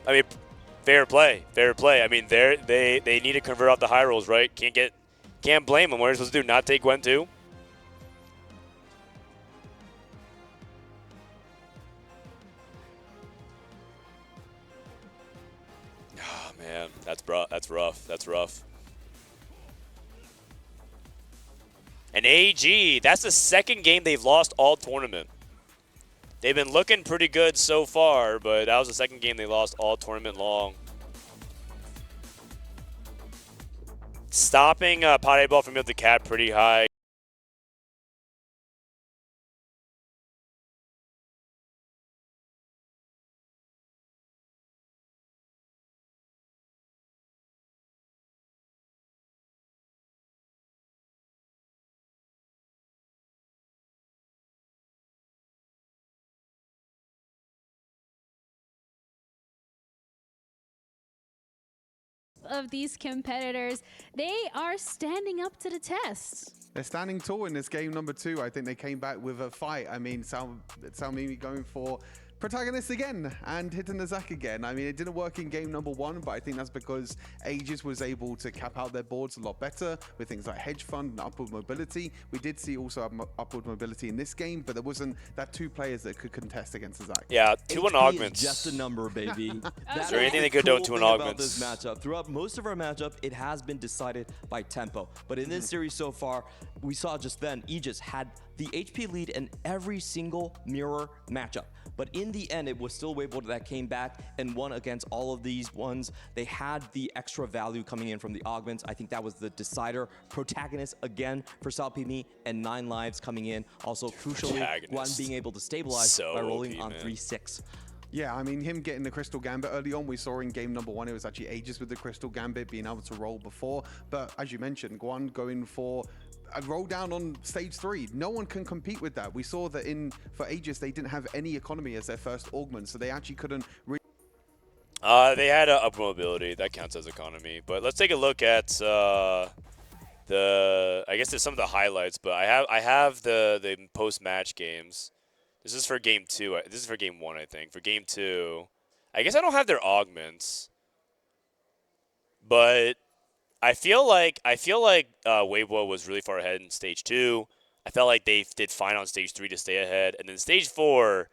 I mean, fair play. I mean, they need to convert off the high rolls, right? Can't blame them. What are you supposed to do? Not take Gwen 2? Man, that's rough. And AEG, that's the 2nd game they've lost all tournament. They've been looking pretty good so far, but that was the 2nd game they lost all tournament long. stopping Paddle from being able to cap pretty high. Of these competitors, they are standing up to the test. They're standing tall in this game number 2. I think they came back with a fight. I mean, Salmimi going for protagonist again and hitting the Zac again. I mean, it didn't work in game number 1, but I think that's because AEGIS was able to cap out their boards a lot better with things like hedge fund and upward mobility. We did see also upward mobility in this game, but there wasn't that 2 players that could contest against the Zac. Yeah, 2-1 augments. Just a number, baby. Is there anything they could do with 2-1 augments? This matchup. Throughout most of our matchup, it has been decided by tempo. But in this series so far, we saw just then, Aegis had the HP lead in every single mirror matchup. But in the end, it was still Weibo that came back and won against all of these ones. They had the extra value coming in from the augments. I think that was the decider. Protagonist again for Salpimi and 9 lives coming in. Also, crucially, one being able to stabilize by rolling on 3-6. Yeah, I mean, him getting the Crystal Gambit early on, we saw in game number 1, it was actually Aegis with the Crystal Gambit being able to roll before. But as you mentioned, Guan going for a roll down on stage 3. No one can compete with that. We saw that for Aegis, they didn't have any economy as their first augment, so they actually couldn't really... They had up mobility. That counts as economy. But let's take a look at I guess there's some of the highlights, but I have the post-match games. This is for game 2. This is for game 1, I think. For game 2, I guess I don't have their augments, but I feel like Weibo was really far ahead in stage 2. I felt like they did fine on stage 3 to stay ahead, and then stage 4,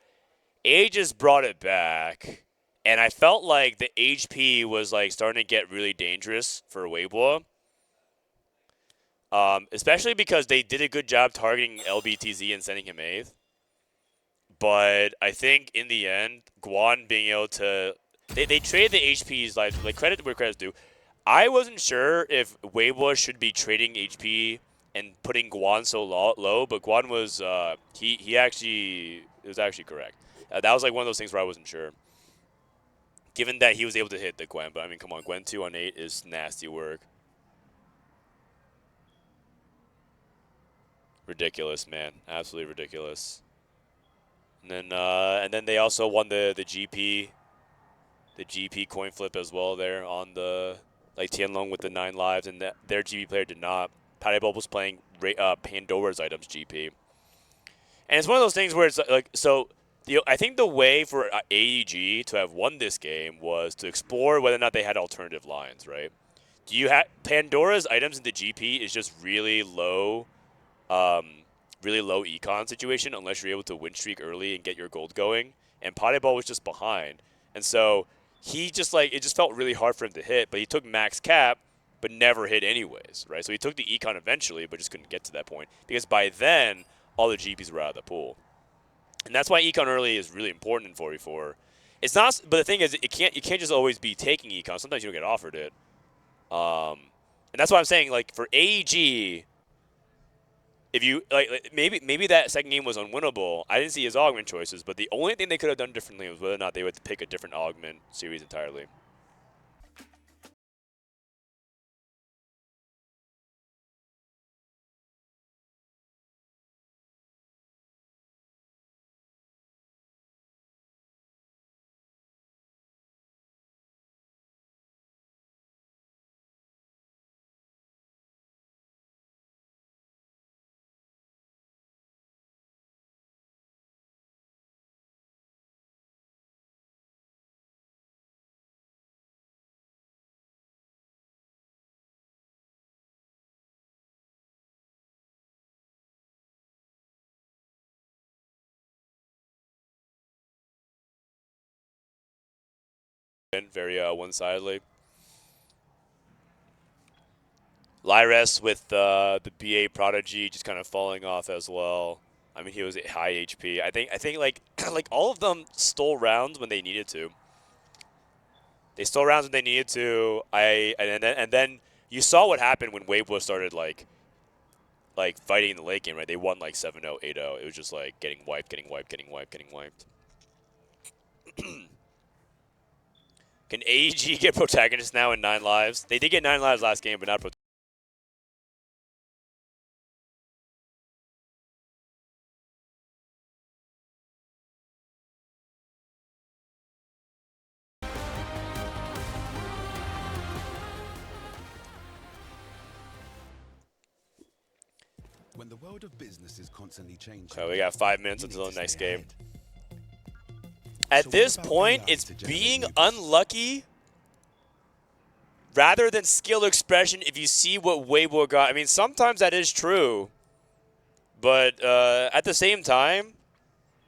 Aegis brought it back, and I felt like the HP was like starting to get really dangerous for Weibo. Especially because they did a good job targeting LBTZ and sending him 8th. But I think in the end, Guan being able to... They traded the HPs, like credit where credit's due. I wasn't sure if Weibo should be trading HP and putting Guan so low, but Guan was... it was actually correct. That was like one of those things where I wasn't sure. Given that he was able to hit the Gwen, but I mean, come on, Gwen 2 on 8 is nasty work. Ridiculous, man. Absolutely ridiculous. And then they also won the GP coin flip as well there on the Tianlong with the 9 lives, and their GP player did not. Paddle was playing Pandora's items GP, and it's one of those things where it's like so. I think the way for AEG to have won this game was to explore whether or not they had alternative lines, right? Do you have Pandora's items in the GP is just really low econ situation unless you're able to win streak early and get your gold going. And Poteball was just behind. And so he just it just felt really hard for him to hit, but he took max cap, but never hit anyways, right? So he took the econ eventually, but just couldn't get to that point because by then all the GPs were out of the pool. And that's why econ early is really important in 4v4. It's not, but the thing is, you can't just always be taking econ. Sometimes you don't get offered it. And that's why I'm saying, like, for AEG, if you maybe that second game was unwinnable. I didn't see his augment choices, but the only thing they could have done differently was whether or not they would pick a different augment series entirely. Very one-sidedly. Lyres with the BA Prodigy just kind of falling off as well. I mean, he was at high HP. I think like all of them stole rounds when they needed to. They stole rounds when they needed to. And then You saw what happened when Weibo started like fighting in the late game, right? They won like 7-0, 8-0. It was just like getting wiped. Can AEG get protagonists now in 9 lives? They did get 9 lives last game, but not protagonists. When the world of business is constantly changing. Okay, we got 5 minutes until the next game. At this point, it's being unlucky rather than skill expression if you see what Weibo got. I mean, sometimes that is true. But at the same time,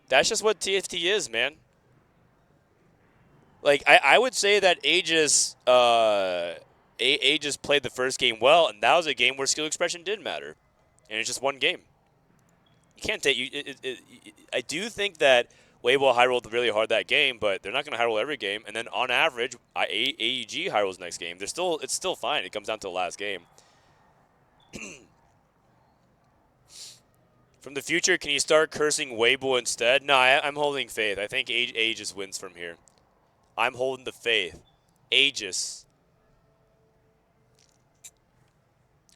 that's just what TFT is, man. Like, I would say that AEGIS played the first game well, and that was a game where skill expression did matter. And it's just one game. You can't take I do think that Weibo high rolled really hard that game, but they're not going to high roll every game. And then on average, AEG high rolls next game. It's still fine. It comes down to the last game. From the future, can you start cursing Weibo instead? No, I'm holding faith. I think AEGIS wins from here. I'm holding the faith. AEGIS.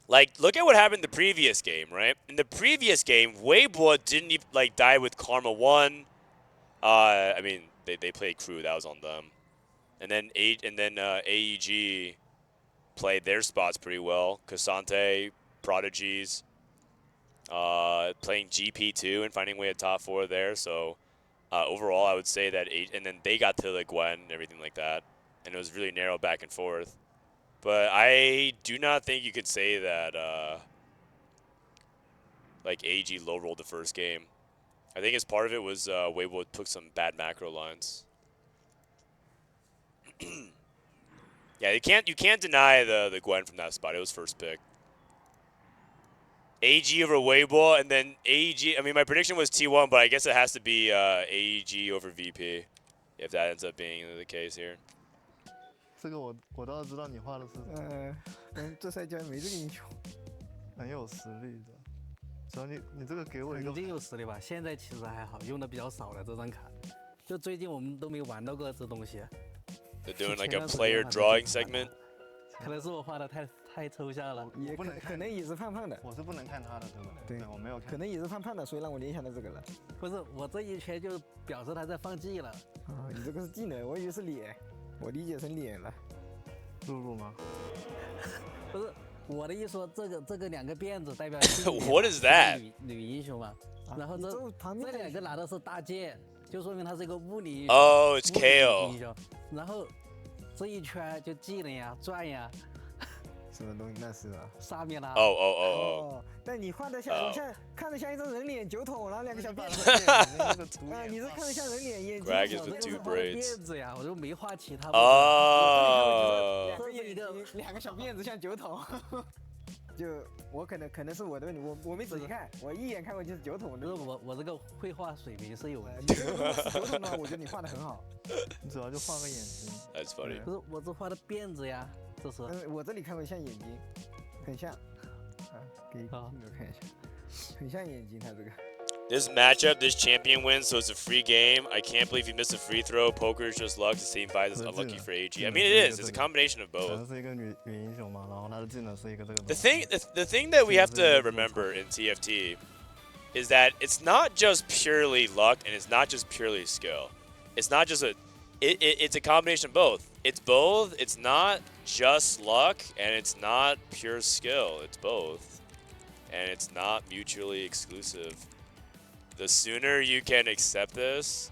Like, look at what happened in the previous game, right? In the previous game, Weibo didn't even, like, die with Karma 1. I mean, they played Crew. That was on them. And then AEG played their spots pretty well. Cassante, Prodigies, playing GP2 and finding way at top 4 there. So, overall, I would say that and then they got to the Gwen and everything like that. And it was really narrow back and forth. But I do not think you could say that, like, AEG low-rolled the first game. I think as part of it was Weibo took some bad macro lines. Yeah, you can't deny the Gwen from that spot. It was first pick. AEG over Weibo, and then AEG. I mean, my prediction was T1, but I guess it has to be AEG over VP, if that ends up being the case here. 这个我倒是知道你画的是。这赛季没这个英雄，很有实力的。只要你这个给我一个。已经有实力吧？现在其实还好，用的比较少了这张卡。就最近我们都没玩到过这东西。They're doing like a player drawing segment. 可能是我画的太抽象了，也可能也是胖胖的。我是不能看他的，对不对？对，我没有看。可能也是胖胖的，所以让我联想到这个了。不是，我这一圈就表示他在放技了。啊，你这个是技能，我以为是脸。 我理解成脸了，露露吗？不是，我的意思说这个两个辫子代表 What is that？ 女英雄嘛，然后这两个拿的是大剑，就说明他是一个物理英雄。Oh, it's KO。然后这一圈就技能呀、转呀。 什么东西？那是啊，上面啦。哦。但你画的像看着像一张人脸，酒桶，然后两个小辫子。你是看着像人脸，眼睛。Greg is with 2 braids。辫子呀，我就没画其他。哦。两个小辫子像酒桶。就我可能是我的问题，我没仔细看，我一眼看过就是酒桶。就是我这个绘画水平是有问题。酒桶呢，我觉得你画的很好。你主要就画个眼睛。That's funny。不是，我是画的辫子呀。 我这里看过像眼睛，很像，给镜头看一下，很像眼睛，它这个。This matchup, this champion wins, so it's a free game. I can't believe you missed a free throw. Poker is just luck. The same fight is unlucky for AG. I mean, it is. It's a combination of both. The thing that we have to remember in TFT is that it's not just purely luck and it's not just purely skill. It's not just it's a combination of both. It's both. It's not just luck, and it's not pure skill. It's both. And it's not mutually exclusive. The sooner you can accept this,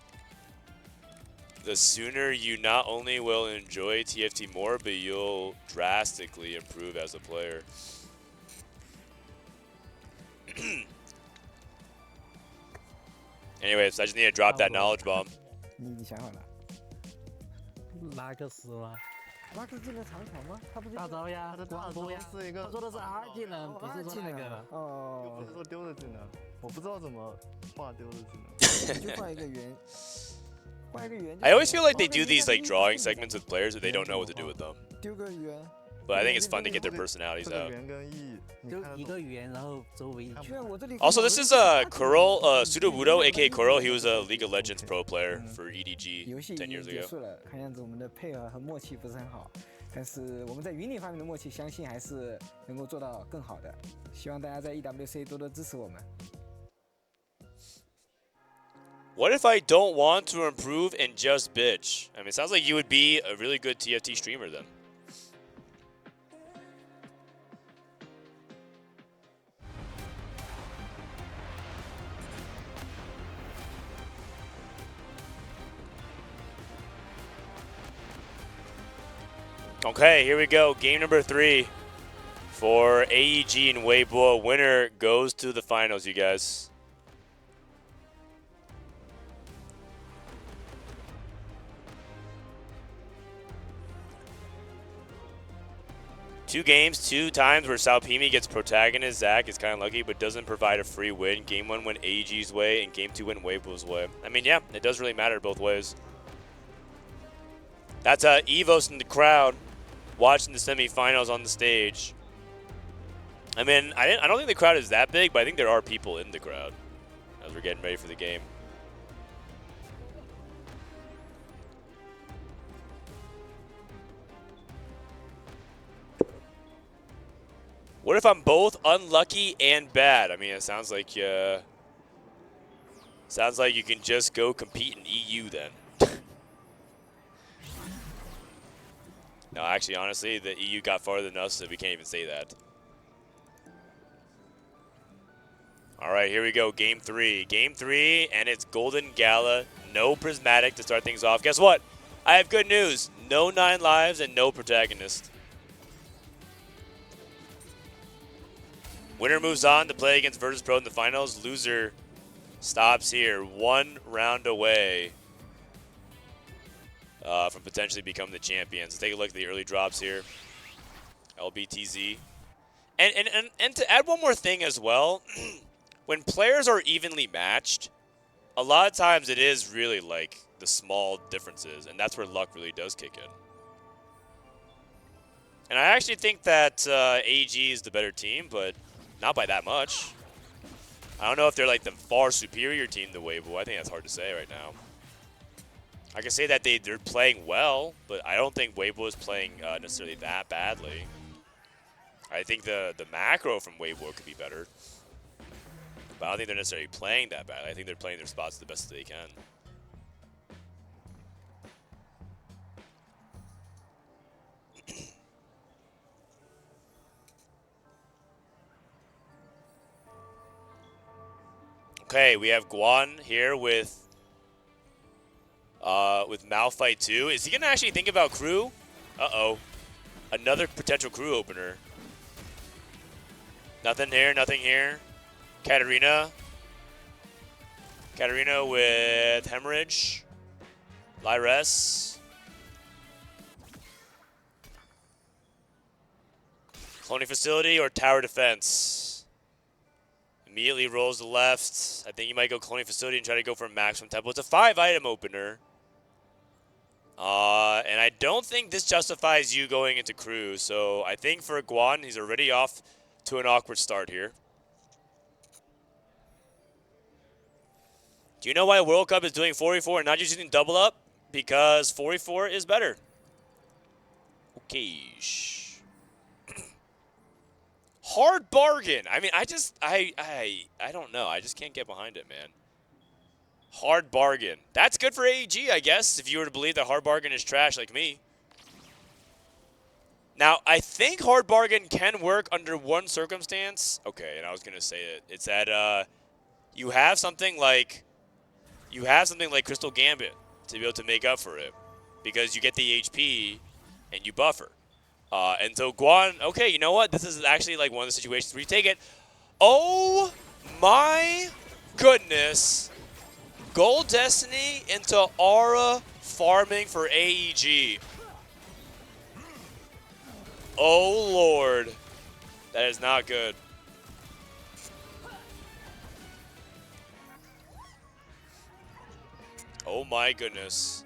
the sooner you not only will enjoy TFT more, but you'll drastically improve as a player. Anyways, I just need to drop that knowledge bomb. 你想好了？拉克斯吗？拉克斯技能长条吗？他不是大招呀，光波呀。他说的是R技能，不是说那个。哦，不是说丢的技能，我不知道怎么画丢的技能。就画一个圆，画一个圆。I always feel like they do these like drawing segments with players, but they don't know what to do with them. 丢个圆， but I think it's fun to get their personalities out. 就一个语言，然后周围。 Also, this is Kurl, Sudowoodo, aka Kurl. He was a League of Legends pro player for EDG 10 years 结 ago. 束了，看样子我们的配合和默契不是很好，但是我们在云里方面的默契，相信还是能够做到更好的。希望大家在 EWC 多多支持我们。 What if I don't want to improve and just bitch? I mean, it sounds like you would be a really good TFT streamer then. Okay, here we go. Game number 3 for AEG and Weibo. Winner goes to the finals, you guys. Two games, 2 times where Salpimi gets protagonist. Zach is kind of lucky, but doesn't provide a free win. Game 1 went AEG's way, and Game 2 went Weibo's way. I mean, yeah, it does really matter both ways. That's Evos in the crowd watching the semifinals on the stage. I mean, I don't think the crowd is that big, but I think there are people in the crowd as we're getting ready for the game. What if I'm both unlucky and bad? I mean, it sounds like you can just go compete in EU then. No, actually, honestly, the EU got farther than us, so we can't even say that. All right, here we go. Game 3. Game 3, and it's Golden Gala. No Prismatic to start things off. Guess what? I have good news. No 9 lives and no protagonist. Winner moves on to play against Virtus Pro in the finals. Loser stops here. 1 round away from potentially becoming the champions. Let's take a look at the early drops here. LBTZ. And to add one more thing as well, when players are evenly matched, a lot of times it is really like the small differences, and that's where luck really does kick in. And I actually think that AEG is the better team, but not by that much. I don't know if they're like the far superior team to Weibo. I think that's hard to say right now. I can say that they're playing well, but I don't think Weibo is playing necessarily that badly. I think the macro from Weibo could be better. But I don't think they're necessarily playing that bad. I think they're playing their spots the best they can. Okay, we have Guan here with Malphite 2. Is he gonna actually think about crew? Uh-oh. Another potential crew opener. Nothing here, nothing here. Katarina. Katarina with Hemorrhage. Lyres. Cloning Facility or Tower Defense? Immediately rolls to the left. I think you might go Cloning Facility and try to go for a maximum tempo. It's a 5-item opener. And I don't think this justifies you going into crew. So I think for Guan, he's already off to an awkward start here. Do you know why World Cup is doing 4v4 and not just using double up? Because 4v4 is better. Okay. Hard bargain. I mean, I don't know. I just can't get behind it, man. Hard bargain. That's good for AEG, I guess, if you were to believe that hard bargain is trash like me. Now, I think hard bargain can work under one circumstance. Okay, and I was gonna say it. It's that you have something like Crystal Gambit to be able to make up for it, because you get the HP and you buffer. And so Guan, okay, you know what? This is actually like one of the situations where you take it. Oh my goodness. Gold Destiny into Aura farming for AEG. Oh Lord. That is not good. Oh my goodness.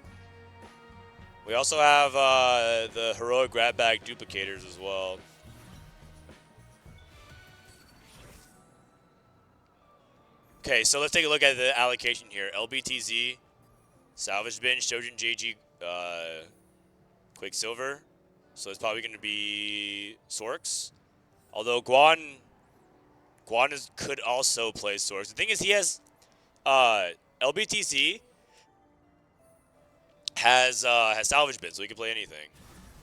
We also have the heroic grab bag duplicators as well. Okay, so let's take a look at the allocation here. LBTZ, Salvage Bin, Shojin JG, Quicksilver. So it's probably going to be Sorks. Although Guan could also play Sorks. The thing is, he has LBTZ has Salvage Bin, so he can play anything.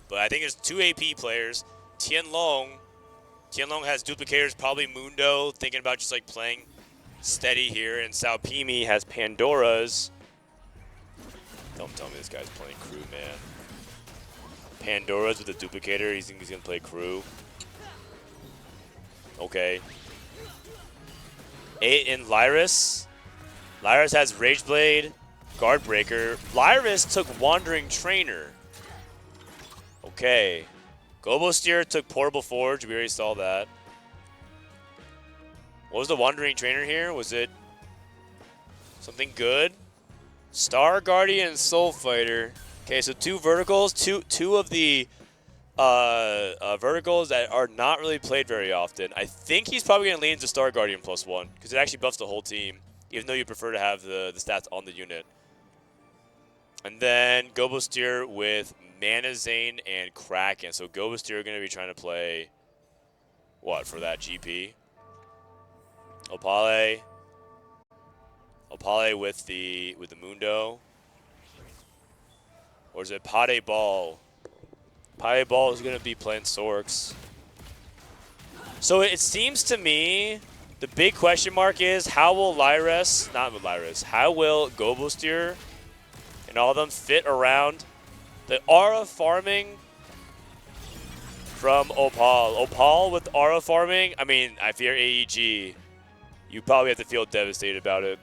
But I think there's 2 AP players. Tianlong has duplicators, probably Mundo, thinking about just like playing steady here. And Salpimi has Pandoras. Don't tell me this guy's playing crew, man. Pandoras with a duplicator. He's going to play crew. Okay. 8 in Lyris. Lyris has Rageblade, Guardbreaker. Lyris took Wandering Trainer. Okay. Gobosteer took Portable Forge. We already saw that. What was the Wandering Trainer here? Was it something good? Star Guardian, Soul Fighter. Okay, so 2 verticals. Two of the verticals that are not really played very often. I think he's probably going to lean into Star Guardian +1 because it actually buffs the whole team, even though you prefer to have the stats on the unit. And then Gobosteer with Mana Zane and Kraken. So Gobosteer are going to be trying to play what for that GP? Opale with the Mundo. Or is it Pade Ball? Pade Ball is going to be playing Sorks. So it seems to me the big question mark is how will how will Gobosteer and all of them fit around the aura farming from Opal. Opal with aura farming, I mean, if you're AEG, you probably have to feel devastated about it.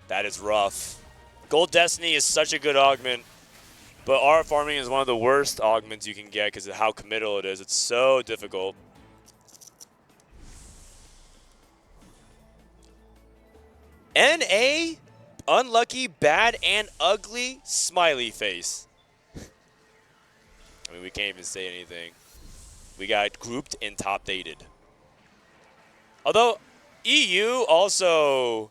That is rough. Gold Destiny is such a good augment, but aura farming is one of the worst augments you can get because of how committal it is. It's so difficult. NA, unlucky, bad, and ugly, smiley face. I mean, we can't even say anything. We got grouped and top dated. Although, EU also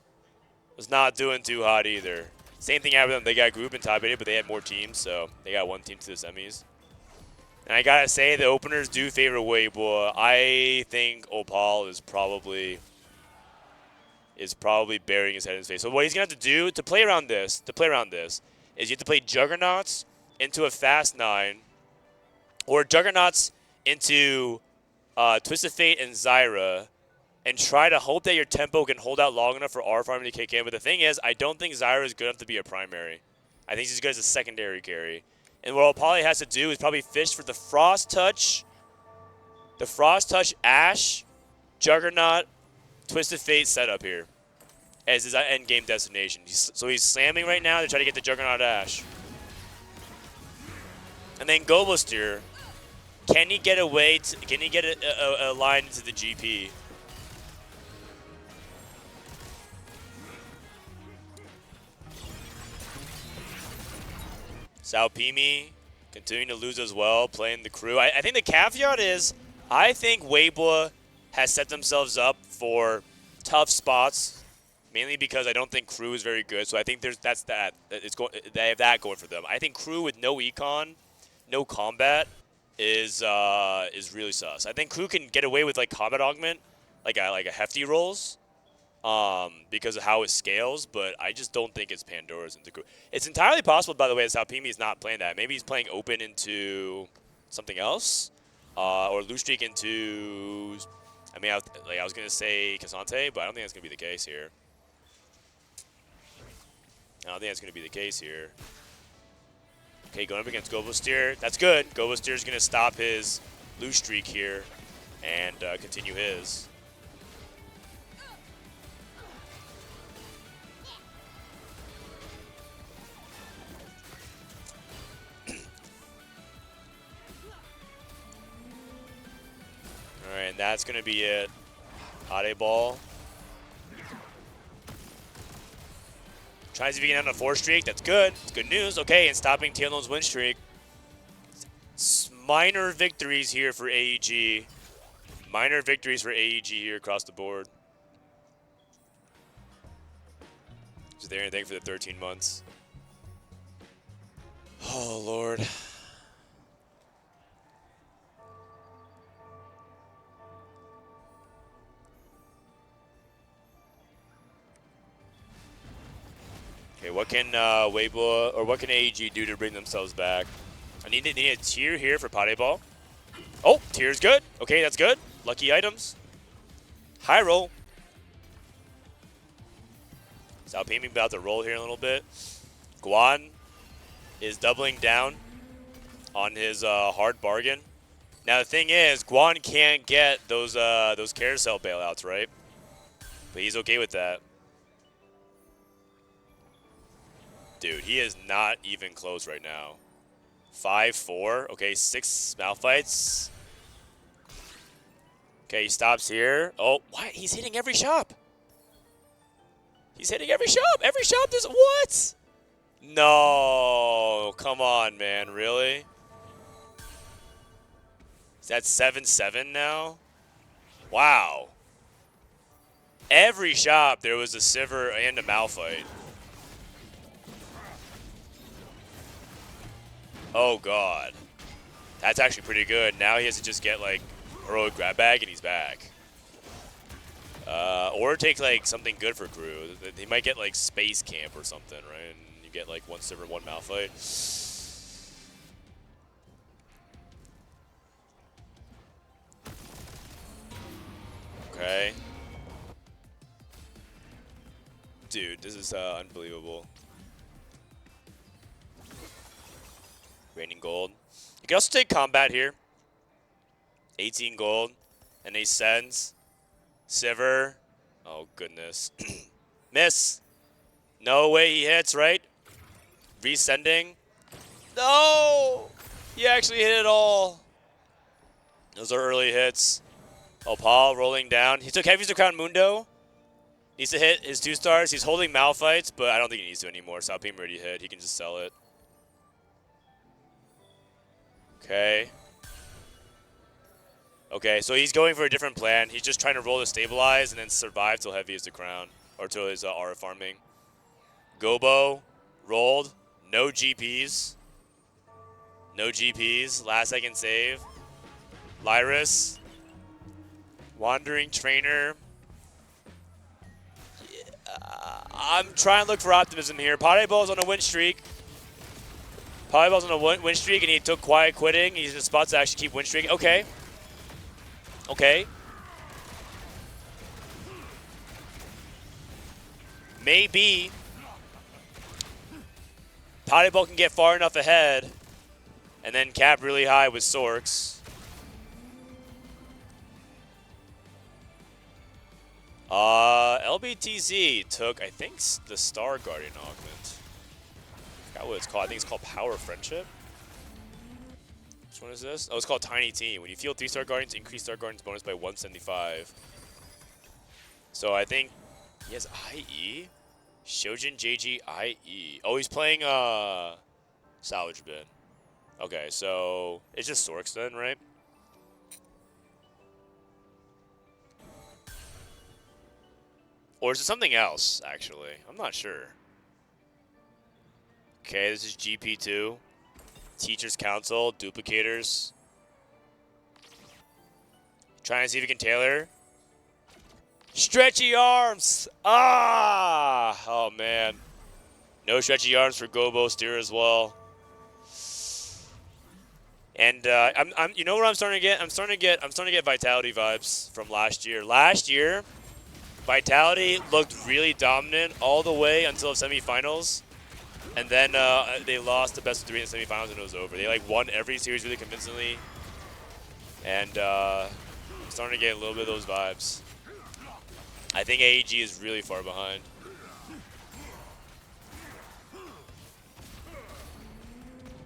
was not doing too hot either. Same thing happened to them. They got grouped and top dated, but they had more teams, so they got 1 team to the semis. And I gotta say, the openers do favor Weibo. I think Opal is probably burying his head in his face. So what he's gonna have to do to play around this, is you have to play Juggernauts into a Fast 9, or Juggernauts into Twisted Fate and Zyra, and try to hope that your tempo can hold out long enough for R farming to kick in. But the thing is, I don't think Zyra is good enough to be a primary. I think she's good as a secondary carry. And what Opali has to do is probably fish for the Frost Touch Ash, Juggernaut, Twisted Fate setup here as his end game destination. So he's slamming right now to try to get the Juggernaut Ash. And then Gobosteer, can he get away? Can he get a line into the GP? Salpimi continuing to lose as well, playing the crew. I think the caveat is, I think Weibo has set themselves up for tough spots, mainly because I don't think crew is very good. So I think they have that going for them. I think crew with no econ, no combat is really sus. I think crew can get away with like combat augment, like a hefty rolls, because of how it scales, but I just don't think it's Pandora's into crew. It's entirely possible, by the way, that Salpimi is not playing that. Maybe he's playing open into something else, or loose streak into. I mean, I was gonna say Cassante, but I don't think that's gonna be the case here. Okay, going up against Gobosteer. That's good. Gobosteer's going to stop his loose streak here and continue his. All right, and that's going to be it. Ade Ball. Trying to see if he can end a 4 streak. That's good. It's good news. Okay, and stopping Tianlong's win streak. Minor victories here for AEG. Minor victories for AEG here across the board. Is there anything for the 13 months? Oh, Lord. Okay, what can Weibo or what can AEG do to bring themselves back? I need a tier here for Puddle. Oh, tier's good. Okay, that's good. Lucky items. High roll. Alpine about to roll here a little bit. Guan is doubling down on his hard bargain. Now the thing is, Guan can't get those carousel bailouts, right? But he's okay with that. Dude, he is not even close right now. 5-4. Okay, 6 Malphites. Okay, he stops here. Oh, what? He's hitting every shop. He's hitting every shop. Every shop there's what? No, come on, man. Really? Is that 7-7 now? Wow. Every shop there was a Sivir and a Malphite. Oh, God. That's actually pretty good. Now he has to just get, like, heroic grab bag, and he's back. Or take, like, something good for Crew. He might get, like, Space Camp or something, right? And you get, like, 1 Sivir, 1 Malphite. Okay. Dude, this is unbelievable. Raining gold. You can also take combat here. 18 gold. And he sends. Sivir. Oh, goodness. Miss. No way he hits, right? Resending. No! He actually hit it all. Those are early hits. Opal rolling down. He took Heavy's Crown Mundo. Needs to hit his 2 stars. He's holding Malphites, but I don't think he needs to anymore. Salpim already hit. He can just sell it. Okay. Okay, so he's going for a different plan. He's just trying to roll to stabilize and then survive till Heavy is the crown. Or till his aura farming. Gobo. Rolled. No GPs. No GPs. Last second save. Lyris. Wandering Trainer. I'm trying to look for optimism here. Puddle's on a win streak. Puddle's on a win streak, and he took quiet quitting. He's in a spot to actually keep win streaking. Okay. Okay. Maybe Puddle can get far enough ahead and then cap really high with Sorks. LBTZ took, I think, the Star Guardian augment. I forgot what it's called. I think it's called Power Friendship. Which one is this? Oh, it's called Tiny Team. When you field 3 Star Guardians, increase Star Guardians bonus by 175. So I think he has IE. Shojin JG IE. Oh, he's playing Salvage Bin. Okay, so it's just Sorks then, right? Or is it something else, actually? I'm not sure. Okay, this is GP2. Teacher's Council, Duplicators. Trying to see if he can tailor. Stretchy arms! Ah! Oh, man. No stretchy arms for Gobo Steer as well. And you know what I'm starting to get? I'm starting to get Vitality vibes from last year. Last year, Vitality looked really dominant all the way until semifinals, and then they lost the best of 3 in the semifinals, and it was over. They like won every series really convincingly, and I'm starting to get a little bit of those vibes. I think AEG is really far behind.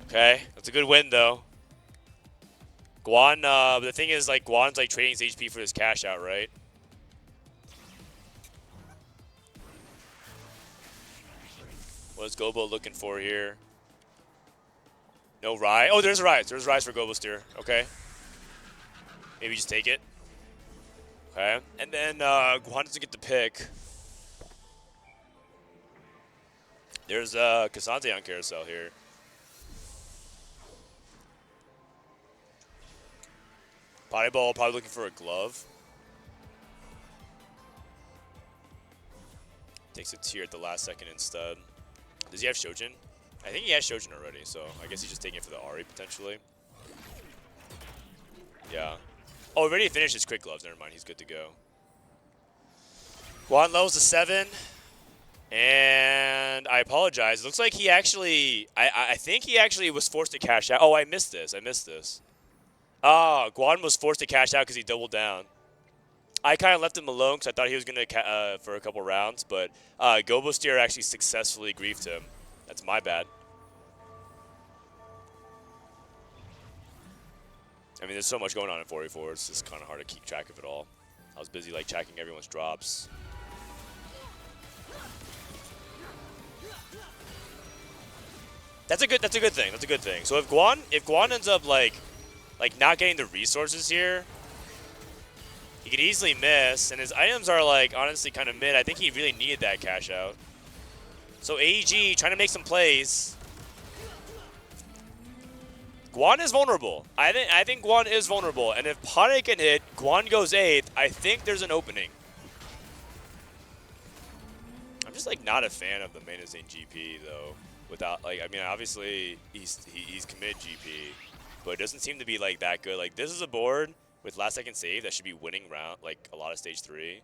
Okay, that's a good win though. Guan, the thing is, like, Guan's like trading his HP for his cash out, right? What is Gobo looking for here? No Rise. Oh, there's Rise. There's Rise for Gobo Steer. Okay. Maybe just take it. Okay. And then Guan doesn't get the pick. There's Cassante on Carousel here. Body Ball probably looking for a glove. Takes a tier at the last second instead. Does he have Shojin? I think he has Shojin already, so I guess he's just taking it for the Ahri potentially. Yeah. Oh, already finished his quick gloves. Never mind, he's good to go. Guan levels to 7. And I apologize. Looks like he actually, I think he actually was forced to cash out. Oh, I missed this. Guan was forced to cash out because he doubled down. I kind of left him alone because I thought he was going to for a couple rounds, but Gobo Steer actually successfully griefed him. That's my bad. I mean, there's so much going on in 4v4. It's just kind of hard to keep track of it all. I was busy like tracking everyone's drops. That's a good thing. That's a good thing. So if Guan ends up like not getting the resources here, he could easily miss, and his items are like honestly kind of mid. I think he really needed that cash out. So AEG trying to make some plays. Guan is vulnerable. I think Guan is vulnerable, and if Pade can hit, Guan goes 8th. I think there's an opening. I'm just like not a fan of the main insane GP though. Without like, I mean, obviously he's commit GP, but it doesn't seem to be like that good. Like this is a board with last second save that should be winning round like a lot of stage 3.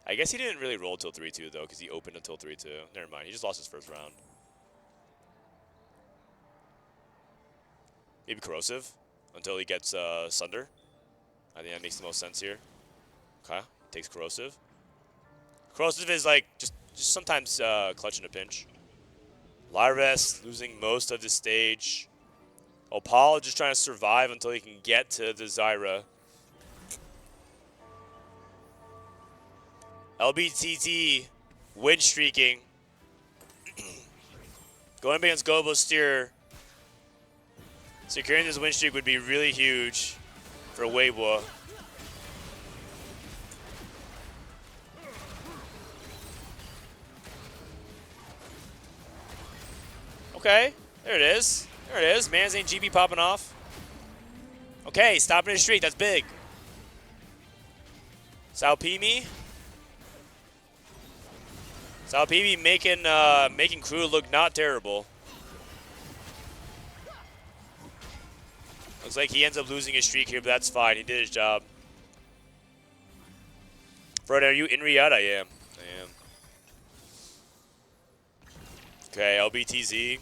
I guess he didn't really roll till 3-2 though, because he opened until 3-2. Never mind, he just lost his first round. Maybe Corrosive until he gets Sunder. I think that makes the most sense here. Okay, takes Corrosive. Corrosive is like just sometimes clutch in a pinch. Lyres losing most of the stage. Opal just trying to survive until he can get to the Zyra. LBTT win streaking. Going up against Gobo Steer. Securing this win streak would be really huge for Weibo. Okay, there it is. There it is. Manzane GB popping off. Okay, stopping his streak. That's big. Salpimi. Salpimi making crew look not terrible. Looks like he ends up losing his streak here, but that's fine. He did his job. Frodan, are you in Riyadh? I am. Okay, LBTZ.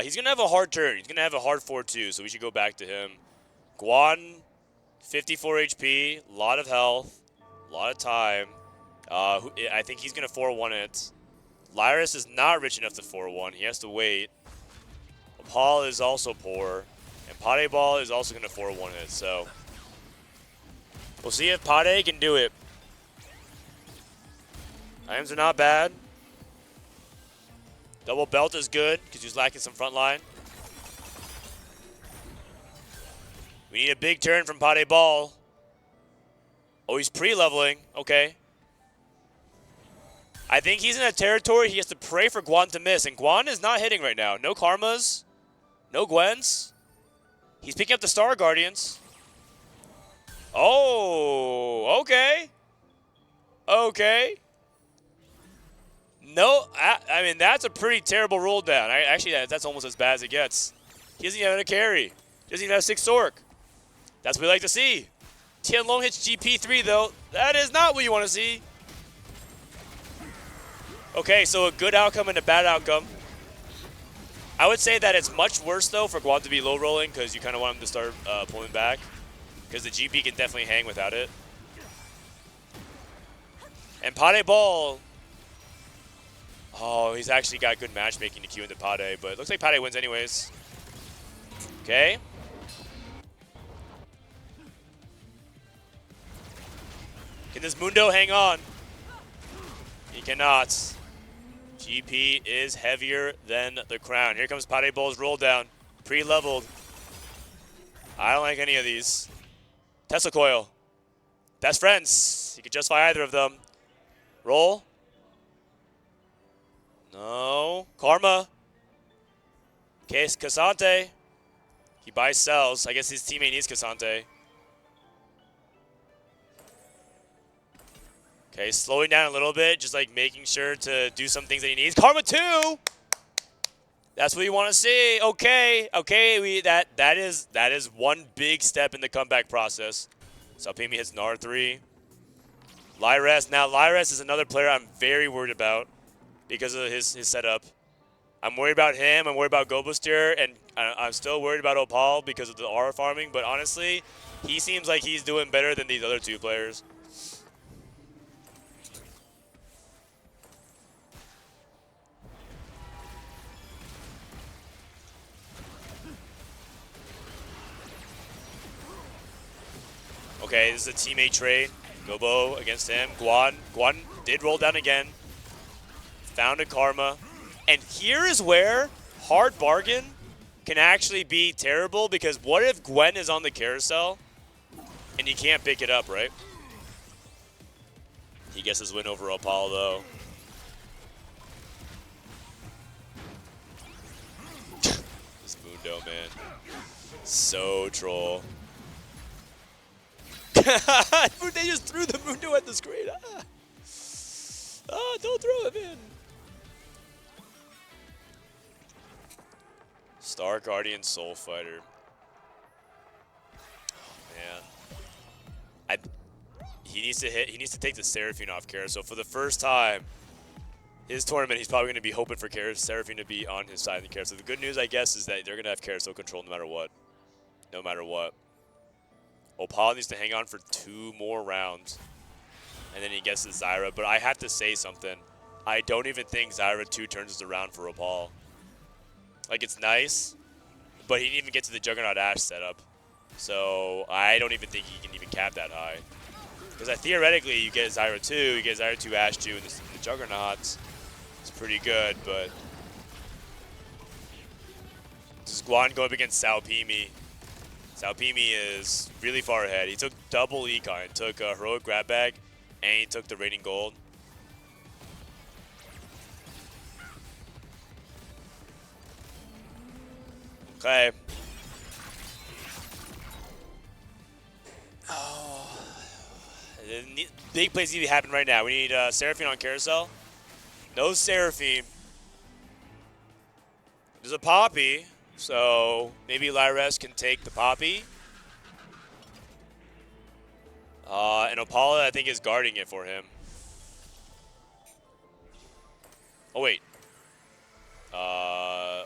He's going to have a hard turn. He's going to have a hard 4-2, so we should go back to him. Guan, 54 HP, a lot of health, a lot of time. I think he's going to 4-1 it. Lyris is not rich enough to 4-1. He has to wait. Paul is also poor. And Pade Ball is also going to 4-1 it, so we'll see if Pade can do it. Items are not bad. Double belt is good because he's lacking some front line. We need a big turn from Pade Ball. Oh, he's pre-leveling. Okay. I think he's in a territory he has to pray for Guan to miss, and Guan is not hitting right now. No Karmas. No Gwens. He's picking up the Star Guardians. Oh, okay. Okay. No, I mean, that's a pretty terrible roll down. Actually, that's almost as bad as it gets. He doesn't even have a carry. He doesn't even have 6 Sork. That's what we like to see. Tianlong hits GP3, though. That is not what you want to see. Okay, so a good outcome and a bad outcome. I would say that it's much worse, though, for Guan to be low rolling because you kind of want him to start pulling back because the GP can definitely hang without it. And Pade Ball, oh, he's actually got good matchmaking to queue into Pade, but it looks like Pade wins anyways. Okay. Can this Mundo hang on? He cannot. GP is heavier than the crown. Here comes Puddle's roll down. Pre-leveled. I don't like any of these. Tesla coil. Best friends. You could justify either of them. Roll. No. Karma. Case Cassante. He buys, sells. I guess his teammate needs Cassante. Okay, slowing down a little bit, just like making sure to do some things that he needs. Karma 2! That's what you want to see. Okay, that is one big step in the comeback process. Salpimi hits an R3. Lyres. Now, Lyres is another player I'm very worried about because of his setup. I'm worried about him. I'm worried about Gobuster, and I'm still worried about Opal because of the aura farming. But honestly, he seems like he's doing better than these other two players. Okay, this is a teammate trade. Gobo against him. Guan did roll down again. Found a Karma. And here is where hard bargain can actually be terrible, because what if Gwen is on the carousel and you can't pick it up, right? He gets his win over Opal, though. This Mundo, man. So troll. They just threw the Mundo at the screen. Don't throw him in. Star Guardian Soul Fighter. Oh, man. He needs to take the Seraphine off Carousel. For the first time his tournament, he's probably going to be hoping for Seraphine to be on his side in the Carousel. The good news, I guess, is that they're going to have Carousel control no matter what. No matter what. Opal needs to hang on for 2 more rounds. And then he gets the Zyra. But I have to say something. I don't even think Zyra 2 turns is around for Opal. Like, it's nice, but he didn't even get to the Juggernaut Ash setup. So I don't even think he can even cap that high. Because theoretically, you get Zyra 2, you get Zyra 2 Ash 2 in the Juggernauts. It's pretty good, but this is Guan going up against Salpimi. Salpimi is really far ahead. He took double econ. Took a heroic grab bag, and he took the rating gold. Okay. Oh. Big plays need to happen right now. We need Seraphine on Carousel. No Seraphine. There's a Poppy, so maybe Lyres can take the Poppy. And Opala, I think, is guarding it for him. Oh, wait.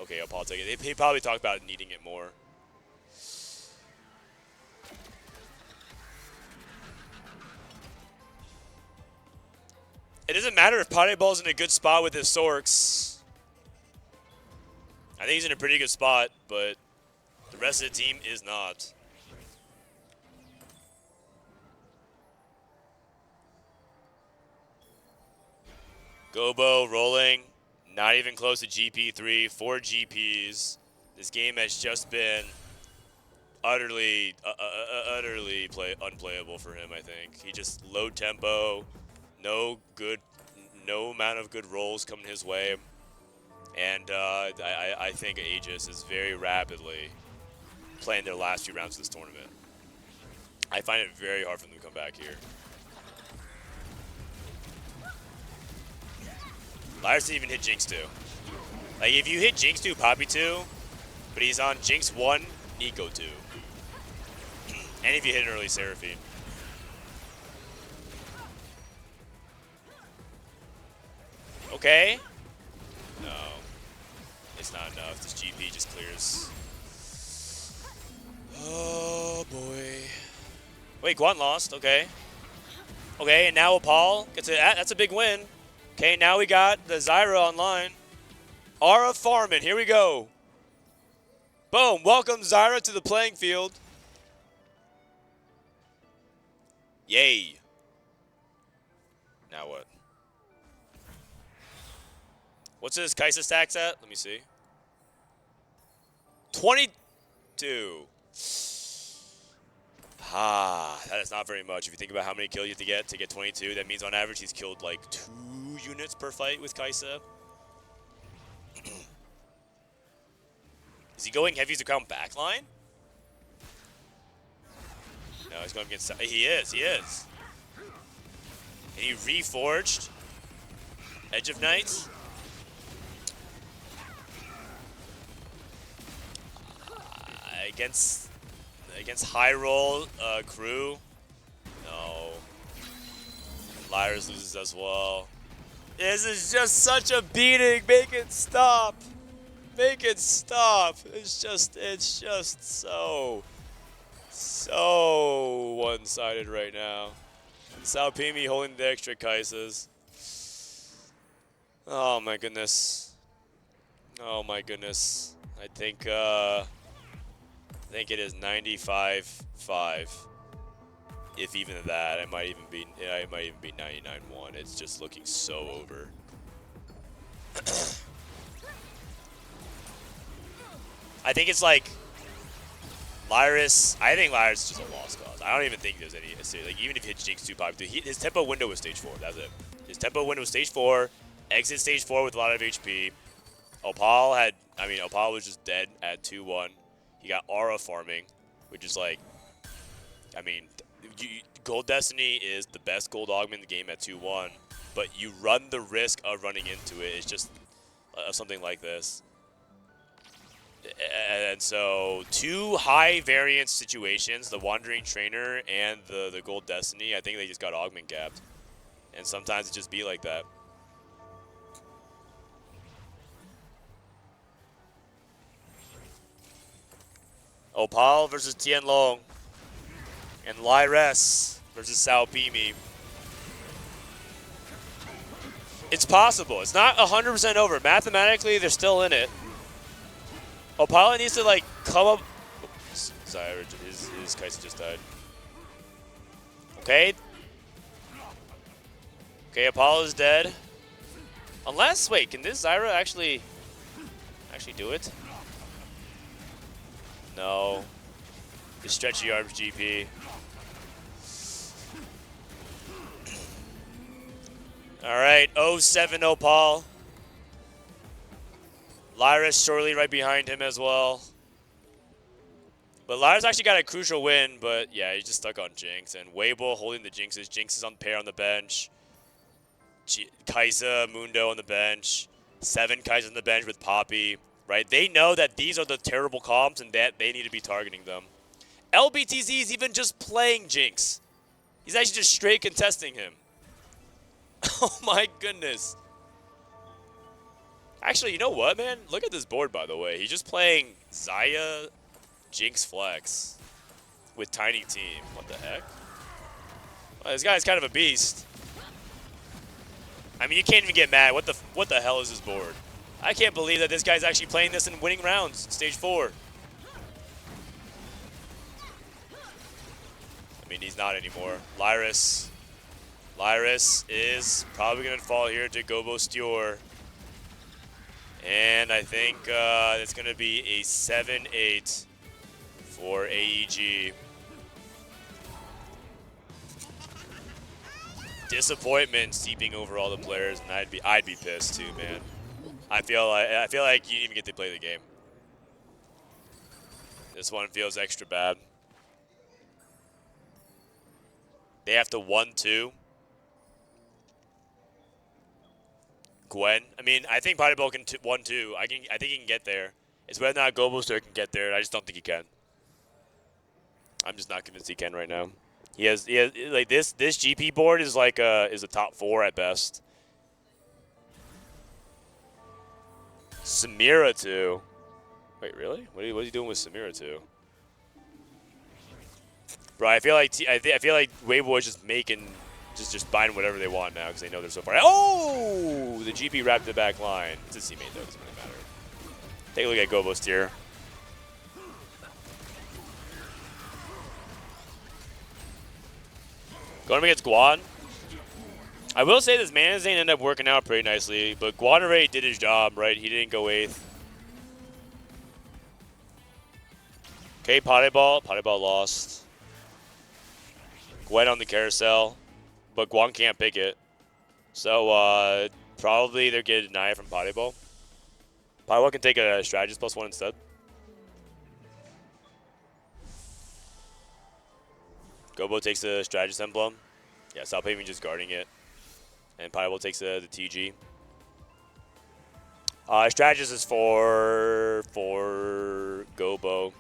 Okay, Opal take it. He probably talked about needing it more. It doesn't matter if Puddle's in a good spot with his Sorks. I think he's in a pretty good spot, but the rest of the team is not. Gobo rolling. Not even close to GP3, 4 GPs. This game has just been utterly unplayable for him, I think. He just low tempo, no amount of good rolls coming his way. And I think AEGIS is very rapidly playing their last few rounds of this tournament. I find it very hard for them to come back here. Lyres didn't even hit Jinx 2. Like, if you hit Jinx 2, Poppy 2, but he's on Jinx 1, Nico 2. And if you hit an early Seraphine. Okay. No. It's not enough. This GP just clears. Oh, boy. Wait, Guan lost. Okay. Okay, and now Opal gets it. That's a big win. Okay, now we got the Zyra online. Aura Farman, here we go. Boom, welcome Zyra to the playing field. Yay. Now what? What's his Kaisa stacks at? Let me see. 22. That is not very much. If you think about how many kills you have to get 22, that means on average he's killed like 2 units per fight with Kaisa. Is he going heavy to crown backline? No, he's going against... He is. And he reforged Edge of Nights. Against high roll crew. No. Lyres loses as well. This is just such a beating. Make it stop. Make it stop. It's just so one-sided right now. Salpimi holding the extra Kaisas. Oh my goodness. Oh my goodness. I think it is 95-5. If even that, it might even be 99-1. It's just looking so over. I think it's like Lyris. I think Lyris is just a lost cause. I don't even think there's any like even if he hits Jinx 2 pop, his tempo window was stage 4. That's it. His tempo window was stage 4. Exit stage 4 with a lot of HP. Opal was just dead at 2-1. He got aura farming, which is like, I mean, Gold Destiny is the best gold augment in the game at 2-1, but you run the risk of running into it. It's just something like this. And so 2 high variance situations, the Wandering Trainer and the Gold Destiny, I think they just got augment gapped. And sometimes it just be like that. Opal versus Tianlong. And Lyres versus Salpimi. It's possible. It's not 100% over. Mathematically, they're still in it. Opal needs to, like, come up. Oops, sorry, his Kaisa just died. Okay. Okay, Opal is dead. Unless, wait, can this Zyra actually do it? No. The stretchy arms GP. Alright, 0-7 Opal. Lyris shortly right behind him as well. But Lyris actually got a crucial win, but yeah, he's just stuck on Jinx. And Weibo holding the Jinxes. Jinx is on pair on the bench. Kaisa, Mundo on the bench. 7 Kaisa on the bench with Poppy. Right? They know that these are the terrible comps and that they need to be targeting them. LBTZ is even just playing Jinx. He's actually just straight contesting him. Oh my goodness. Actually, you know what, man? Look at this board, by the way. He's just playing Xayah, Jinx Flex with Tiny Team. What the heck? Well, this guy's kind of a beast. I mean, you can't even get mad. What the hell is this board? I can't believe that this guy's actually playing this and winning rounds. Stage 4. I mean, he's not anymore. Lyris is probably going to fall here to Gobo Stior. And I think it's going to be a 7-8 for AEG. Disappointment seeping over all the players, and I'd be pissed too, man. I feel like you didn't even get to play the game. This one feels extra bad. They have to 1-2. Gwen. I mean, I think Puddle can 1-2. I think he can get there. It's whether or not Globalstar can get there. I just don't think he can. I'm just not convinced he can right now. He has like this GP board is like a top 4 at best. Samira 2. Wait, really? What is he doing with Samira 2? Bro, I feel like Weibo is just making just buying whatever they want now because they know they're so far. Oh, the GP wrapped the back line. It's a teammate though, doesn't really matter. Take a look at Gobo's tier. Going against Guan. I will say this Manazane ended up working out pretty nicely, but Guanare did his job, right? He didn't go 8th. Okay, Potty Ball. Potty Ball lost. Gwen on the carousel, but Guan can't pick it. So probably they're getting denied from Potty Ball. Potty Ball can take a strategist +1 instead. Gobo takes the strategist emblem. Yeah, South Paving just guarding it. And Potty Ball takes the TG. Strategist is for Gobo.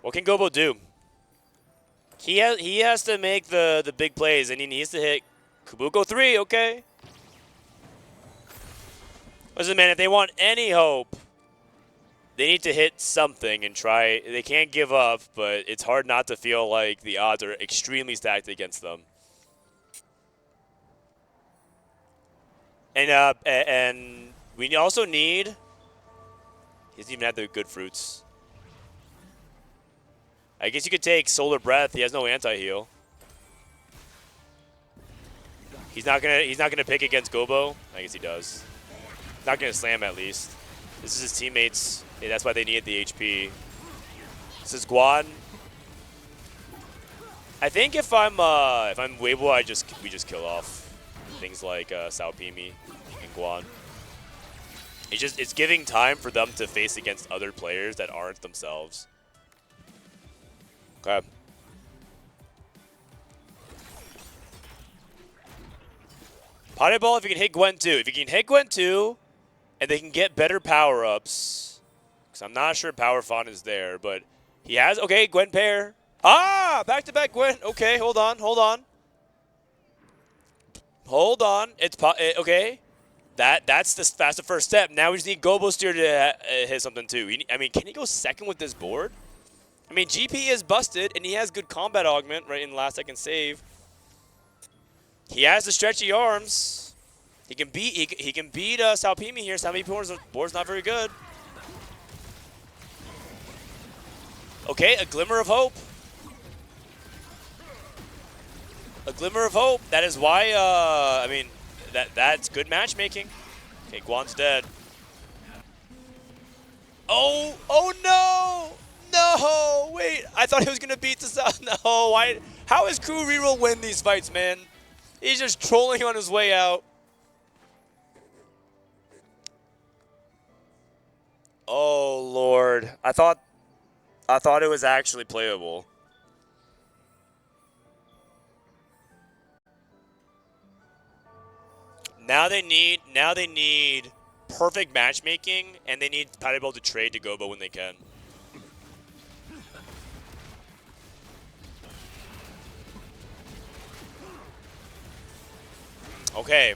What can Gobo do? He has to make the big plays, and he needs to hit Kabuko 3, okay? Listen, man, if they want any hope, they need to hit something and try. They can't give up, but it's hard not to feel like the odds are extremely stacked against them. And we also need. He doesn't even have the good fruits. I guess you could take Solar Breath. He has no anti-heal. He's not gonna pick against Gobo. I guess he does. Not gonna slam at least. This is his teammates. Yeah, that's why they needed the HP. This is Guan. I think if I'm Weibo, we just kill off things like Sao Pimi and Guan. It's giving time for them to face against other players that aren't themselves. Okay. Potty Ball if you can hit Gwen 2. If you can hit Gwen 2 and they can get better power-ups, because I'm not sure Power Fawn is there, but he has, okay, Gwen pair. Ah, back-to-back Gwen. Okay, hold on. It's, okay. That's the first step. Now we just need Gobo Steer to hit something too. I mean, can he go second with this board? I mean, GP is busted, and he has good combat augment right in the last second save. He has the stretchy arms. He can beat Salpimi here. Salpimi board's not very good. Okay, a glimmer of hope. A glimmer of hope. That is why. I mean, that's good matchmaking. Okay, Guan's dead. Oh no! No, wait, I thought he was gonna beat this out. No, why? How is Crew Reroll win these fights, man? He's just trolling on his way out. Oh Lord, I thought it was actually playable. Now they need perfect matchmaking, and they need Potty Ball to trade to Gobo when they can. Okay.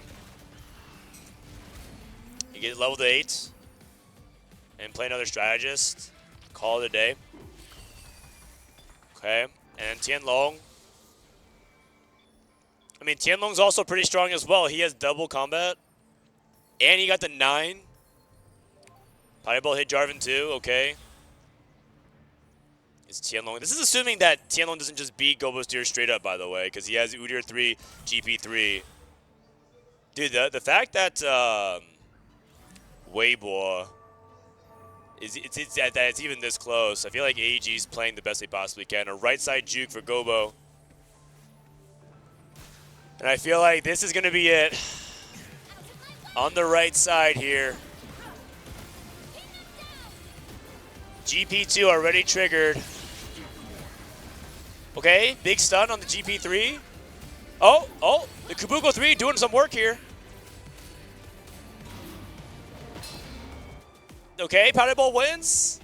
You get level to 8 and play another strategist. Call it a day. Okay. And Tianlong. I mean, Tianlong's also pretty strong as well. He has double combat. And he got the 9. Potty Ball hit Jarvan too. Okay. It's Tianlong. This is assuming that Tianlong doesn't just beat Gobo Steer straight up, by the way, because he has Udyr 3, GP 3. Dude, the fact that Weibo it's even this close. I feel like AEGIS playing the best they possibly can. A right side juke for Gobo. And I feel like this is going to be it. On the right side here. GP2 already triggered. Okay, big stun on the GP3. Oh, the Kabuko 3 doing some work here. Okay, Potty Ball wins.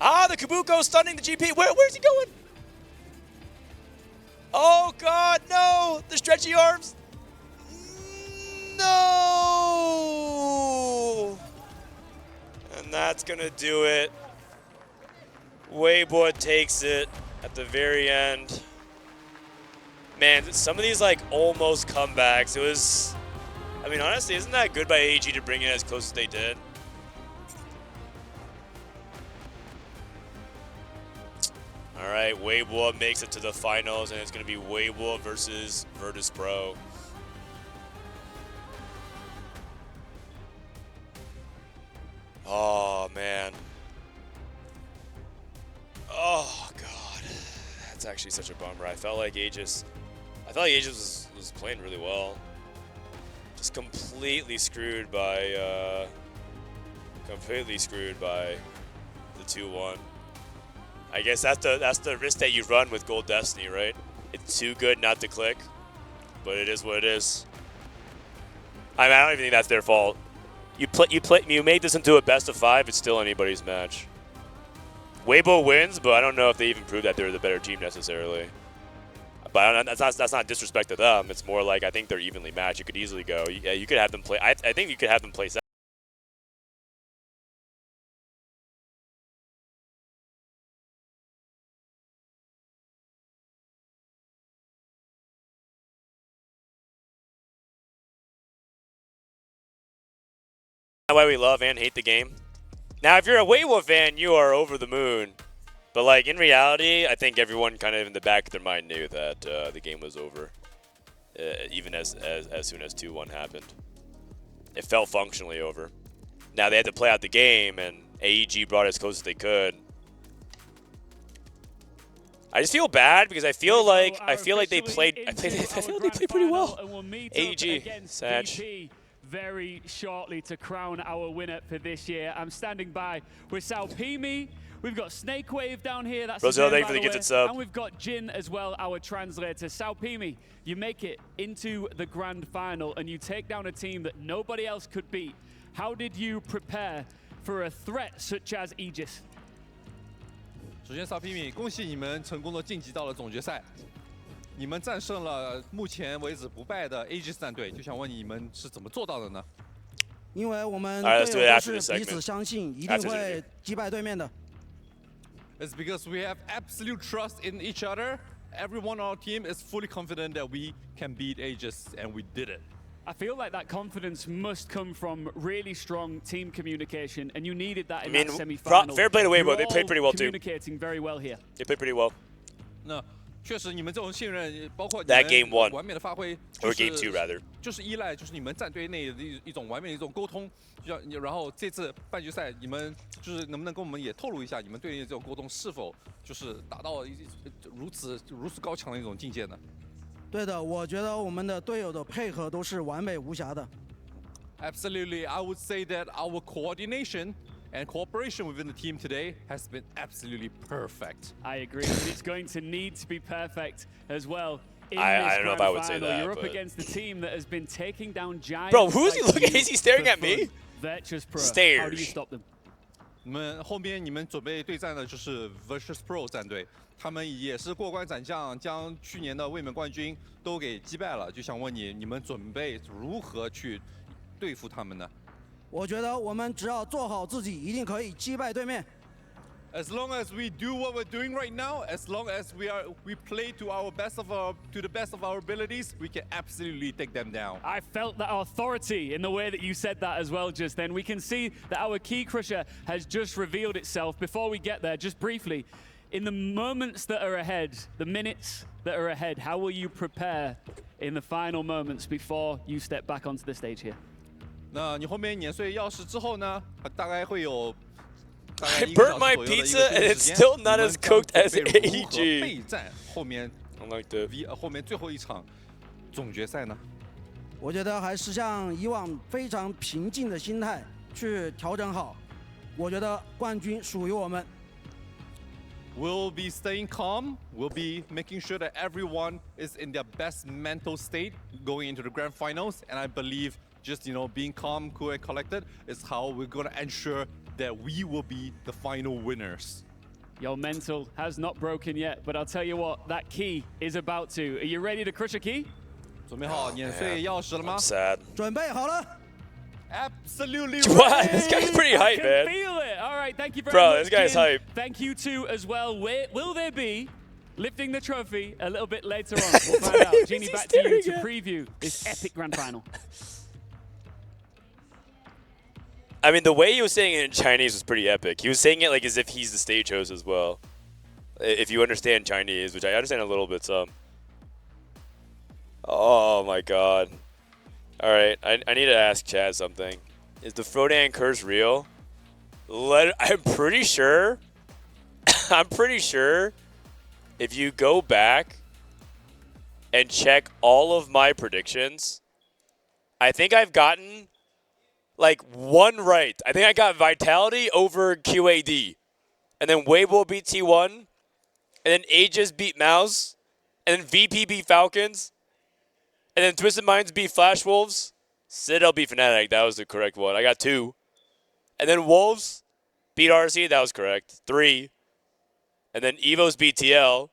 Ah, the Kabuko stunning the GP. Where's he going? Oh, God, no. The stretchy arms. No. And that's going to do it. Weibo takes it at the very end. Man, some of these, like, almost comebacks. It was, I mean, honestly, isn't that good by AEG to bring it as close as they did? All right, Weibo makes it to the finals, and it's going to be Weibo versus Virtus Pro. Oh, man. Oh, God. That's actually such a bummer. I felt like AEGIS was playing really well. Just completely screwed by the 2-1. I guess that's the risk that you run with Gold Destiny, right? It's too good not to click, but it is what it is. I mean, I don't even think that's their fault. You made this into a best of 5. It's still anybody's match. Weibo wins, but I don't know if they even proved that they're the better team necessarily. But that's not disrespect to them. It's more like I think they're evenly matched. You could easily go. Yeah, you could have them play. I think you could have them play. Why we love and hate the game. Now, if you're a Weibo fan, you are over the moon. But like in reality, I think everyone kind of in the back of their mind knew that the game was over, even as soon as 2-1 happened. It felt functionally over. Now they had to play out the game, and AEG brought it as close as they could. I just feel bad because I feel like they played. I feel like they played pretty well. AEG, Sag. Very shortly to crown our winner for this year. I'm standing by with Salpimi. We've got Snake Wave down here. That's Brazil, thank you for the gifted sub. And we've got Jin as well, our translator. Salpimi, you make it into the grand final and you take down a team that nobody else could beat. How did you prepare for a threat such as AEGIS? 首先 Salpimi 恭喜你们成功的晋级到了总决赛。你们战胜了目前为止不败的 AEGIS 战队，就想问你们是怎么做到的呢？因为我们队友都是彼此相信，一定会击败对面的。It's because we have absolute trust in each other. Everyone on our team is fully confident that we can beat AEGIS, and we did it. I feel like that confidence must come from really strong team communication, and you needed that in that semi-final. Fair play to Weibo. They played pretty well too. Communicating very well here. They played pretty well. 那确实，你们这种信任，包括 That game one 完美的发挥 or game 2 rather， 就是依赖就是你们战队内的一种完美的一种沟通。然后这次半决赛，你们就是能不能跟我们也透露一下，你们队内这种沟通是否就是达到如此高强的一种境界呢？对的，我觉得我们的队友的配合都是完美无瑕的。Absolutely, I would say that our coordination and cooperation within the team today has been absolutely perfect. I agree. It's going to need to be perfect as well. I don't know if I would say that. You're up against the team that has been taking down giants. Bro, who's he looking? Is he staring at me? Virtus Pro. Stares. How do you stop them? 后面你们准备对战的就是 Virtus Pro 战队，他们也是过关斩将，将去年的卫冕冠军都给击败了。就想问你，你们准备如何去对付他们呢？我觉得我们只要做好自己，一定可以击败对面。As long as we do what we're doing right now, as long as we play to the best of our abilities, we can absolutely take them down. I felt that authority in the way that you said that as well just then. We can see that our Key Crusher has just revealed itself. Before we get there, just briefly, in the moments that are ahead, the minutes that are ahead, how will you prepare in the final moments before you step back onto the stage here? 那你后面碾碎钥匙之后呢？大概会有。I burnt my pizza and it's still not as cooked as AEG. 备战后面 后面最后一场总决赛呢？我觉得还是像以往非常平静的心态去调整好。我觉得冠军属于我们。We'll be staying calm. We'll be making sure that everyone is in their best mental state going into the grand finals. And I believe just being calm, cool, and collected is how we're gonna ensure that we will be the final winners. Your mental has not broken yet, but I'll tell you what, that key is about to. Are you ready to crush a key? 准备好碾碎钥匙了吗？ I'm sad. 准备好了。Absolutely. What? This guy's pretty hype, I man. can feel it. All right, thank you very Bro, much. This guy's Jin. hype. Thank you too as well. Will there be lifting the trophy a little bit later on? We'll find out. Genie, back to you to preview this epic grand final. I mean, the way he was saying it in Chinese was pretty epic. He was saying it like as if he's the stage host as well. if you understand Chinese, which I understand a little bit some. Oh my god. Alright, I need to ask Chad something. Is the Frodan curse real? I'm pretty sure. I'm pretty sure if you go back and check all of my predictions, I think I've gotten like one right. I think I got Vitality over QAD. And then Weibo beat T1. And then AEGIS beat Mouse. And then VP beat Falcons. And then Twisted Minds beat Flash Wolves. Citadel beat Fnatic. That was the correct one. I got 2. And then Wolves beat RC. That was correct. 3. And then Evos beat TL.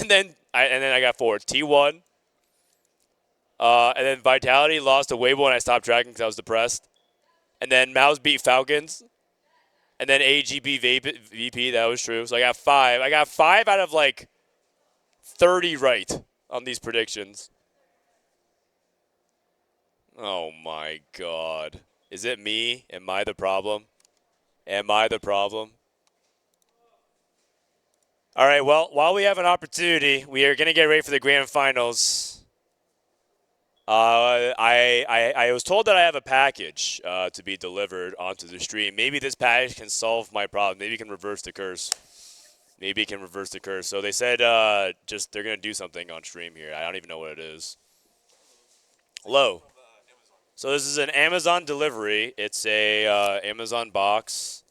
And then I got 4. T1. And then Vitality lost to Weibo and I stopped tracking because I was depressed. And then Mouse beat Falcons. And then AG beat VP. That was true. So I got 5. I got 5 out of like 30 right on these predictions. Oh my god. Is it me? Am I the problem? Am I the problem? All right, well, while we have an opportunity, we are going to get ready for the grand finals. I was told that I have a package to be delivered onto the stream. Maybe this package can solve my problem. Maybe it can reverse the curse. Maybe it can reverse the curse. So they said just they're going to do something on stream here. I don't even know what it is. Hello. So this is an Amazon delivery. It's a Amazon box,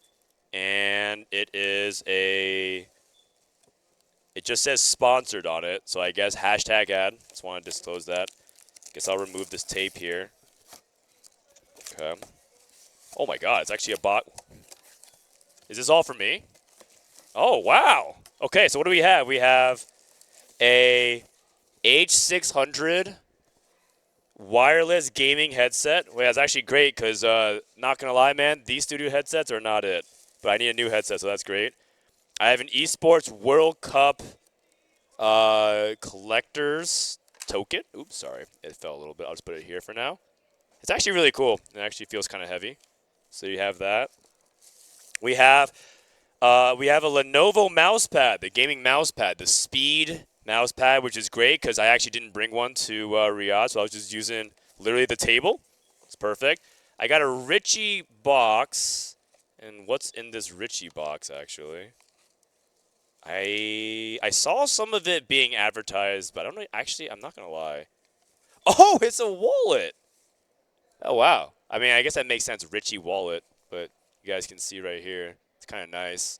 and it is a... It just says sponsored on it, so I guess hashtag ad. Just want to disclose that. Guess I'll remove this tape here. Okay. Oh my god, it's actually a bot. Is this all for me? Oh, wow. Okay, so what do we have? We have a H600 wireless gaming headset. Well, that's actually great because, not going to lie, man, these studio headsets are not it. But I need a new headset, so that's great. I have an esports World Cup collector's token. Oops, sorry. It fell a little bit. I'll just put it here for now. It's actually really cool. It actually feels kind of heavy. So you have that. We have a Lenovo mousepad, the gaming mousepad, the Speed mousepad, which is great because I actually didn't bring one to Riyadh, so I was just using literally the table. It's perfect. I got a Richie box. And what's in this Richie box, actually? I saw some of it being advertised, but I don't know. Actually, I'm not going to lie. Oh, it's a wallet. Oh, wow. I mean, I guess that makes sense, Richie wallet, but you guys can see right here. It's kind of nice.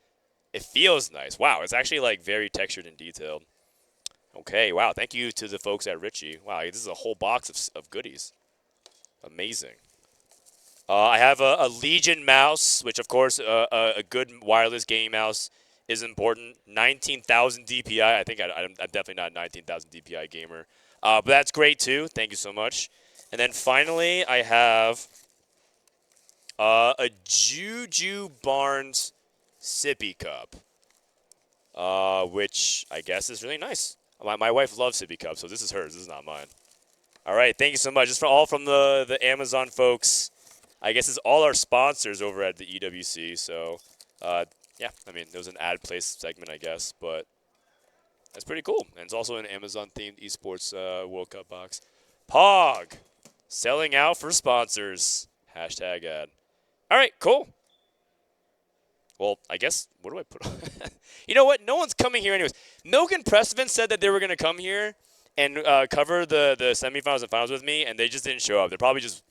It feels nice. Wow, it's actually like very textured and detailed. Okay, wow. Thank you to the folks at Richie. Wow, this is a whole box of goodies. Amazing. I have a Legion mouse, which, of course, a good wireless gaming mouse is important. 19,000 DPI. I think I'm definitely not a 19,000 DPI gamer. But that's great, too. Thank you so much. And then finally, I have a Juju Barnes sippy cup, which I guess is really nice. My wife loves sippy cups, so this is hers. This is not mine. All right, thank you so much. This is all from the Amazon folks. I guess it's all our sponsors over at the EWC. So, yeah, I mean, there was an ad place segment, I guess, but that's pretty cool. And it's also an Amazon-themed esports World Cup box. Pog, selling out for sponsors. Hashtag ad. All right, cool. Well, I guess, what do I put on? You know what? No one's coming here anyways. Milk and Pressman said that they were going to come here and cover the semifinals and finals with me, and they just didn't show up. They're probably just...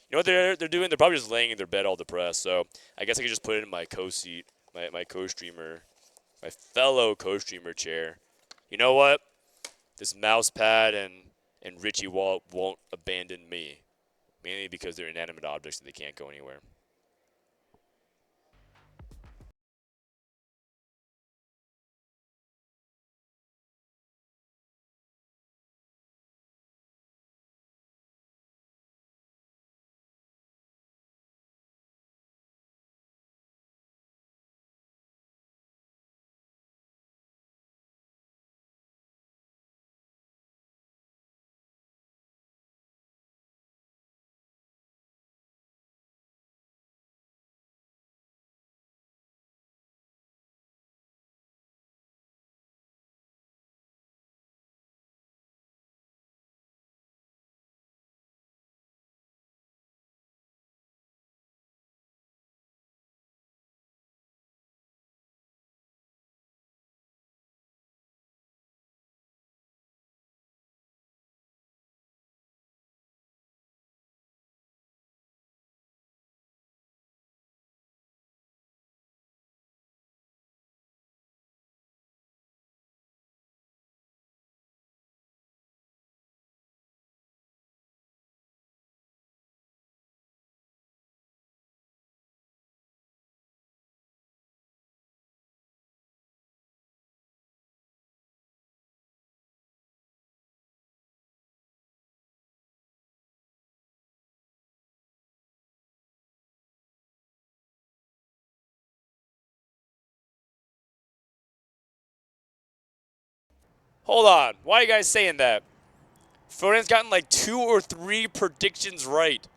You know what they're doing? They're probably just laying in their bed all depressed. So I guess I could just put it in my co-seat, my co-streamer, my fellow co-streamer chair. You know what? This mouse pad and Richie won't abandon me, mainly because they're inanimate objects and they can't go anywhere. Hold on. Why are you guys saying that? Frodan's gotten like 2 or 3 predictions right.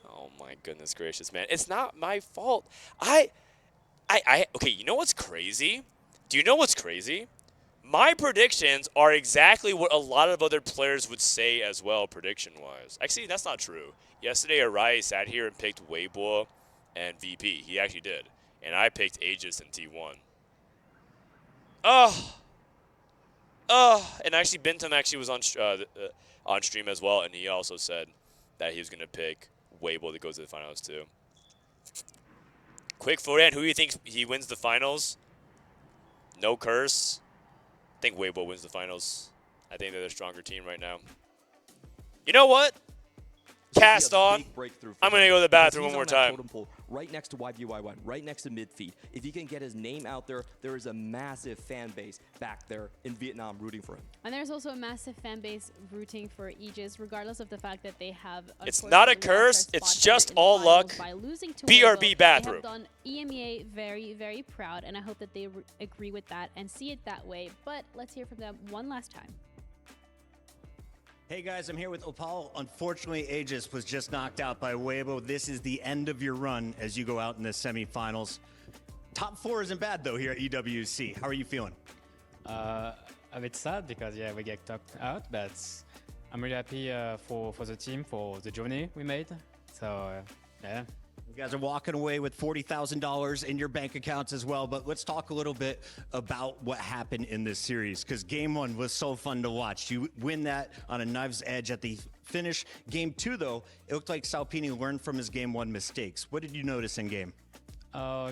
Oh my goodness gracious, man. It's not my fault. Okay, you know what's crazy? Do you know what's crazy? My predictions are exactly what a lot of other players would say as well, prediction-wise. Actually, that's not true. Yesterday, Arai sat here and picked Weibo and VP. He actually did. And I picked AEGIS and T1. And actually, Bintum actually was on stream as well, and he also said that he was going to pick Weibo to go to the finals too. Quick, Frodan, who do you think he wins the finals? No curse. I think Weibo wins the finals. I think they're the stronger team right now. You know what? Cast on. I'm going to go to the bathroom one more time. Right next to YBY1, right next to midfeed. If he can get his name out there, there is a massive fan base back there in Vietnam rooting for him. And there's also a massive fan base rooting for Aegis, regardless of the fact that they have. It's not a curse. It's just all luck. By losing to BRB Weibo, bathroom. They have done EMEA very, very proud, and I hope that they agree with that and see it that way. But let's hear from them one last time. Hey guys, I'm here with Opal. Unfortunately, Aegis was just knocked out by Weibo. This is the end of your run as you go out in the semifinals. Top 4 isn't bad though here at EWC. How are you feeling? A bit sad because we get knocked out, but I'm really happy for the team, for the journey we made. So yeah. You guys are walking away with $40,000 in your bank accounts as well, but let's talk a little bit about what happened in this series, because Game 1 was so fun to watch. You win that on a knife's edge at the finish. Game 2, though, it looked like Salpini learned from his Game 1 mistakes. What did you notice in game?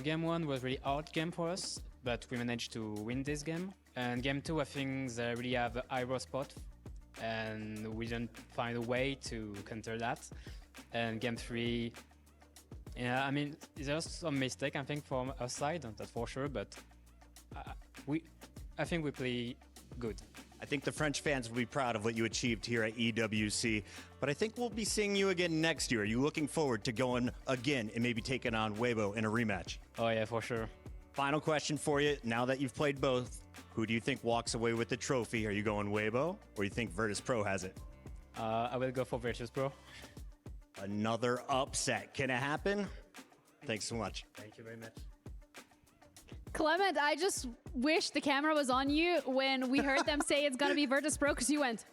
Game 1 was really hard game for us, but we managed to win this game. And Game 2, I think they really have a high spot, and we didn't find a way to counter that. And Game 3... yeah, I mean, there's some mistake, I think, from our side, that's for sure, but I think we play good. I think the French fans will be proud of what you achieved here at EWC, but I think we'll be seeing you again next year. Are you looking forward to going again and maybe taking on Weibo in a rematch? Oh yeah, for sure. Final question for you, now that you've played both, who do you think walks away with the trophy? Are you going Weibo, or you think Virtus Pro has it? I will go for Virtus Pro. Another upset. Can it happen? Thanks so much. Thank you very much. Clement, I just wish the camera was on you when we heard them say it's going to be Virtus Pro, because you went.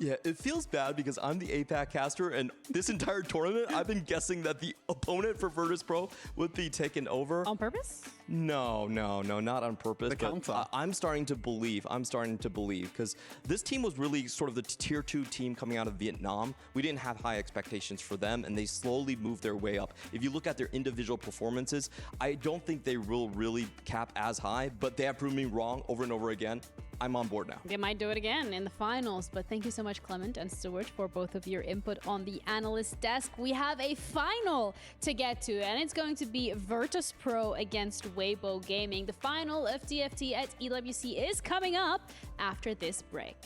Yeah, it feels bad because I'm the APAC caster, and this entire tournament, I've been guessing that the opponent for Virtus Pro would be taken over. On purpose? No, not on purpose. The counter. I'm starting to believe, because this team was really sort of the tier 2 team coming out of Vietnam. We didn't have high expectations for them, and they slowly moved their way up. If you look at their individual performances, I don't think they will really cap as high, but they have proven me wrong over and over again. I'm on board now. They might do it again in the finals, but thank you so much, Clement and Stuart, for both of your input on the analyst desk. We have a final to get to, and it's going to be Virtus Pro against Weibo Gaming. The final of TFT at EWC is coming up after this break.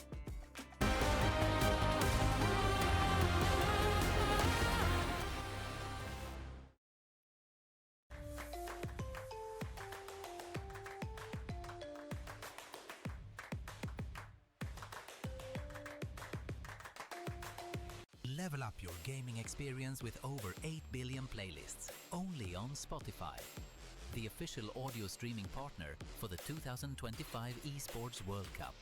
Level up your gaming experience with over 8 billion playlists, only on Spotify, the official audio streaming partner for the 2025 Esports World Cup.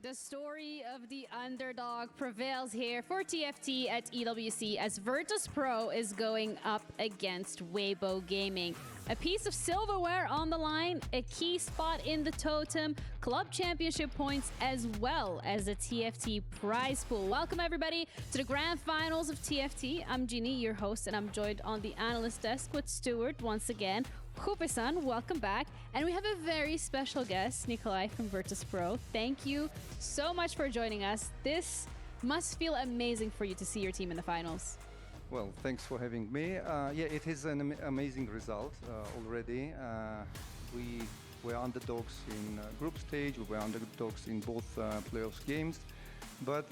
The story of the underdog prevails here for TFT at EWC as Virtus Pro is going up against Weibo Gaming. A piece of silverware on the line, a key spot in the totem, club championship points, as well as a TFT prize pool. Welcome everybody to the grand finals of TFT. I'm Jeannie, your host, and I'm joined on the analyst desk with Stuart once again. Hupe-san, welcome back. And we have a very special guest, Nikolai from Virtus Pro. Thank you so much for joining us. This must feel amazing for you to see your team in the finals. Well, thanks for having me. Yeah, it is an amazing result already. We were underdogs in group stage, we were underdogs in both playoffs games. But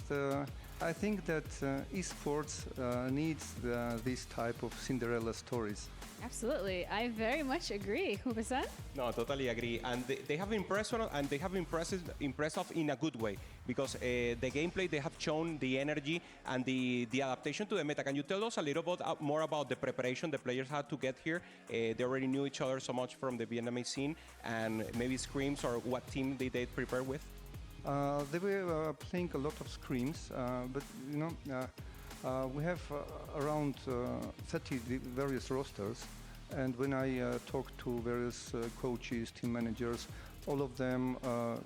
I think that esports needs this type of Cinderella stories. Absolutely. I very much agree. Hupe-san? No, totally agree. And they have impressed and they have impressed us in a good way because the gameplay, they have shown the energy and the adaptation to the meta. Can you tell us a little bit more about the preparation the players had to get here? They already knew each other so much from the Vietnamese scene, and maybe scrims or what team they prepare with? They were playing a lot of scrims, but you know, we have around 30 various rosters, and when I talk to various coaches, team managers, all of them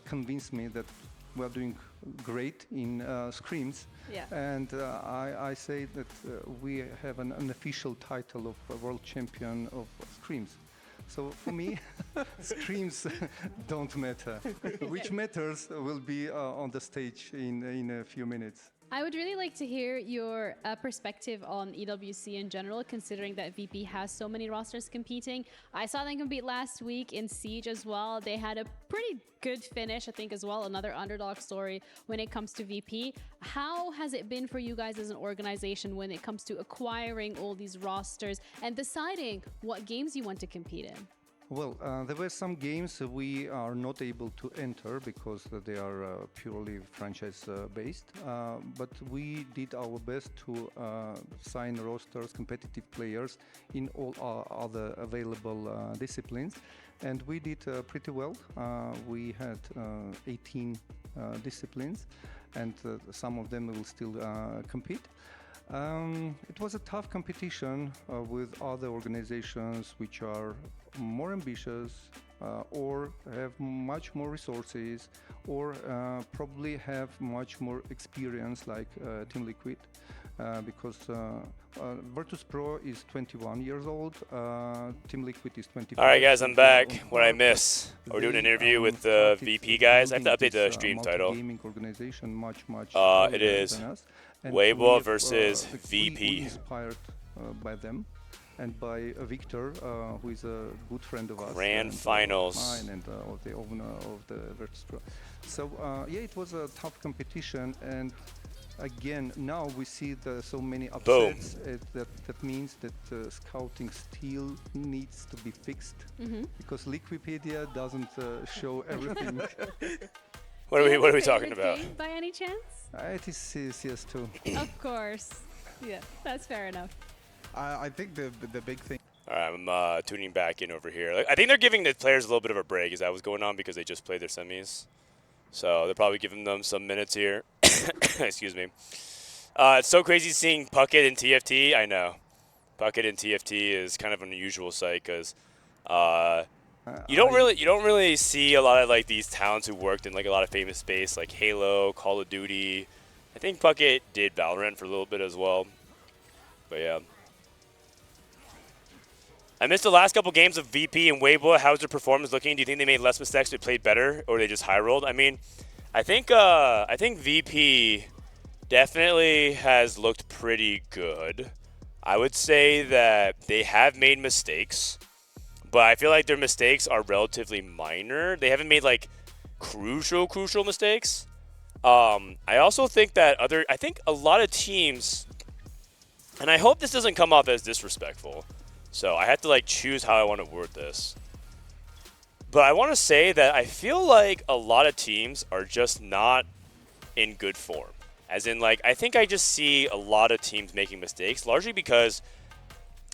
convinced me that we are doing great in scrims. Yeah. And I say that we have an unofficial title of world champion of scrims. So for me, scrims don't matter. Which matters will be on the stage in a few minutes. I would really like to hear your perspective on EWC in general, considering that VP has so many rosters competing. I saw them compete last week in Siege as well. They had a pretty good finish, I think, as well. Another underdog story when it comes to VP. How has it been for you guys as an organization when it comes to acquiring all these rosters and deciding what games you want to compete in? Well, there were some games we are not able to enter because they are purely franchise-based, but we did our best to sign rosters, competitive players in all our other available disciplines, and we did pretty well. We had 18 disciplines, and some of them will still compete. It was a tough competition with other organizations which are more ambitious or have much more resources or probably have much more experience like Team Liquid because Virtus Pro is 21 years old, Team Liquid is 25. All right, guys, I'm back. What I miss? We're doing an interview with the VP guys. I have to update the stream title. Organization much it is Weibo versus VP. Inspired by them and by Victor, who is a good friend of ours. Grand finals. And the owner of the Virtus Pro. So yeah, it was a tough competition, and again, now we see so many upsets. That means that scouting still needs to be fixed because Liquipedia doesn't show everything. What are we talking about? By any chance? It is CS2. Of course. Yeah, that's fair enough. I think the big thing. All right, I'm tuning back in over here. I think they're giving the players a little bit of a break. Is that what's going on because they just played their semis? So they're probably giving them some minutes here. Excuse me. It's so crazy seeing Puckett in TFT. I know. Puckett in TFT is kind of an unusual sight because you don't really see a lot of like these talents who worked in like a lot of famous space like Halo, Call of Duty. I think Puckett did Valorant for a little bit as well. But yeah. I missed the last couple games of VP and Weibo. How's their performance looking? Do you think they made less mistakes, they played better, or they just high rolled? I mean, I think VP definitely has looked pretty good. I would say that they have made mistakes, but I feel like their mistakes are relatively minor. They haven't made like crucial mistakes. I also think that I think a lot of teams, and I hope this doesn't come off as disrespectful, so I have to like choose how I want to word this. But I want to say that I feel like a lot of teams are just not in good form. As in, like, I think I just see a lot of teams making mistakes, largely because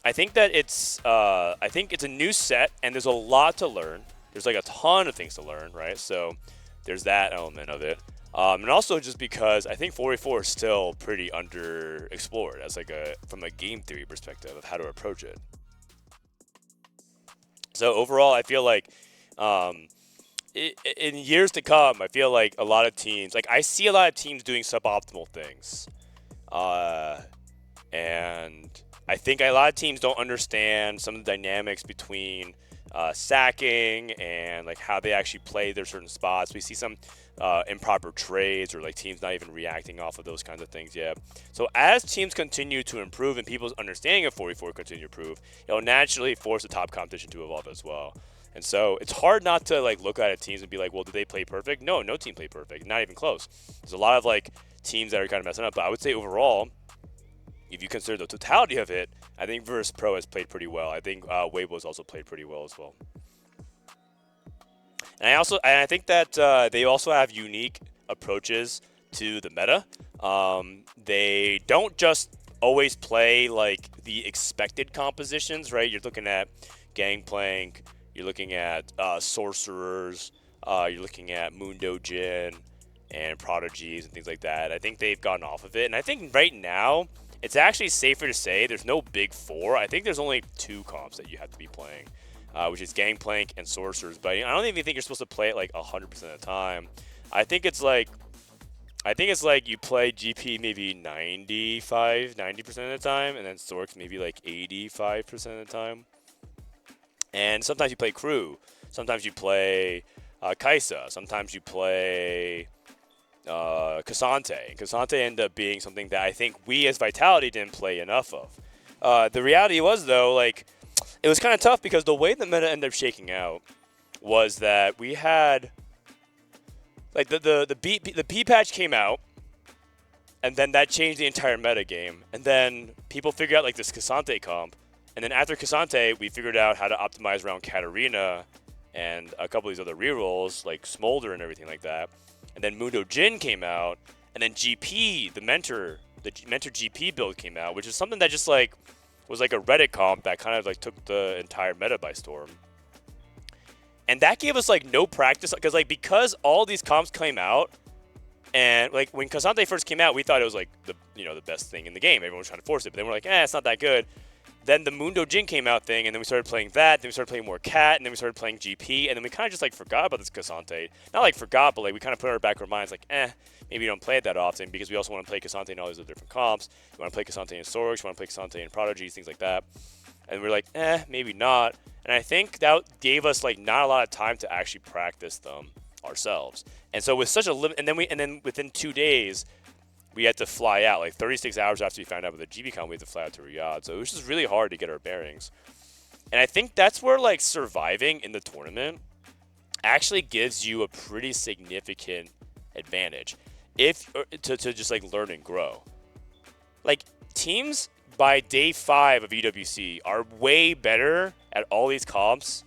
I think that it's a new set and there's a lot to learn. There's like a ton of things to learn, right? So there's that element of it. And also just because I think 4v4 is still pretty underexplored as like from a game theory perspective of how to approach it. So overall, I feel like in years to come, I feel like a lot of teams, like I see a lot of teams doing suboptimal things. And I think a lot of teams don't understand some of the dynamics between sacking and like how they actually play their certain spots. We see some improper trades or like teams not even reacting off of those kinds of things yet. So as teams continue to improve and people's understanding of 4v4 continue to improve, it'll naturally force the top competition to evolve as well. And so it's hard not to like look at teams and be like, well, did they play perfect? No, no team played perfect. Not even close. There's a lot of like teams that are kind of messing up. But I would say overall, if you consider the totality of it, I think Versus Pro has played pretty well. I think Weibo has also played pretty well as well. And I think that they also have unique approaches to the meta. They don't just always play like the expected compositions, right? You're looking at Gangplank, you're looking at Sorcerers, you're looking at Mundo Jin and Prodigies and things like that. I think they've gotten off of it. And I think right now, it's actually safer to say there's no big four. I think there's only 2 comps that you have to be playing, which is Gangplank and Sorcerers. But I don't even think you're supposed to play it like 100% of the time. I think it's like you play GP maybe 90% of the time, and then Sorks maybe like 85% of the time. And sometimes you play Crew. Sometimes you play Kaisa. Sometimes you play Cassante. Cassante ended up being something that I think we as Vitality didn't play enough of. The reality was, though, like, it was kind of tough because the way the meta ended up shaking out was that we had, like, the P patch came out, and then that changed the entire meta game. And then people figured out, like, this Cassante comp. And then after Cassante, we figured out how to optimize around Katarina and a couple of these other rerolls, like Smolder and everything like that. And then Mundo Jin came out, and then GP, the Mentor GP build came out, which is something that just like was like a Reddit comp that kind of like took the entire meta by storm. And that gave us like no practice because all these comps came out, and like when Cassante first came out, we thought it was like the best thing in the game. Everyone was trying to force it, but then we're like, it's not that good. Then the Mundo Jin came out thing, and then we started playing that. Then we started playing more Cat, and then we started playing GP, and then we kind of just like forgot about this Cassante. Not like forgot, but like we kind of put in our back of our minds like, maybe we don't play it that often because we also want to play Cassante in all these other different comps. We want to play Cassante in Sorgs, we want to play Cassante in Prodigies, things like that. And we're like, maybe not. And I think that gave us like not a lot of time to actually practice them ourselves. And so with such a limit, and then within 2 days, we had to fly out, like 36 hours after we found out about the GBCon, we had to fly out to Riyadh. So it was just really hard to get our bearings. And I think that's where like surviving in the tournament actually gives you a pretty significant advantage to just like learn and grow. Like teams by day 5 of EWC are way better at all these comps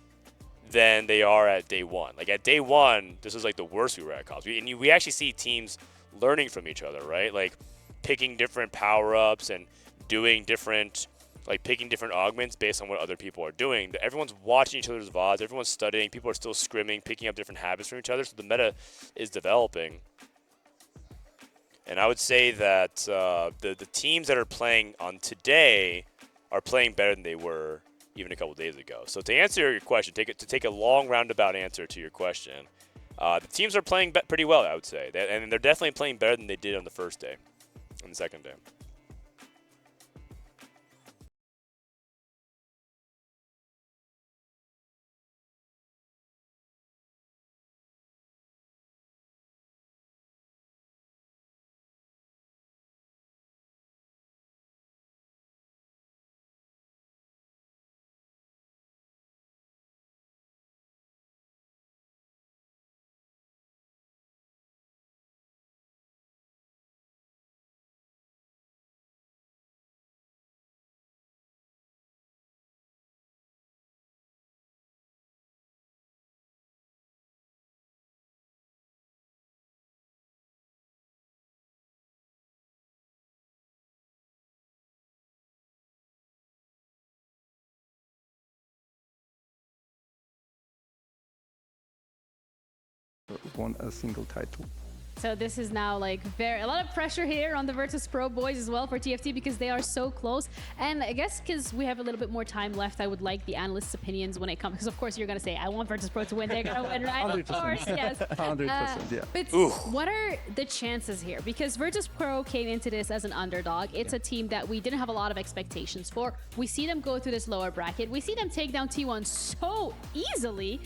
than they are at day 1. Like at day 1, this is like the worst we were at comps. We actually see teams learning from each other, right? Like picking different power-ups and doing different, like picking different augments based on what other people are doing. Everyone's watching each other's VODs. Everyone's studying. People are still scrimming, picking up different habits from each other. So the meta is developing. And I would say that the teams that are playing on today are playing better than they were even a couple days ago. So to answer your question, to take a long roundabout answer to your question, the teams are playing pretty well, I would say. And they're definitely playing better than they did on the first day and the second day. Won a single title. So this is now like a lot of pressure here on the Virtus Pro boys as well for TFT because they are so close. And I guess because we have a little bit more time left, I would like the analysts' opinions when it comes. Because of course you're going to say, I want Virtus Pro to win. They're going to win, right? 100%. Of course, yes. 100%, yeah. But what are the chances here? Because Virtus Pro came into this as an underdog. It's a team that we didn't have a lot of expectations for. We see them go through this lower bracket. We see them take down T1 so easily.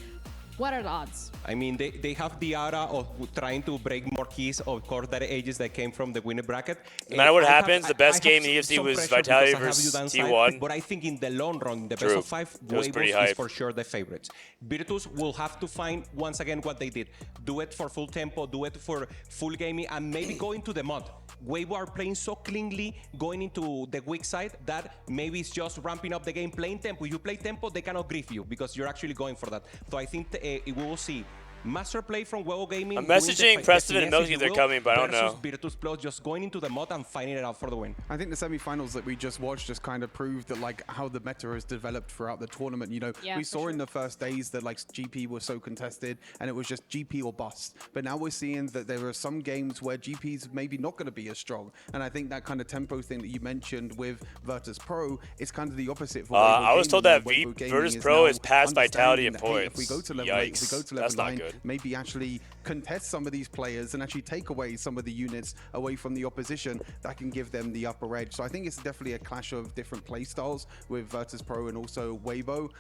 What are the odds? I mean, they have the aura of trying to break more keys, of course, that AEGIS that came from the winner bracket. No matter what happens, the best game in the EFC was Vitality versus T1. But I think in the long run, the True. best of 5, It was pretty Weibo hype. is for sure the favorites. Virtus will have to find, once again, what they did. Do it for full tempo, do it for full gaming, and maybe go into the mud. Weibo are playing so cleanly, going into the weak side, that maybe it's just ramping up the game, playing tempo. If you play tempo, they cannot grief you, because you're actually going for that. So I think we will see master play from Weibo Gaming. I'm messaging Preston and Milky they're coming, but I don't know. Virtus Pro just going into the mud and fighting it out for the win. I think the semi-finals that we just watched just kind of proved that like how the meta has developed throughout the tournament. You know, Yeah, we for saw sure. in the first days that like GP was so contested and it was just GP or bust. But now we're seeing that there are some games where GP's maybe not going to be as strong. And I think that kind of tempo thing that you mentioned with Virtus Pro is kind of the opposite for Weibo I was told Gaming. that Weibo Gaming Virtus is Pro now is past Vitality in understanding that, hey, points. if we go to level 8, if we go to level That's not 9, good. maybe actually contest some of these players and actually take away some of the units away from the opposition, that can give them the upper edge. So I think it's definitely a clash of different play styles with Virtus Pro and also Weibo.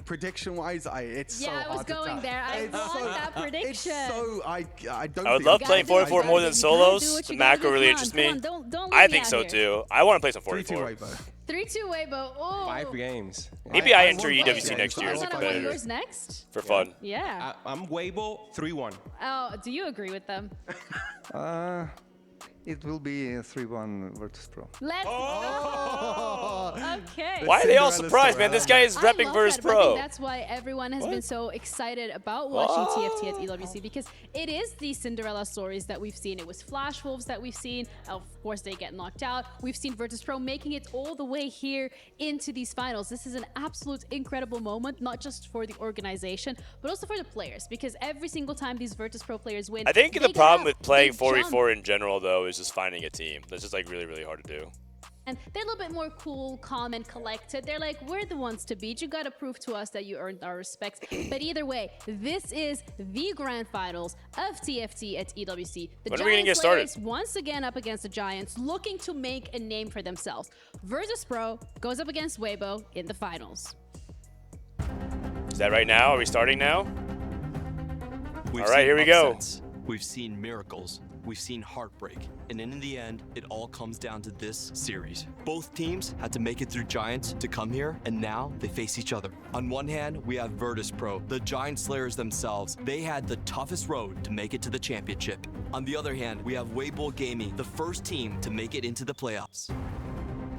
Prediction wise, it's so hard I was to going tell. there. I want that prediction. It's so I don't. I would think love I playing can. 4v4 more than solos. The macro really interests me. Don't I leave me think out so here. too. I want to play some 3-2 4v4. Weibo. 3-2 Weibo. Oh. 5 games. Maybe I enter EWC next year as a Wanna win competitor. yours next? For fun. Yeah. I'm Weibo 3-1. Oh, do you agree with them? It will be 3-1 Virtus Pro. Let's go. Okay. Why are they all surprised, man? This guy is I repping love Virtus that, but I Pro. think that's why everyone has been so excited about watching TFT at EWC, because it is these Cinderella stories that we've seen. It was Flash Wolves that we've seen. Of course, they get knocked out. We've seen Virtus Pro making it all the way here into these finals. This is an absolute incredible moment, not just for the organization, but also for the players, because every single time these Virtus Pro players win, I think they the get problem up, with playing they 4v4 jump. in general, though, is just finding a team. That's just like really, really hard to do. And they're a little bit more cool, calm, and collected. They're like, we're the ones to beat. You got to prove to us that you earned our respect. But either way, this is the grand finals of TFT at EWC. The When are we gonna get started? players once again up against the Giants, looking to make a name for themselves. Virtus Pro goes up against Weibo in the finals. Is that right now? Are we starting now? We've All right, seen here we go. upsets. We've seen miracles. We've seen heartbreak. And in the end, it all comes down to this series. Both teams had to make it through Giants to come here, and now they face each other. On one hand, we have Virtus Pro, the Giant Slayers themselves. They had the toughest road to make it to the championship. On the other hand, we have Weibo Gaming, the first team to make it into the playoffs.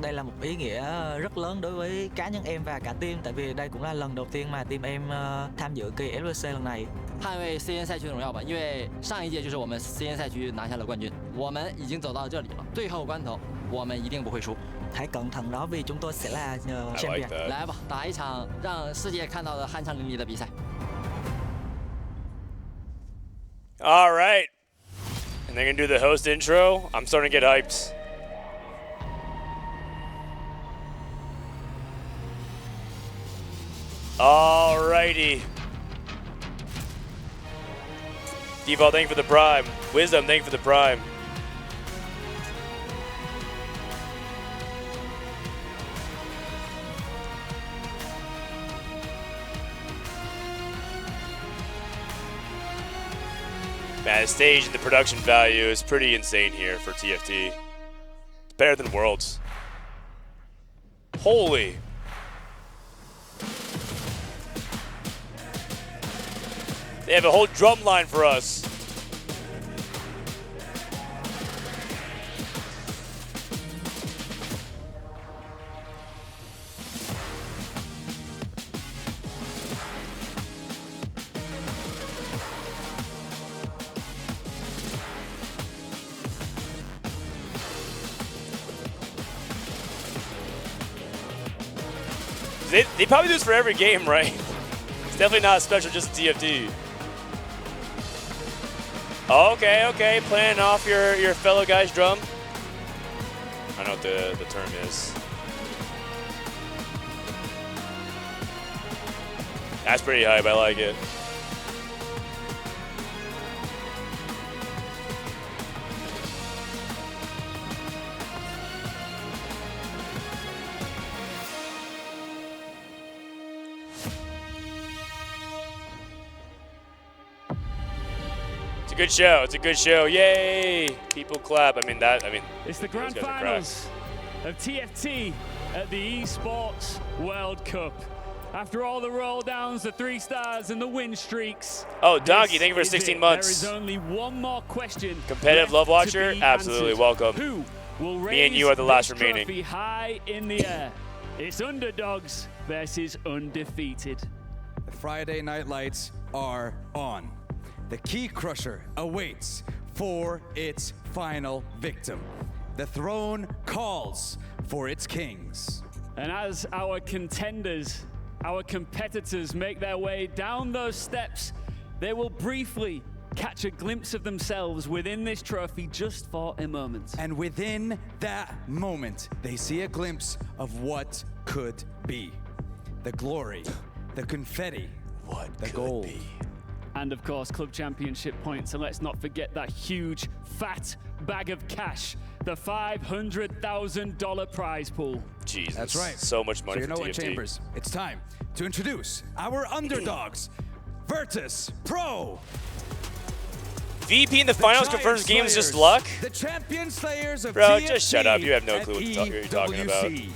Đây là một ý nghĩa rất lớn đối với cá nhân em và cả team, tại vì đây cũng là lần đầu tiên mà team em tham dự kỳ EWC lần này. 捍卫 CN 赛区的荣耀吧，因为上一届就是我们 CN 赛区拿下了冠军，我们已经走到这里了，最后关头我们一定不会输。 Hãy cẩn thận đó vì chúng tôi sẽ là champion. 来吧，打一场让世界看到的酣畅淋漓的比赛。 All right. And they're going to do the host intro. I'm starting to get hyped. Alrighty. Default, thank you for the prime. Wisdom, thank you for the prime. Man, the stage and the production value is pretty insane here for TFT. It's better than Worlds. Holy. They have a whole drum line for us. They probably do this for every game, right? It's definitely not special just to TFT. Okay, okay, playing off your fellow guy's drum. I know what the term is. That's pretty hype, I like it. It's a good show. It's a good show. Yay! People clap. I mean, it's the grand finals of TFT at the Esports World Cup. After all the roll downs, the 3 stars, and the win streaks. Oh, Donkey, thank you for 16 months. There is only one more question. Competitive Love Watcher, absolutely welcome. Who will raise Me and you are the last this remaining. trophy high in the air? It's underdogs versus undefeated. The Friday night lights are on. The Key Crusher awaits for its final victim. The throne calls for its kings. And as our contenders, our competitors make their way down those steps, they will briefly catch a glimpse of themselves within this trophy just for a moment. And within that moment, they see a glimpse of what could be. The glory, the confetti, the gold. And of course, club championship points. And let's not forget that huge, fat bag of cash, the $500,000 prize pool. Jesus. That's right. So much money So you for know what, TFT. Chambers? It's time to introduce our underdogs, Virtus Pro. VP in the finals Giant confirms games just Slayers, luck? The champion slayers of Bro, TFT just shut up. You have no and clue what you're talking about. EWC.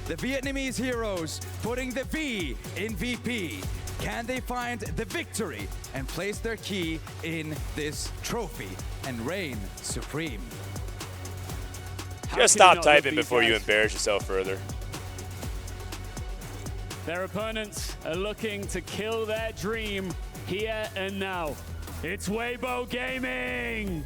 The Vietnamese heroes putting the V in VP. Can they find the victory and place their key in this trophy and reign supreme? Just stop typing before you embarrass yourself further. Their opponents are looking to kill their dream here and now. It's Weibo Gaming.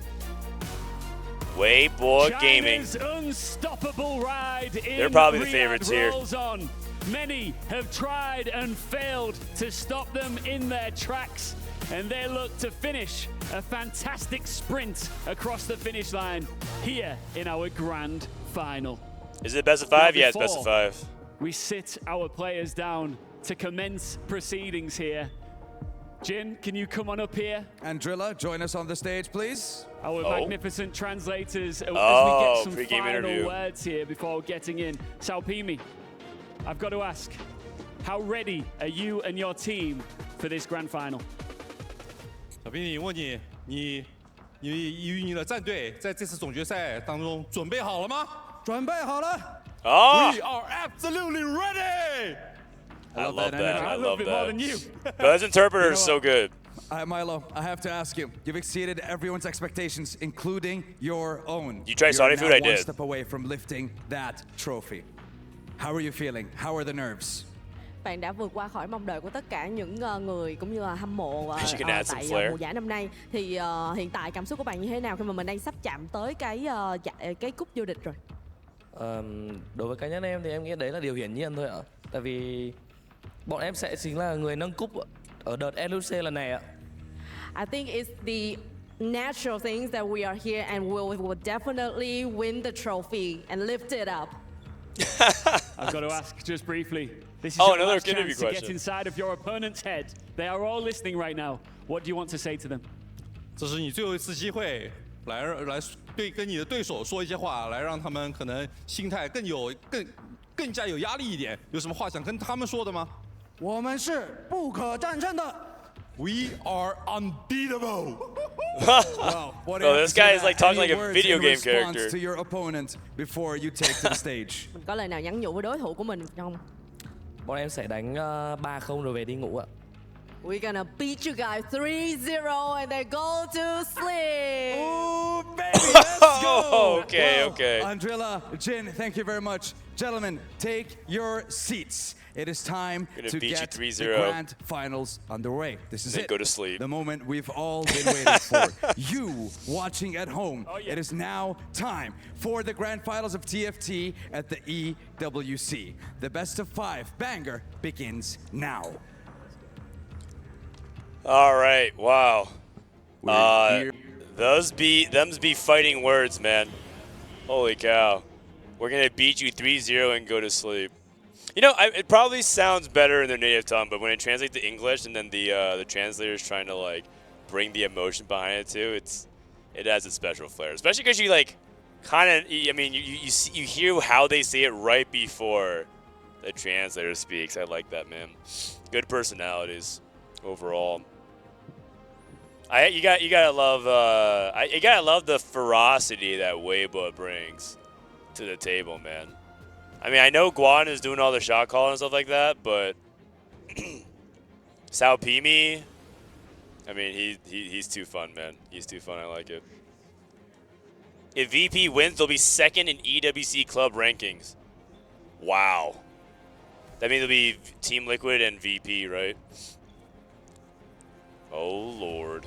Weibo Gaming. China's unstoppable ride in They're probably the Riyadh favorites here. rolls on. Many have tried and failed to stop them in their tracks, and they look to finish a fantastic sprint across the finish line here in our grand final. Is it best of 5? Now, Yeah, it's best of before 5. We sit our players down to commence proceedings here. Jin, can you come on up here? And Drilla, join us on the stage, please. Our magnificent translators, as we Oh, get some pre-game final interview. words here before getting in. Salpimi, I've got to ask, how ready are you and your team for this grand final? 小兵，问你，你的战队在这次总决赛当中准备好了吗？准备好了。 Oh! We are absolutely ready. I love that. energy. I I love love it more that. than you. But his interpreter You know is so what? good. Milo, I have to ask you. You've exceeded everyone's expectations, including your own. You tried You're Saudi food? now I one did. step away from lifting that trophy. How are you feeling? How are the nerves? Bạn đã vượt qua khỏi mong đợi của tất cả những người cũng như là hâm mộ She can add some tại flair. mùa giải năm nay. Thì hiện tại cảm xúc của bạn như thế nào khi mà mình đang sắp chạm tới cái cúp vô địch rồi? Đối với cá nhân em thì em nghĩ đấy là điều hiển nhiên thôi ạ. Tại vì bọn em sẽ chính là người nâng cúp ở đợt EWC lần này ạ. I think it's the natural things that we are here and we will definitely win the trophy and lift it up. I've got to ask just briefly. This is Oh, your another last interview chance to get question. inside of your opponent's head. They are all listening right now. What do you want to say to them? 这是你最后一次机会，来跟你的对手说一些话，来让他们可能心态更加有压力一点。有什么话想跟他们说的吗？我们是不可战胜的。 We are unbeatable. Wow, what do you Oh, have this to say guy to is that? like talking Any like a words video in game response character. to your opponent before you take to the stage. Mình có lời nào nhắn nhủ với đối thủ của mình không? Bọn em sẽ đánh 3-0 rồi về đi ngủ ạ. We're gonna beat you guys 3-0 and then go to sleep. Ooh, baby, let's go. Okay, Well, okay. Andrilla, Jin, thank you very much. Gentlemen, take your seats. It is time Gonna to beat you get the 3-0. grand finals underway. This is Then it. go to sleep. The moment we've all been waiting for. You watching at home. It is now time for the grand finals of TFT at the EWC. The best of 5 banger begins now. All right, wow. Them's be fighting words, man. Holy cow. We're going to beat you 3-0 and go to sleep. You know, it probably sounds better in their native tongue, but when it translates to English and then the translator's trying to, like, bring the emotion behind it, too, it has a special flair. Especially because you, like, kind of, I mean, you hear how they say it right before the translator speaks. I like that, man. Good personalities overall. You gotta love the ferocity that Weibo brings to the table, man. I mean, I know Guan is doing all the shot calling and stuff like that, but Sao Pimi, I mean, he's too fun, man. He's too fun. I like it. If VP wins, they'll be second in EWC club rankings. Wow. That means it'll be Team Liquid and VP, right? Oh, Lord.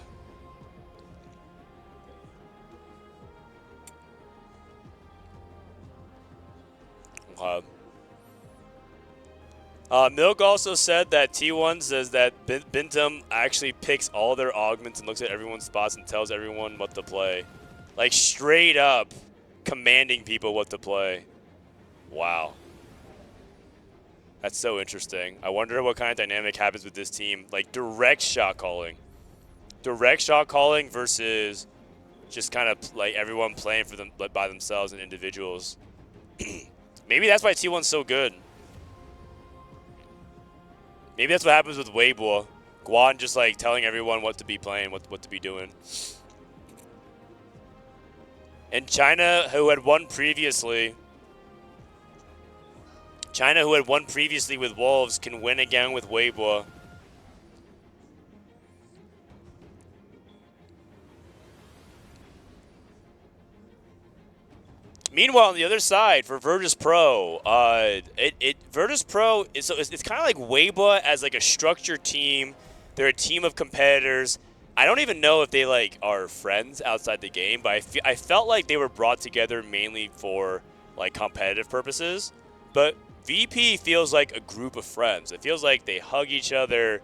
Milk also said that T1 says that Bintum actually picks all their augments and looks at everyone's spots and tells everyone what to play. Like, straight up commanding people what to play. Wow. That's so interesting. I wonder what kind of dynamic happens with this team. Like, direct shot calling. Direct shot calling versus just kind of like everyone playing for them by themselves and individuals. Maybe that's why T1's so good. Maybe that's what happens with Weibo. Guan just like telling everyone what to be playing, what to be doing. And China, who had won previously with Wolves, can win again with Weibo. Meanwhile, on the other side, for Virtus Pro, Virtus Pro it's kind of like Weibo as like a structured team. They're a team of competitors. I don't even know if they like are friends outside the game, but I felt like they were brought together mainly for like competitive purposes. But VP feels like a group of friends. It feels like they hug each other.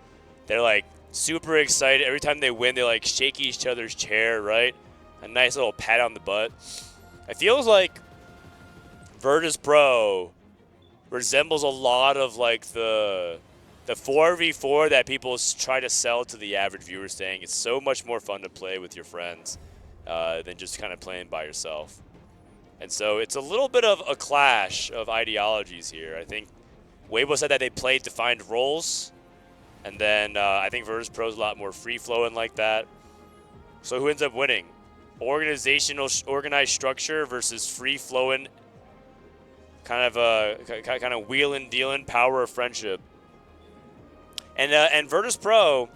They're like super excited every time they win. They like shake each other's chair, right? A nice little pat on the butt. It feels like Virtus Pro resembles a lot of like the 4v4 that people try to sell to the average viewer, saying it's so much more fun to play with your friends than just kind of playing by yourself. And so it's a little bit of a clash of ideologies here. I think Weibo said that they played defined roles, and then I think Virtus Pro is a lot more free-flowing like that. So who ends up winning? Organized structure versus free-flowing, kind of wheeling, dealing, power of friendship. And Virtus Pro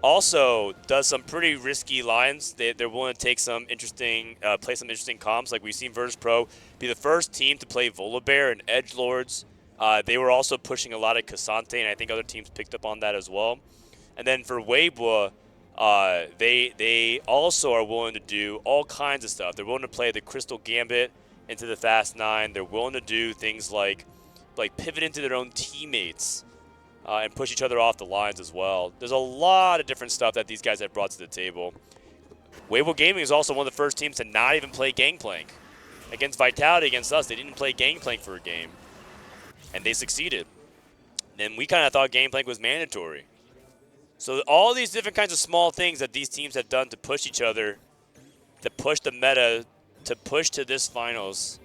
also does some pretty risky lines. They're willing to take some interesting, play some interesting comps. Like we've seen Virtus Pro be the first team to play Volibear and Edgelords. They were also pushing a lot of Cassante, and I think other teams picked up on that as well. And then for Weibo, they also are willing to do all kinds of stuff. They're willing to play the Crystal Gambit into the Fast 9. They're willing to do things like pivot into their own teammates and push each other off the lines as well. There's a lot of different stuff that these guys have brought to the table. Weibo Gaming is also one of the first teams to not even play Gangplank. Against Vitality, against us, they didn't play Gangplank for a game. And they succeeded. And we kind of thought Gangplank was mandatory. So all these different kinds of small things that these teams have done to push each other, to push the meta, to push to this finals,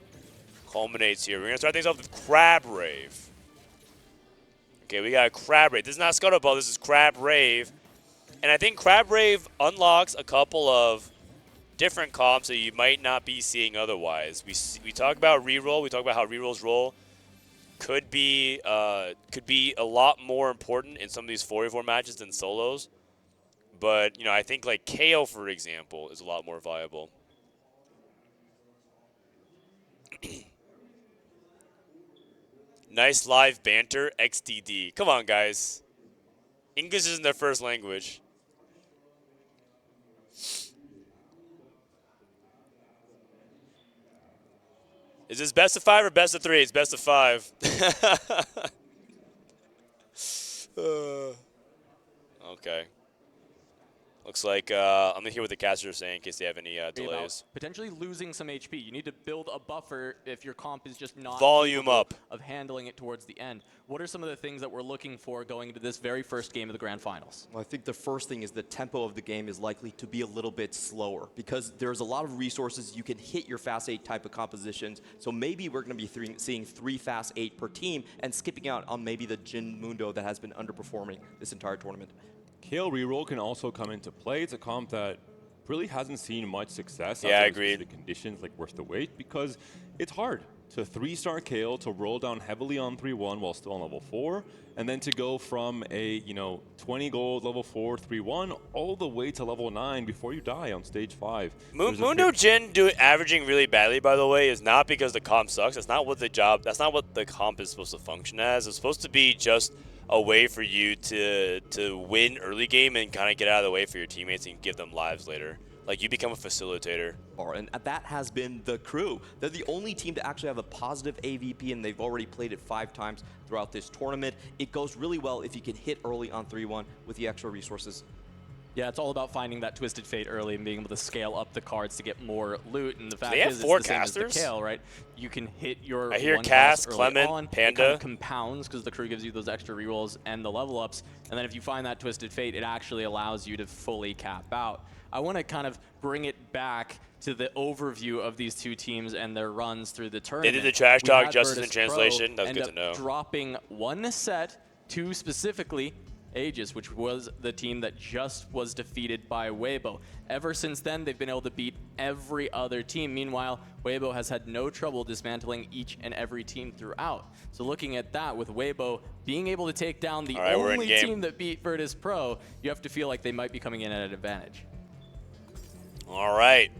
culminates here. We're going to start things off with Crab Rave. Okay, we got Crab Rave. This is not Scuttle, this is Crab Rave. And I think Crab Rave unlocks a couple of different comps that you might not be seeing otherwise. We talk about reroll. We talk about how rerolls roll could be a lot more important in some of these 4v4 matches than solos. But, you know, I think like KO, for example, is a lot more viable. Nice live banter, XDD. Come on, guys. English isn't their first language. Is this best of 5 or best of 3? It's best of 5. Okay. Looks like I'm gonna hear what the casters are saying in case they have any delays. Potentially losing some HP. You need to build a buffer if your comp is just not Volume capable up of handling it towards the end. What are some of the things that we're looking for going into this very first game of the Grand Finals? Well, I think the first thing is the tempo of the game is likely to be a little bit slower because there's a lot of resources. You can hit your fast 8 type of compositions. So maybe we're going to be seeing 3 fast 8 per team and skipping out on maybe the Jin Mundo that has been underperforming this entire tournament. Kale reroll can also come into play. It's a comp that really hasn't seen much success. Yeah, I agree. The conditions like worth the wait because it's hard to 3-star Kale to roll down heavily on 3-1 while still on level 4, and then to go from a 20 gold level 4 3-1 all the way to level 9 before you die on stage 5. Mundo Jin averaging really badly, by the way, is not because the comp sucks. That's not what That's not what the comp is supposed to function as. It's supposed to be just a way for you to win early game and kind of get out of the way for your teammates and give them lives later. Like, you become a facilitator. And that has been the crew. They're the only team to actually have a positive AVP, and they've already played it 5 times throughout this tournament. It goes really well if you can hit early on 3-1 with the extra resources. Yeah, it's all about finding that Twisted Fate early and being able to scale up the cards to get more loot. And the fact They have is, 4 it's the same as casters? the Kale, right? You can hit your I hear one Cass, pass early Clement, on. Panda. It kind of compounds because the crew gives you those extra rerolls and the level ups. And then if you find that Twisted Fate, it actually allows you to fully cap out. I want to kind of bring it back to the overview of these two teams and their runs through the tournament. They did the trash We talk had justice Virtus in translation. Pro That was good end to know. up dropping 1 set to specifically AEGIS, which was the team that just was defeated by Weibo. Ever since then, they've been able to beat every other team. Meanwhile, Weibo has had no trouble dismantling each and every team throughout. So looking at that, with Weibo being able to take down the only team that beat Virtus Pro, you have to feel like they might be coming in at an advantage. All right.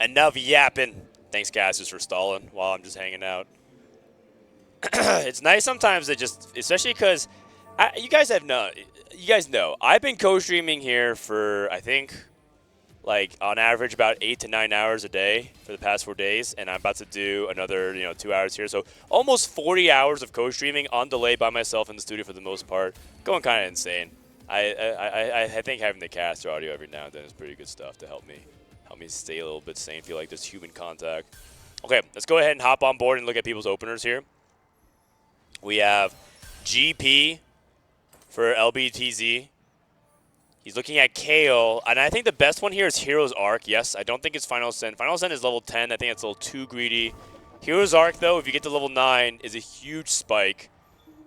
Enough yapping. Thanks, Cassius, for stalling while I'm just hanging out. It's nice sometimes to just, especially because you guys know, I've been co-streaming here for, I think, like on average about 8 to 9 hours a day for the past 4 days, and I'm about to do another 2 hours here. So almost 40 hours of co-streaming on delay by myself in the studio for the most part. Going kind of insane. I think having the caster audio every now and then is pretty good stuff to help me stay a little bit sane, feel like there's human contact. Okay, let's go ahead and hop on board and look at people's openers here. We have GP for LBTZ. He's looking at Kale, and I think the best one here is Hero's Arc. Yes, I don't think it's Final Ascent. Final Ascent is level 10. I think it's a little too greedy. Hero's Arc, though, if you get to level 9, is a huge spike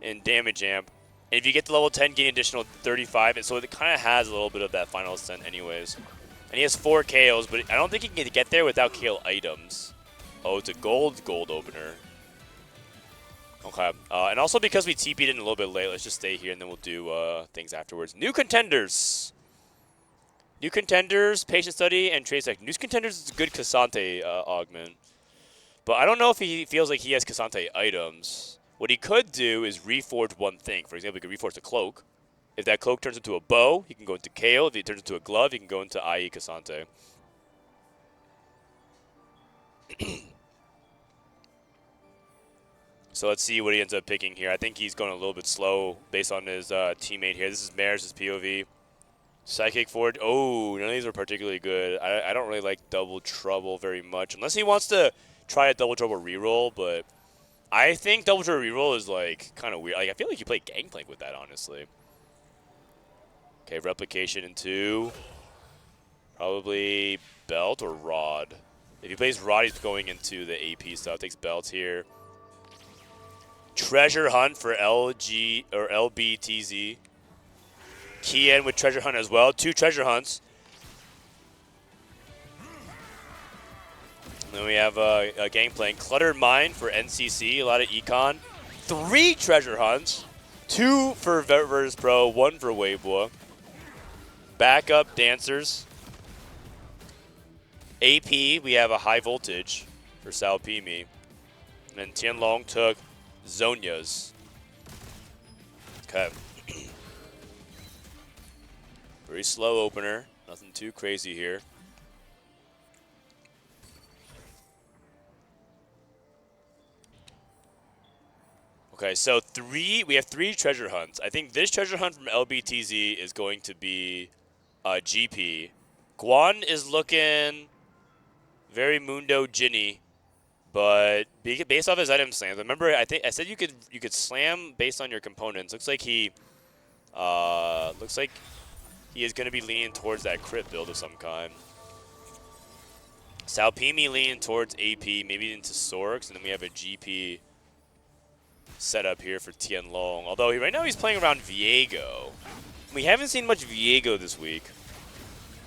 in damage amp. And if you get to level 10, gain additional 35. So it kind of has a little bit of that Final Ascent anyways. And he has 4 KOs, but I don't think he can get there without KO items. Oh, it's a gold opener. Okay. And also because we TP'd in a little bit late, let's just stay here and then we'll do things afterwards. New contenders. New contenders, patient study, and trade sec. New contenders is a good Cassante augment. But I don't know if he feels like he has Cassante items. What he could do is reforge one thing. For example, he could reforge the cloak. If that cloak turns into a bow, he can go into KO. If it turns into a glove, he can go into IE Cassante. So let's see what he ends up picking here. I think he's going a little bit slow based on his teammate here. This is Maris' POV. Psychic Forge. Oh, none of these are particularly good. I don't really like Double Trouble very much. Unless he wants to try a Double Trouble reroll, but I think Double Trouble reroll is like kind of weird. Like I feel like you play Gangplank with that, honestly. Okay, Replication into probably Belt or Rod. If he plays Rod, he's going into the AP stuff. Takes Belt here. Treasure Hunt for LG or LBTZ. Key in with Treasure Hunt as well. 2 Treasure Hunts. And then we have a Gangplank. Cluttered Mine for NCC. A lot of Econ. 3 Treasure Hunts. 2 for Virtus Pro. 1 for Weibo. Backup Dancers. AP, we have a High Voltage for Salpimi. And then Tianlong took Zonia's. Okay. Very slow opener. Nothing too crazy here. Okay, so we have 3 treasure hunts. I think this treasure hunt from LBTZ is going to be GP. Guan is looking very Mundo Ginny, but based off his item slams. Remember, I said you could slam based on your components. Looks like he is going to be leaning towards that crit build of some kind. Salpimi leaning towards AP, maybe into Sorks, and then we have a GP setup here for Tianlong. Although right now he's playing around Viego. We haven't seen much Viego this week,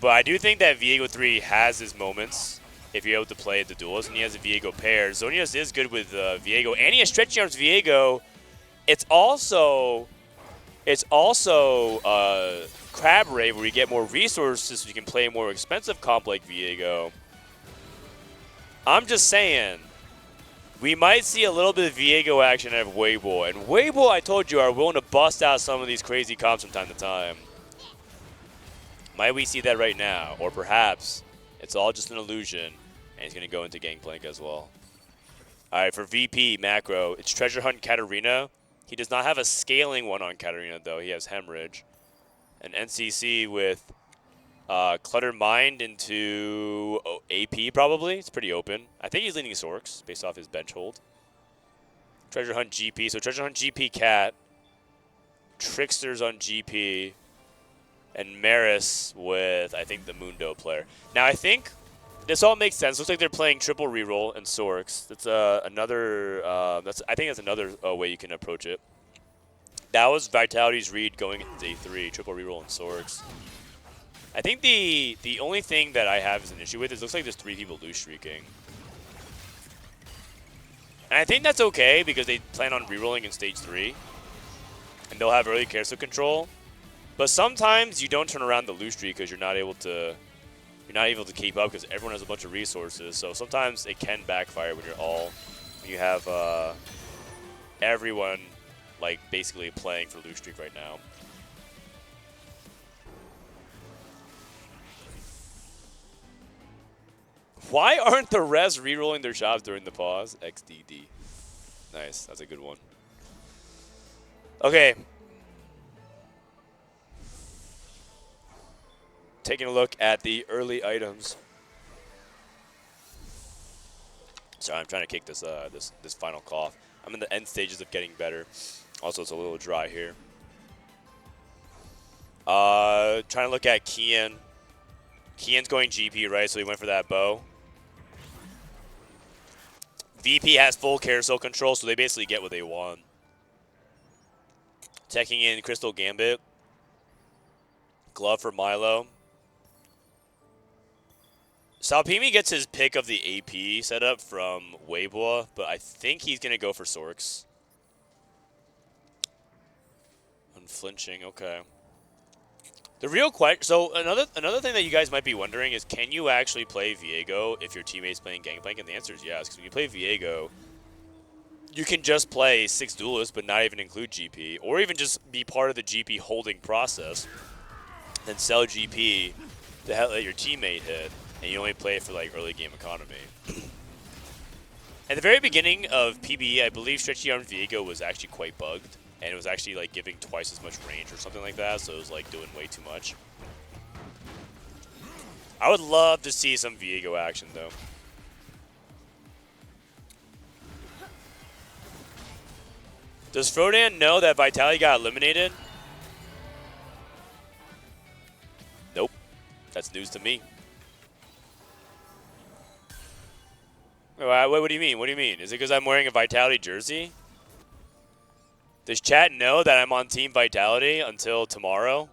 but I do think that Viego 3 has his moments if you're able to play the duels, and he has a Viego pair. Zonius is good with Viego, and he has Stretchy Arms Viego. It's also Crab Rave, where you get more resources so you can play a more expensive comp like Viego. I'm just saying, we might see a little bit of Viego action out of Weibo. And Weibo, I told you, are willing to bust out some of these crazy comps from time to time. Might we see that right now? Or perhaps it's all just an illusion, and he's going to go into Gangplank as well. All right, for VP macro, it's Treasure Hunt Katarina. He does not have a scaling one on Katarina, though. He has Hemorrhage. And NCC with Cluttered Mind into AP, probably. It's pretty open. I think he's leaning Sorks based off his bench hold. Treasure Hunt GP. So Treasure Hunt GP Cat. Tricksters on GP. And Maris with, I think, the Mundo player. Now, I think this all makes sense. Looks like they're playing triple reroll and Sorks. That's another. I think that's another way you can approach it. That was Vitality's read going into day 3, triple reroll and Sorks. I think the only thing that I have as an issue with is it looks like there's 3 people loose streaking. And I think that's okay because they plan on rerolling in stage 3. And they'll have early carousel control. But sometimes you don't turn around the loose streak because you're not able to keep up because everyone has a bunch of resources. So sometimes it can backfire when you have everyone like basically playing for loose streak right now. Why aren't the rest rerolling their shops during the pause? XDD. Nice, that's a good one. Okay. Taking a look at the early items. Sorry, I'm trying to kick this this final cough. I'm in the end stages of getting better. Also, it's a little dry here. Trying to look at Kian. Kian's going GP, right? So he went for that bow. VP has full carousel control, so they basically get what they want. Teching in Crystal Gambit. Glove for Milo. Salpimi gets his pick of the AP setup from Weibo, but I think he's going to go for Sorks. Unflinching, okay. The real question, so another thing that you guys might be wondering is, can you actually play Viego if your teammate's playing Gangplank? And the answer is yes, because when you play Viego, you can just play 6 duelists but not even include GP, or even just be part of the GP holding process, then sell GP to let your teammate hit, and you only play it for like early game economy. At the very beginning of PBE, I believe Stretchy Arm Viego was actually quite bugged. And it was actually like giving twice as much range or something like that, so it was like doing way too much. I would love to see some Viego action though. Does Frodan know that Vitality got eliminated? Nope. That's news to me. What do you mean? What do you mean? Is it because I'm wearing a Vitality jersey? Does chat know that I'm on Team Vitality until tomorrow?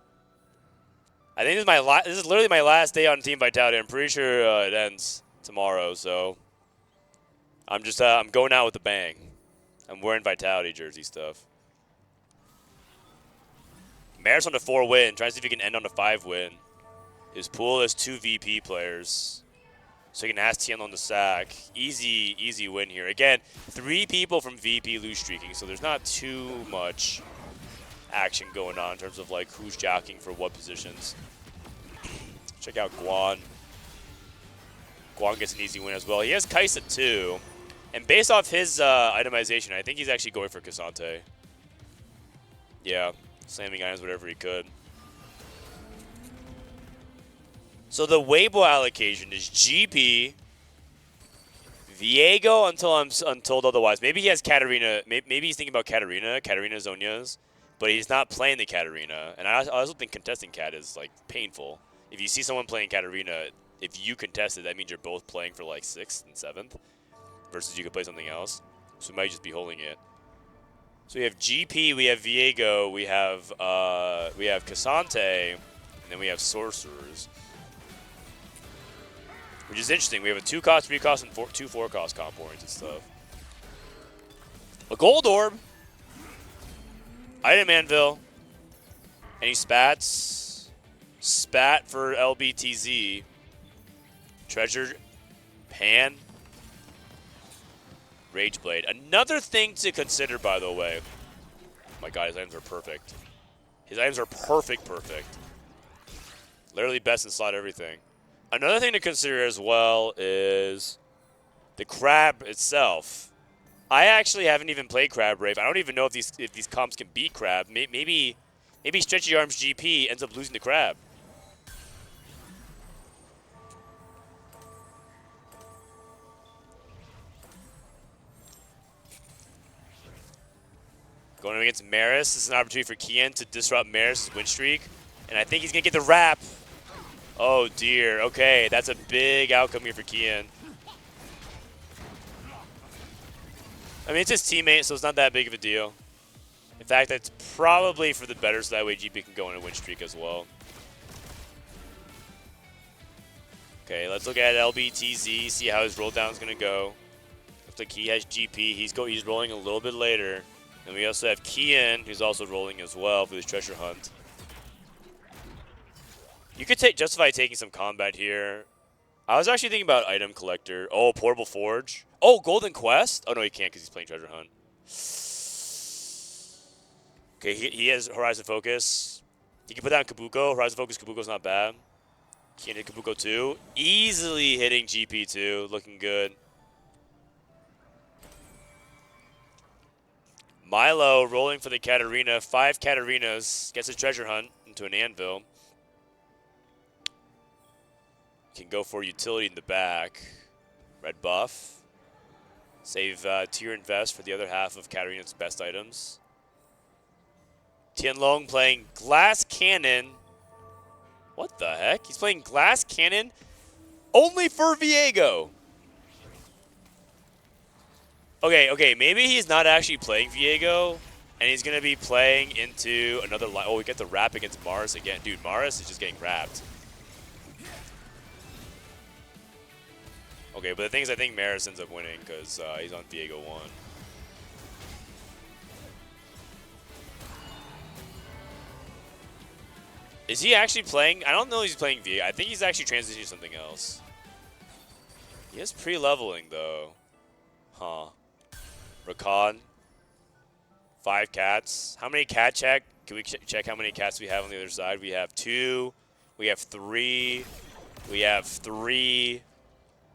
I think this is literally my last day on Team Vitality. I'm pretty sure it ends tomorrow, so I'm just I'm going out with a bang. I'm wearing Vitality jersey stuff. Maris on the 4 win, trying to see if he can end on a 5 win. His pool has 2 VP players, so he can ask Tian on the sack. Easy win here. Again, 3 people from VP lose streaking, so there's not too much action going on in terms of like who's jockeying for what positions. Check out Guan. Guan gets an easy win as well. He has Kaisa too, and based off his itemization, I think he's actually going for Cassante. Yeah, slamming items whatever he could. So the Weibo allocation is GP, Viego until I'm told otherwise. Maybe he has Katarina. Maybe he's thinking about Katarina Zonias, but he's not playing the Katarina. And I also think contesting Kat is like painful. If you see someone playing Katarina, if you contest it, that means you're both playing for like 6th and 7th, versus you could play something else. So we might just be holding it. So we have GP, we have Viego, we have Cassante, and then we have Sorcerers. Which is interesting. We have a 2-cost, 3-cost, and 2 4-cost comp points and stuff. A gold orb. Item Anvil. Any spats? Spat for LBTZ. Treasure. Pan. Rageblade. Another thing to consider, by the way. Oh my god, his items are perfect. His items are perfect. Literally best in slot everything. Another thing to consider as well is the crab itself. I actually haven't even played Crab Rave. I don't even know if these comps can beat Crab. Maybe Stretchy Arms GP ends up losing to Crab. Going against Maris, this is an opportunity for Kian to disrupt Maris' win streak. And I think he's going to get the wrap. Oh dear, okay, that's a big outcome here for Kian. I mean, it's his teammate, so it's not that big of a deal. In fact, that's probably for the better, so that way GP can go on a win streak as well. Okay, let's look at LBTZ, see how his roll down is going to go. Looks like he has GP, he's rolling a little bit later. And we also have Kian, who's also rolling as well for this treasure hunt. You could justify taking some combat here. I was actually thinking about item collector. Oh, portable forge. Oh, golden quest. Oh no, he can't because he's playing treasure hunt. Okay, he has horizon focus. He can put that on Kabuko. Horizon focus Kabuko's not bad. Can't hit Kabuko too. Easily hitting GP too. Looking good. Milo rolling for the Katarina. 5 Katarinas. Gets a treasure hunt into an Anvil. Can go for utility in the back. Red buff. Save tier invest for the other half of Katarina's best items. Tianlong playing Glass Cannon. What the heck? He's playing Glass Cannon only for Viego. Okay, maybe he's not actually playing Viego, and he's going to be playing into another line. Oh, we get the wrap against Mars again. Dude, Mars is just getting wrapped. Okay, but the thing is, I think Maris ends up winning because he's on Viego 1. Is he actually playing? I don't know if he's playing Viego. I think he's actually transitioning to something else. He is pre-leveling, though. Huh. Rakan. 5 cats. How many cat check? Can we check how many cats we have on the other side? We have 2. We have 3. We have 3.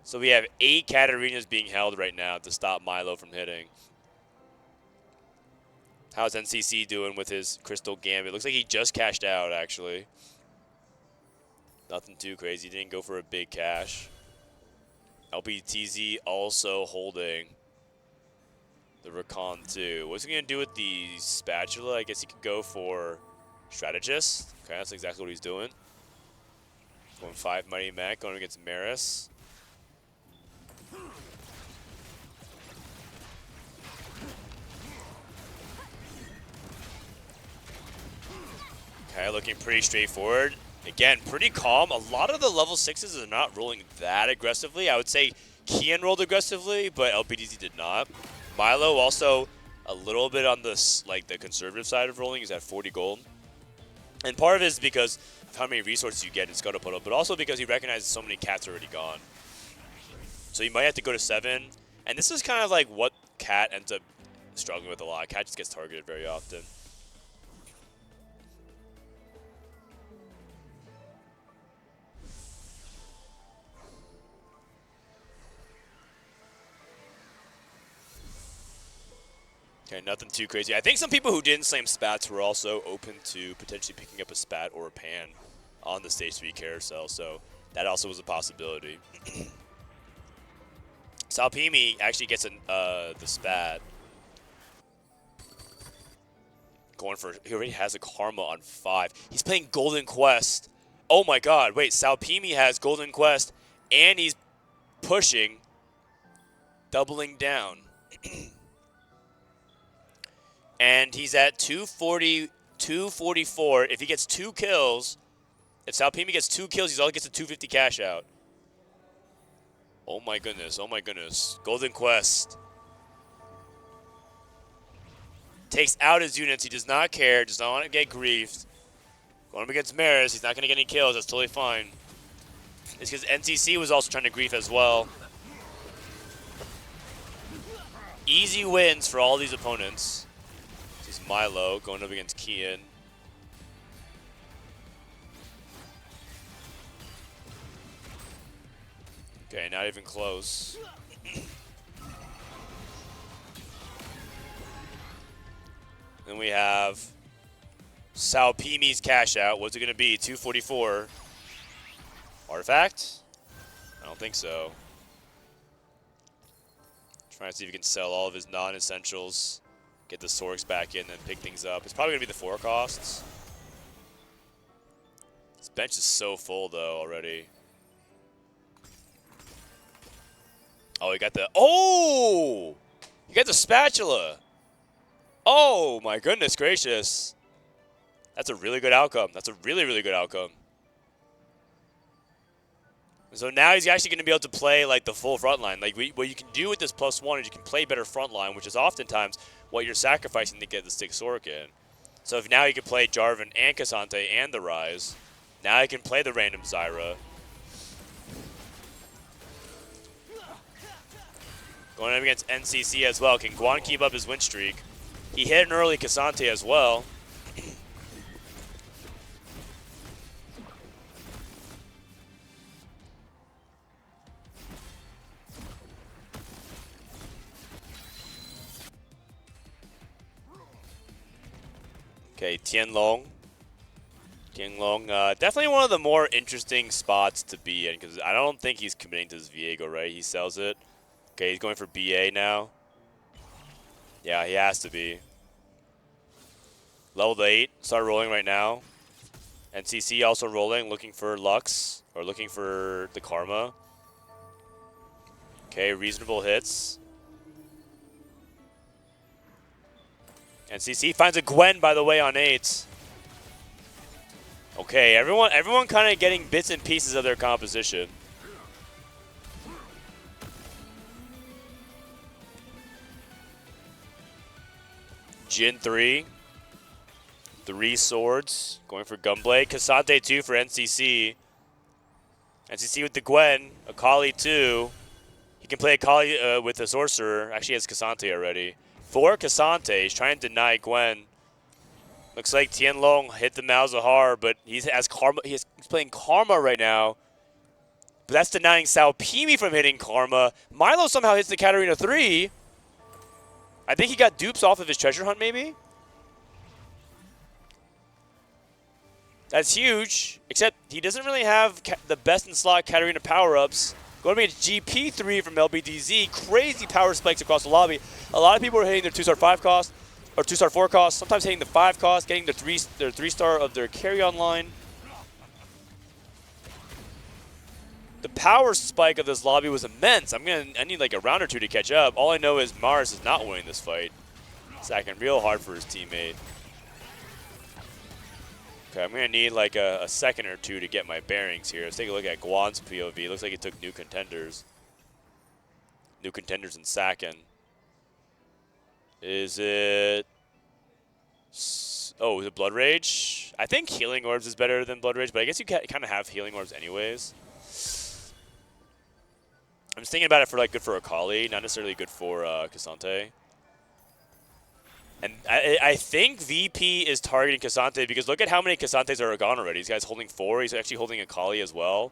So we have 8 Katarinas being held right now to stop Milo from hitting. How's NCC doing with his Crystal Gambit? Looks like he just cashed out, actually. Nothing too crazy. Didn't go for a big cash. LBTZ also holding the Rakan too. What's he going to do with the spatula? I guess he could go for Strategist. Okay, that's exactly what he's doing. Going 5 Mighty Mac, going against Maris. Okay, looking pretty straightforward. Again, pretty calm. A lot of the level 6s are not rolling that aggressively. I would say Kian rolled aggressively, but LBDZ did not. Milo also a little bit on the conservative side of rolling. He's at 40 gold. And part of it is because of how many resources you get in Scuttle Puddle, but also because he recognizes so many cats already gone. So you might have to go to 7. And this is kind of like what Cat ends up struggling with a lot. Cat just gets targeted very often. Okay, nothing too crazy. I think some people who didn't slam spats were also open to potentially picking up a spat or a pan on the stage 3 carousel. So That also was a possibility. Salpimi actually gets the spat. Going for, he already has a Karma on 5. He's playing Golden Quest. Oh my god, wait, Salpimi has Golden Quest and he's pushing, doubling down. And he's at 240, 244. If he gets 2 kills, if Salpimi gets 2 kills, he only gets a 250 cash out. Oh my goodness, oh my goodness. Golden Quest takes out his units. He does not care, does not want to get griefed. Going up against Maris, he's not going to get any kills. That's totally fine. It's because NCC was also trying to grief as well. Easy wins for all these opponents. This is Milo going up against Kian. Okay, not even close. Then we have Salpimi's cash out. What's it going to be? 244. Artifact? I don't think so. Trying to see if he can sell all of his non-essentials, get the Sorks back in, then pick things up. It's probably going to be the 4 costs. This bench is so full, though, already. Oh, he got the... Oh! You got the spatula. Oh, my goodness gracious. That's a really good outcome. That's a really, really good outcome. So now he's actually going to be able to play like the full front line. Like what you can do with this +1 is you can play better front line, which is oftentimes what you're sacrificing to get the stick Sork in. So if now you can play Jarvan and Cassante and the Rise, now you can play the random Zyra. Going up against NCC as well. Can Guan keep up his win streak? He hit an early Cassante as well. Okay, Tianlong. Tianlong, definitely one of the more interesting spots to be in because I don't think he's committing to this Viego, right? He sells it. Okay, he's going for BA now. Yeah, he has to be. Level 8, start rolling right now. NCC also rolling, looking for Lux, or looking for the Karma. Okay, reasonable hits. NCC finds a Gwen, by the way, on 8. Okay, everyone kind of getting bits and pieces of their composition. Jin 3. 3 swords. Going for Gunblade. Cassante 2 for NCC. NCC with the Gwen. Akali 2. He can play Akali with the Sorcerer. Actually, he has Cassante already. For Cassante, he's trying to deny Gwen. Looks like Tianlong hit the Malzahar, but he's playing Karma right now. But that's denying Salpimi from hitting Karma. Milo somehow hits the Katarina 3. I think he got dupes off of his treasure hunt, maybe? That's huge, except he doesn't really have the best in slot Katarina power-ups. Going to be a GP3 from LBDZ. Crazy power spikes across the lobby. A lot of people are hitting their 2-star 5 cost, or 2-star 4 cost, sometimes hitting the 5 cost, getting their 3-star of their carry-on line. The power spike of this lobby was immense. I need like a round or 2 to catch up. All I know is Mars is not winning this fight. Sacking real hard for his teammate. Okay, I'm going to need like a second or 2 to get my bearings here. Let's take a look at Guan's POV. Looks like he took new contenders. New contenders in Sakin. Is it... Oh, is it Blood Rage? I think Healing Orbs is better than Blood Rage, but I guess you kind of have Healing Orbs anyways. I'm just thinking about it for like good for Akali, not necessarily good for Cassante. And I think VP is targeting Cassante because look at how many Cassantes are gone already. This guy's holding 4. He's actually holding Akali as well.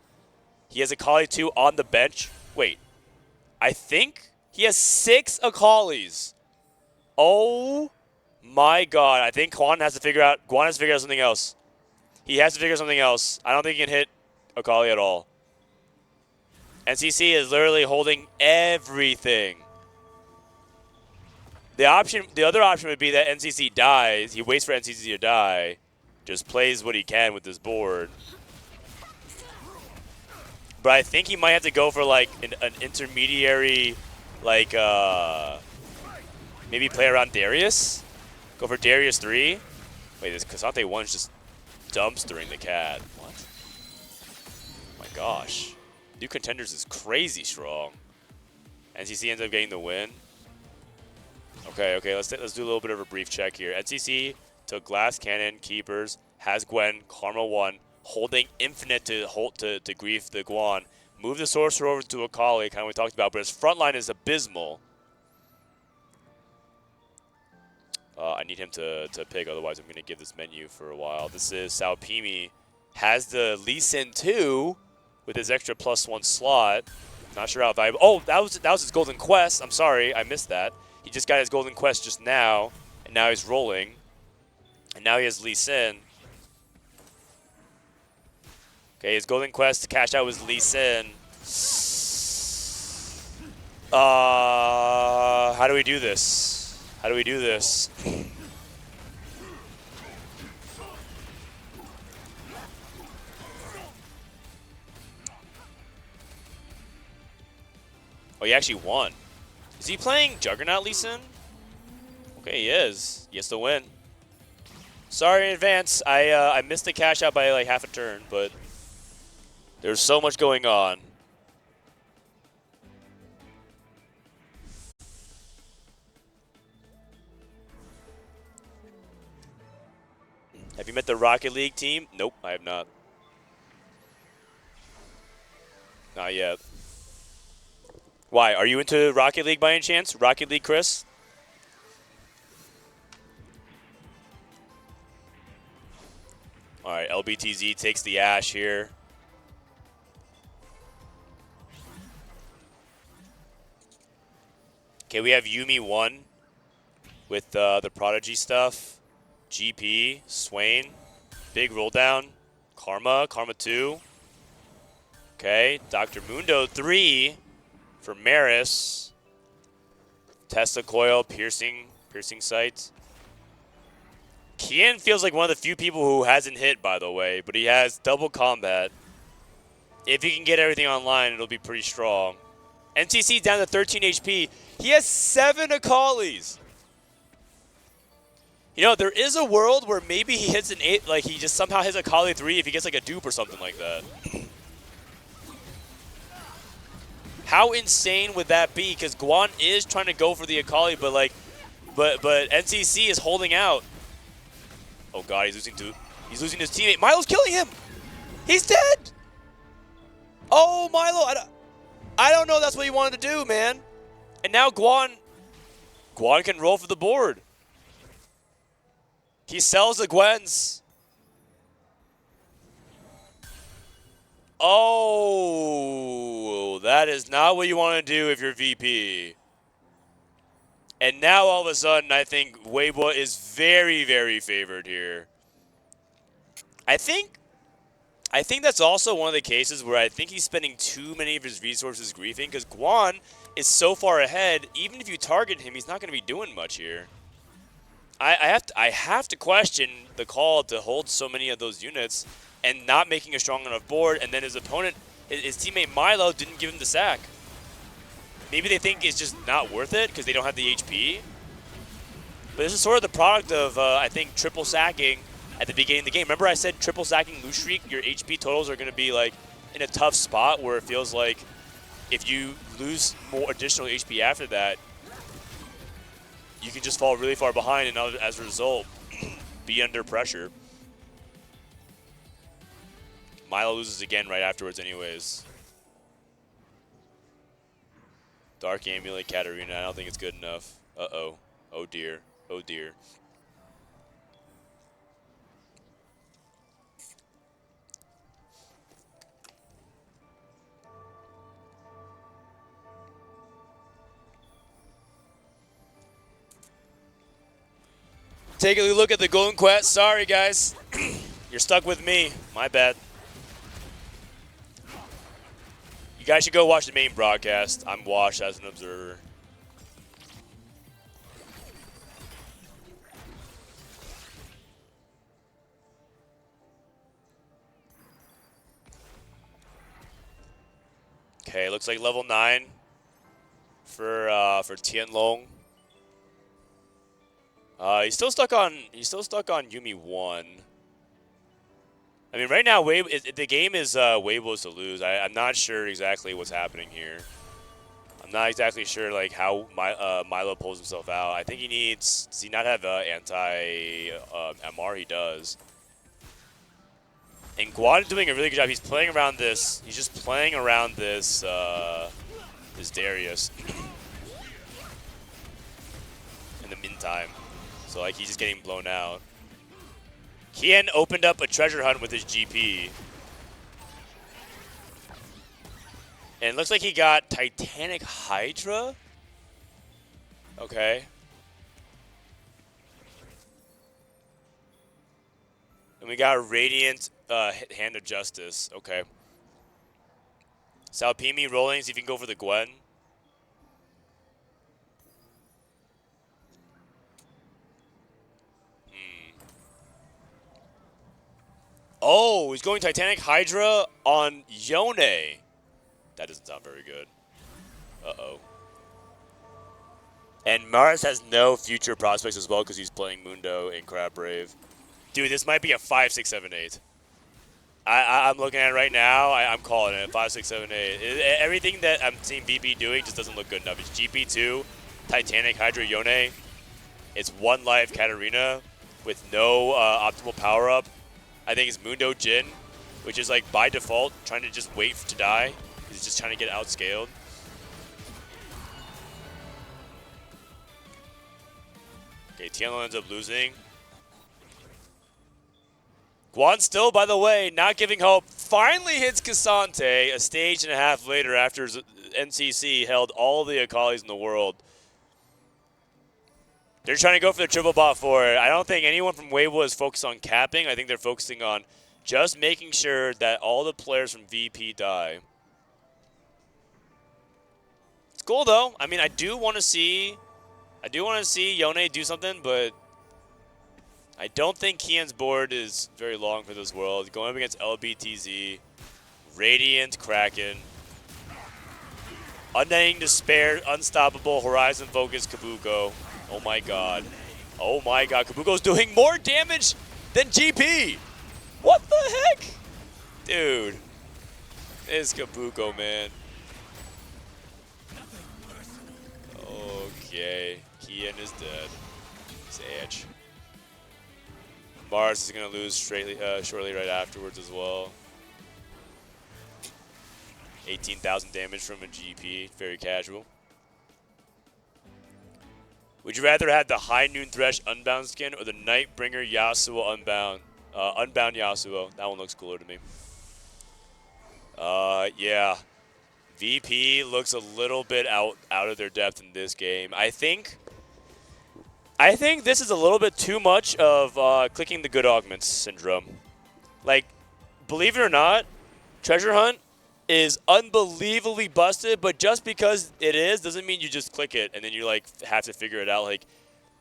He has Akali 2 on the bench. Wait. I think he has 6 Akalis. Oh my god. I think Guan has to figure out something else. He has to figure something else. I don't think he can hit Akali at all. NCC is literally holding everything. The other option would be that NCC dies. He waits for NCC to die, just plays what he can with this board. But I think he might have to go for like an intermediary, like maybe play around Darius. Go for Darius 3. Wait, this Cassante 1's just dumpstering the cat. What? Oh my gosh. New Contenders is crazy strong. NCC ends up getting the win. Okay, let's do a little bit of a brief check here. NCC took Glass Cannon, Keepers, has Gwen, Karma 1, holding Infinite to grief the Guan. Move the Sorcerer over to Akali, kind of we talked about, but his front line is abysmal. I need him to pick, otherwise I'm going to give this menu for a while. This is Salpimi. Has the Lee Sin 2 with his extra +1 slot. Not sure how valuable. Oh, that was his Golden Quest. I'm sorry, I missed that. He just got his Golden Quest just now, and now he's rolling. And now he has Lee Sin. Okay, his Golden Quest to cash out was Lee Sin. How do we do this? How do we do this? Oh, he actually won. Is he playing Juggernaut Lee Sin? Okay, he is. He has to win. Sorry in advance. I missed the cash out by like half a turn, but there's so much going on. Have you met the Rocket League team? Nope, I have not. Not yet. Why? Are you into Rocket League by any chance? Rocket League, Chris? All right, LBTZ takes the Ash here. Okay, we have Yumi 1 with the Prodigy stuff. GP, Swain, big roll down. Karma 2. Okay, Dr. Mundo 3 for Maris. Tesla Coil, piercing sights. Kian feels like one of the few people who hasn't hit, by the way, but he has double combat. If he can get everything online, it'll be pretty strong. NTC down to 13 HP. He has 7 Akalis. You know, there is a world where maybe he hits an 8, like he just somehow hits Akali 3 if he gets like a dupe or something like that. How insane would that be? Because Guan is trying to go for the Akali, but like, but NCC is holding out. Oh god, he's losing his teammate. Milo's killing him. He's dead. Oh, Milo, I don't know. That's what he wanted to do, man. And now Guan can roll for the board. He sells the Gwens. Oh, that is not what you want to do if you're VP. And now all of a sudden, I think Weibo is very, very favored here. I think that's also one of the cases where I think he's spending too many of his resources griefing, because Guan is so far ahead. Even if you target him, he's not going to be doing much here. I have to question the call to hold so many of those units and not making a strong enough board, and then his opponent, his teammate Milo, didn't give him the sack. Maybe they think it's just not worth it because they don't have the HP. But this is sort of the product of, I think, triple sacking at the beginning of the game. Remember I said triple sacking Loose Shriek, your HP totals are going to be like in a tough spot where it feels like if you lose more additional HP after that, you can just fall really far behind and as a result, be under pressure. Milo loses again right afterwards anyways. Dark Amulet, Katarina, I don't think it's good enough. Uh-oh. Oh dear. Oh dear. Take a look at the Golden Quest. Sorry, guys. You're stuck with me. My bad. You guys should go watch the main broadcast. I'm watched as an observer. Okay, looks like level 9 for Tianlong. He's still stuck on Yumi 1. I mean, right now the game is Weibo's to lose. I'm not sure exactly what's happening here. I'm not exactly sure like how Milo pulls himself out. I think he needs. Does he not have anti MR? He does. And Guad is doing a really good job. He's playing around this. He's just playing around this this Darius in the meantime. So like he's just getting blown out. Kian opened up a treasure hunt with his GP. And it looks like he got Titanic Hydra. Okay. And we got Radiant Hand of Justice. Okay. Salpimi rolling, see if you can go for the Gwen. Oh, he's going Titanic Hydra on Yone. That doesn't sound very good. Uh-oh. And Mars has no future prospects as well because he's playing Mundo in Crab Brave. Dude, this might be a 5, 6, 7, 8. I'm looking at it right now. I'm calling it 5, 6, 7, 8. Everything that I'm seeing VP doing just doesn't look good enough. It's GP2, Titanic Hydra Yone. It's 1 life Katarina with no optimal power-up. I think it's Mundo Jin, which is like by default trying to just wait to die. He's just trying to get outscaled. Okay, Tianlo ends up losing. Guan still, by the way, not giving hope. Finally hits Cassante a stage and a half later after NCC held all the Akalis in the world. They're trying to go for the triple bot for it. I don't think anyone from Weibo is focused on capping. I think they're focusing on just making sure that all the players from VP die. It's cool though. I mean, I do want to see Yone do something, but I don't think Kian's board is very long for this world. Going up against LBTZ, Radiant Kraken, Unending Despair, Unstoppable, Horizon Focus, Kabuko. Oh my god. Oh my god. Kabuko's doing more damage than GP. What the heck? Dude. It's Kabuko, man. Okay. Kian is dead. Sage. Mars is going to lose shortly right afterwards as well. 18,000 damage from a GP. Very casual. Would you rather have the High Noon Thresh Unbound skin or the Nightbringer Yasuo Unbound? Unbound Yasuo. That one looks cooler to me. Yeah. VP looks a little bit out of their depth in this game. I think this is a little bit too much of clicking the good augments syndrome. Like, believe it or not, Treasure Hunt is unbelievably busted, but just because it is doesn't mean you just click it and then you like have to figure it out. Like,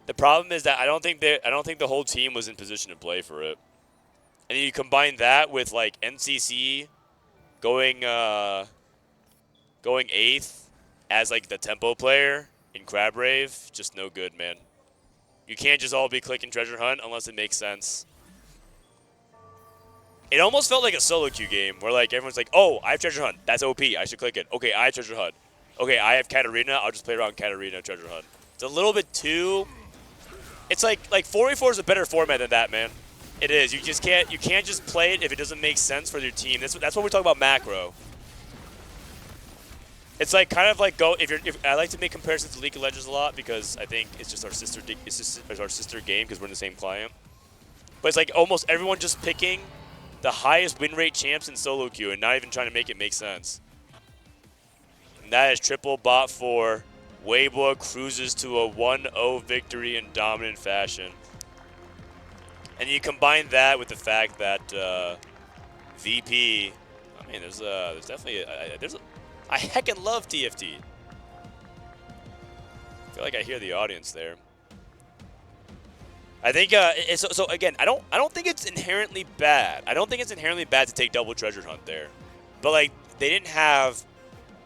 the problem is that I don't think the whole team was in position to play for it. And then you combine that with like NCC going 8th as like the tempo player in Crab Rave, just no good, man. You can't just all be clicking Treasure Hunt unless it makes sense. It almost felt like a solo queue game where like everyone's like, oh, I have Treasure Hunt. That's OP. I should click it. Okay, I have Treasure Hunt. Okay, I have Katarina. I'll just play around Katarina Treasure Hunt. It's a little bit too... It's like 4v4 is a better format than that, man. It is. You can't just play it if it doesn't make sense for your team. That's what we're talking about macro. It's like kind of like if I like to make comparisons to League of Legends a lot because I think it's just our sister game because we're in the same client. But it's like almost everyone just picking the highest win rate champs in solo queue and not even trying to make it make sense. And that is triple bot 4. Weibo cruises to a 1-0 victory in dominant fashion. And you combine that with the fact that VP, I mean, there's definitely I heckin' love TFT. I feel like I hear the audience there. I think so again, I don't think it's inherently bad. I don't think it's inherently bad to take double treasure hunt there. But like they didn't have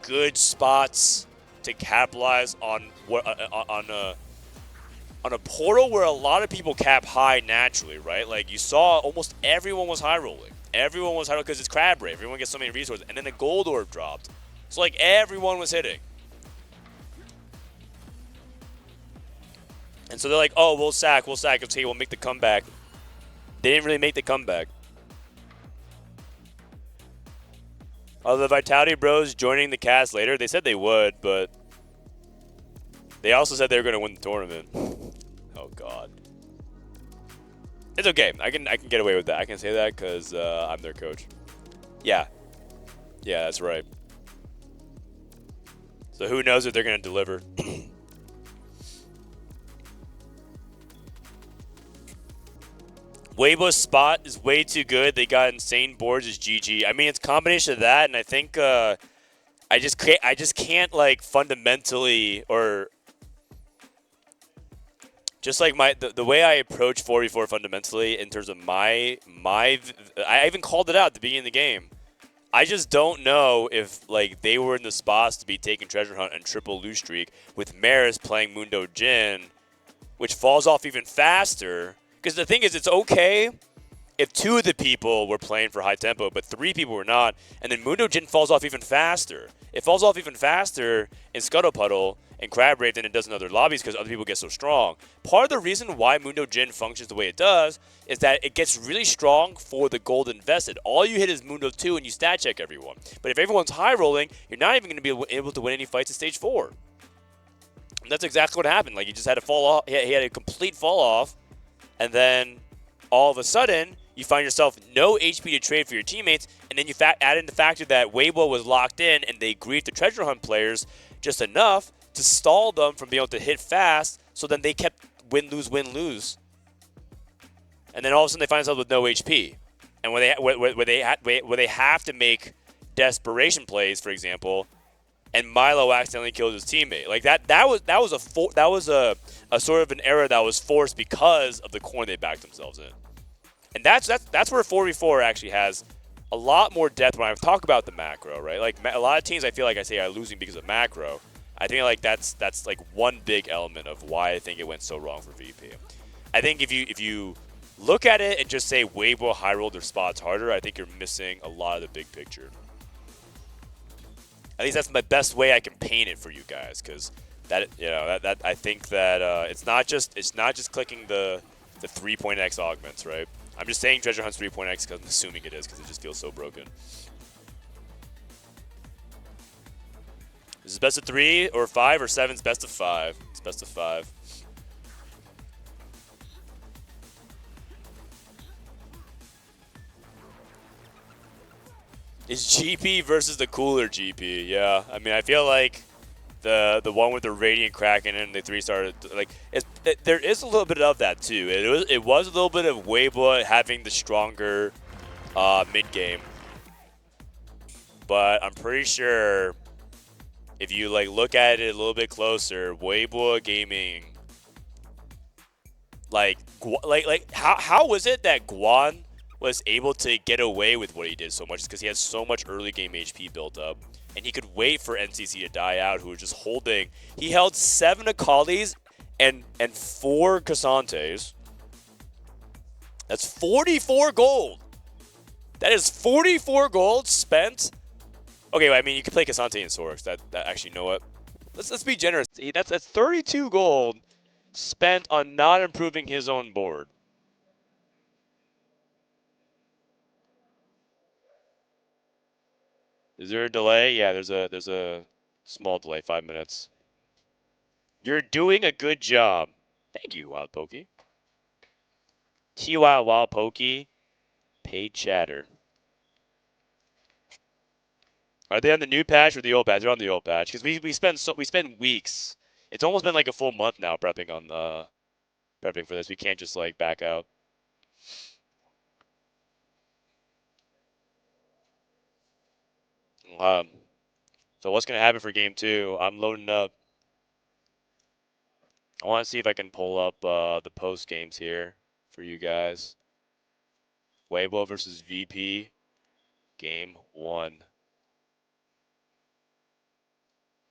good spots to capitalize on what on a portal where a lot of people cap high naturally, right? Like you saw almost everyone was high rolling. Everyone was high rolling because it's Crab Rave. Everyone gets so many resources. And then a gold orb dropped. So like everyone was hitting. And so they're like, oh, we'll sack. Okay, we'll make the comeback. They didn't really make the comeback. Are the Vitality Bros joining the cast later? They said they would, but they also said they were going to win the tournament. Oh, God. It's okay. I can get away with that. I can say that because I'm their coach. Yeah. Yeah, that's right. So who knows if they're going to deliver. Weibo's spot is way too good. They got insane boards as GG. I mean, it's a combination of that, and I think I just can't like fundamentally or just like the way I approach 4v4 fundamentally in terms of my I even called it out at the beginning of the game. I just don't know if like they were in the spots to be taking treasure hunt and triple lose streak with Maris playing Mundo Jin, which falls off even faster. Because the thing is, it's okay if 2 of the people were playing for high tempo, but 3 people were not, and then Mundo Jin falls off even faster. It falls off even faster in Scuttle Puddle and Crab Rave than it does in other lobbies because other people get so strong. Part of the reason why Mundo Jin functions the way it does is that it gets really strong for the gold invested. All you hit is Mundo 2 and you stat check everyone. But if everyone's high rolling, you're not even going to be able to win any fights at stage 4. And that's exactly what happened. Like, he just had to fall off. He had a complete fall off. And then all of a sudden, you find yourself no HP to trade for your teammates, and then you add in the factor that Weibo was locked in and they griefed the treasure hunt players just enough to stall them from being able to hit fast, so then they kept win, lose. And then all of a sudden they find themselves with no HP. And where they have to make desperation plays, for example, and Milo accidentally kills his teammate. Like that was a sort of an error that was forced because of the corner they backed themselves in. And that's where 4v4 actually has a lot more depth when I talk about the macro, right? Like a lot of teams I feel like I say are losing because of macro. I think like that's like one big element of why I think it went so wrong for VP. I think if you look at it and just say Weibo high rolled their spots harder, I think you're missing a lot of the big picture. At least that's my best way I can paint it for you guys, because that I think that it's not just clicking the 3.x augments, right? I'm just saying treasure hunt's 3.x because I'm assuming it is because it just feels so broken. Is it best of 3 or 5 or 7? It's best of 5. It's best of 5. Is GP versus the cooler GP? Yeah, I mean, I feel like the one with the Radiant Kraken and the 3-star, like there is a little bit of that too. It was a little bit of Weibo having the stronger mid game, but I'm pretty sure if you like look at it a little bit closer, Weibo Gaming, like how was it that Guan was able to get away with what he did so much? Because he had so much early game HP built up, and he could wait for NCC to die out, who were just holding. He held 7 Akalis and 4 Cassantes. That's 44 gold. That is 44 gold spent. Okay, well, I mean, you could play Cassante and Sorax. That actually, you know what? Let's be generous. That's 32 gold spent on not improving his own board. Is there a delay? Yeah, there's a small delay, 5 minutes. You're doing a good job. Thank you, Wild Pokey. TY Wild Pokey, paid chatter. Are they on the new patch or the old patch? They're on the old patch because we spend weeks. It's almost been like a full month now prepping for this. We can't just like back out. So So what's going to happen for game 2? I'm loading up. I want to see if I can pull up the post games here for you guys. Weibo versus VP, game 1.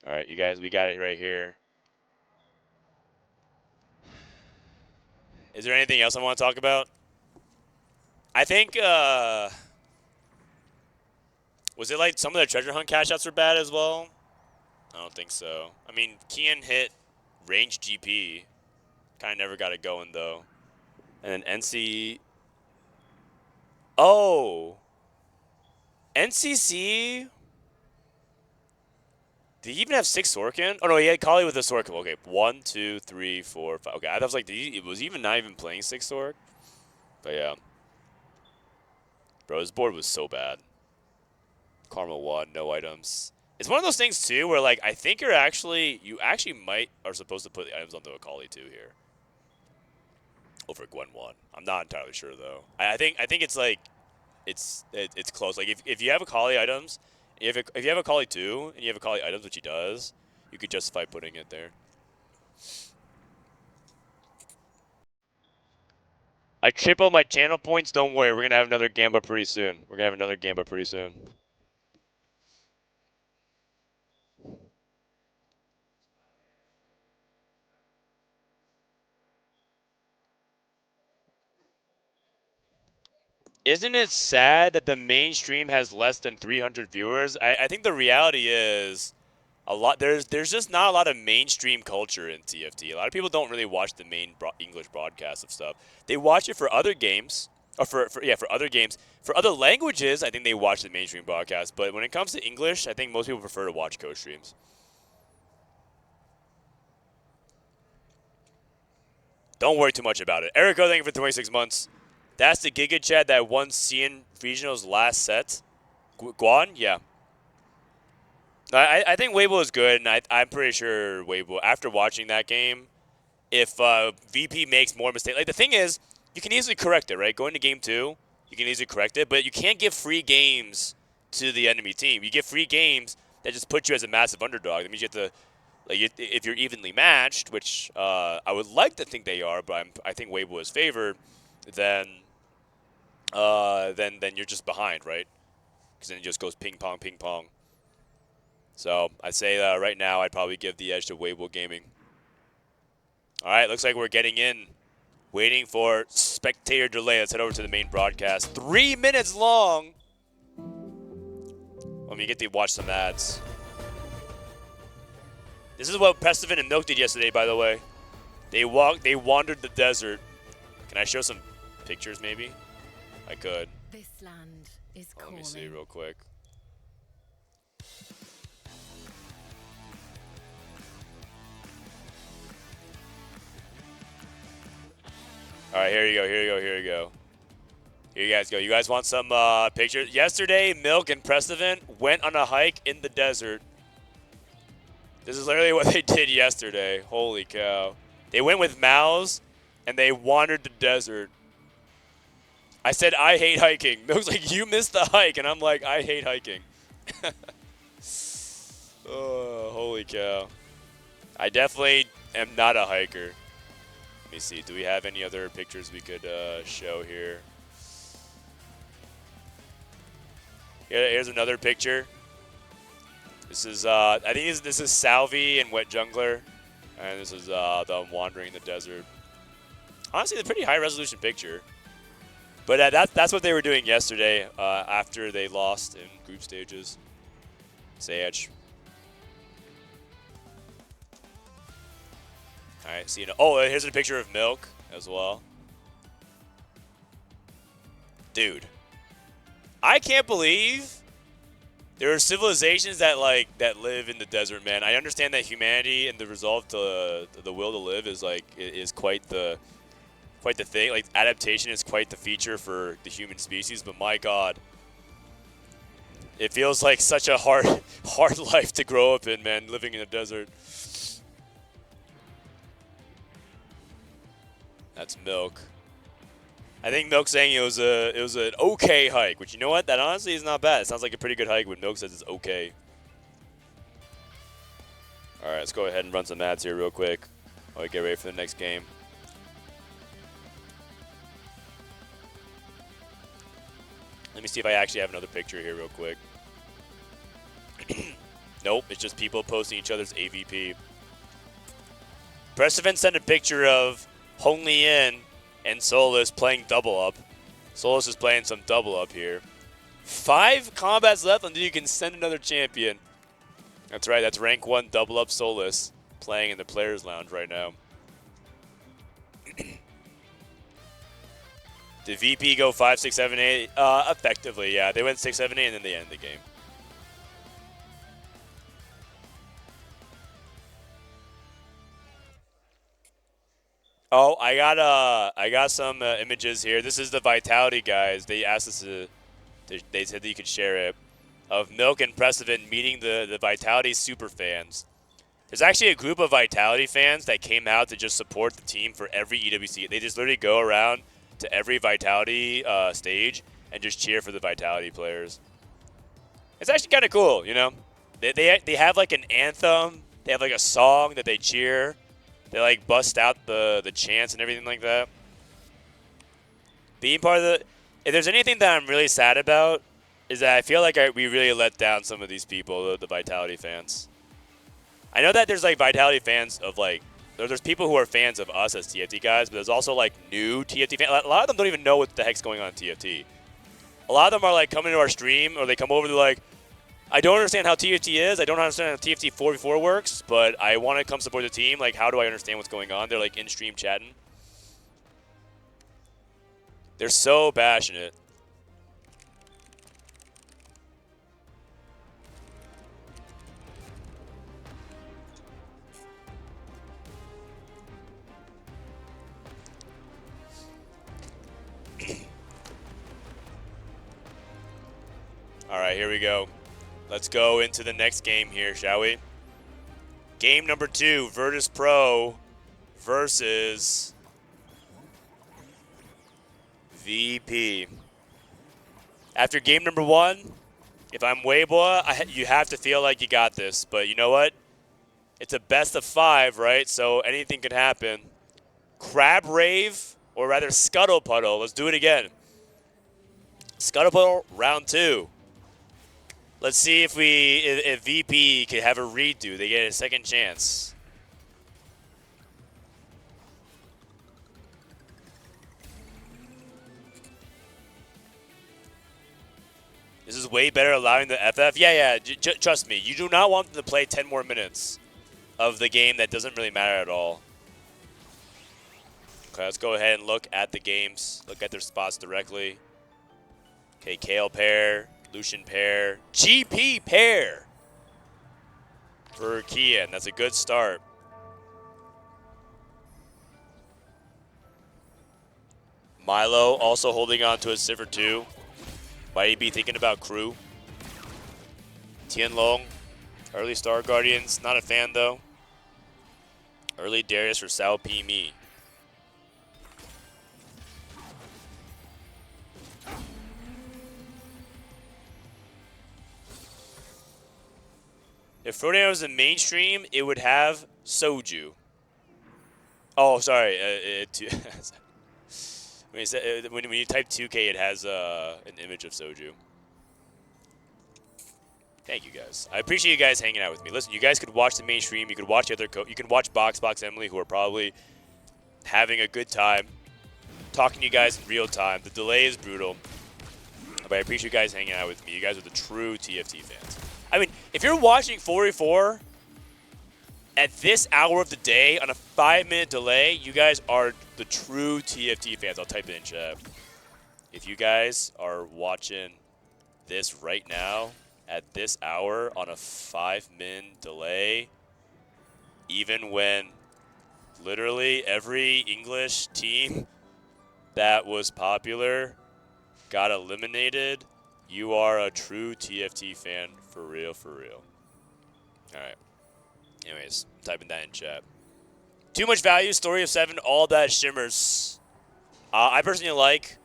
All right, you guys, we got it right here. Is there anything else I want to talk about? I think, was it like some of the treasure hunt cash outs were bad as well? I don't think so. I mean, Kian hit range GP. Kind of never got it going, though. And then NC... Oh! NCC... Did he even have 6 Sorkin? Oh, no, he had Kali with a Sorkin. Okay, 1, 2, 3, 4, 5. Okay, I was like, was he even not even playing 6 Sork? But yeah. Bro, his board was so bad. Karma 1, no items. It's one of those things, too, where, like, I think you actually are supposed to put the items onto Akali, too, here. Over Gwen 1. I'm not entirely sure, though. I think it's, like, it's close. Like, if you have Akali items... If you have Akali 2 and you have Akali items, which he does, you could justify putting it there. I tripled my channel points. Don't worry, we're gonna have another Gamba pretty soon. Isn't it sad that the mainstream has less than 300 viewers? I think the reality is there's just not a lot of mainstream culture in TFT. A lot of people don't really watch the main English broadcast of stuff. They watch it for other games, or for other games. For other languages, I think they watch the mainstream broadcast. But when it comes to English, I think most people prefer to watch co-streams. Don't worry too much about it. Erico, thank you for 26 months. That's the Giga Chad that won CN Regionals last set. Guan? Yeah. I think Weibo is good, and I'm pretty sure Weibo, after watching that game, if VP makes more mistakes, like the thing is, you can easily correct it, right? Going to game 2, you can easily correct it, but you can't give free games to the enemy team. You give free games that just put you as a massive underdog. That means you have to, like, if you're evenly matched, which I would like to think they are, but I think Weibo is favored, then you're just behind, right? Because then it just goes ping pong, ping pong. So I'd say right now I'd probably give the edge to Weibo Gaming. All right, looks like we're getting in. Waiting for spectator delay. Let's head over to the main broadcast. 3 minutes long. Let me get to watch some ads. This is what Pestivan and Milk did yesterday, by the way. They wandered the desert. Can I show some pictures, maybe? I could. This land is Let me see real quick. All right, here you go. Here you guys go. You guys want some pictures? Yesterday, Milk and Prestivan went on a hike in the desert. This is literally what they did yesterday. Holy cow. They went with Mouse, and they wandered the desert. I said, I hate hiking. Milk's like, you missed the hike. And I'm like, I hate hiking. Oh, holy cow. I definitely am not a hiker. Let me see. Do we have any other pictures we could show here? Here's another picture. This is, I think this is Salvi and Wet Jungler. And this is them wandering the desert. Honestly, it's a pretty high resolution picture. But that's what they were doing yesterday after they lost in group stages. Sage. All right, see you. Oh, here's a picture of Milk as well. Dude, I can't believe there are civilizations that live in the desert, man. I understand that humanity and the resolve to the will to live is quite the thing. Like, adaptation is quite the feature for the human species, but my God, it feels like such a hard life to grow up in, man, living in a desert. That's Milk. I think Milk's saying it was an okay hike, which, you know what? That honestly is not bad. It sounds like a pretty good hike when Milk says it's okay. let's go ahead and run some ads here real quick while we get ready for the next game. Let me see if I actually have another picture here real quick. Nope, it's just people posting each other's AVP. Pressevin sent a picture of Hong Lien and Solus playing double up. Solus is playing some double up here. 5 combats left until you can send another champion. That's right, that's rank 1 double up Solus playing in the Players Lounge right now. Did VP go 5, 6, 7, 8? Effectively, yeah. They went 6, 7, 8, and then they ended the game. Oh, I got some images here. This is the Vitality guys. They asked us to, they said that you could share it, of Milk and Pressevin meeting the Vitality super fans. There's actually a group of Vitality fans that came out to just support the team for every EWC. They just literally go around to every Vitality stage and just cheer for the Vitality players. It's actually kind of cool, you know? They have like an anthem. They have like a song that they cheer. They like bust out the chants and everything like that. Being part of the... If there's anything that I'm really sad about, is that I feel like we really let down some of these people, the Vitality fans. I know that there's like Vitality fans of like... There's people who are fans of us as TFT guys, but there's also like new TFT fans. A lot of them don't even know what the heck's going on in TFT. A lot of them are like coming to our stream, or they come over to like, I don't understand how TFT is. I don't understand how TFT 4v4 works, but I want to come support the team. Like, how do I understand what's going on? They're like in stream chatting. They're so passionate. All right, here we go. Let's go into the next game here, shall we? Game number 2, Virtus Pro versus VP. After game number 1, if I'm Weibo, you have to feel like you got this. But you know what? It's a best of 5, right? So anything can happen. Crab Rave, or rather Scuttle Puddle. Let's do it again. Scuttle Puddle, round 2. Let's see if VP can have a redo. They get a second chance. This is way better allowing the FF. Yeah. Trust me. You do not want them to play 10 more minutes of the game that doesn't really matter at all. Okay, let's go ahead and look at the games. Look at their spots directly. Okay, Kale pair. Lucian pair, GP pair for Kian. That's a good start. Milo also holding on to his Cipher 2. Might he be thinking about crew? Tianlong, early Star Guardians, not a fan though. Early Darius for Sao P Me. If Frodan was in mainstream, it would have Soju. Oh, sorry. When you type 2K, it has an image of Soju. Thank you guys. I appreciate you guys hanging out with me. Listen, you guys could watch the mainstream. You could watch the other. You can watch Box Emily, who are probably having a good time, talking to you guys in real time. The delay is brutal, but I appreciate you guys hanging out with me. You guys are the true TFT fans. I mean, if you're watching 4v4 at this hour of the day on a 5-minute delay, you guys are the true TFT fans. I'll type it in chat. If you guys are watching this right now at this hour on a 5-minute delay, even when literally every English team that was popular got eliminated, you are a true TFT fan for real, for real. All right. Anyways, typing that in chat. Too much value, Story of 7, All That Shimmers. I personally like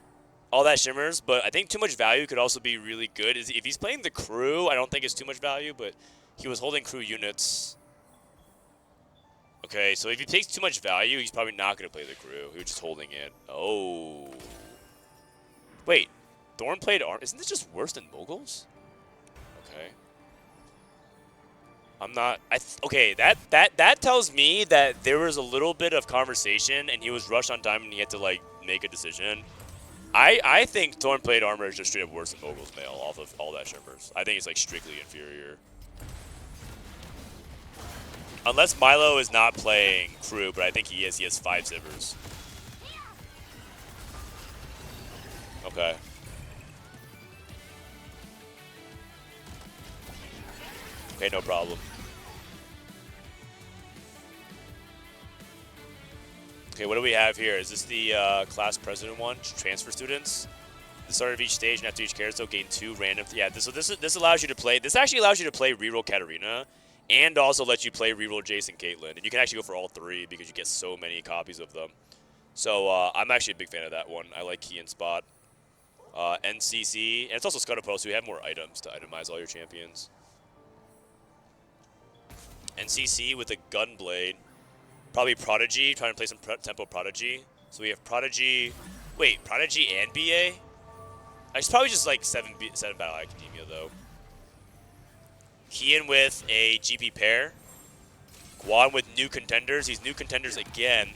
All That Shimmers, but I think Too Much Value could also be really good. If he's playing the crew, I don't think it's too much value, but he was holding crew units. Okay, so if he takes too much value, he's probably not going to play the crew. He was just holding it. Oh. Wait, Thorn played Arm. Isn't this just worse than Moguls? Okay. I'm not. Okay, that tells me that there was a little bit of conversation, and he was rushed on time, and he had to like make a decision. I think Thorn Plate Armor is just straight up worse than Mogul's Mail off of all that shimmers. I think it's like strictly inferior. Unless Milo is not playing crew, but I think he is. He has 5 zippers. Okay. Okay, no problem. Okay, what do we have here? Is this the class president one? Transfer students? The start of each stage and after each character, gain 2 random. Yeah, this allows you to play. This actually allows you to play reroll Katarina, and also lets you play reroll Jason Caitlyn. And you can actually go for all 3 because you get so many copies of them. So I'm actually a big fan of that one. I like Key and Spot. NCC, and it's also Scuttle, so you have more items to itemize all your champions. NCC with a Gunblade. Probably Prodigy, trying to play some Tempo Prodigy. So we have Prodigy. Wait, Prodigy and BA? It's probably just like 7 Battle Academia though. Kian with a GP pair. Guan with new contenders. He's new contenders again.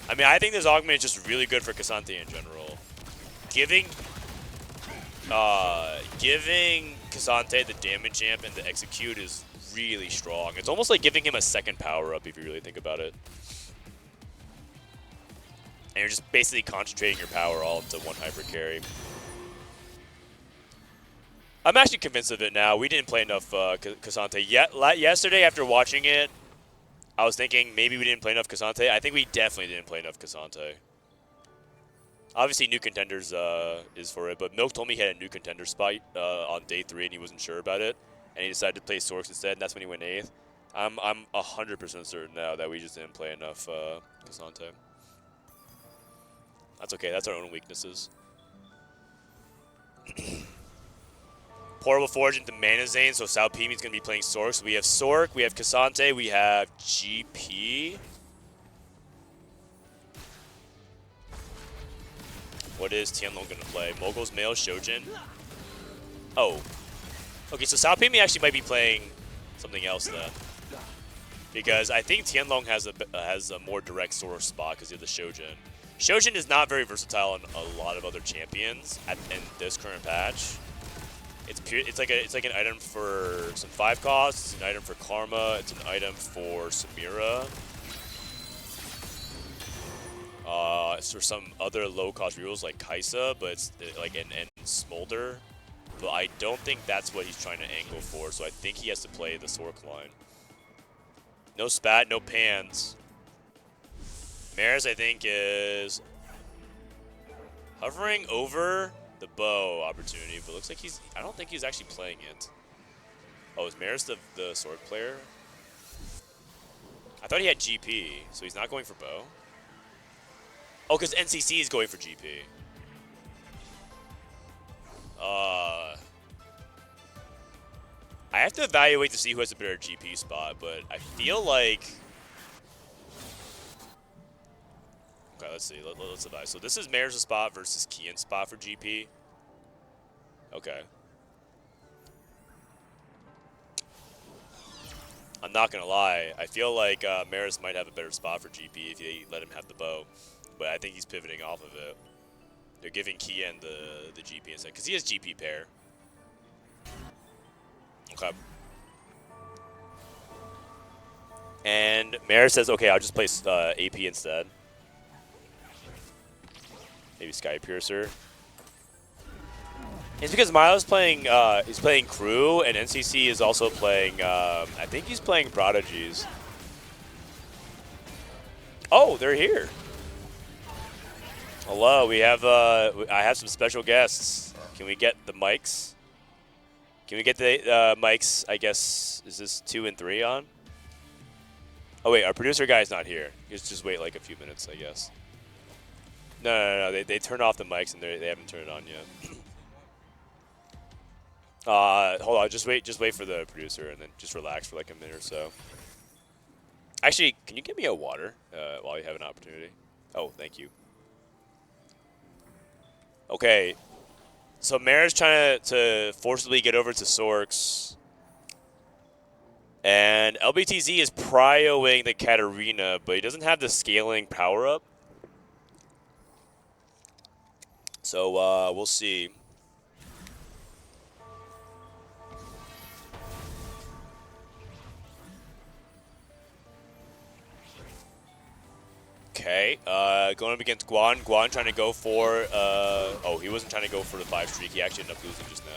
I mean, I think this augment is just really good for Cassante in general. Giving Cassante the damage amp and the execute is really strong. It's almost like giving him a second power up if you really think about it. And you're just basically concentrating your power all into one hyper carry. I'm actually convinced of it now. We didn't play enough Cassante yet. Yesterday, after watching it, I was thinking maybe we didn't play enough Cassante. I think we definitely didn't play enough Cassante. Obviously, new contenders is for it, but Milk told me he had a new contender spot on day 3, and he wasn't sure about it, and he decided to play Sorks instead, and that's when he went 8th. I'm 100% certain now that we just didn't play enough Cassante. That's okay. That's our own weaknesses. Portable Forge into Mana Zane, so Sao Pimi's going to be playing Sork. So we have Sork, we have Cassante, we have GP. What is Tianlong going to play? Mogul's Mail, Shojin? Oh. Okay, so Sao Pimi actually might be playing something else then. Because I think Tianlong has a more direct source spot because of the Shojin. Shojin is not very versatile on a lot of other champions in this current patch. It's like an item for some 5 costs, it's an item for Karma, it's an item for Samira. It's for some other low cost rerolls like Kaisa, but it's like and Smolder. But I don't think that's what he's trying to angle for, so I think he has to play the Sork line. No Spat, no Pans. Maris, I think, is hovering over the bow opportunity, but looks like I don't think he's actually playing it. Oh, is Maris the Sork player? I thought he had GP, so he's not going for bow. Oh, because NCC is going for GP. I have to evaluate to see who has a better GP spot, but I feel like... Okay, let's see. Let's evaluate. So this is Mayor's spot versus Kian's spot for GP. Okay. I'm not going to lie. I feel like Maris might have a better spot for GP if they let him have the bow. But I think he's pivoting off of it. They're giving Kian the GP instead, because he has GP pair. Okay. And Maris says, okay, I'll just play AP instead. Maybe Sky Piercer. It's because Milo's playing, he's playing Crew, and NCC is also playing, I think he's playing Prodigies. Oh, they're here. Hello, we have, I have some special guests. Can we get the mics? Can we get the mics, I guess, is this 2 and 3 on? Oh wait, our producer guy's not here. Just wait like a few minutes, I guess. No, they turned off the mics and they haven't turned it on yet. Hold on, just wait for the producer and then just relax for like a minute or so. Actually, can you give me a water while you have an opportunity? Oh, thank you. Okay. So Mara's trying to forcibly get over to Sorks. And LBTZ is prioing the Katarina, but he doesn't have the scaling power-up. So we'll see. Okay, going up against Guan. Guan trying to go for, oh, he wasn't trying to go for the 5 streak. He actually ended up losing just now.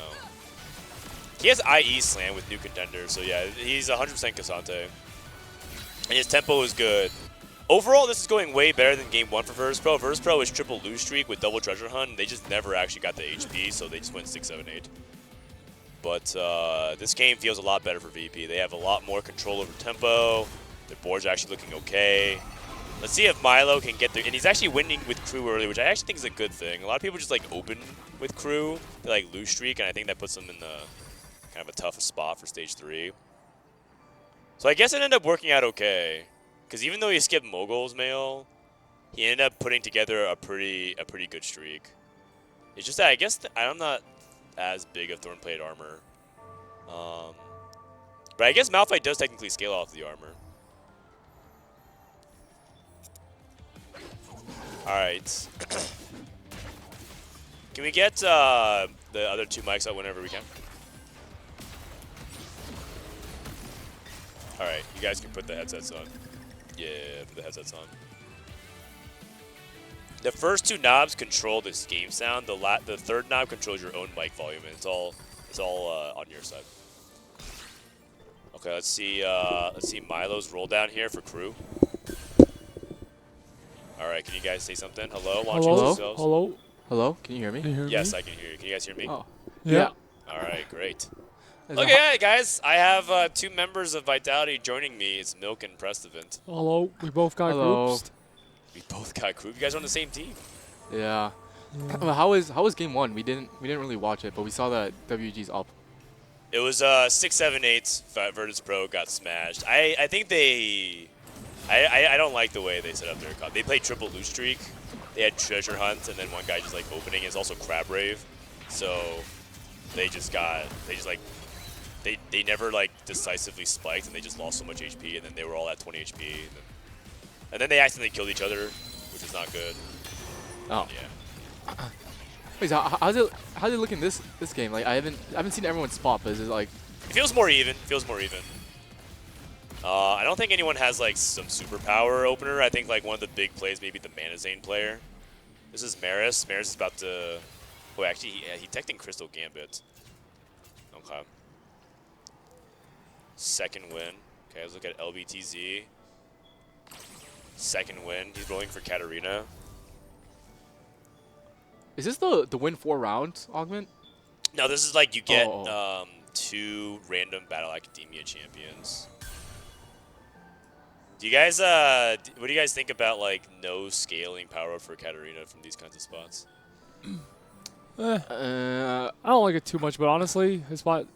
He has IE slam with new contenders, so yeah, he's 100% Cassante. And his tempo is good. Overall, this is going way better than game 1 for Virtus Pro. Virtus Pro is triple lose streak with double treasure hunt, and they just never actually got the HP, so they just went 6, 7, 8. But this game feels a lot better for VP. They have a lot more control over tempo. Their board's actually looking okay. Let's see if Milo can get there. And he's actually winning with crew early, which I actually think is a good thing. A lot of people just like open with crew. They like lose streak, and I think that puts them in the kind of a tough spot for stage 3. So I guess it ended up working out okay. Because even though he skipped Mogul's mail, he ended up putting together a pretty good streak. It's just that I guess I'm not as big of Thornplate armor. But I guess Malphite does technically scale off the armor. Alright. Can we get the other 2 mics out whenever we can? Alright, you guys can put the headsets on. Yeah, put the headsets on. The first 2 knobs control this game sound. The third knob controls your own mic volume, and it's all on your side. Okay, let's see Milo's roll down here for crew. All right, can you guys say something? Hello? Hello? Can you hear me? Yes, I can hear you. Can you guys hear me? Oh. Yeah. All right, great. Okay, guys, I have 2 members of Vitality joining me. It's Milk and Prestivant. Hello. We both got groups. We both got crew. You guys are on the same team. Yeah. Well, how was game 1? We didn't really watch it, but we saw that WG's up. It was 6, 7, 8. Virtus Pro got smashed. I think I don't like the way they set up their comp. They played triple loose streak. They had treasure hunt, and then one guy just like opening is also crab rave. So they never like decisively spiked, and they just lost so much HP, and then they were all at 20 HP, and then they accidentally killed each other, which is not good. Oh. Yeah. Wait, so how's it looking this game? Like I haven't seen everyone spot, but is it like? It feels more even. I don't think anyone has like some superpower opener. I think like one of the big plays, maybe the Mana Zane player. This is Maris. Maris is about to. Oh, actually, he teching Crystal Gambit. Okay. Second win. Okay, let's look at LBTZ. Second win. He's rolling for Katarina. Is this the win 4 rounds augment? No, this is like you get 2 random Battle Academia champions. Do you guys, what do you guys think about like no scaling power up for Katarina from these kinds of spots? I don't like it too much, but honestly, his spot.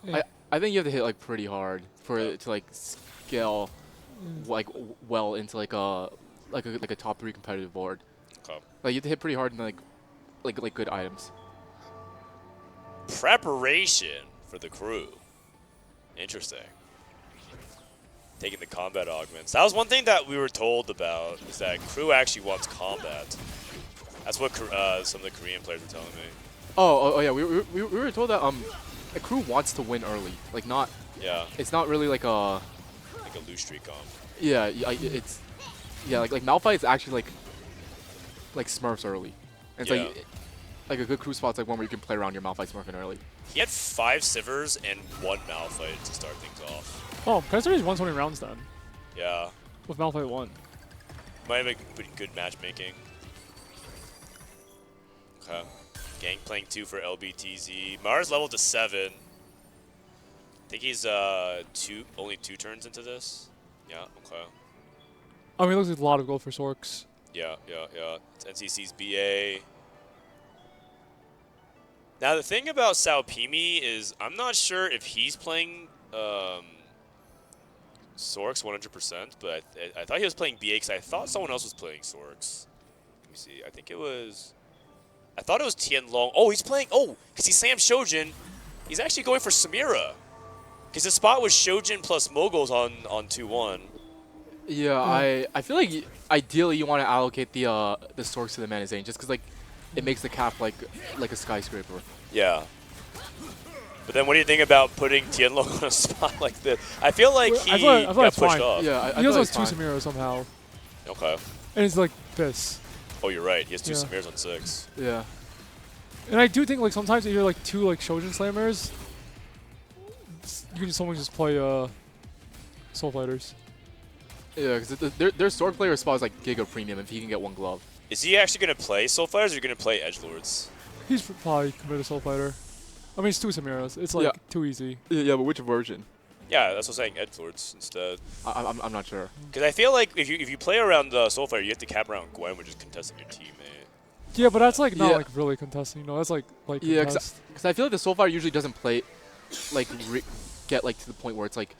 Yeah. I think you have to hit like pretty hard for it to like scale like well into like a top 3 competitive board. Okay. Like you have to hit pretty hard and like good items. Preparation for the crew. Interesting. Taking the combat augments. That was one thing that we were told about, is that crew actually wants combat. That's what some of the Korean players were telling me. Oh yeah, we were told that a crew wants to win early, like not. Yeah. It's not really like a loose streak comp. Yeah, it's like Malphite is actually like Smurfs early. And it's like a good crew spot's like one where you can play around your Malphite Smurfing early. He had 5 Sivers and 1 Malphite to start things off. Oh, President's 120 rounds done. Yeah. With Malphite 1. Might have been pretty good matchmaking. Okay. Gangplank 2 for LBTZ. Mars leveled to 7. I think he's only 2 turns into this. Yeah, okay. I mean, it looks like a lot of gold for Sorks. Yeah. It's NCC's BA. Now, the thing about Sao Pimi is I'm not sure if he's playing Sorks 100%, but I thought he was playing BA because I thought someone else was playing Sorks. Let me see. I think it was. I thought it was Tianlong. Oh, he's playing. Oh, because he's Sam Shojin. He's actually going for Samira. Because the spot was Shojin plus Moguls on 2-1. Yeah, I feel like ideally you want to allocate the Sorks to the Mana Zane just because like it makes the cap like a skyscraper. Yeah. But then what do you think about putting Tianlong on a spot like this? I feel like he got pushed fine. off. Yeah, he also has 2 Samiras somehow. Okay. And it's like this. Oh, you're right. He has 2 Samiras on 6. Yeah. And I do think like sometimes if you're like 2 like Shojin Slammers, you can just someone just play Soul Fighters. Yeah, because their sword player spot is like Giga Premium if he can get 1 glove. Is he actually going to play Soul Fighters or are you going to play Edgelords? He's probably committed Soul Fighter. I mean, it's 2 Samiras. It's like too easy. Yeah, but which version? Yeah, that's what I'm saying. Edgelords instead. I'm not sure. Because I feel like if you play around Soul Fighter, you have to cap around Gwen, which is contesting your teammate. Yeah, but that's like not like really contesting. You know, that's like yeah, contest. because I feel like the Soul Fighter usually doesn't play like get like to the point where it's like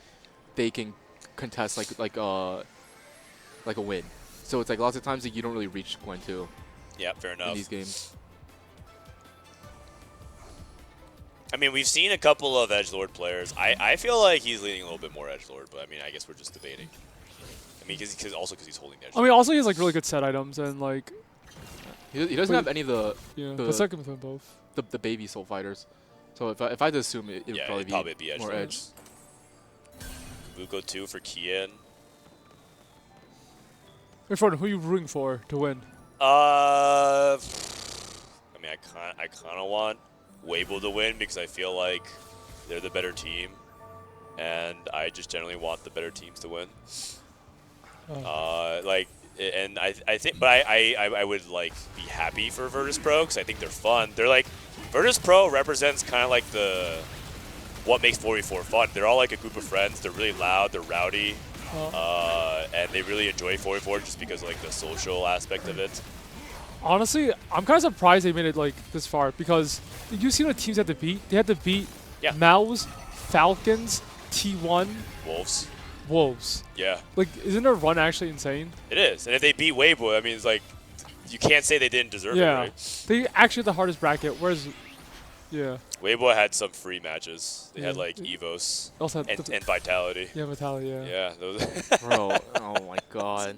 they can contest like a win. So it's like lots of times like, you don't really reach Gwen too. Yeah, fair enough. In these games. I mean, we've seen a couple of Edgelord players. I feel like he's leaning a little bit more Edgelord, but I mean, I guess we're just debating. I mean, also because he's holding Edgelord. I mean, also he has like really good set items and like. He doesn't have any of the. Yeah, the second between both. The baby Soul Fighters. So if I had to assume it would probably be Edgelords. more edge. Vuko 2 for Kian. Hey, Frodan, who are you rooting for to win? I mean, I kind of want Weibo to win because I feel like they're the better team, and I just generally want the better teams to win. And I think, but I would like be happy for Virtus Pro because I think they're fun. They're like Virtus Pro represents kind of like what makes 4v4 fun. They're all like a group of friends. They're really loud. They're rowdy. And they really enjoy 4v4 just because of like the social aspect of it. Honestly, I'm kind of surprised they made it like this far because did you see what teams had to beat? They had to beat Mouse, Falcons, T1, Wolves. Yeah. Like, isn't their run actually insane? It is, and if they beat Weibo, I mean, it's like you can't say they didn't deserve it, right? They actually had the hardest bracket. Whereas, Weibo had some free matches. They had like Evos and Vitality. Yeah, Vitality. Yeah. Yeah. Those Bro, oh my God.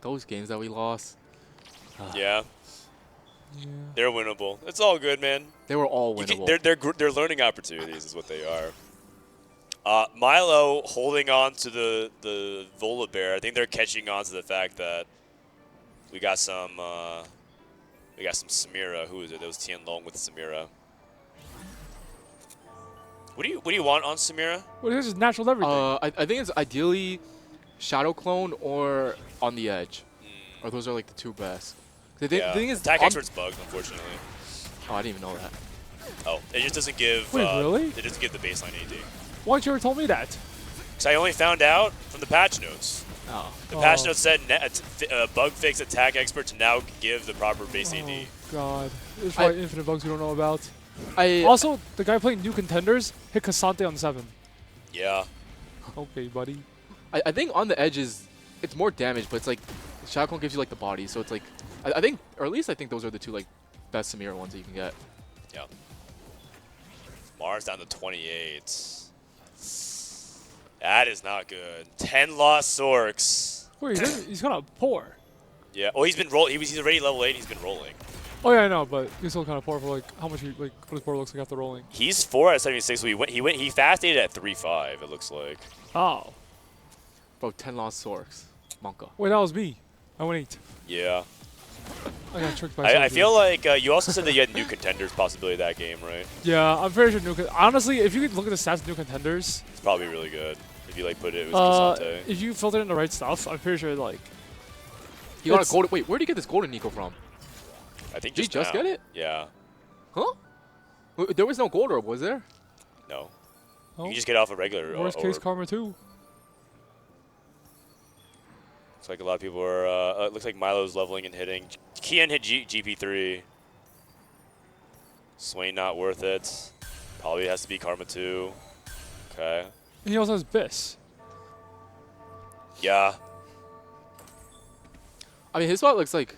Those games that we lost. Yeah. They're winnable. It's all good, man. They were all winnable. They're learning opportunities is what they are. Milo holding on to the Volibear. I think they're catching on to the fact that we got some Samira. Who is it? That was Tianlong with Samira. What do you want on Samira? Well, this is natural everything. I think it's ideally Shadow Clone or On the Edge. Or those are like the 2 best. The thing is, Attack Expert's bugged, unfortunately. Oh, I didn't even know that. Oh, it just doesn't give. Wait, really? It doesn't give the baseline AD. Why didn't you ever told me that? Because I only found out from the patch notes. Oh. The patch notes said bug fix Attack Expert to now give the proper base AD. God, there's probably infinite bugs we don't know about. Also, the guy playing New Contenders hit Cassante on 7. Yeah. Okay, buddy. I think On the Edge it's more damage, but it's like Shadow Clone gives you like the body, so it's like I think, or at least I think those are the 2 like best Samira ones that you can get. Yeah. Mars down to 28. That is not good. 10 lost Sorks. Wait, he's kind of poor. Yeah. Oh, he's been rolling. He's already level 8. And he's been rolling. Oh yeah, I know, but he's still kind of poor for like how much what his board looks like after rolling. He's 4 out of 76. So he fast aided at 3-5. It looks like. Oh. Bro, 10 lost Sorks. Monka. Wait, that was me. I went 8. Yeah. I got tricked by I feel like you also said that you had New Contenders possibility that game, right? Yeah, I'm pretty sure honestly, if you could look at the stats of New Contenders, it's probably really good. If you like put it with Cassante. If you filter in the right stuff, I'm pretty sure like. You got a golden. Wait, where did you get this golden Nico from? I think did you just get it? Yeah. Huh? There was no gold orb, was there? No. Oh. You can just get off a regular. Worst case Karma 2. Looks like a lot of people are. Looks like Milo's leveling and hitting. Kian hit GP3. Swain not worth it. Probably has to be Karma 2. Okay. And he also has Biss. Yeah. I mean, his spot looks like.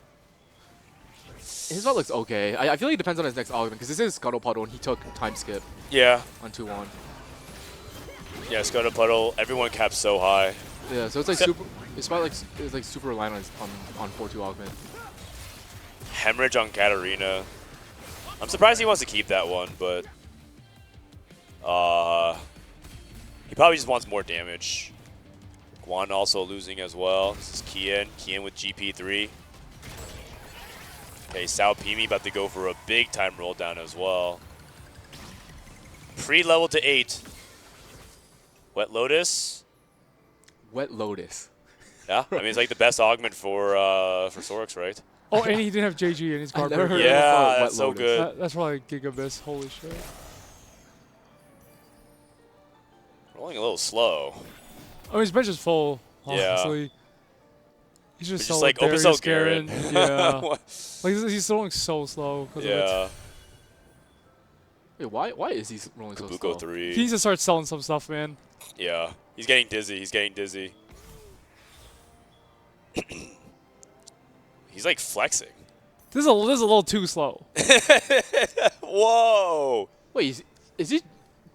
His spot looks okay. I feel like it depends on his next augment because this is Scuttle Puddle and he took time skip. Yeah. On 2-1. Yeah, Scuttle Puddle. Everyone caps so high. Yeah, so it's like super. His spot is like super reliant on 4-2 augment. Hemorrhage on Katarina. I'm surprised he wants to keep that one, but he probably just wants more damage. Guan also losing as well. This is Kian. Kian with GP3. Okay, Sao Pimi about to go for a big time roll down as well. Pre-level to 8. Wet Lotus. Wet Lotus. Yeah, I mean it's like the best augment for Sorix, right? Oh, and he didn't have JG in his card. Yeah, that's so good. That's probably Gigabiss. Holy shit. Rolling a little slow. Oh, his bench is full. Yeah. Honestly. He's just, just like open cell Garen. Yeah. Like he's throwing so slow. Yeah. Wait, why is he rolling so slow? Kabuko 3. He needs to start selling some stuff, man. Yeah. He's getting dizzy. He's getting dizzy. He's like flexing. This is a little too slow. Whoa. Wait, is he?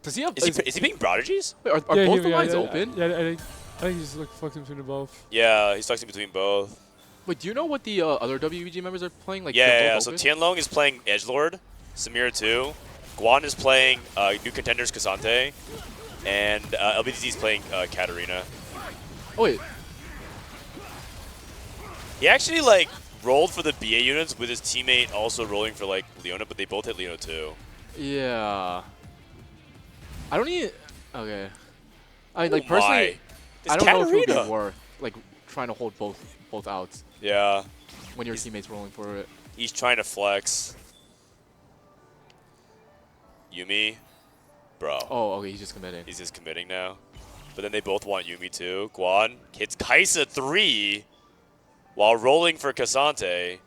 Does he have? Is he being prodigies? Wait, are both the lines open? Yeah, I think he's like flexing between the both. Yeah, he's flexing between both. Wait, do you know what the other WBG members are playing? Like Yeah. So Tianlong is playing Edgelord, Samira 2. Guan is playing New Contenders Cassante, and LBTZ is playing Katarina. Oh wait. He actually like rolled for the BA units with his teammate also rolling for like Leona, but they both hit Leona too. Yeah. I don't even. Okay. I mean, like personally, I don't know if it would be worth like trying to hold both outs. Yeah. When your teammate's rolling for it. He's trying to flex. Yumi, bro. Oh, okay. He's just committing. He's just committing now. But then they both want Yumi too. Guan hits Kaisa 3 while rolling for Cassante.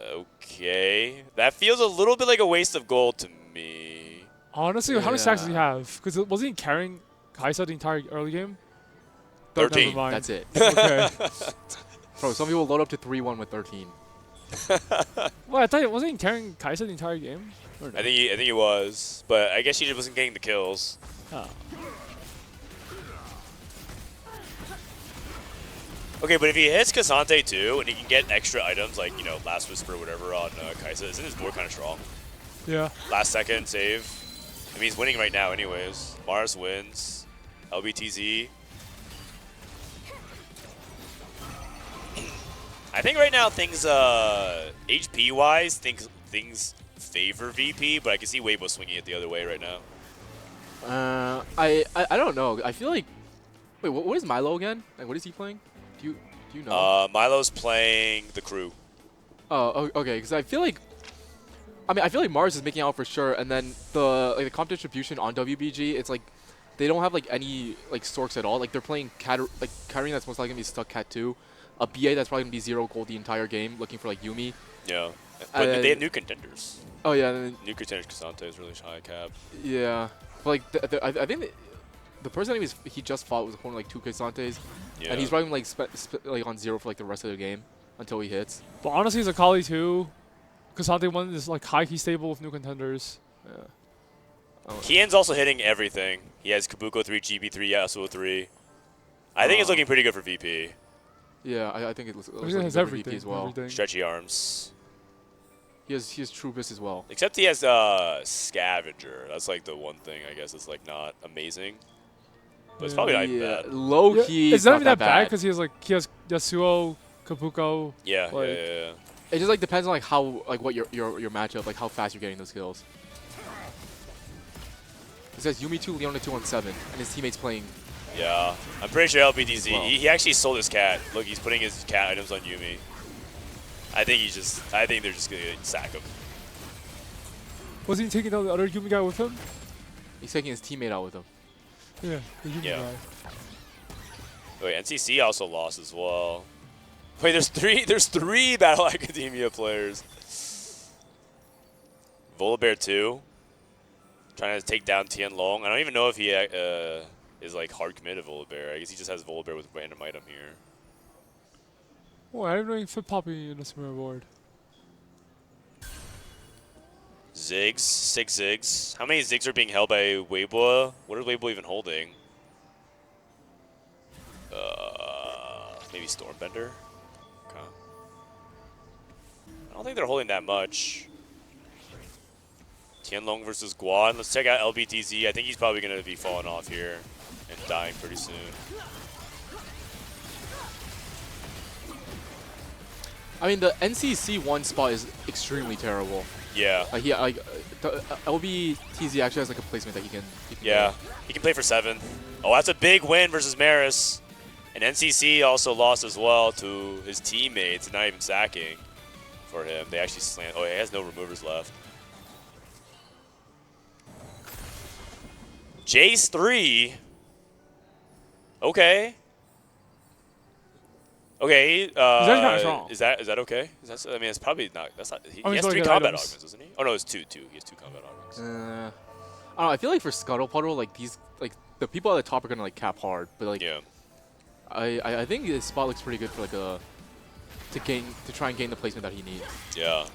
Okay. That feels a little bit like a waste of gold to me. Honestly, how many stacks does he have? Because wasn't he carrying Kaisa the entire early game? 13. Never mind. That's it. Okay. Bro, some people load up to 3-1 with 13. Well, I thought it wasn't he carrying Kaisa the entire game. I think he was, but I guess he just wasn't getting the kills. Oh. Okay, but if he hits Cassante too, and he can get extra items like, you know, Last Whisper or whatever on Kaisa, isn't his board kind of strong? Yeah. Last second save. I mean, he's winning right now anyways. Mars wins. LBTZ. I think right now things, HP-wise, things favor VP, but I can see Weibo swinging it the other way right now. I don't know. I feel like. Wait, what is Milo again? Like, what is he playing? Do you know? Milo's playing the crew. Oh, okay. Because I feel like. I mean, I feel like Mars is making out for sure, and then the comp distribution on WBG, it's like they don't have like any like Storks at all. Like they're playing Katarina that's most likely gonna be stuck Cat 2, a BA that's probably gonna be 0 gold the entire game, looking for like Yumi. Yeah, but they have new contenders. Oh yeah, and then, new contenders. Cassante is really high cap. Yeah, but like I think the person he just fought was holding like 2 Cassantes, and he's probably like like on 0 for like the rest of the game until he hits. But honestly, Zakali too. Cassante 1 is like high key stable with new contenders. Yeah. Kian's also hitting everything. He has Kabuko 3, GB 3, Yasuo 3. I think it's looking pretty good for VP. Yeah, I think it looks he like has good for everything, VP as well. everything. Stretchy arms. He has True Biss as well. Except he has Scavenger. That's like the one thing I guess is like not amazing. But it's probably not even bad. Low key. It's not even that bad because he has Yasuo, Kabuko. Yeah, like, yeah. It just like depends on like how what your matchup, like how fast you're getting those kills. It says Yumi 2, Leona 2 on 7, and his teammates playing. Yeah, I'm pretty sure LBDZ. Well. He actually sold his cat. Look, he's putting his cat items on Yumi. I think they're just gonna sack him. Was he taking out the other Yumi guy with him? He's taking his teammate out with him. Yeah, the Yumi guy. Wait, NCC also lost as well. Wait, there's three Battle Academia players. Volabear 2. Trying to take down Tianlong. I don't even know if he is like hard committed to Volibear. I guess he just has Volibear with random item here. Oh, I didn't know you fit Poppy in a similar board. Ziggs, 6 Ziggs. How many Ziggs are being held by Weibo? What is Weibo even holding? Maybe Stormbender? Okay. I don't think they're holding that much. Tianlong versus Guan. Let's check out LBTZ. I think he's probably going to be falling off here and dying pretty soon. I mean, the NCC 1 spot is extremely terrible. Yeah. LBTZ actually has like a placement that he can yeah, he can play for 7. Oh, that's a big win versus Maris. And NCC also lost as well to his teammates, not even sacking for him. They actually slammed. Oh, he has no removers left. Jace 3. Okay. Okay. He's actually kind of strong. Is that okay? I mean, it's probably not. That's not. He has he's 3 really good combat items. augments, doesn't he? Oh no, it's 2. He has 2 combat augments. I don't know. I feel like for Scuttle Puddle, like the people at the top are gonna like cap hard, but like yeah. I think his spot looks pretty good for like to try and gain the placement that he needs. Yeah.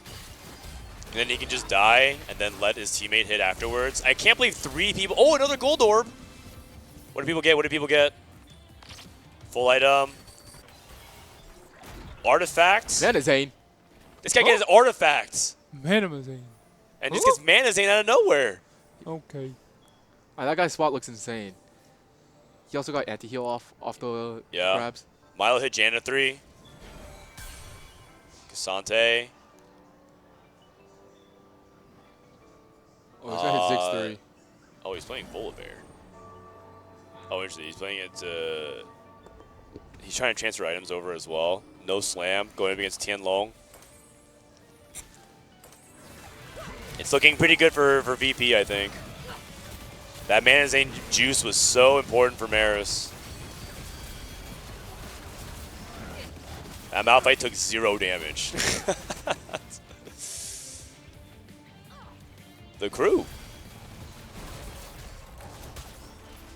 And then he can just die and then let his teammate hit afterwards. I can't believe 3 people. Oh, another gold orb. What do people get? What do people get? Full item. Artifacts. Mana Zane. This guy gets artifacts. Mana Zane. And just gets Mana Zane out of nowhere. Okay. That guy's spot looks insane. He also got anti-heal off the grabs. Milo hit Janna 3. Cassante. Oh, he's gonna hit Ziggs 3. Oh, he's playing Volibear. Oh, interesting. He's playing it. He's trying to transfer items over as well. No slam. Going up against Tianlong. It's looking pretty good for VP, I think. That Mana Zane juice was so important for Maris. That Malphite took 0 damage. The crew.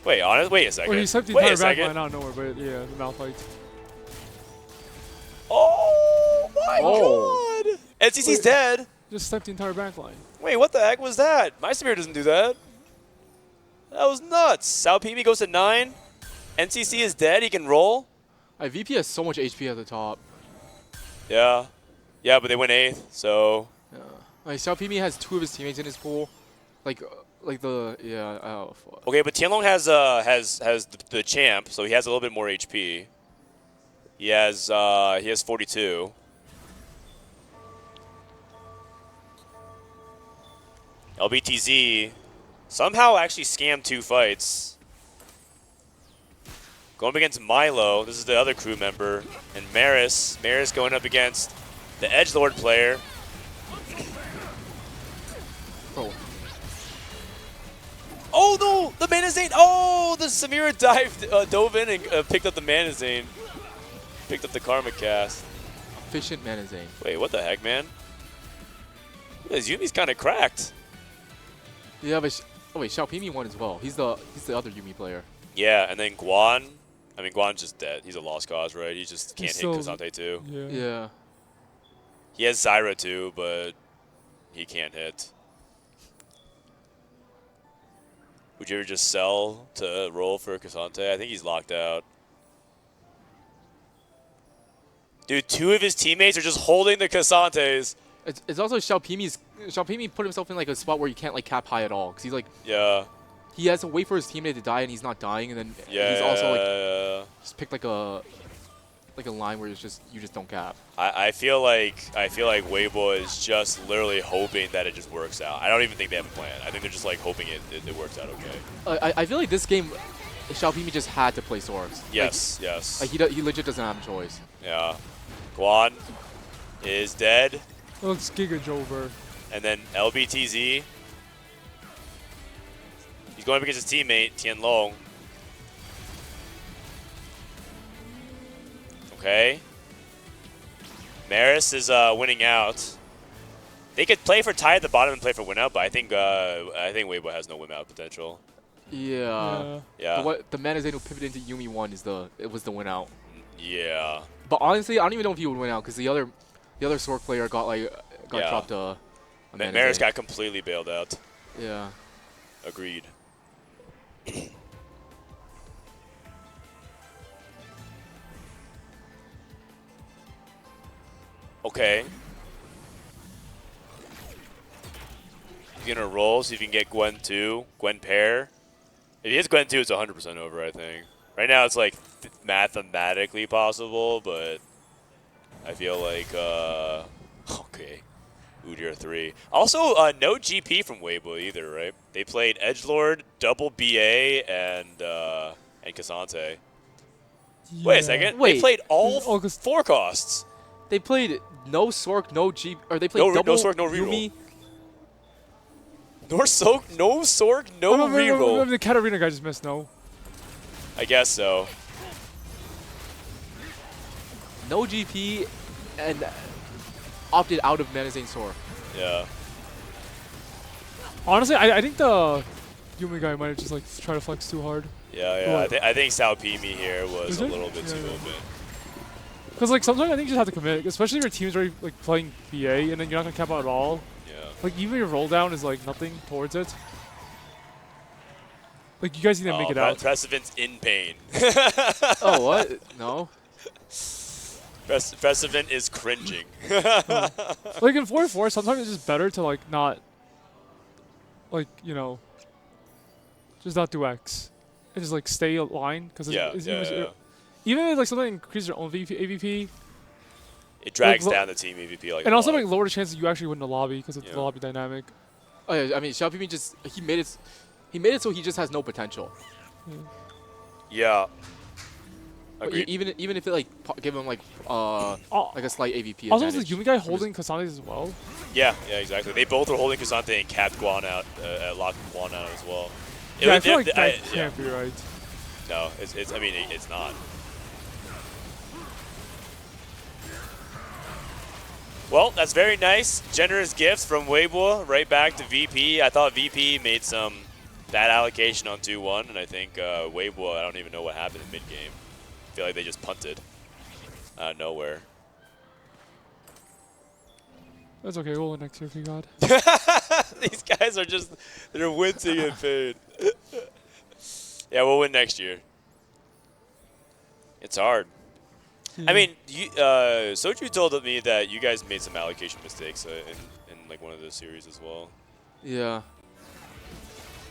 Wait a second. Well, he slipped the Wait entire a second. backline out of nowhere, but yeah, the Malphite. Oh my god! NCC's dead. Just slipped the entire backline. Wait, what the heck was that? My Spear doesn't do that. That was nuts. Sao PB goes to 9. NCC is dead. He can roll. VP has so much HP at the top. Yeah. Yeah, but they went 8th, so. Yeah. Like, Sao PB has 2 of his teammates in his pool. Oh, fuck. Okay, but Tianlong has the champ, so he has a little bit more HP. He has 42. LBTZ somehow actually scammed 2 fights. Going up against Milo, this is the other crew member, and Maris. Maris going up against the Edgelord player. Oh no, the Mana Zane! Oh, the Samira dove in and picked up the Mana Zane. Picked up the Karma Cast. Efficient Mana Zane. Wait, what the heck, man? This Yumi's kind of cracked. Yeah, but Xiaopimi won as well. He's the other Yumi player. Yeah, and then Guan. I mean, Guan's just dead. He's a lost cause, right? He just can't hit still- Kazante too. Yeah. He has Zyra too, but he can't hit. Would you ever just sell to roll for Kazante? I think he's locked out. Dude, 2 of his teammates are just holding the Kazantes. It's also Xiaopimi put himself in like a spot where you can't like cap high at all because he's like he has to wait for his teammate to die and he's not dying, and then he's also like just picked like a line where you just don't cap. I feel like Weibo is just literally hoping that it just works out. I don't even think they have a plan. I think they're just like hoping it works out okay. I feel like this game, Xiaopimi just had to play Swords. Yes, yes. Like he legit doesn't have a choice. Yeah. Guan is dead. Looks Giga Jover. And then LBTZ. He's going up against his teammate, Tianlong. Okay. Maris is winning out. They could play for tie at the bottom and play for win out, but I think Weibo has no win out potential. Yeah. Yeah. The Manazane who pivoted into Yumi 1 was the win out. Yeah. But honestly, I don't even know if he would win out because the other Sork player got dropped a Maris got completely bailed out. Yeah. Agreed. Okay. He's gonna roll, see if he can get Gwen 2, Gwen pair. If he hits Gwen 2, it's 100% over, I think. Right now, it's like mathematically possible, but I feel like, okay. Udyr 3. Also, no GP from Weibo either, right? They played Edgelord, double BA, and Cassante. Wait a second. They played all 4 costs. They played no Sork, no G, or they played no double Sork, no Yumi. No Sork, no reroll. The Katarina guy just missed no. I guess so. No GP, and opted out of Manazane Sork. Yeah. Honestly, I think the Yumi guy might have just like tried to flex too hard. Yeah. I think Sao Pimi here was a little bit too open. Because like sometimes I think you just have to commit, especially if your team's already like playing BA and then you're not gonna cap out at all. Yeah. Like even your roll down is like nothing towards it. Like you guys need to make it out. Precedent's in pain. Oh what? No. Precedent is cringing. Like in 4-4, sometimes it's just better to like not, like just not do X, and just like stay aligned because even if like something increases your own AVP, it drags down the team AVP like. And also like lower the chances you actually win the lobby because of the lobby dynamic. Oh yeah, I mean Xiaopimi just he made it so he just has no potential. Yeah. Even if it like give him like like a slight AVP Also, advantage. is the Yumi guy holding Cassante as well? Yeah, exactly. They both were holding Cassante and capped Guan out, locked Guan out as well. Yeah, I feel like that can't be right. No, it's. I mean, it's not. Well, that's very nice. Generous gifts from Weibo right back to VP. I thought VP made some bad allocation on 2-1, and I think Weibo, I don't even know what happened in mid-game. I feel like they just punted out of nowhere. That's okay, we'll win next year if you got. These guys are just, they're wincing in pain. Yeah, we'll win next year. It's hard. I mean, Soju told me that you guys made some allocation mistakes in like one of the series as well. Yeah.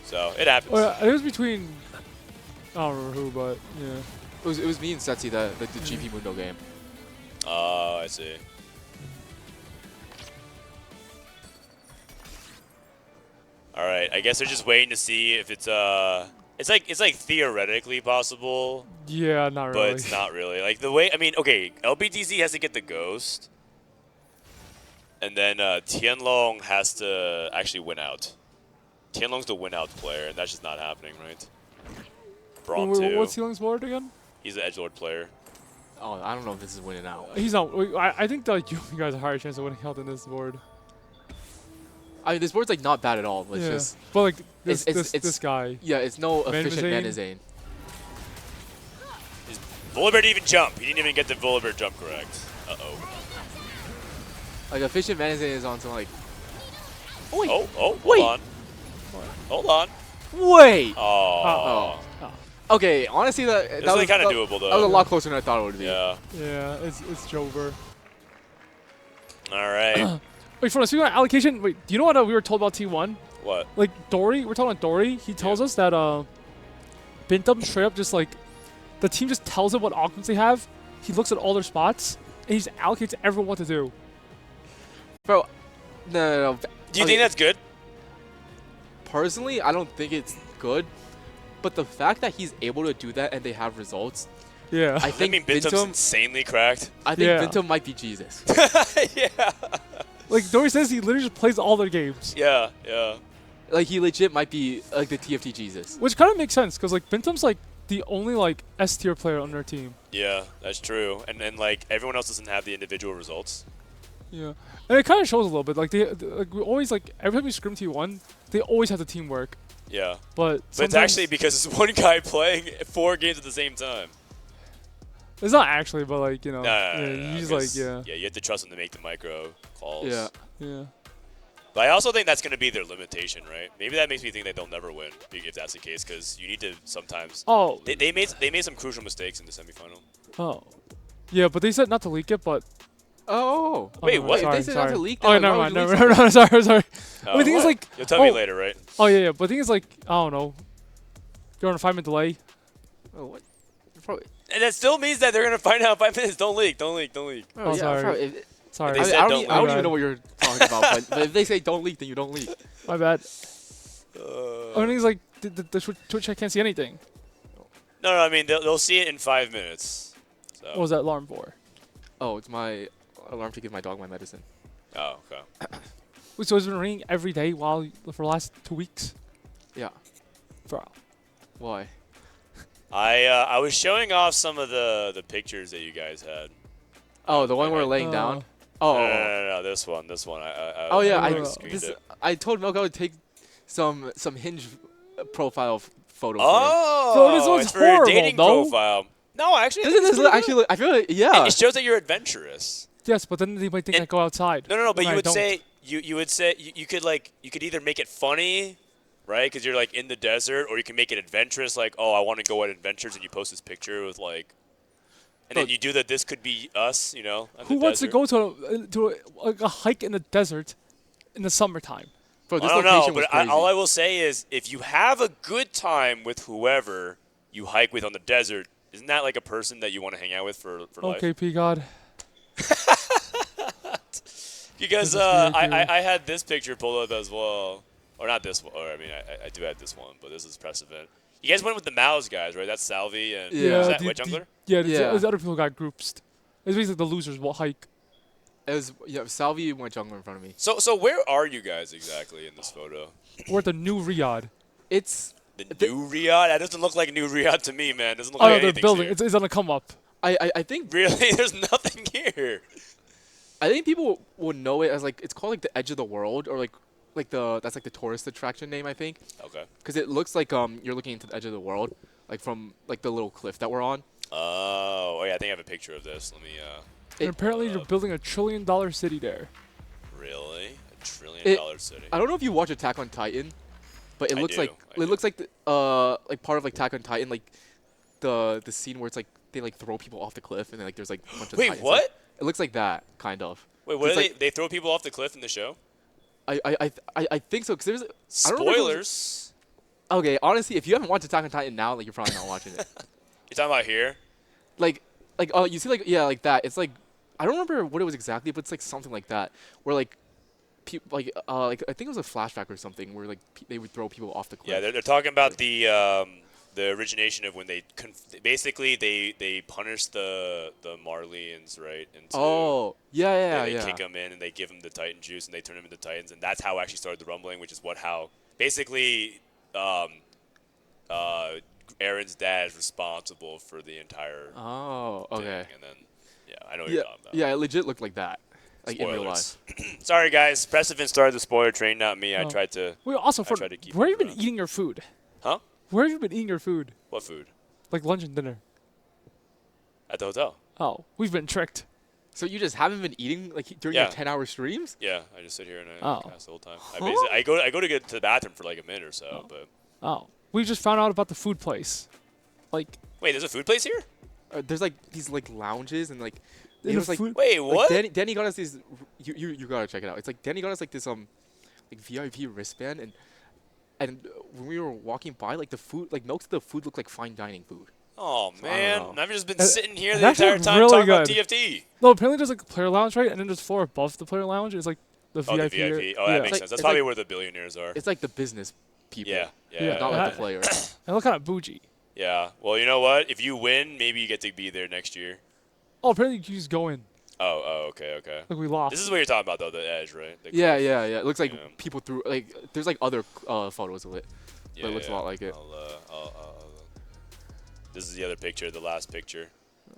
So it happens. It was between, I don't remember who, but yeah. It was me and Setsi the GP Mundo game. Oh, I see. All right, I guess they're just waiting to see if it's It's like theoretically possible. Yeah, not really. But it's not really. Like the way, I mean, okay, LBTZ has to get the ghost. And then Tianlong has to actually win out. Tianlong's the win out player, and that's just not happening, right? Braum 2. What's Tianlong's board again? He's an edgelord player. Oh, I don't know if this is winning out. He's not. I think that you guys have a higher chance of winning out than this board. I mean, this board's like not bad at all. It's just. But like this guy. Yeah, it's no efficient Manazane. Volibear didn't even jump. He didn't even get the Volibear jump correct. Uh-oh. Like efficient Manazane is on some like. Wait. Oh, hold on. Hold on. Wait. Oh. Okay, honestly, that was kind of doable though. That was a lot closer than I thought it would be. Yeah. Yeah, it's Jover. All right. Wait, for us, speaking about allocation, wait, do you know what we were told about T1? What? Like Dory, we're talking about Dory. He tells us that Bintum straight up just like the team just tells him what offense they have. He looks at all their spots and he just allocates everyone what to do. Bro, no. Do you think that's good? Personally, I don't think it's good. But the fact that he's able to do that and they have results. Yeah. I think Bintum's insanely cracked. I think Bintum might be Jesus. Yeah. Like Dory says, he literally just plays all their games. Yeah, yeah. Like he legit might be like the TFT Jesus. Which kind of makes sense because like Bintum's like the only like S tier player on their team. Yeah, that's true. And like everyone else doesn't have the individual results. Yeah, and it kind of shows a little bit. Like like we always like every time we scrim T1, they always have the teamwork. Yeah. But it's actually because it's one guy playing 4 games at the same time. It's not actually, but like you know, No, he's like yeah, you have to trust him to make the micro calls. yeah. But I also think that's going to be their limitation, right? Maybe that makes me think that they'll never win if that's the case, because you need to sometimes. Oh. They made some crucial mistakes in the semifinal. Oh. Yeah, but they said not to leak it, but. Oh. Wait, no, what? Sorry, They said sorry. not to leak Oh, that, never why mind. would you Never. leak No, sorry. Oh, the thing is what? like. You'll tell me later, right? Oh yeah. But the thing is like I don't know. You're on a 5-minute delay. Oh what? Probably. And that still means that they're going to find out in 5 minutes. Don't leak. Oh, yeah, sorry. probably. Sorry. I don't even know what you're talking about, but if they say don't leak, then you don't leak. My bad. I mean, it's like the Twitch. I can't see anything. No, I mean they'll see it in 5 minutes. So. What was that alarm for? Oh, it's my alarm to give my dog my medicine. Oh, okay. So it's been ringing every day for the last 2 weeks. Yeah. Bro. Why? I was showing off some of the pictures that you guys had. Oh, the one where we're laying down. Oh. No, this one. Oh yeah, I I told Milk I would take some Hinge profile photo. Oh, so this one's it's for your horrible, dating no? profile. No, actually, Doesn't this actually? I feel like It shows that you're adventurous. Yes, but then they might think I go outside. No. But when you I would don't. say you would say you could either make it funny, right? Because you're like in the desert, or you can make it adventurous, like I want to go on adventures, and you post this picture with like. And then you do that. This could be us, you know. Who wants to go to a hike in the desert in the summertime? Bro, this I don't know, location was but crazy. all I will say is, if you have a good time with whoever you hike with on the desert, isn't that like a person that you want to hang out with for life? Okay, P God. Because I had this picture pulled up as well, or not this one. Or I mean, I do have this one, but this is press event. You guys went with the Mouse guys, right? That's Salvi and is that Wet Jungler? The other people got grouped. It's basically the losers will hike. It was Salvi went jungler in front of me. So where are you guys exactly in this photo? We're at the new Riyadh. It's the new Riyadh. That doesn't look like new Riyadh to me, man. It doesn't look Oh like no, they're anything's building. here. It's on the come up. I think really there's nothing here. I think people would know it as like it's called like the edge of the world, or like that's like the tourist attraction name, I think. Okay. Because it looks like you're looking into the edge of the world, like from like the little cliff that we're on. Oh yeah, I think I have a picture of this. Let me. And apparently you're building $1 trillion city there. Really? $1 trillion city. I don't know if you watch Attack on Titan, but it looks like like part of like Attack on Titan, like the scene where it's like they like throw people off the cliff and then like there's like a bunch of Wait, Titans. what? It looks like that kind of. Wait, what It's are like, they throw people off the cliff in the show? I think so, because there's I don't remember if it was- Spoilers. Okay, honestly, if you haven't watched Attack on Titan now, like you're probably not watching it. You're talking about here? Like you see like that. It's like I don't remember what it was exactly, but it's like something like that, where like people like I think it was a flashback or something where like they would throw people off the cliff. Yeah, they're talking about the origination of when they basically they punish the Marlians, right? They kick them in and they give them the Titan juice and they turn them into Titans, and that's how actually started the rumbling, which is how basically Aaron's dad is responsible for the entire Oh, okay. thing, and then I know what you're talking about. Yeah, it legit looked like that, like in real Spoilers. life. Sorry guys, Precedent started the spoiler train, not me. I tried to. Wait, also, I tried to keep where have it you been around. eating your food? Huh? Where have you been eating your food? What food? Like lunch and dinner. At the hotel. Oh, we've been tricked. So you just haven't been eating like during your 10-hour streams? Yeah, I just sit here and I Oh. cast the whole time. Huh? I go to get to the bathroom for like a minute or so, but. Oh, we just found out about the food place. Like, wait, there's a food place here? There's like these like lounges and like In it a was like food- Wait, like, what? Danny got us these. You gotta check it out. It's like Danny got us like this like VIP wristband and when we were walking by like the food like most of the food looked like fine dining food. Oh So, I man, don't know. I've just been And- sitting here and the that's entire like time really talking about good. TFT. No, apparently there's like a player lounge, right? And then there's floor above the player lounge. It's like the Oh, VIP. the VIP. Oh, yeah. that makes sense. That's probably where the billionaires are. It's like the business people. Yeah. Not like the players. And look kind of bougie. Yeah. Well, you know what? If you win, maybe you get to be there next year. Oh, apparently you can just go in. Oh, okay. Like we lost. This is what you're talking about, though, the edge, right? The Yeah. cliff. It looks like people threw like there's like other photos of it. But it looks a lot like it. This is the other picture, the last picture.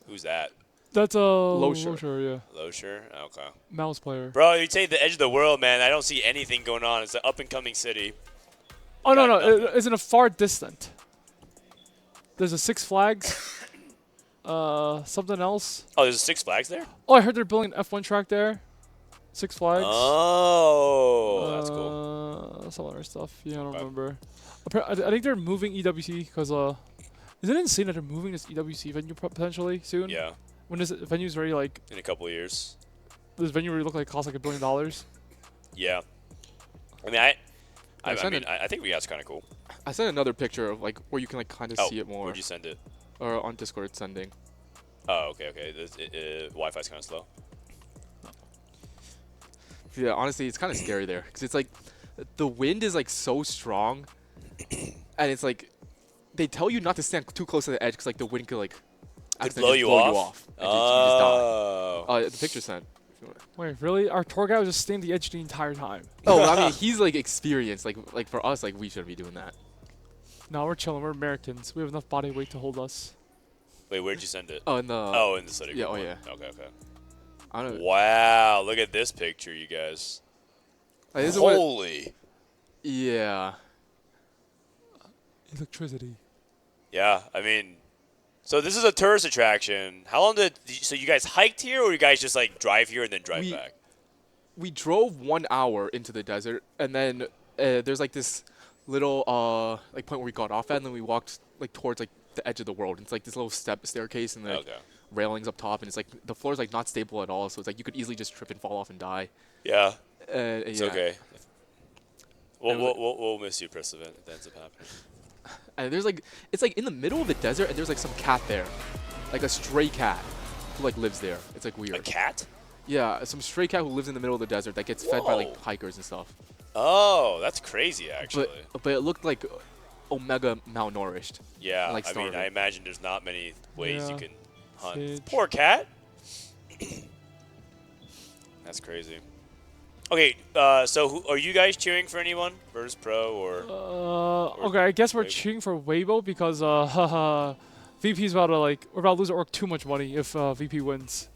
Who's that? That's a Losher. yeah. Losher? Okay. Mouse player. Bro, you take the edge of the world, man. I don't see anything going on. It's an up-and-coming city. Oh, no. It's in a far distant. There's a Six Flags. Something else. Oh, there's a Six Flags there? Oh, I heard they're building an F1 track there. Six Flags. Oh, that's cool. Some other stuff. Yeah, I don't remember. I think they're moving EWC because is it insane that they're moving this EWC venue potentially soon? Yeah. When this venue's already like in a couple of years. This venue really look like it costs like $1 billion. Yeah. I mean, I think that's kind of cool. I sent another picture of like where you can like kind of see it more. Where'd you send it? Or on Discord sending. Oh, okay. Wi-Fi's kind of slow. Yeah, honestly, it's kind of scary there because it's like the wind is like so strong, and it's like they tell you not to stand too close to the edge because like the wind could like blow you off. And you just die. The picture sent. Wait, really? Our tour guide was just staying the edge the entire time. Oh, I mean, he's like experienced. Like for us, like we shouldn't be doing that. No, we're chilling. We're Americans. We have enough body weight to hold us. Wait, where'd you send it? Oh, in the study yeah. group. Oh, yeah. Okay. I don't know. Wow, look at this picture, you guys. Like, Holy. Yeah. Electricity. Yeah, I mean, so this is a tourist attraction. How long so you guys hiked here, or you guys just like drive here and then drive back? We drove 1 hour into the desert, and then there's like this little like point where we got off at, and then we walked like towards like the edge of the world. It's like this little staircase and the railings up top, and it's like the floor is like not stable at all, so it's like you could easily just trip and fall off and die. Yeah. It's okay. We'll miss you, Prismatic, if that ends up happening. And there's like, it's like in the middle of the desert, and there's like some cat there, like a stray cat who like lives there. It's like weird. A cat? Yeah, some stray cat who lives in the middle of the desert that gets fed by like hikers and stuff. Oh, that's crazy, actually. But it looked like omega malnourished. Yeah, and, like, I mean, starving. I imagine there's not many ways you can hunt. Sage. Poor cat. That's crazy. Okay, so are you guys cheering for anyone? Virtus Pro or? Okay, I guess we're cheering for Weibo because VP's about to we're about to lose our org too much money if VP wins.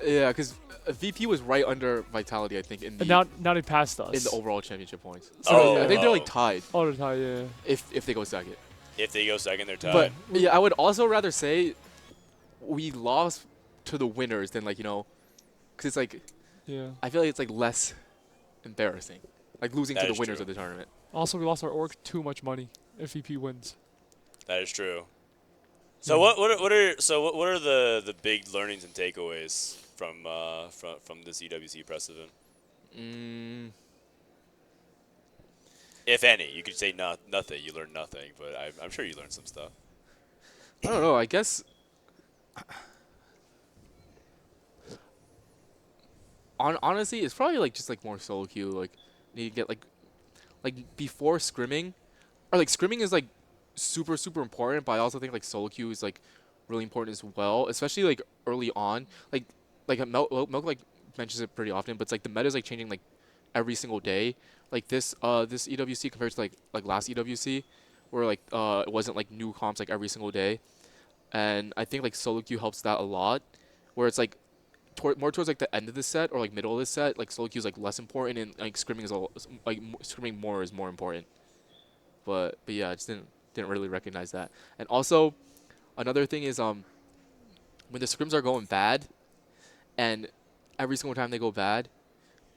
Yeah, because VP was right under Vitality, I think, in the now they passed us in the overall championship points. So I think they're like tied. Oh, they're tied, yeah. If they go second. If they go second, they're tied. But yeah, I would also rather say we lost to the winners than because it's like I feel like it's like less embarrassing, like losing to the winners of the tournament. Also, we lost our org too much money if VP wins. That is true. So what are the big learnings and takeaways from this EWC precedent? If any, you could say nothing. You learned nothing, but I'm sure you learned some stuff. I don't know. I guess honestly, it's probably like just like more solo queue. Like you get like before scrimming, or like scrimming is like super important. But I also think like solo queue is like really important as well, especially like early on. Like Milk like mentions it pretty often, but it's like the meta is like changing like every single day. Like this EWC compared to like last EWC, where like it wasn't like new comps like every single day, and I think like solo queue helps that a lot, where it's like more towards like the end of the set or like middle of the set, like solo queue is like less important, and like scrimming is scrimming more is more important. But yeah, I just didn't really recognize that. And also, another thing is when the scrims are going bad, and every single time they go bad,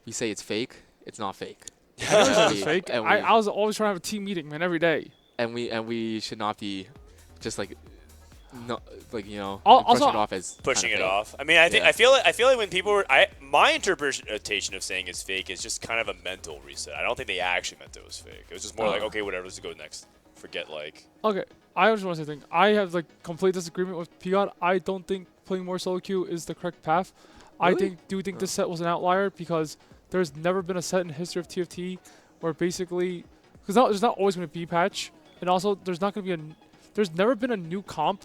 we say it's fake. It's not fake. It's fake. I was always trying to have a team meeting, man, every day. And we should not be just like brushing it off as pushing it fake. off. I mean, I feel like when people were my interpretation of saying it's fake is just kind of a mental reset. I don't think they actually meant it was fake. It was just more like, okay, whatever, let's go next. Forget like. Okay, I just want to say something. I have like complete disagreement with Piot. I don't think playing more solo queue is the correct path. Really? I do think this set was an outlier because there's never been a set in the history of TFT where basically, because there's not always going to be patch, and also there's never been a new comp,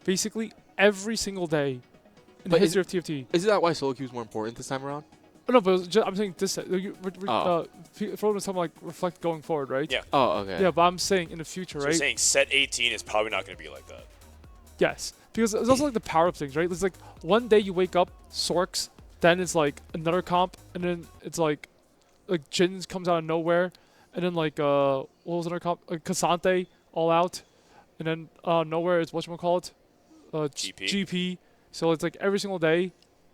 basically every single day in the history of TFT. Isn't that why solo queue is more important this time around? No, but I'm saying this set. Frodan was talking like reflect going forward, right? Yeah. Oh, okay. Yeah, but I'm saying in the future, So right? you're saying set 18 is probably not going to be like that. Yes, because it's also like the power up things, right? It's like one day you wake up Sorks, then it's like another comp, and then it's like Jins comes out of nowhere, and then like what was another comp? Like Cassante all out, and then nowhere is whatchamacallit? GP. So it's like every single day,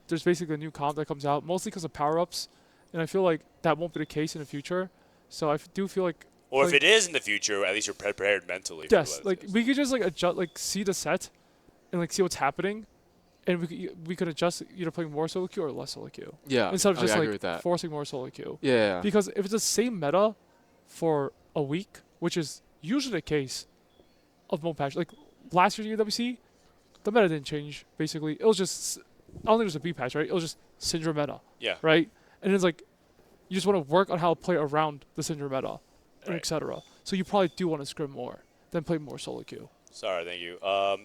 there's basically a new comp that comes out, mostly because of power ups, and I feel like that won't be the case in the future. So I do feel like. Or like, if it is in the future, at least you're prepared mentally. Yes, for what like we could just like adjust, like see the set, and like see what's happening, and we could adjust either playing more solo queue or less solo queue. Yeah, Instead of I just agree like with that. forcing more solo queue. Yeah. Because if it's the same meta for a week, which is usually the case of most patch, like last year's EWC, the meta didn't change. Basically, it was just I don't think it was a B patch, right? It was just Syndra meta. Yeah. Right, and it's like you just want to work on how to play around the Syndra meta, and etc. So you probably do want to scrim more than play more solo queue. Sorry, thank you.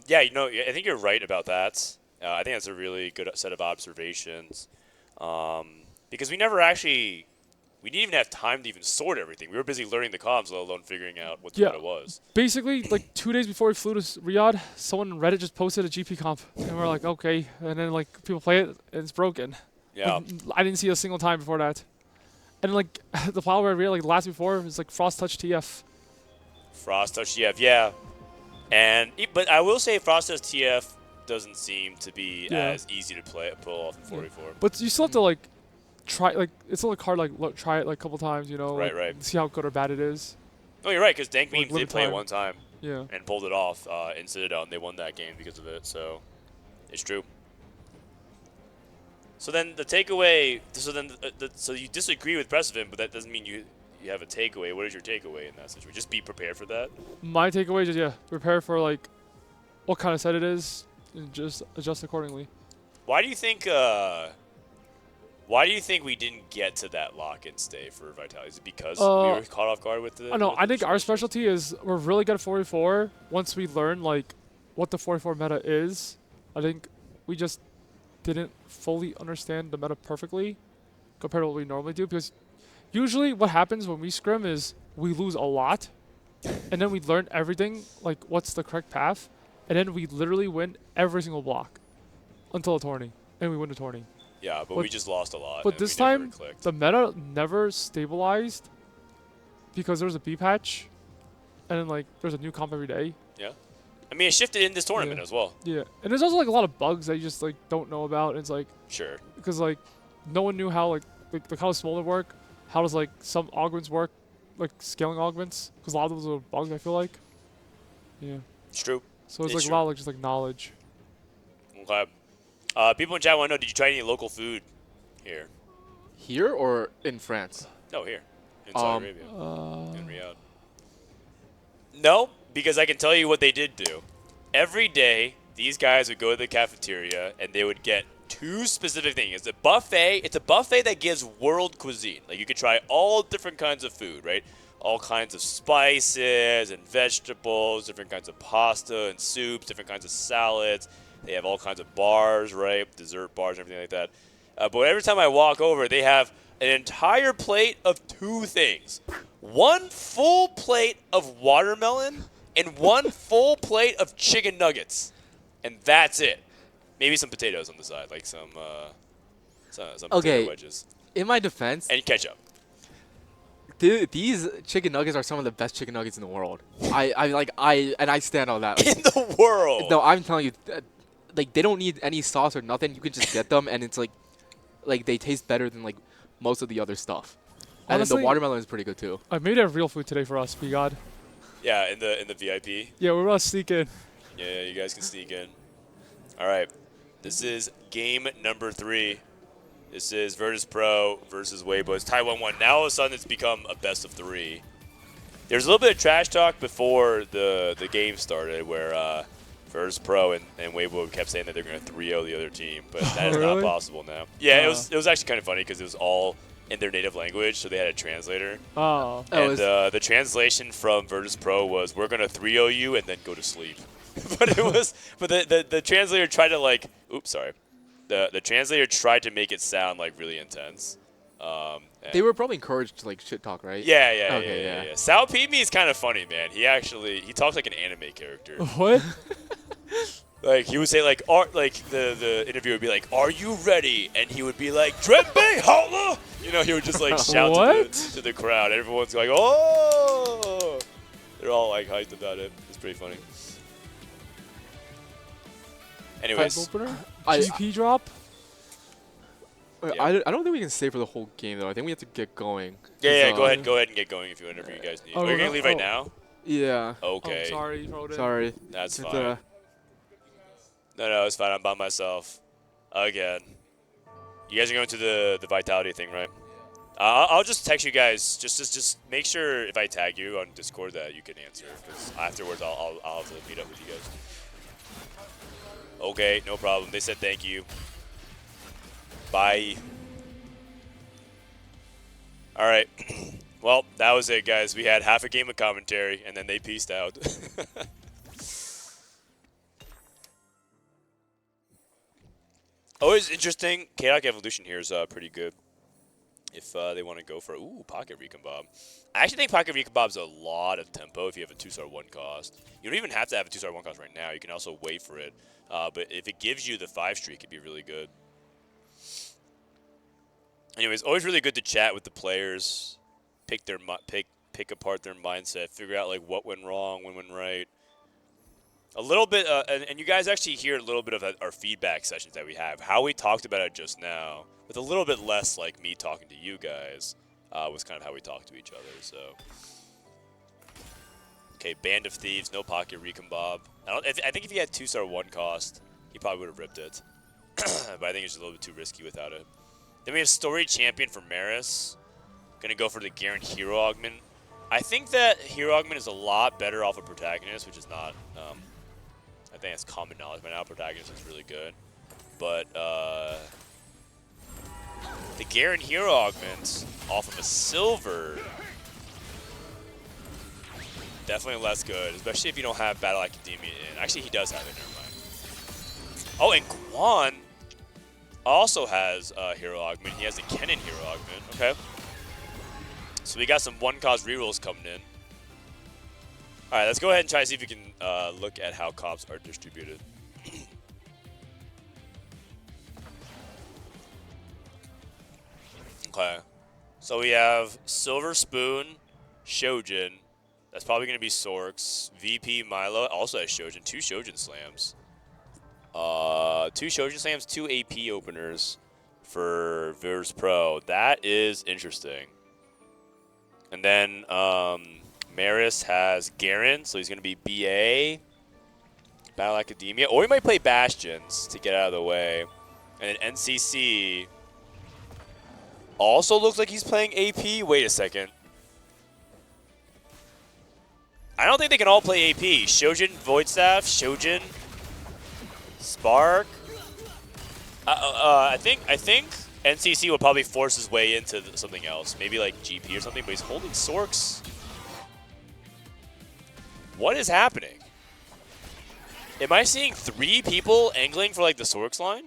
Yeah, you know, I think you're right about that. I think that's a really good set of observations. Because we didn't even have time to even sort everything. We were busy learning the comms, let alone figuring out what the meta was. Basically, like 2 days before we flew to Riyadh, someone on Reddit just posted a GP comp, and we're like, okay. And then like people play it, and it's broken. Yeah. Like, I didn't see it a single time before that. And like the flower I really like last before was like Frost Touch TF. Frost Touch TF, yeah. But I will say Frost Touch TF doesn't seem to be as easy to pull off in 44. But you still have to like try, like it's still hard like try it like a couple times, you know, Right, like, right. see how good or bad it is. Oh, you're right, because Dank Like, Memes did limit play it time. one time. Yeah. And pulled it off in Citadel, and they won that game because of it, so it's true. So then the takeaway, so you disagree with Precedent, but that doesn't mean you have a takeaway. What is your takeaway in that situation? Just be prepared for that? My takeaway is prepare for like what kind of set it is and just adjust accordingly. Why do you think we didn't get to that lock-in stay for Vitality? Is it because we were caught off guard with the... I think our specialty is we're really good at 44. Once we learn like what the 44 meta is, I think we just didn't fully understand the meta perfectly compared to what we normally do, because usually what happens when we scrim is we lose a lot and then we learn everything, like what's the correct path, and then we literally win every single block until a tourney, and we win the tourney. Yeah, but we just lost a lot. But this time, the meta never stabilized because there was a B patch, and then like there's a new comp every day. Yeah. I mean, it shifted in this tournament as well. Yeah, and there's also like a lot of bugs that you just like don't know about. And it's like because like no one knew how like how Smolder work, how does like some augments work, like scaling augments, because a lot of those are bugs. I feel like. Yeah. It's true. So it's like true. a lot of like just like knowledge. Okay. People in chat want to know: did you try any local food here? Here or in France? No, here in Saudi Arabia, in Riyadh. No, because I can tell you what they did do. Every day, these guys would go to the cafeteria and they would get two specific things. It's a buffet. It's a buffet that gives world cuisine. Like you could try all different kinds of food, right? All kinds of spices and vegetables, different kinds of pasta and soups, different kinds of salads. They have all kinds of bars, right? Dessert bars and everything like that. But every time I walk over, they have an entire plate of two things. One full plate of watermelon and one full plate of chicken nuggets. And that's it. Maybe some potatoes on the side, like some potato wedges. In my defense. And ketchup. These chicken nuggets are some of the best chicken nuggets in the world. I stand on that. In the world. No, I'm telling you, like they don't need any sauce or nothing. You can just get them, and it's like they taste better than like most of the other stuff. And Honestly, then the watermelon is pretty good too. I made it real food today for us, be God. Yeah, in the VIP. Yeah, we're about to sneak in. Yeah, you guys can sneak in. All right, this is game number 3. This is Virtus Pro versus Weibo. It's tie 1-1. Now all of a sudden it's become a best of 3. There's a little bit of trash talk before the game started where Virtus Pro and Weibo kept saying that they're going to 3-0 the other team, but that is not possible now. Yeah, it was actually kind of funny because it was all in their native language, so they had a translator. Oh. And the translation from Virtus Pro was, "We're going to 3-0 you and then go to sleep." But the translator tried to like, oops, sorry. The translator tried to make it sound like really intense. They were probably encouraged to like shit talk, right? Yeah. Sao Pimi is kind of funny, man. He talks like an anime character. What? Like he would say like, the interviewer would be like, "Are you ready?" And he would be like, "Drenbe, holla!" You know, he would just like shout to the crowd. Everyone's like, "Oh!" They're all like hyped about it. It's pretty funny. Anyways, opener? GP drop? I don't think we can stay for the whole game though. I think we have to get going. Yeah, go ahead and get going if you whatever you guys need. Oh, Are you gonna leave right now? Yeah. Okay. Oh, sorry, Frodan. Sorry. That's But, fine. No, it's fine. I'm by myself. Again. You guys are going to the Vitality thing, right? I'll just text you guys. Just make sure if I tag you on Discord that you can answer. Because afterwards, I'll have to meet up with you guys. Okay, no problem. They said thank you. Bye. All right. Well, that was it, guys. We had half a game of commentary, and then they peaced out. Always interesting. Chaotic Evolution here is pretty good. If they want to go for Pocket Recon Bob. I actually think Pocket Recon Bob's a lot of tempo if you have a 2-star 1 cost. You don't even have to have a 2-star 1 cost right now. You can also wait for it. But if it gives you the 5 streak, it'd be really good. Anyways, always really good to chat with the players, pick apart their mindset, figure out like what went wrong, what went right. A little bit, and you guys actually hear a little bit of our feedback sessions that we have. How we talked about it just now, with a little bit less like me talking to you guys, was kind of how we talk to each other. So, okay, Band of Thieves, no Pocket Recon Bob. I think if he had 2-star 1 cost, he probably would have ripped it. But I think it's a little bit too risky without it. Then we have Story Champion for Maris. Gonna go for the Garen Hero Augment. I think that Hero Augment is a lot better off a Protagonist, which is not, I think that's common knowledge by now. Protagonist is really good. But, the Garen Hero Augment off of a Silver, definitely less good, especially if you don't have Battle Academia in. Actually, he does have it, never mind. Oh, and Quan also has Hero Augment. He has a Kennen Hero Augment. Okay. So we got some 1-cost rerolls coming in. All right, let's go ahead and try to see if we can look at how comps are distributed. Okay. So we have Silver Spoon, Shojin. That's probably going to be Sorks. VP Milo also has Shojin. 2 Shojin slams. 2 Shojin slams, 2 AP openers for Virs Pro. That is interesting. And then Maris has Garen, so he's going to be BA, Battle Academia, or he might play Bastions to get out of the way. And then NCC also looks like he's playing AP. Wait a second. I don't think they can all play AP. Shojin, Void Staff, Shojin, Spark. I think NCC will probably force his way into something else. Maybe like GP or something, but he's holding Sorks. What is happening? Am I seeing 3 people angling for like the Sorks line?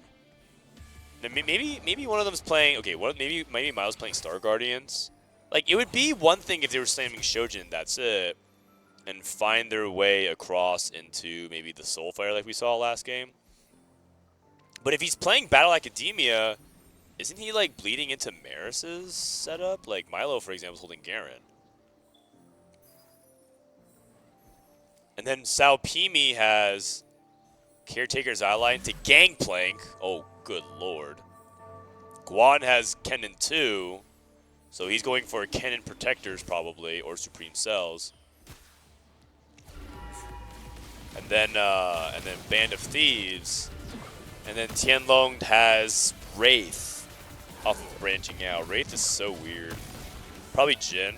Maybe one of them's playing. Okay, maybe Miles playing Star Guardians. Like it would be one thing if they were slamming Shojin. That's it, and find their way across into maybe the Soulfire like we saw last game. But if he's playing Battle Academia, isn't he like bleeding into Maris's setup? Like Milo, for example, is holding Garen. And then Sao Pimi has Caretaker's Ally to Gangplank. Oh, good lord. Guan has Kennen 2, so he's going for Kennen Protectors probably, or Supreme Cells. And then Band of Thieves. And then Tianlong has Wraith off of Branching Out. Wraith is so weird. Probably Jin.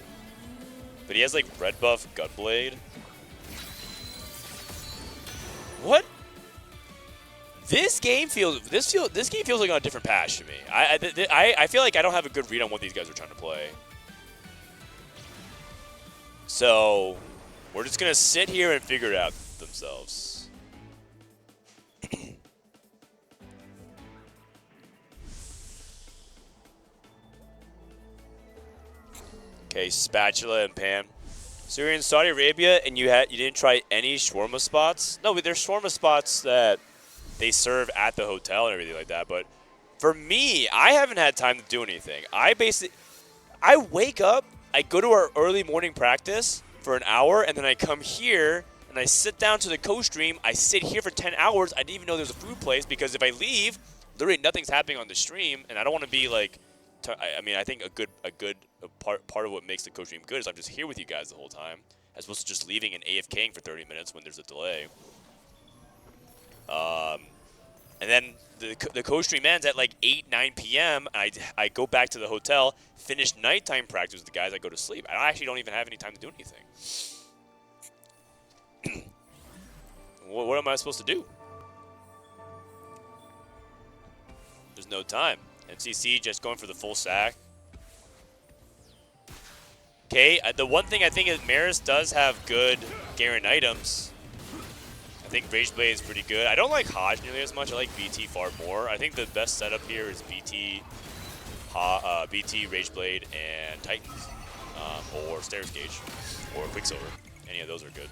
But he has like red buff Gunblade. What? This game feels like on a different patch to me. I feel like I don't have a good read on what these guys are trying to play. So we're just gonna sit here and figure it out themselves. Okay, Spatula and Pan. So you're in Saudi Arabia and you didn't try any shawarma spots? No, but there's shawarma spots that they serve at the hotel and everything like that. But for me, I haven't had time to do anything. I wake up, I go to our early morning practice for an hour, and then I come here and I sit down to the co-stream. I sit here for 10 hours. I didn't even know there was a food place, because if I leave, literally nothing's happening on the stream, and I don't want to be like, I mean, I think a good part of what makes the co-stream good is I'm just here with you guys the whole time, as opposed to just leaving and AFKing for 30 minutes when there's a delay. And then the co-stream ends at like 8, 9 p.m. I go back to the hotel, finish nighttime practice with the guys, I go to sleep. I actually don't even have any time to do anything. What am I supposed to do? There's no time. NCC just going for the full sack. Okay, the one thing I think is Maris does have good Garen items. I think Rageblade is pretty good. I don't like Hodge nearly as much. I like BT far more. I think the best setup here is BT, Rageblade, and Titans. Or Stairs Gauge. Or Quicksilver. Any of those are good.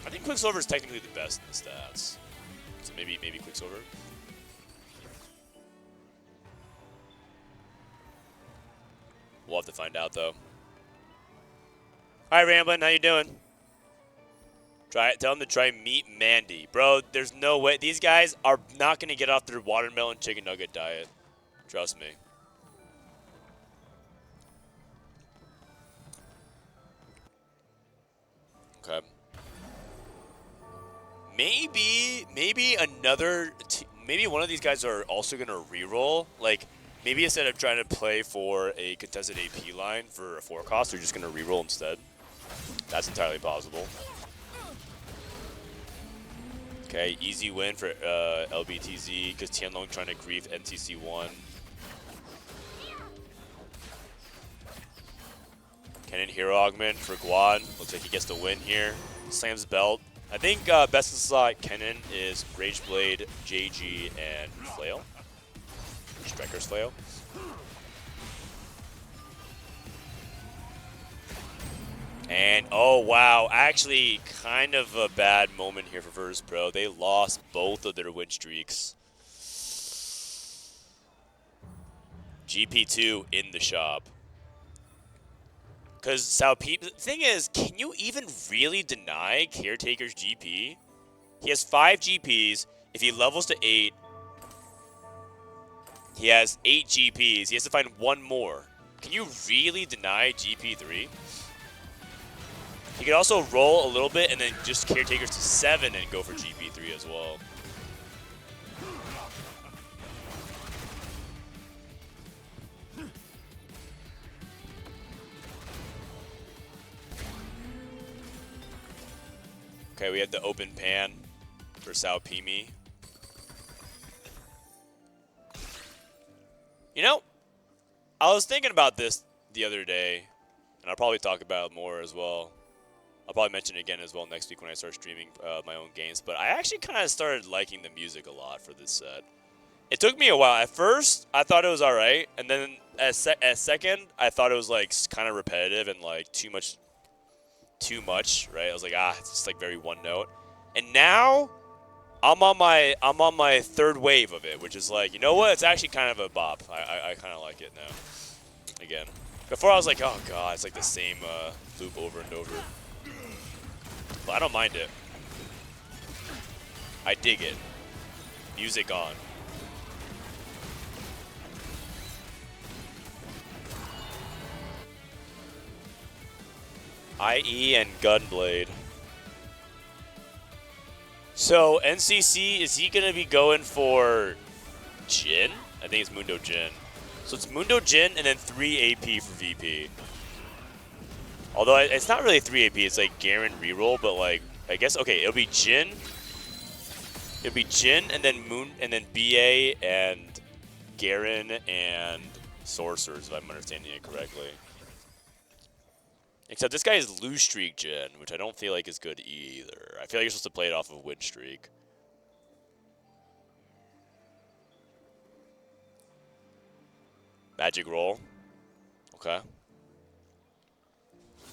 I think Quicksilver is technically the best in the stats. So maybe Quicksilver. We'll have to find out, though. Hi, Ramblin'. How you doing? Tell them to try Meat Mandy. Bro, there's no way. These guys are not going to get off their watermelon chicken nugget diet. Trust me. Okay. Maybe one of these guys are also going to reroll. Like, maybe instead of trying to play for a contested AP line for a 4 cost, they're just going to reroll instead. That's entirely possible. Okay, easy win for LBTZ because Tianlong trying to grief NCC1. Kennen hero augment for Guan. Looks like he gets the win here. Slams belt. I think best in slot Kennen is Rageblade, JG, and Flail. Striker's Flail. And, oh wow, actually kind of a bad moment here for Virtus Pro. They lost both of their win streaks. GP2 in the shop. Because Saupeep, the thing is, can you even really deny Caretaker's GP? He has 5 GPs. If he levels to 8, he has 8 GPs. He has to find 1 more. Can you really deny GP3? He could also roll a little bit and then just Caretakers to 7 and go for GP3 as well. Okay, we had the open pan for Saupeep. You know, I was thinking about this the other day, and I'll probably talk about it more as well. I'll probably mention it again as well next week when I start streaming my own games. But I actually kind of started liking the music a lot for this set. It took me a while. At first, I thought it was all right. And then at second, I thought it was like kind of repetitive and like too much, right? I was like, it's just like very one note. And now I'm on my third wave of it, which is like, you know what? It's actually kind of a bop. I kind of like it now. Again. Before I was like, oh god, it's like the same loop over and over. But I don't mind it. I dig it. Music on. IE and Gunblade. So, NCC, is he going to be going for Jin? I think it's Mundo Jin. So it's Mundo Jin and then 3 AP for VP. Although it's not really 3 AP, it's like Garen reroll, but like, I guess, okay, it'll be Jin. It'll be Jin and then BA and Garen and Sorcerers, if I'm understanding it correctly. Except this guy is lose streak Jin, which I don't feel like is good either. I feel like you're supposed to play it off of win streak. Magic roll. Okay.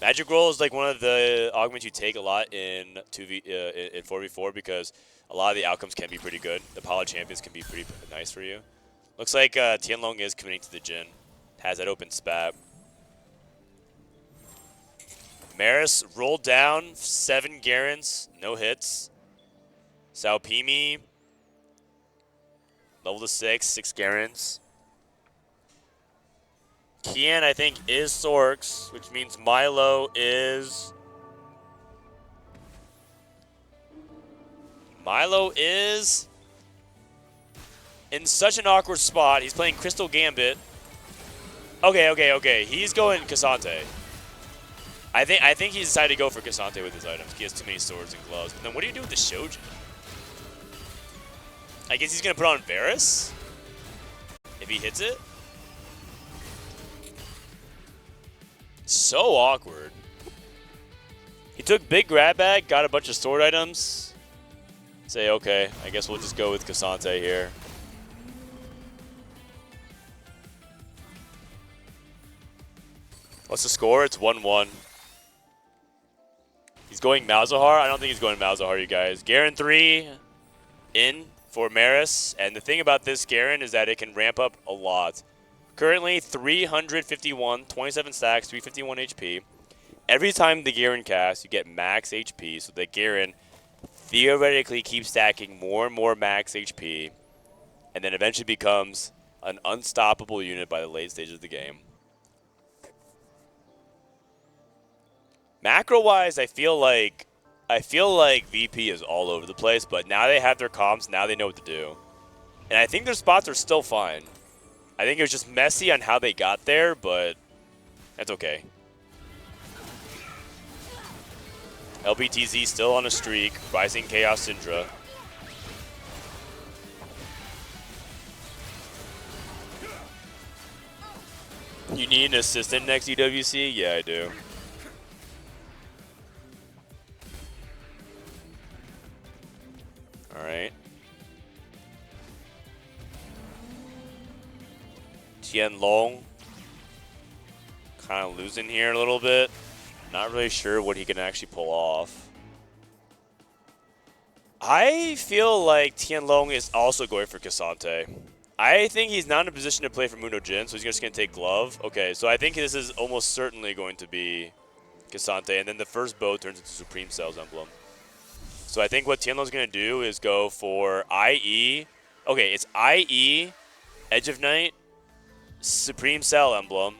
Magic roll is like one of the augments you take a lot in 4v4 because a lot of the outcomes can be pretty good. The Poly Champions can be pretty nice for you. Looks like Tianlong is committing to the Jin. Has that open spat. Maris rolled down, 7 Garens, no hits. Saopimi, level to 6, 6 Garens. Kian, I think, is Sorks, which means Milo is... in such an awkward spot. He's playing Crystal Gambit. Okay. He's going Cassante. I think he decided to go for Cassante with his items. He has too many swords and gloves. But then what do you do with the Shojin? I guess he's going to put on Varus? If he hits it? So awkward. He took big grab bag, got a bunch of sword items. Say, okay, I guess we'll just go with Cassante here. What's the score? It's 1-1. He's going Malzahar? I don't think he's going Malzahar, you guys. Garen 3 in for Maris. And the thing about this Garen is that it can ramp up a lot. Currently 351, 27 stacks, 351 HP. Every time the Garen casts, you get max HP. So the Garen theoretically keeps stacking more and more max HP. And then eventually becomes an unstoppable unit by the late stages of the game. Macro-wise, I feel like VP is all over the place, but now they have their comps, now they know what to do. And I think their spots are still fine. I think it was just messy on how they got there, but that's okay. LBTZ still on a streak, Rising Chaos Syndra. You need an assistant next EWC? Yeah, I do. Alright. Tianlong kind of losing here a little bit. Not really sure what he can actually pull off. I feel like Tianlong is also going for Cassante. I think he's not in a position to play for Mundo Jin, so he's just going to take Glove. Okay, so I think this is almost certainly going to be Cassante, and then the first bow turns into Supreme Cell's emblem. So I think what Tianlong's going to do is go for IE. Okay, it's IE, Edge of Night, Supreme Cell emblem,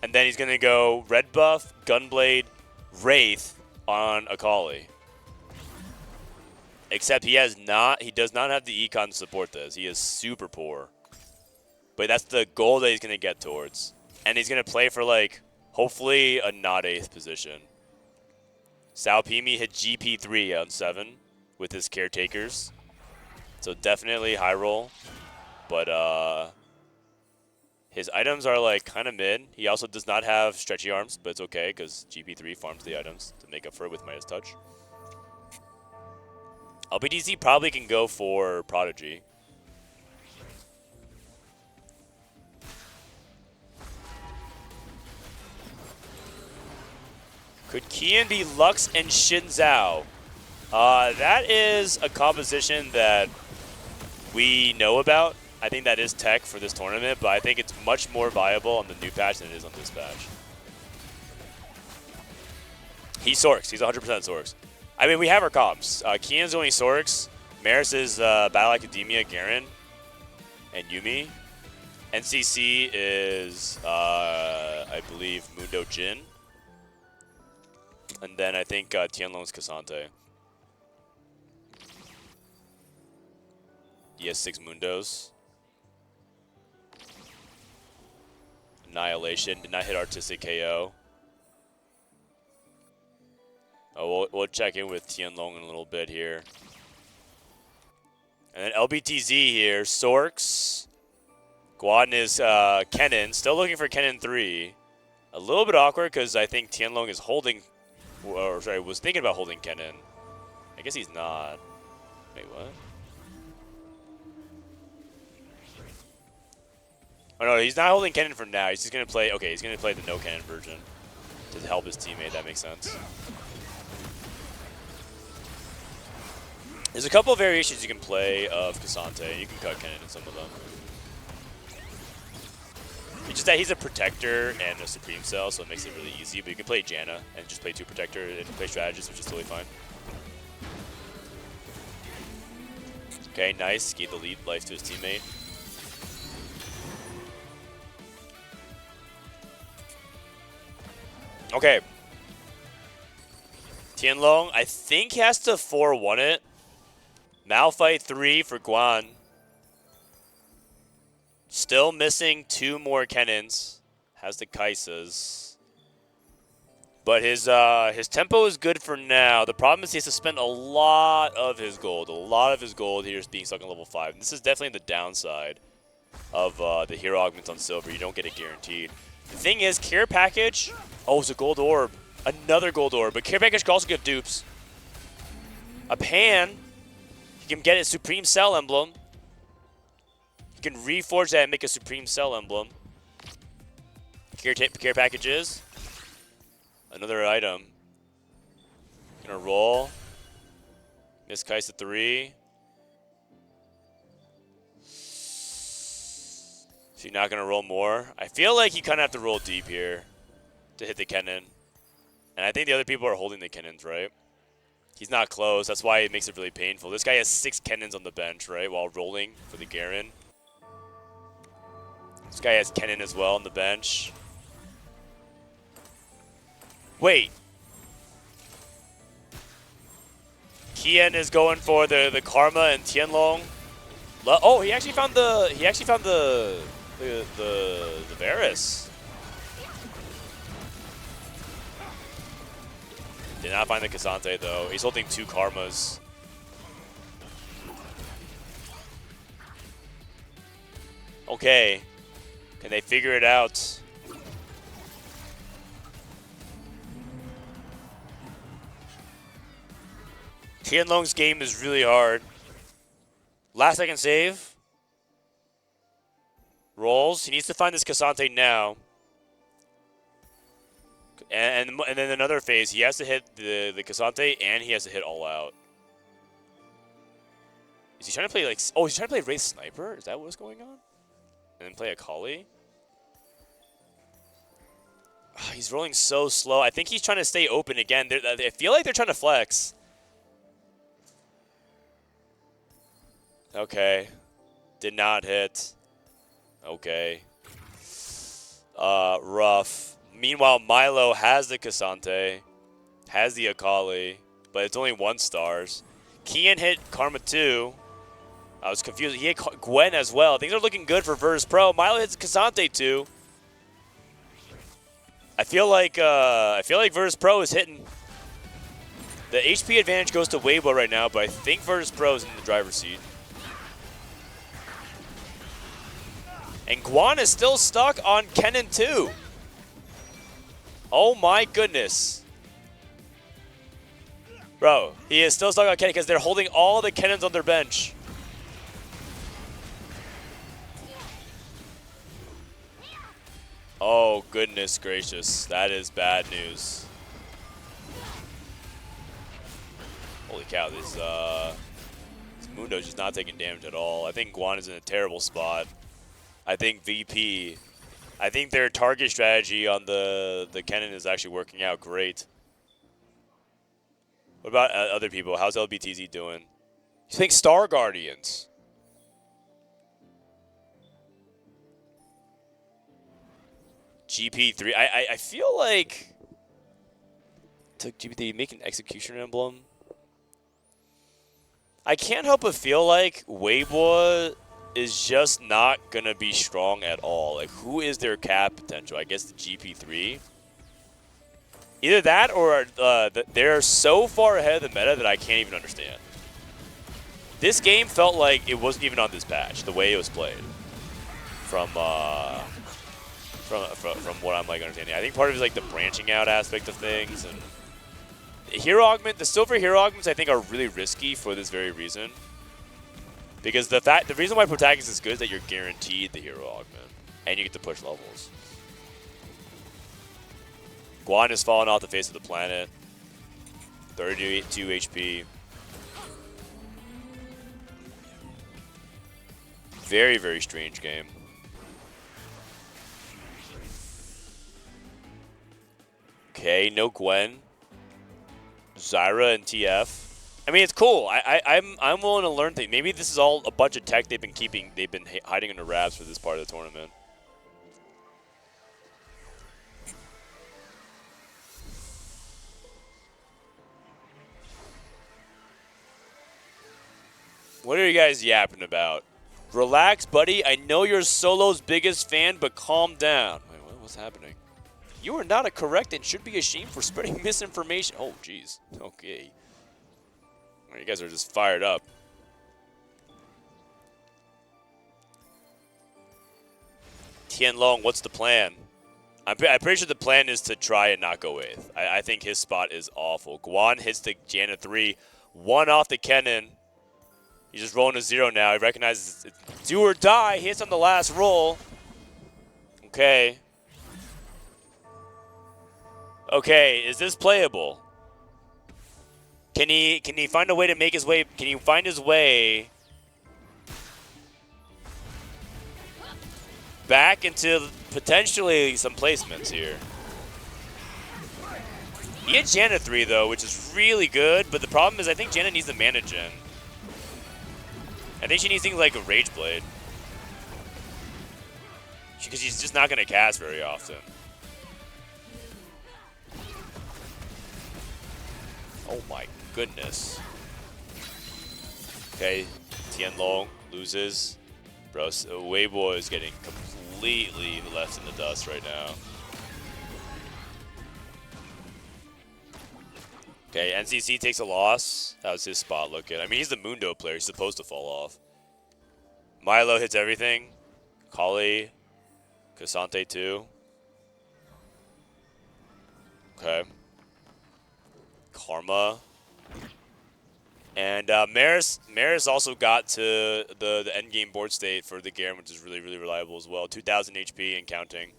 and then he's going to go red buff, Gunblade, Wraith on Akali. Except he does not have the econ to support this. He is super poor. But that's the goal that he's going to get towards. And he's going to play for, like, hopefully a not 8th position. Saopimi hit GP3 on 7 with his caretakers. So definitely high roll. But his items are like kind of mid. He also does not have stretchy arms, but it's okay because GP3 farms the items to make up for it with Midas Touch. LBDZ probably can go for Prodigy. Could Kian be Lux and Xin Zhao? That is a composition that we know about. I think that is tech for this tournament, but I think it's much more viable on the new patch than it is on this patch. He's Sorks. He's 100% Sorks. I mean, we have our comps. Kian's only Sorks. Maris is Battle Academia, Garen, and Yumi. NCC is, I believe, Mundo Jin. And then I think Tianlong's Cassante. He has 6 Mundos. Annihilation. Did not hit Artistic KO. Oh, we'll check in with Tianlong in a little bit here. And then LBTZ here. Sorks. Guadin is Kennen. Still looking for Kennen 3. A little bit awkward because I think Tianlong is holding... Or, sorry, was thinking about holding Kennen. I guess he's not. Wait, what? Oh, no, he's not holding Kennen for now. He's just going to play... Okay, he's going to play the no Kennen version to help his teammate. That makes sense. There's a couple of variations you can play of Cassante. You can cut Kennen in some of them. It's just that he's a Protector and a Supreme Cell, so it makes it really easy. But you can play Janna and just play 2 Protector and play Strategist, which is totally fine. Okay, nice. Gave the lead life to his teammate. Okay. Tianlong, I think he has to 4-1 it. Malphite 3 for Guan. Still missing 2 more Kennens. Has the Kaisas. But his tempo is good for now. The problem is he has to spend a lot of his gold. A lot of his gold here is being stuck on level 5. And this is definitely the downside of the hero augments on silver. You don't get it guaranteed. The thing is, care package. Oh, it's a gold orb. Another gold orb. But care package can also give dupes. A pan. You can get a Supreme Cell emblem. You can reforge that and make a Supreme Cell emblem. Care packages. Another item. Gonna roll. Miss Kaisa 3. So you're not gonna roll more. I feel like you kind of have to roll deep here to hit the Kennen. And I think the other people are holding the Kennens, right? He's not close. That's why it makes it really painful. This guy has 6 Kennens on the bench, right? While rolling for the Garen. This guy has Kennen as well on the bench. Wait. Kian is going for the Karma and Tianlong. Oh, he actually found the Varus. Did not find the Cassante though. He's holding 2 Karmas. Okay. Can they figure it out? Tianlong's game is really hard. Last second save. Rolls. He needs to find this Cassante now. And then another phase. He has to hit the Cassante and he has to hit all out. Is he trying to play like... Oh, he's trying to play Wraith Sniper? Is that what's going on? And then play a Kali? He's rolling so slow. I think he's trying to stay open again. I feel like they're trying to flex. Okay. Did not hit. Okay. Rough. Meanwhile, Milo has the Cassante. Has the Akali. But it's only 1 stars. Kian hit Karma 2. I was confused. He hit Gwen as well. Things are looking good for Virtus Pro. Milo hits Cassante 2. I feel like Virtus Pro is hitting. The HP advantage goes to Weibo right now, but I think Virtus Pro is in the driver's seat. And Guan is still stuck on Kennen 2. Oh my goodness. Bro, he is still stuck on Kennen because they're holding all the Kennens on their bench. Oh, goodness gracious. That is bad news. Holy cow, this Mundo's just not taking damage at all. I think Guan is in a terrible spot. I think VP, I think their target strategy on the Kennen is actually working out great. What about other people? How's LBTZ doing? You think Star Guardians? GP3. I feel like took GP3 make an execution emblem. I can't help but feel like Weibo is just not gonna be strong at all. Like, who is their cap potential? I guess the GP3. Either that or they're so far ahead of the meta that I can't even understand. This game felt like it wasn't even on this patch, the way it was played. From what I'm like understanding. I think part of it is like the branching out aspect of things, and the silver hero augments I think are really risky for this very reason. Because the reason why Protagonist is good is that you're guaranteed the hero augment, and you get to push levels. Guan is falling off the face of the planet. 32 HP. Very, very strange game. Okay, no Gwen. Zyra and TF. I mean, it's cool. I'm willing to learn things. Maybe this is all a bunch of tech they've been hiding under wraps for this part of the tournament. What are you guys yapping about? Relax, buddy. I know you're Solo's biggest fan, but calm down. Wait, what's happening? You are not a correct and should be ashamed for spreading misinformation. Oh, jeez. Okay. You guys are just fired up. Tianlong, what's the plan? I'm pretty sure the plan is to try and not go 8th. I think his spot is awful. Guan hits the Janna 3. 1 off the Kennen. He's just rolling a 0 now. He recognizes it's do or die. He hits on the last roll. Okay. Okay, is this playable? Can he find a way to make his way? Can he find his way back into potentially some placements here? He had Janna 3 though, which is really good, but the problem is I think Janna needs the mana gen. I think she needs things like a Rage Blade. Because she's just not going to cast very often. Oh my goodness. Okay, Tianlong loses. Bro, Weibo is getting completely left in the dust right now. Okay, NCC takes a loss. How's his spot looking? I mean, he's the Mundo player. He's supposed to fall off. Milo hits everything. Kali. Cassante too. Okay. Karma. And Maris also got to the endgame board state for the Garen, which is really, really reliable as well. 2,000 HP and counting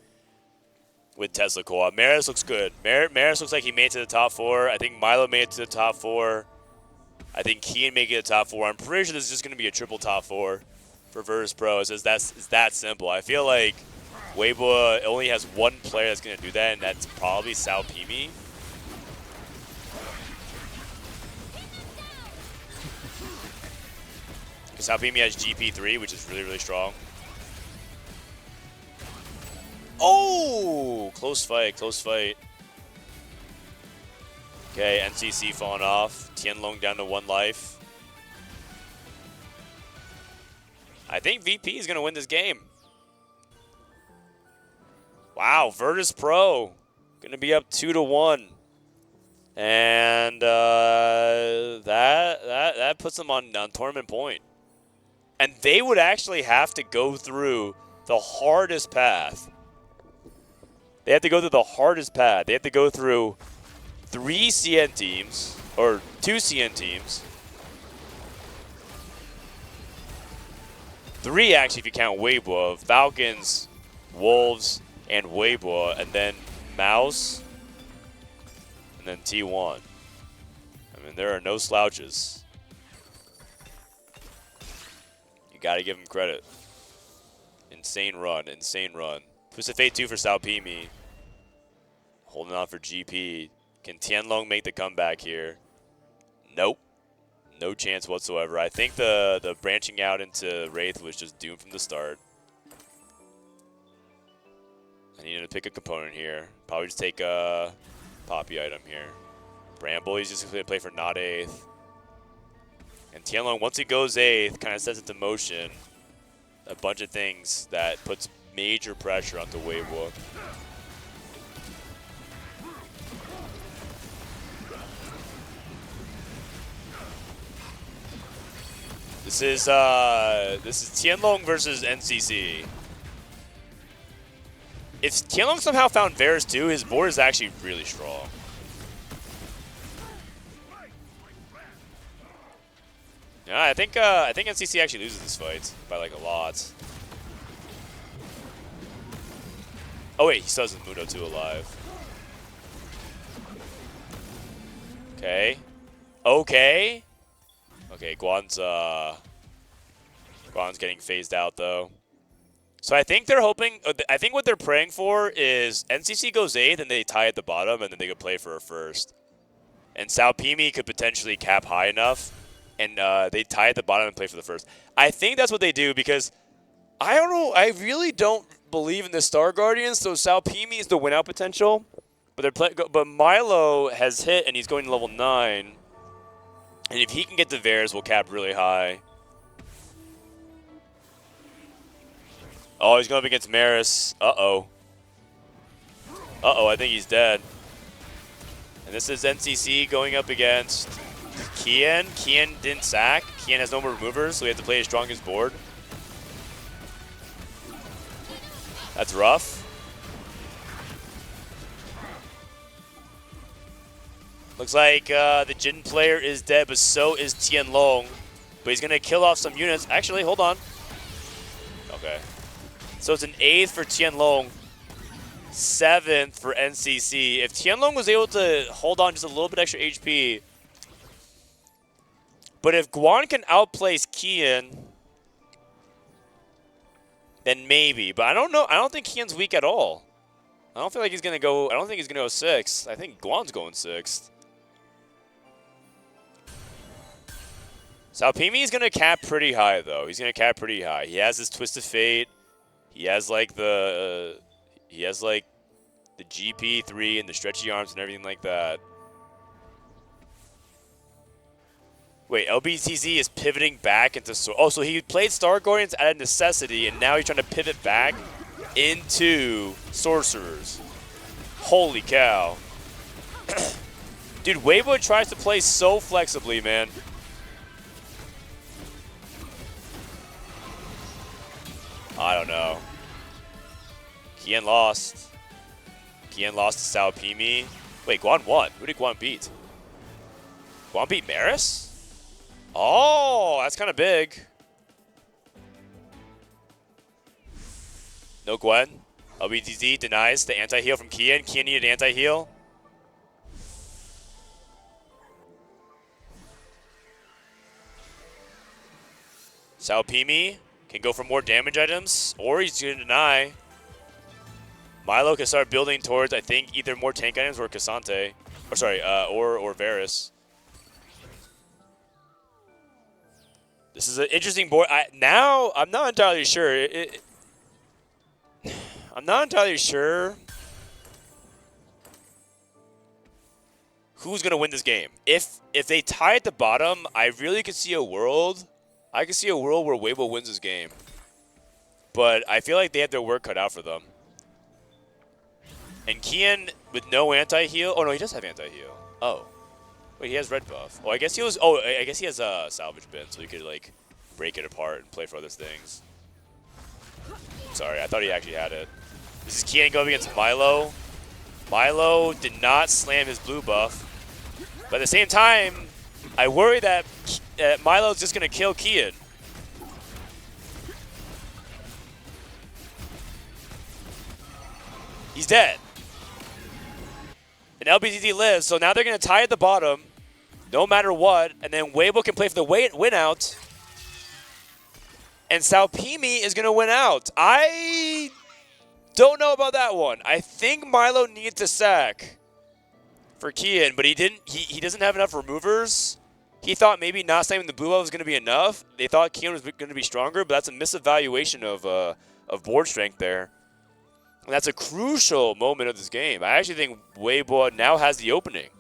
with Tesla co-op. Maris looks good. Maris looks like he made it to the top 4. I think Milo made it to the top 4. I think Kian made it to the top 4. I'm pretty sure this is just going to be a triple top 4 for Virtus Pro. It's that simple. I feel like Weibo only has one player that's going to do that, and that's probably Sao Pimi. Because Sao Pimi has GP3, which is really, really strong. Oh! Close fight, close fight. Okay, NCC falling off. Tianlong down to 1 life. I think VP is going to win this game. Wow, Virtus Pro going to be up 2-1. And that puts them on tournament point. And they would actually have to go through the hardest path. They have to go through the hardest path. They have to go through 3 CN teams, or 2 CN teams. 3 actually if you count Weibo. Falcons, Wolves, and Weibo, and then Mouse, and then T1. I mean, there are no slouches. You gotta give him credit. Insane run, insane run. Twisted Fate 2 for Sao Pimi. Holding on for GP. Can Tianlong make the comeback here? Nope. No chance whatsoever. I think the branching out into Wraith was just doomed from the start. I needed to pick a component here. Probably just take a Poppy item here. Bramble, he's just going to play for not 8th. And Tianlong, once he goes 8th, kind of sets into motion a bunch of things that puts major pressure onto Weibo. This is Tianlong versus NCC. If Tianlong somehow found Varus too, his board is actually really strong. Yeah, I think NCC actually loses this fight by like a lot. Oh wait, he still has Mundo 2 alive. Okay. Okay. Okay, Guan's Guan's getting phased out, though. So I think they're hoping, I think what they're praying for is NCC goes 8th and they tie at the bottom and then they could play for a first. And Sao Pimi could potentially cap high enough and they tie at the bottom and play for the first. I think that's what they do because I don't know, I really don't believe in the Star Guardians, so Sao Pimi is the win out potential. But Milo has hit and he's going to level 9. And if he can get the Varus, we'll cap really high. Oh, he's going up against Maris. Uh-oh. Uh-oh, I think he's dead. And this is NCC going up against Kian. Kian didn't sack. Kian has no more removers, so we have to play his strongest board. That's rough. Looks like the Jin player is dead, but so is Tianlong. But he's going to kill off some units. Actually, hold on. Okay. So it's an 8th for Tianlong, 7th for NCC. If Tianlong was able to hold on just a little bit extra HP, but if Guan can outplace Kian, then maybe. But I don't know. I don't think Kian's weak at all. I don't feel like he's going to go. I don't think he's going to go 6th. I think Guan's going 6th. Sao Pimi is going to cap pretty high, though. He's going to cap pretty high. He has his Twist of Fate. He has like the GP3 and the stretchy arms and everything like that. Wait, LBTZ is pivoting back into so he played Star Guardians out of necessity, and now he's trying to pivot back into Sorcerers. Holy cow. Dude, Weibo tries to play so flexibly, man. I don't know. Kian lost. Kian lost to Sao Pimi. Wait, Guan won. Who did Guan beat? Guan beat Maris? Oh, that's kind of big. No Gwen. LBTZ denies the anti-heal from Kian. Kian needed anti-heal. Sao Pimi can go for more damage items, or he's going to deny. Milo can start building towards, I think, either more tank items or Cassante. Or sorry, or Varus. This is an interesting board. Now, I'm not entirely sure. I'm not entirely sure who's going to win this game. If they tie at the bottom, I really could see a world. I could see a world where Weibo wins this game. But I feel like they have their work cut out for them. And Kian with no anti-heal. Oh, no, he does have anti-heal. Oh. Wait, he has red buff. Oh, I guess he was. Oh, I guess he has a salvage bin, so he could, like, break it apart and play for other things. Sorry, I thought he actually had it. This is Kian going against Milo. Milo did not slam his blue buff. But at the same time, I worry that Milo's just going to kill Kian. He's dead. And LBTT lives, so now they're going to tie at the bottom, no matter what, and then Weibo can play for the win out. And Sao Pimi is going to win out. I don't know about that one. I think Milo needs to sack for Kian, but he didn't. He doesn't have enough removers. He thought maybe not slamming the blue buff was going to be enough. They thought Kian was going to be stronger, but that's a misevaluation of board strength there. And that's a crucial moment of this game. I actually think Weibo now has the opening.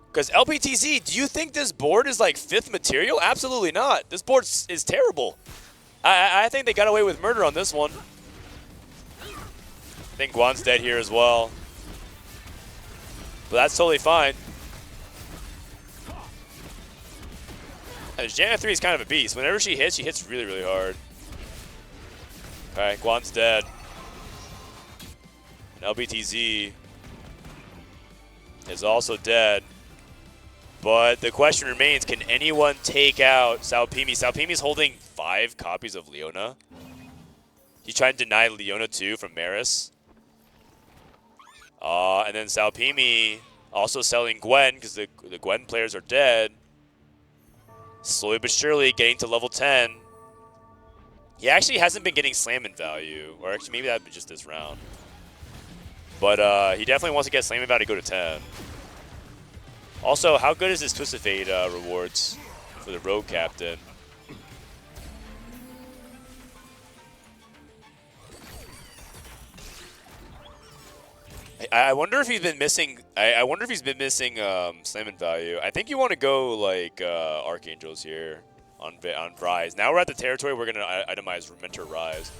Because LPTZ, do you think this board is like 5th material? Absolutely not. This board is terrible. I think they got away with murder on this one. I think Guan's dead here as well. But that's totally fine. And Janna 3 is kind of a beast. Whenever she hits really, really hard. Alright, Guan's dead. And LBTZ is also dead. But the question remains, can anyone take out Sao Pimi? Sao Pimi's holding 5 copies of Leona. He's trying to deny Leona 2 from Maris. And then Sao Pimi also selling Gwen because the Gwen players are dead. slowly but surely getting to level 10. He actually hasn't been getting slamming value, or actually maybe that'd be just this round. But he definitely wants to get slamming value to go to 10. Also, how good is this Twisted Fate rewards for the Rogue Captain? I wonder if he's been missing. I wonder if he's been missing slamming value. I think you want to go like Archangels here on Rise. Now we're at the territory we're gonna itemize Mentor Rise.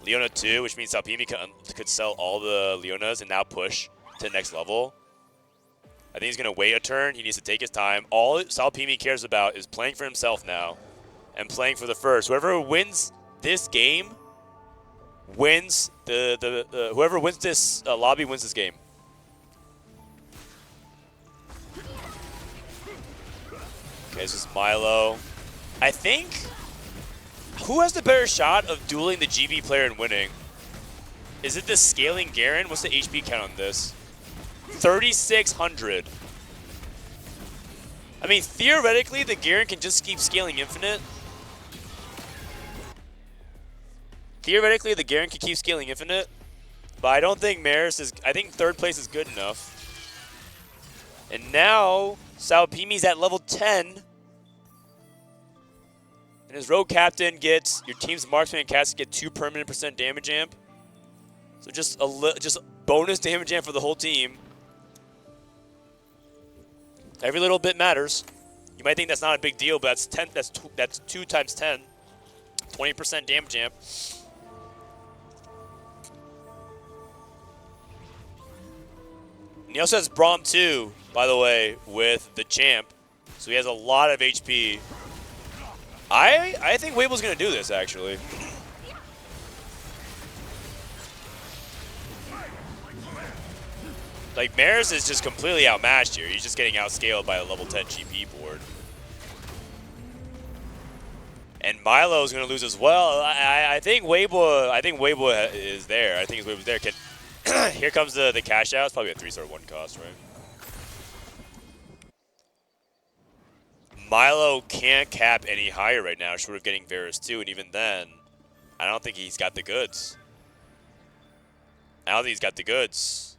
Leona 2, which means Salpimi could sell all the Leonas and now push to the next level. I think he's gonna wait a turn. He needs to take his time. All Salpimi cares about is playing for himself now and playing for the first. Whoever wins this game wins whoever wins this lobby wins this game. Okay, this is Milo. I think who has the better shot of dueling the GB player and winning? Is it the scaling Garen? What's the HP count on this? 3,600. I mean, theoretically, the Garen can just keep scaling infinite. Theoretically, the Garen can keep scaling infinite, but I don't think Maris is. I think third place is good enough. And now Salpimi's at level 10, and his Rogue Captain gets your team's marksman and cast get 2 permanent % damage amp. So just just bonus damage amp for the whole team. Every little bit matters. You might think that's not a big deal, but that's 10. That's 2 times 10, 20% damage amp. And he also has Braum 2, by the way, with the champ. So he has a lot of HP. I think Weibo's going to do this, actually. Like, Maris is just completely outmatched here. He's just getting outscaled by a level 10 GP board. And Milo is going to lose as well. I think Weibo is there. I think Weibo's there. Here comes the cash out. It's probably a 3-star 1 cost, right? Milo can't cap any higher right now, short of getting Varus 2, and even then, I don't think he's got the goods. I don't think he's got the goods.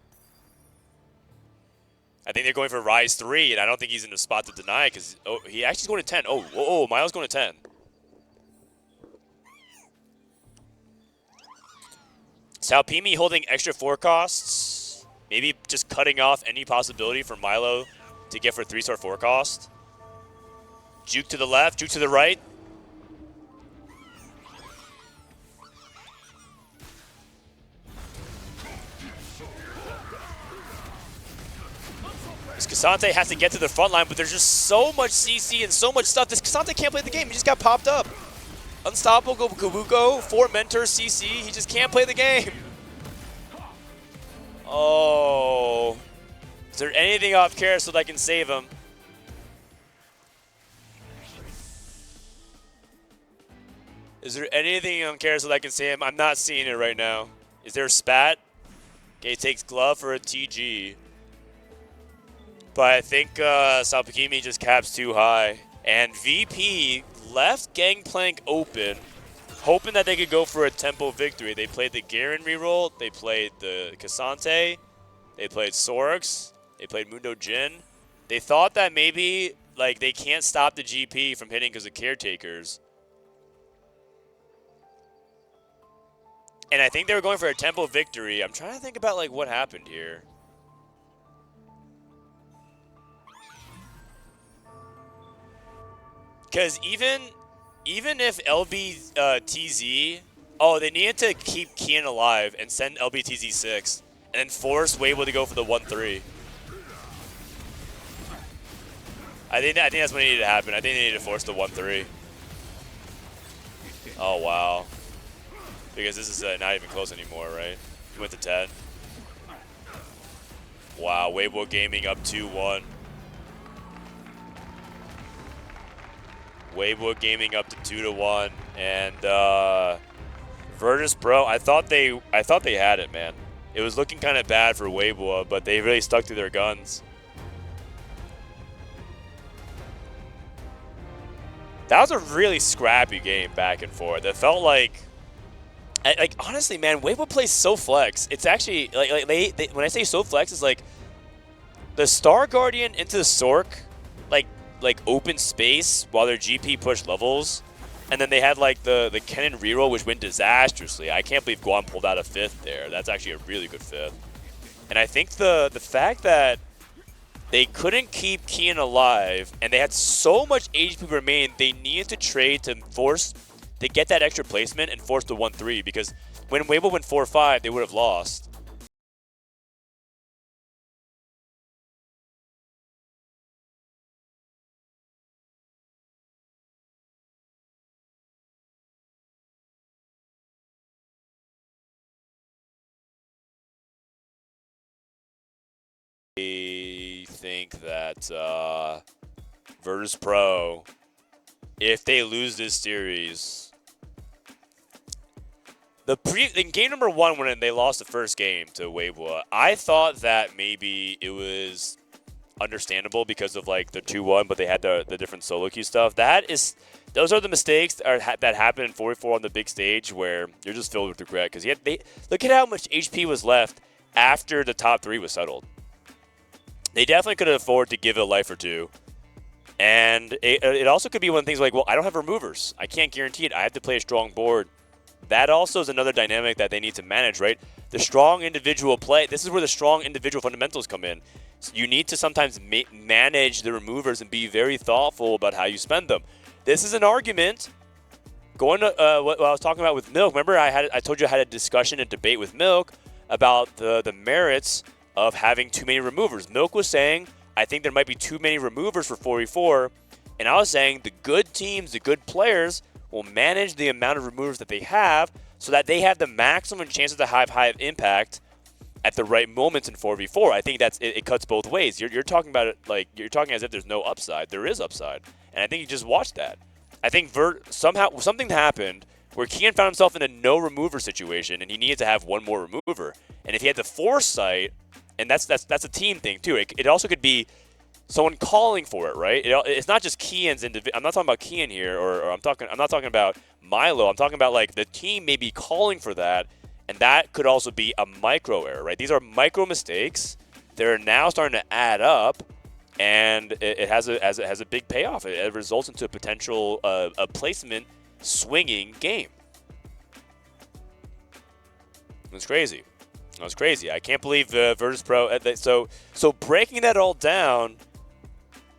I think they're going for Rise 3, and I don't think he's in a spot to deny, because he actually is going to 10. Oh, Milo's going to 10. Salpimi holding extra 4 costs. Maybe just cutting off any possibility for Milo to get for 3-star 4 cost. Juke to the left, juke to the right. This Cassante has to get to the front line, but there's just so much CC and so much stuff. This Cassante can't play the game. He just got popped up. Unstoppable Kabuko, 4 mentors CC. He just can't play the game. Oh. Is there anything off Carousel that can save him? Is there anything on Carousel that can save him? I'm not seeing it right now. Is there a spat? Okay, he takes glove for a TG. But I think Salpikimi just caps too high. And VP left Gangplank open, hoping that they could go for a tempo victory. They played the Garen reroll, they played the Cassante, they played Sorix, they played Mundo Jin. They thought that maybe like they can't stop the GP from hitting because of caretakers. And I think they were going for a tempo victory. I'm trying to think about like what happened here. Because even if LBTZ, they needed to keep Kian alive and send LBTZ 6, and then force Weibo to go for the 1-3. I think that's what needed to happen. I think they needed to force the 1-3. Oh wow, because this is not even close anymore, right? He went to 10. Wow, Weibo Gaming up 2-1. Weibo Gaming up to 2-1, and Virtus Pro. I thought they had it, man. It was looking kind of bad for Weibo, but they really stuck to their guns. That was a really scrappy game back and forth. It felt like honestly, man, Weibo plays so flex. It's actually like they when I say so flex, it's like the Star Guardian into the Sork, like open space while their GP pushed levels, and then they had like the Kennen reroll, which went disastrously. I can't believe Guam pulled out a 5th there. That's actually a really good 5th. And I think the fact that they couldn't keep Kian alive, and they had so much HP remaining, they needed to trade to get that extra placement and force the 1-3, because when Weibo went 4-5, they would have lost. I think that Virtus.pro, if they lose this series, in game number 1 when they lost the first game to Weibo, I thought that maybe it was understandable because of like the 2-1, but they had the different solo queue stuff. Those are the mistakes that happen in 4v4 on the big stage where you're just filled with regret, because look at how much HP was left after the top 3 was settled. They definitely could afford to give it a life or two. And it also could be one of the things like, well, I don't have removers. I can't guarantee it. I have to play a strong board. That also is another dynamic that they need to manage, right? The strong individual play. This is where the strong individual fundamentals come in. So you need to sometimes manage the removers and be very thoughtful about how you spend them. This is an argument. Going to what I was talking about with Milk. Remember, I told you I had a discussion and debate with Milk about the merits of having too many removers. Milk was saying, I think there might be too many removers for 4v4, and I was saying the good teams, the good players, will manage the amount of removers that they have so that they have the maximum chances to have high impact at the right moments in 4v4. I think it cuts both ways. You're talking about it like you're talking as if there's no upside. There is upside, and I think you just watched that. I think somehow something happened where Kian found himself in a no remover situation, and he needed to have one more remover. And if he had the foresight, and that's a team thing too. It also could be someone calling for it, right? It's not just Kian's individual. I'm not talking about Kian here, or I'm not talking about Milo. I'm talking about like the team may be calling for that, and that could also be a micro error, right? These are micro mistakes. They're now starting to add up, and it has a big payoff. It results into a potential a placement swinging game. It's crazy. That's crazy. I can't believe Virtus.pro. So breaking that all down,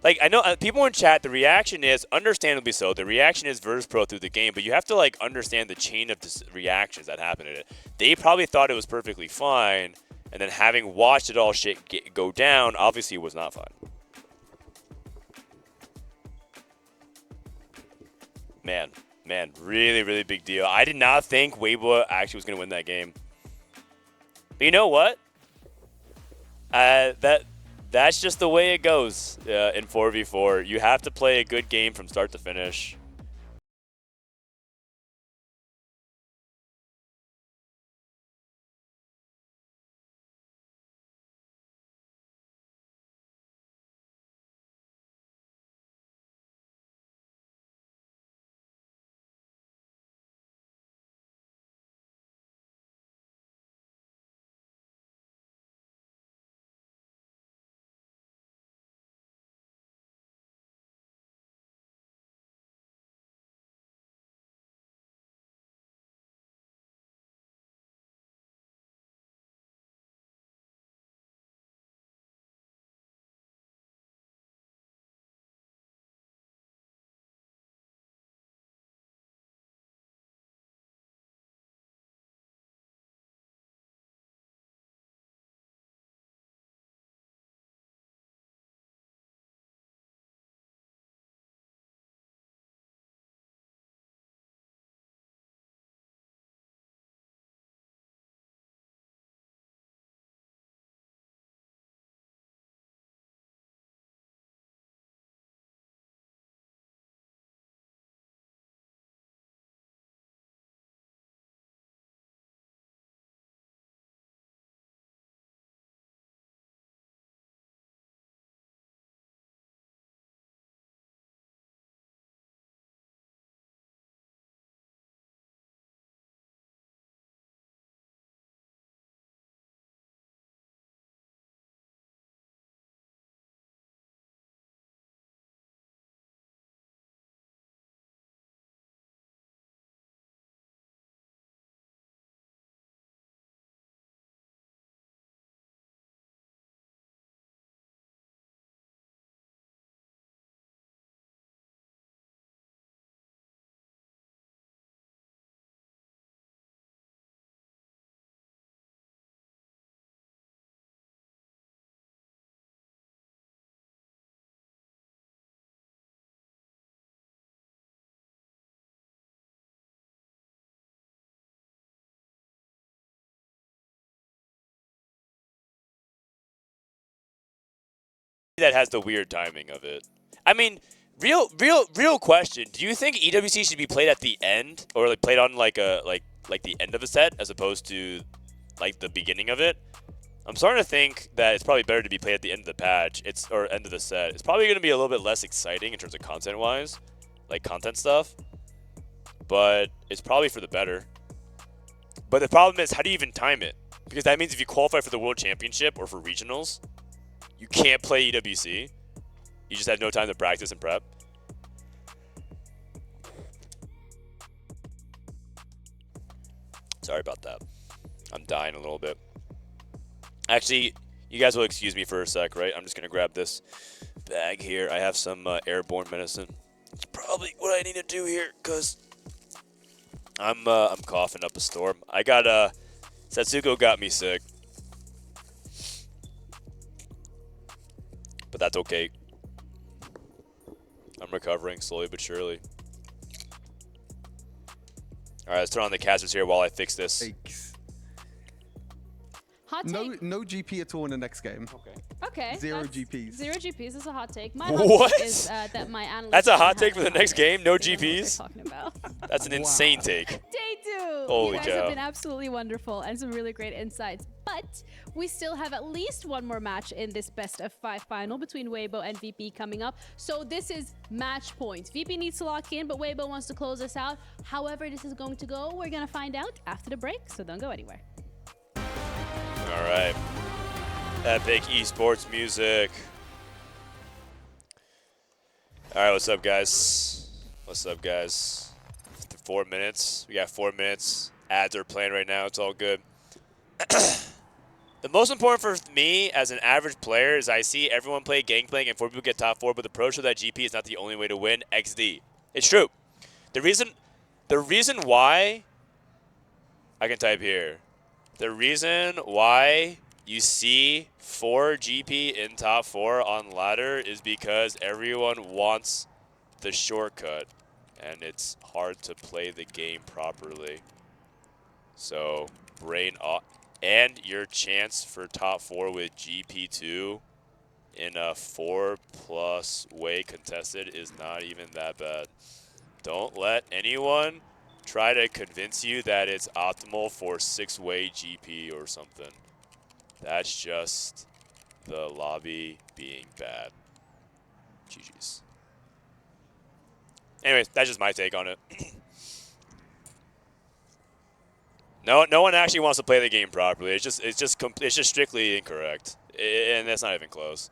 like I know people in chat, the reaction is understandably so. The reaction is Virtus.pro through the game, but you have to like understand the chain of reactions that happened in it. They probably thought it was perfectly fine, and then having watched it all go down, obviously it was not fine. Man, really, really big deal. I did not think Weibo actually was going to win that game. But you know what? That's just the way it goes in 4v4. You have to play a good game from start to finish. that has the weird timing of it. I mean, real question. Do you think EWC should be played at the end, or like played on like the end of a set as opposed to like the beginning of it? I'm starting to think that it's probably better to be played at the end of the patch. Or end of the set. It's probably going to be a little bit less exciting in terms of content-wise, like content stuff. But it's probably for the better. But the problem is, how do you even time it? Because that means if you qualify for the World Championship or for regionals, you can't play EWC. You just have no time to practice and prep. Sorry about that. I'm dying a little bit. Actually, you guys will excuse me for a sec, right? I'm just going to grab this bag here. I have some airborne medicine. It's probably what I need to do here because I'm coughing up a storm. I got Satsuko got me sick. But that's okay. I'm recovering slowly but surely. All right, let's turn on the casters here while I fix this. Hot take. No GP at all in the next game. Okay. Zero that's- GPs. Zero GPs is a hot take. My What? hot take is that my analyst. That's a hot doesn't take for have the any next game? No They know what they're GPs? talking about. That's an insane take. Day 2. Holy you guys cow. have been absolutely wonderful and some really great insights. But we still have at least one more match in this best of 5 final between Weibo and VP coming up. So this is match point. VP needs to lock in, but Weibo wants to close this out. However this is going to go, we're going to find out after the break. So don't go anywhere. All right. Epic esports music. All right, what's up, guys? What's up, guys? 4 minutes. We got 4 minutes. Ads are playing right now. It's all good. The most important for me as an average player is I see everyone play Gangplank and 4 people get top 4, but the pro show that GP is not the only way to win. XD. It's true. The reason why I can type here. The reason why you see 4 GP in top 4 on ladder is because everyone wants the shortcut, and it's hard to play the game properly. So, brain off. And your chance for top 4 with GP2 in a 4+ way contested is not even that bad. Don't let anyone try to convince you that it's optimal for 6-way GP or something. That's just the lobby being bad. GG's. Anyways, that's just my take on it. No one actually wants to play the game properly. It's just strictly incorrect, and that's not even close.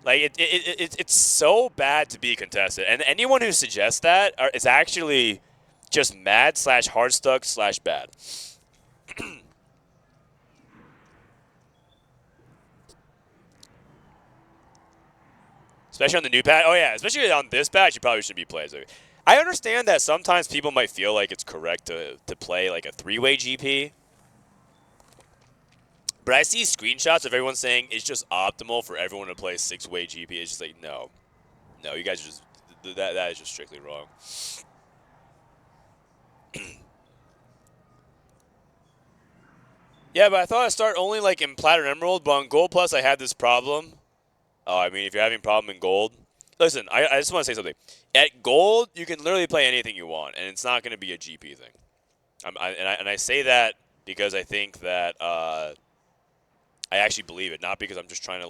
Like it's so bad to be contested, and anyone who suggests that is actually just mad / hard stuck / bad. Especially on the new patch. Oh yeah, especially on this patch, you probably should be playing. I understand that sometimes people might feel like it's correct to play like a 3-way GP. But I see screenshots of everyone saying it's just optimal for everyone to play 6-way GP. It's just like, no. No, you guys are just, that is just strictly wrong. Yeah, but I thought I'd start only like in Plat or Emerald, but on Gold Plus I had this problem. Oh, I mean, if you're having a problem in Gold, listen, I just want to say something. At Gold, you can literally play anything you want, and it's not going to be a GP thing. And I say that because I think that I actually believe it, not because I'm just trying to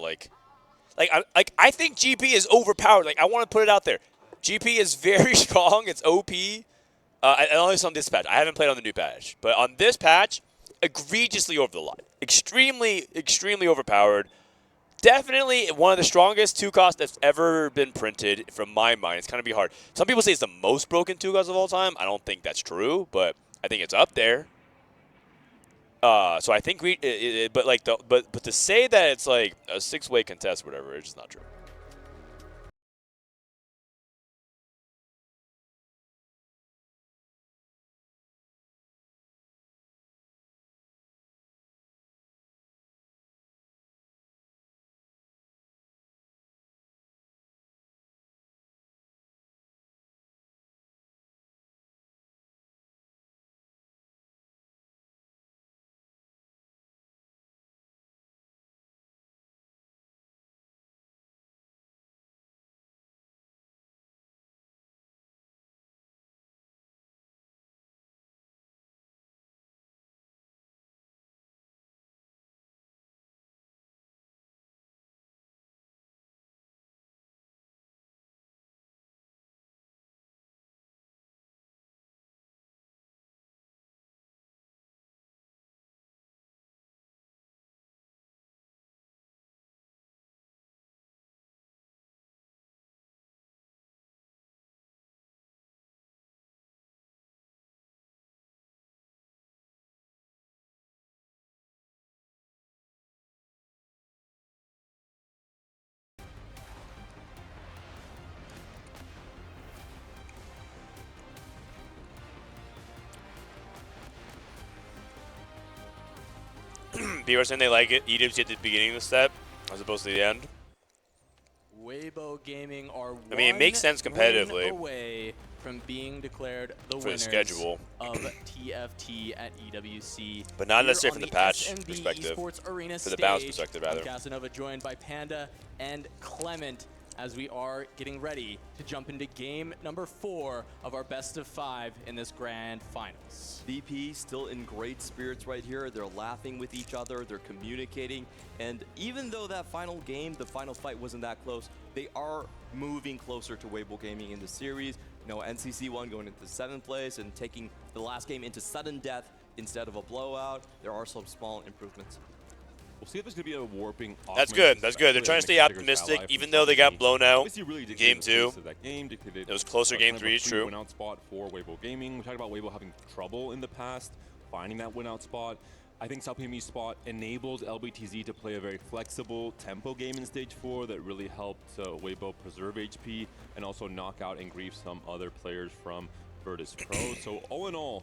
I think GP is overpowered. Like, I want to put it out there. GP is very strong. It's OP. And only on this patch. I haven't played on the new patch, but on this patch, egregiously over the line. Extremely, extremely overpowered. Definitely one of the strongest 2-cost that's ever been printed, from my mind. It's kind of be hard. Some people say it's the most broken 2-cost of all time. I don't think that's true, but I think it's up there. So I think but to say that it's like a 6-way contest, or whatever, it's just not true. People are saying they like it. EWC at the beginning of the set as opposed to the end. Weibo Gaming are I mean, it makes sense competitively. away from being declared the For the winners schedule. of TFT at EWC. But not Here necessarily on from the patch SMB perspective. Esports Arena For the balance stage, perspective, rather. I'm Casanova, joined by Panda and Clement, as we are getting ready to jump into game number 4 of our best of 5 in this grand finals. VP still in great spirits right here. They're laughing with each other, they're communicating, and even though that final game, the final fight wasn't that close, they are moving closer to Weibo Gaming in the series. You know, NCC1 going into 7th place and taking the last game into sudden death instead of a blowout. There are some small improvements. We'll see if there's going to be a warping. That's good. That's good. They're trying to stay optimistic, even though they got blown out game 2. It was closer game 3, it's true. Win-out spot for Weibo Gaming. We talked about Weibo having trouble in the past finding that win-out spot. I think SouthPME's spot enabled LBTZ to play a very flexible tempo game in Stage 4 that really helped Weibo preserve HP and also knock out and grief some other players from Virtus Pro. So all in all,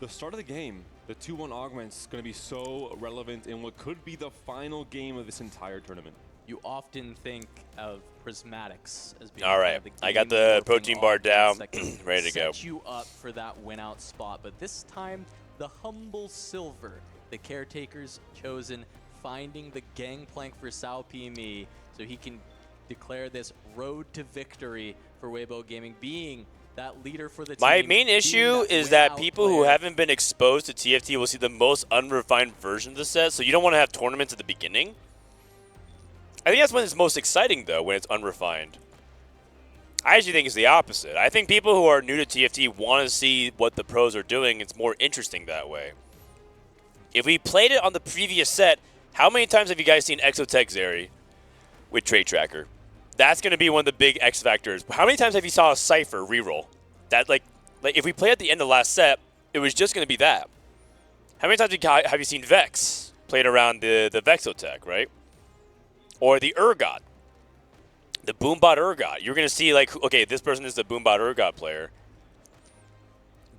the start of the game, the 2-1 augment's is going to be so relevant in what could be the final game of this entire tournament. You often think of Prismatics as being All right, I got the protein bar down, ready to go. Set you up for that win-out spot, but this time the humble Silver, the caretaker's chosen, finding the gangplank for SouthPME so he can declare this road to victory for Weibo Gaming, being that leader for the team. My main issue is that people who haven't been exposed to TFT will see the most unrefined version of the set, so you don't want to have tournaments at the beginning. I think that's when it's most exciting, though, when it's unrefined. I actually think it's the opposite. I think people who are new to TFT want to see what the pros are doing. It's more interesting that way. If we played it on the previous set, how many times have you guys seen Exotech Zeri with Trade Tracker? That's going to be one of the big X factors. How many times have you saw a Cypher reroll? That like if we play at the end of the last set, it was just going to be that. How many times have you seen Vex played around the Vexotech, right? Or the Urgot, the Boombot Urgot. You're going to see like, okay, this person is the Boombot Urgot player.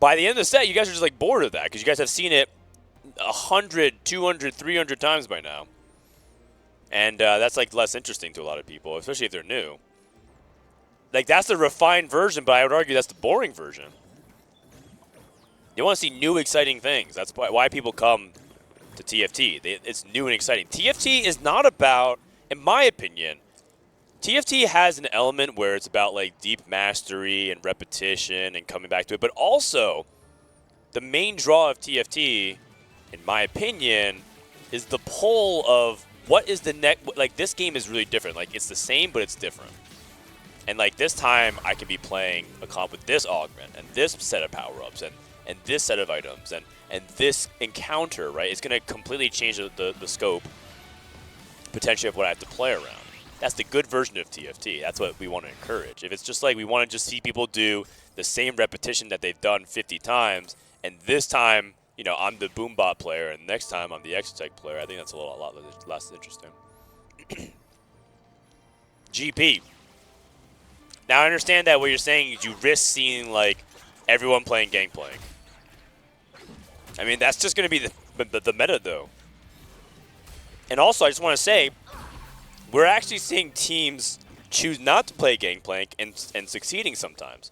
By the end of the set, you guys are just like bored of that because you guys have seen it 100, 200, 300 times by now. And that's like less interesting to a lot of people, especially if they're new. Like that's the refined version, but I would argue that's the boring version. You want to see new, exciting things. That's why people come to TFT. It's new and exciting. TFT is not about, in my opinion, TFT has an element where it's about like deep mastery and repetition and coming back to it, but also the main draw of TFT, in my opinion, is the pull of what is the next. Like this game is really different. Like it's the same, but it's different. And like this time, I can be playing a comp with this augment and this set of power-ups and this set of items and this encounter, right? It's going to completely change the scope, potentially, of what I have to play around. That's the good version of TFT. That's what we want to encourage. If it's just like we want to just see people do the same repetition that they've done 50 times, and this time, you know, I'm the Boombot player, and next time I'm the Exotech player, I think that's a lot less interesting. GP. Now, I understand that what you're saying is you risk seeing, like, everyone playing Gangplank. I mean, that's just going to be the meta, though. And also, I just want to say, we're actually seeing teams choose not to play Gangplank and succeeding sometimes.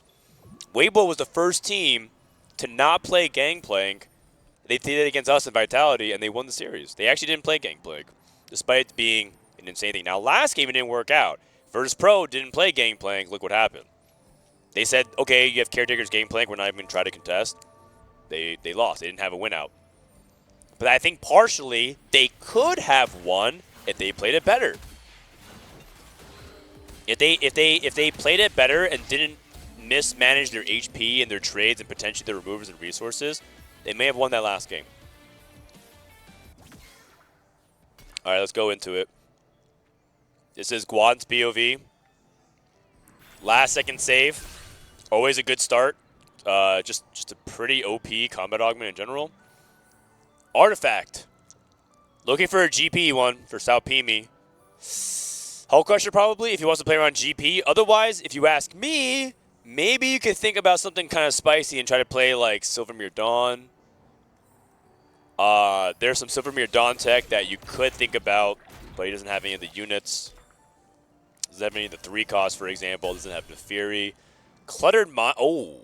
Weibo was the first team to not play Gangplank. They did it against us in Vitality, and they won the series. They actually didn't play Gangplank, despite it being an insane thing. Now, last game, it didn't work out. Virtus Pro didn't play Gangplank. Look what happened. They said, okay, you have Caretaker's Gangplank. We're not even going to try to contest. They lost. They didn't have a win out. But I think partially they could have won if they played it better. If they played it better and didn't mismanage their HP and their trades and potentially their removers and resources, they may have won that last game. All right, let's go into it. This is Guan's POV. Last second save. Always a good start. Just a pretty OP combat augment in general. Artifact. Looking for a GP one for SouthPME. Hull Crusher probably if he wants to play around GP. Otherwise, if you ask me, maybe you could think about something kind of spicy and try to play like Silvermere Dawn. There's some Silvermere Dawn tech that you could think about, but he doesn't have any of the units. Doesn't have any of the 3 costs, for example. Doesn't have the Fury. Cluttered Mind. Oh,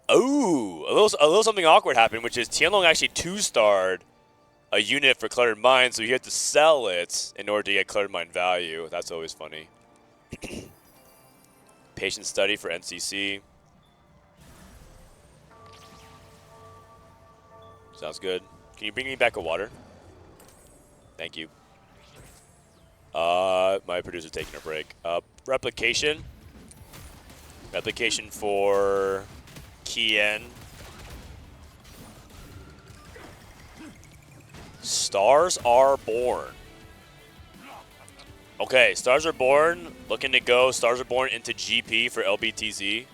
a little something awkward happened, which is Tianlong actually 2-starred a unit for Cluttered Mind, so you have to sell it in order to get Cluttered Mind value. That's always funny. Patient Study for NCC. Sounds good. Can you bring me back a water? Thank you. My producer's taking a break. Replication. Replication for Kien. Stars Are Born. Okay, Stars Are Born. Looking to go Stars Are Born into GP for LBTZ.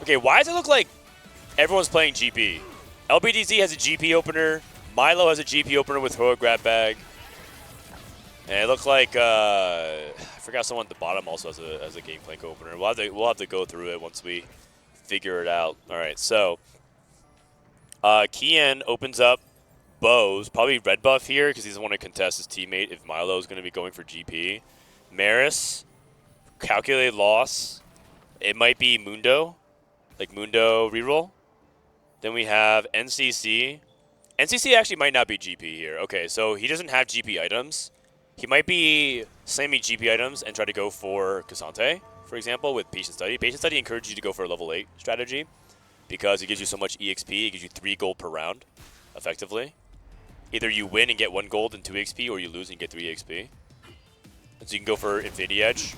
Okay, why does it look like everyone's playing GP? LBTZ has a GP opener. Milo has a GP opener with Heroic Grab Bag. And it looked like I forgot someone at the bottom also has a Gangplank opener. We'll have to go through it once we figure it out. All right, so Kien opens up bows, probably red buff here because he doesn't want to contest his teammate if Milo is going to be going for GP. Maris, calculated loss. It might be Mundo, like Mundo reroll. Then we have NCC. NCC actually might not be GP here. Okay, so he doesn't have GP items. He might be slamming GP items and try to go for Cassante, for example, with Patient Study. Patient Study encourages you to go for a level 8 strategy because it gives you so much EXP. It gives you 3 gold per round, effectively. Either you win and get 1 gold and 2 XP, or you lose and get 3 XP. And so you can go for Infinity Edge.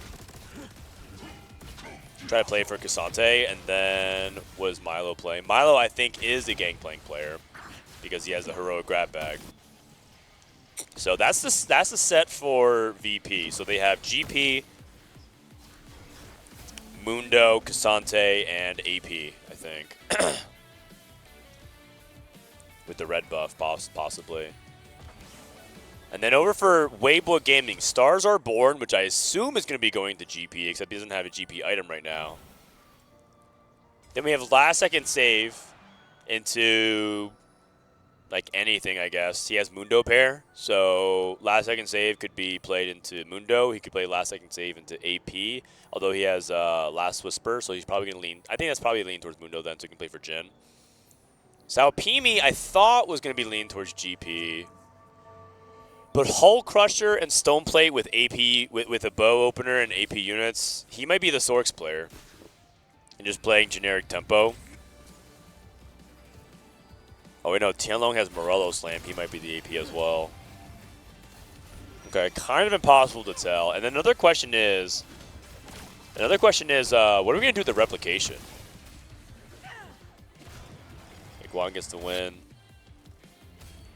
Try to play for Cassante, and then what does Milo play? Milo, I think, is the Gangplank player because he has the Heroic Grab Bag. So that's the set for VP. So they have GP, Mundo, Cassante, and AP, I think. With the red buff, possibly. And then over for Weibo Gaming, Stars Are Born, which I assume is going to be going to GP, except he doesn't have a GP item right now. Then we have Last Second Save into, like, anything, I guess. He has Mundo pair, so Last Second Save could be played into Mundo. He could play Last Second Save into AP, although he has Last Whisper, so he's probably going to lean. I think that's probably lean towards Mundo then, so he can play for Jin. Salpimi, I thought was going to be leaning towards GP. But Hull Crusher and Stoneplate with AP, with a bow opener and AP units, he might be the Sorks player. And just playing generic tempo. Oh, wait, no, Tianlong has Morello Slam. He might be the AP as well. Okay, kind of impossible to tell. And then another question is, what are we going to do with the replication? Guan gets the win.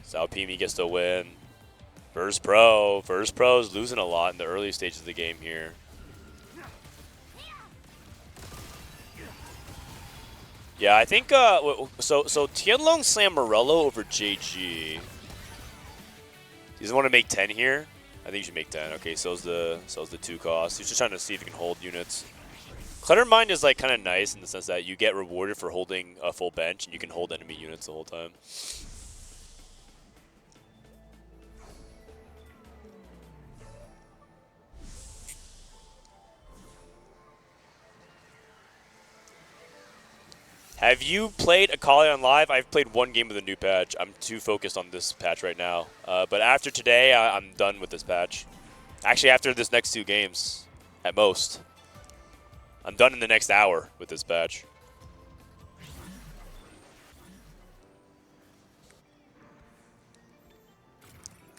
Salpimi gets the win. Verse Pro is losing a lot in the early stages of the game here. Yeah, I think so Tianlong slammed Morello over JG. He doesn't want to make 10 here. I think you should make 10. Okay, so's the 2 cost. He's just trying to see if he can hold units. Clutter Mind is like kind of nice in the sense that you get rewarded for holding a full bench and you can hold enemy units the whole time. Have you played Akali on live? I've played 1 game with a new patch. I'm too focused on this patch right now. But after today, I'm done with this patch. Actually, after this next 2 games, at most. I'm done in the next hour with this patch.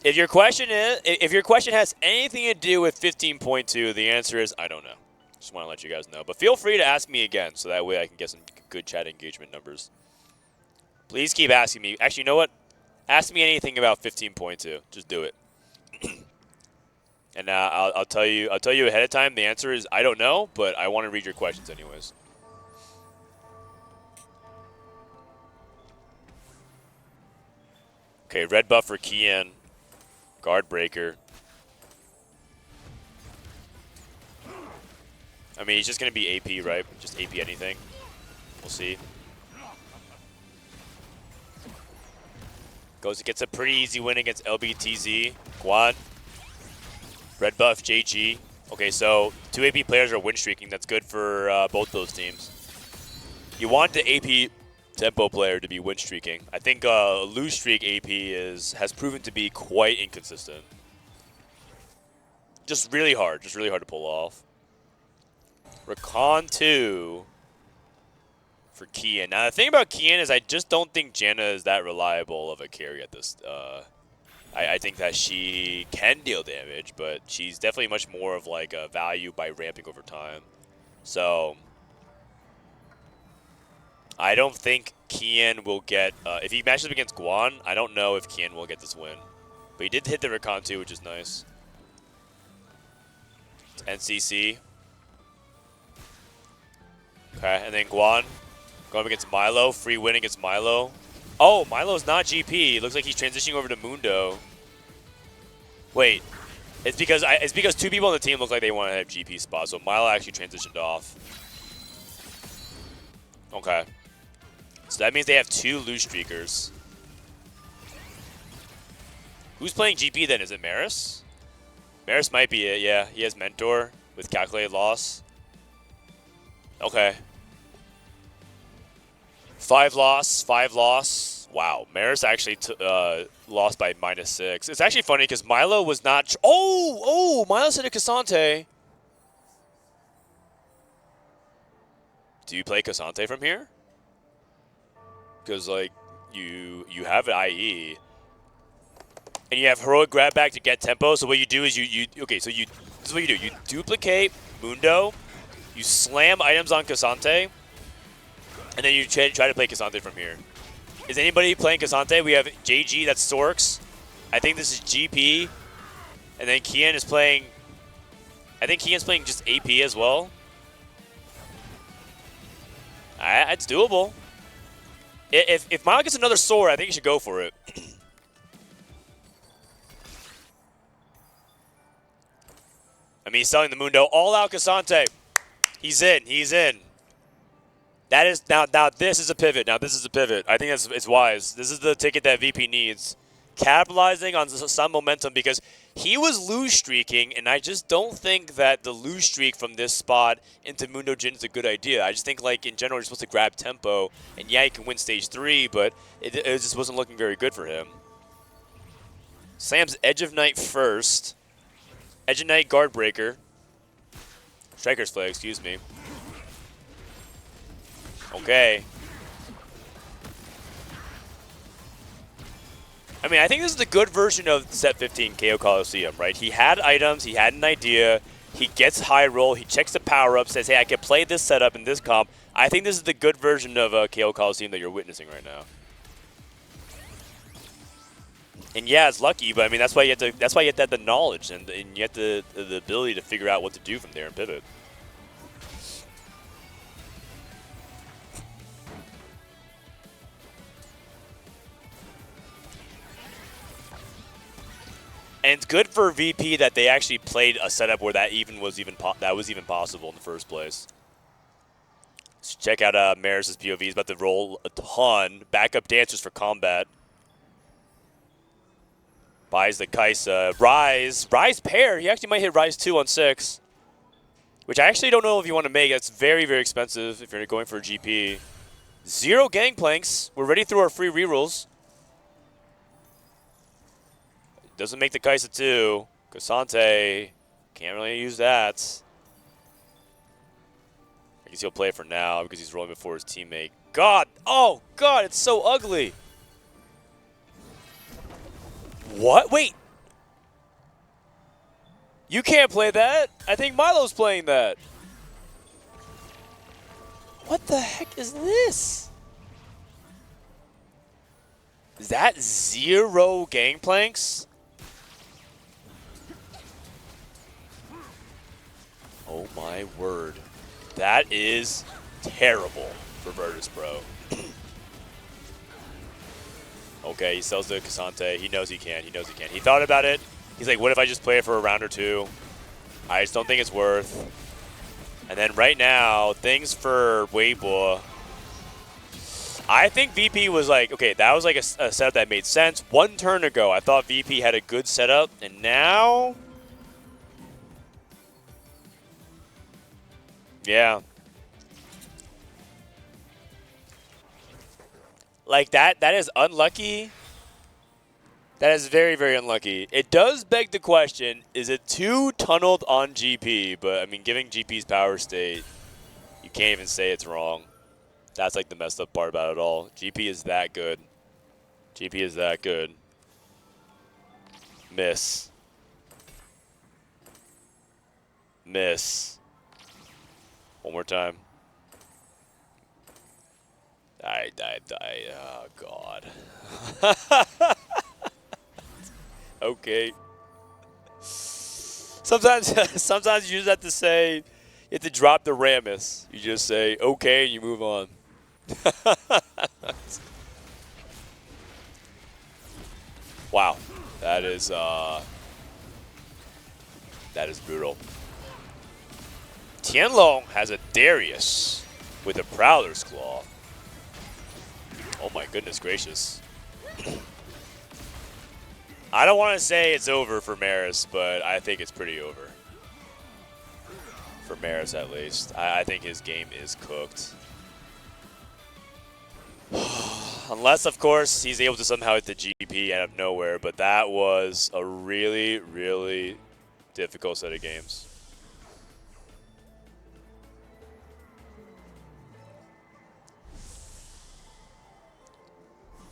If your question has anything to do with 15.2, the answer is I don't know. Just want to let you guys know. But feel free to ask me again, so that way I can get some good chat engagement numbers. Please keep asking me. Actually, you know what? Ask me anything about 15.2. Just do it. And I'll tell you ahead of time. The answer is I don't know, but I want to read your questions anyways. Okay, red buff for Kian. Guard breaker. I mean, he's just going to be AP, right? Just AP anything. We'll see. Gets a pretty easy win against LBTZ. Guan. Red buff, JG. Okay, so 2 AP players are win streaking. That's good for both those teams. You want the AP tempo player to be win streaking. I think lose streak AP has proven to be quite inconsistent. Just really hard to pull off. Recon 2 for Kian. Now the thing about Kian is I just don't think Janna is that reliable of a carry at this. I think that she can deal damage, but she's definitely much more of like a value by ramping over time. So I don't think Kian will get, if he matches up against Guan, I don't know if Kian will get this win. But he did hit the Recon too, which is nice. NCC. Okay, and then Guan going up against Milo. Free win against Milo. Oh, Milo's not GP. Looks like he's transitioning over to Mundo. Wait, it's because 2 people on the team look like they want to have GP spots. So Milo actually transitioned off. Okay, so that means they have 2 loose streakers. Who's playing GP then? Is it Maris? Maris might be it. Yeah, he has Mentor with calculated loss. Okay. 5 loss. Wow, Maris actually lost by -6. It's actually funny because Milo was not. Oh, Milo's hit a Cassante. Do you play Cassante from here? Because like you have an IE, and you have heroic grab back to get tempo. So what you do is this is what you do. You duplicate Mundo, you slam items on Cassante, and then you try to play Cassante from here. Is anybody playing Cassante? We have JG, that's Sorks. I think this is GP. And then Kian is playing, I think Kian's playing just AP as well. It's doable. If Milo gets another sword, I think you should go for it. I mean, he's selling the Mundo. All out Cassante. He's in. That is now this is a pivot. I think it's wise. This is the ticket that VP needs. Capitalizing on some momentum because he was lose streaking, and I just don't think that the lose streak from this spot into Mundo Jin is a good idea. I just think like in general you're supposed to grab tempo, and yeah, he can win stage 3, but it just wasn't looking very good for him. Sam's Edge of Night first. Edge of Night guard breaker. Striker's flag, excuse me. Okay. I mean, I think this is the good version of set 15 KO Coliseum, right? He had items, he had an idea, he gets high roll, he checks the power-up, says, hey, I can play this setup in this comp. I think this is the good version of KO Coliseum that you're witnessing right now. And yeah, it's lucky, but I mean that's why you have to have the knowledge and you have the ability to figure out what to do from there and pivot. And it's good for VP that they actually played a setup where that was even possible in the first place. Let's check out Maris' POV. He's about to roll a ton. Backup dancers for combat. Buys the Kaisa. Rise pair. He actually might hit Rise 2 on 6. Which I actually don't know if you want to make. That's very, very expensive if you're going for a GP. 0 gangplanks. We're ready through our free rerolls. Doesn't make the Kaisa 2. Cassante. Can't really use that. I guess he'll play it for now because he's rolling before his teammate. God. Oh, God. It's so ugly. What? Wait. You can't play that. I think Milo's playing that. What the heck is this? Is that 0 gangplanks? Oh my word. That is terrible for Virtus Pro. Okay, he sells to Cassante. He knows he can. He thought about it. He's like, what if I just play it for a round or 2? I just don't think it's worth. And then right now, things for Weibo. I think VP was like, okay, that was like a setup that made sense. 1 turn ago, I thought VP had a good setup, and now... Yeah. Like, that is unlucky. That is very, very unlucky. It does beg the question, is it too tunneled on GP? But, I mean, giving GP's power state, you can't even say it's wrong. That's, like, the messed up part about it all. GP is that good. GP is that good. Miss. Miss. One more time. Oh, God. Okay. Sometimes you just have to say, you have to drop the Rammus. You just say, okay, and you move on. Wow. That is brutal. Tianlong has a Darius with a Prowler's Claw. Oh my goodness gracious. I don't want to say it's over for Maris, but I think it's pretty over. For Maris, at least. I think his game is cooked. Unless, of course, he's able to somehow hit the GP out of nowhere, but that was a really, really difficult set of games.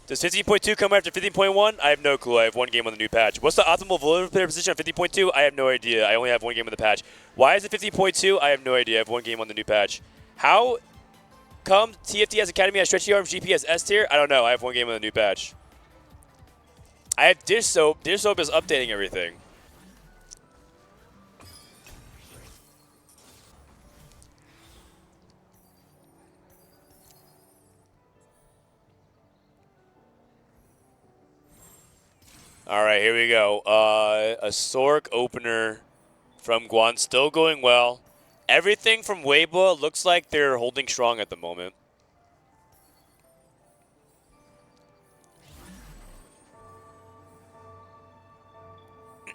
Does 15.2 come after 15.1? I have no clue. I have 1 game on the new patch. What's the optimal Volitive player position on 15.2? I have no idea. I only have 1 game on the patch. Why is it 15.2? I have no idea. I have 1 game on the new patch. How come TFT has Academy has Stretchy Arms, GP has S tier? I don't know. I have 1 game on the new patch. I have Dish Soap. Dish Soap is updating everything. All right, here we go. A Sork opener from Guan, still going well. Everything from Weibo looks like they're holding strong at the moment.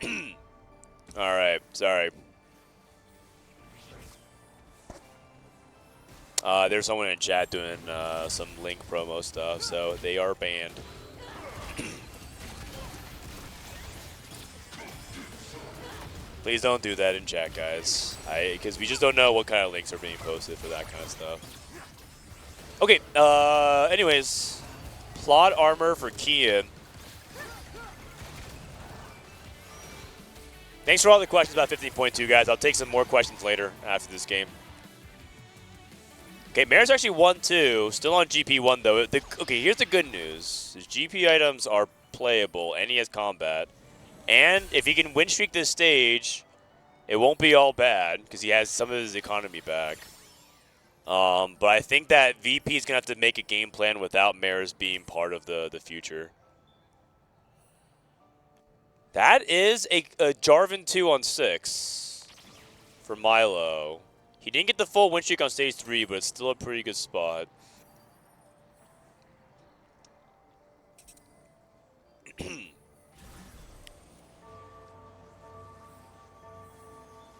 All right, sorry. There's someone in chat doing some link promo stuff, so they are banned. Please don't do that in chat, guys. Because we just don't know what kind of links are being posted for that kind of stuff. Okay, anyways. Plot armor for Kian. Thanks for all the questions about 15.2, guys. I'll take some more questions later after this game. Okay, Mare's actually 1-2. Still on GP1, though. Okay, here's the good news. His GP items are playable, and he has combat. And if he can win streak this stage, it won't be all bad because he has some of his economy back. But I think that VP is going to have to make a game plan without Maris being part of the future. That is a Jarvan 2 on 6 for Milo. He didn't get the full win streak on stage 3, but it's still a pretty good spot.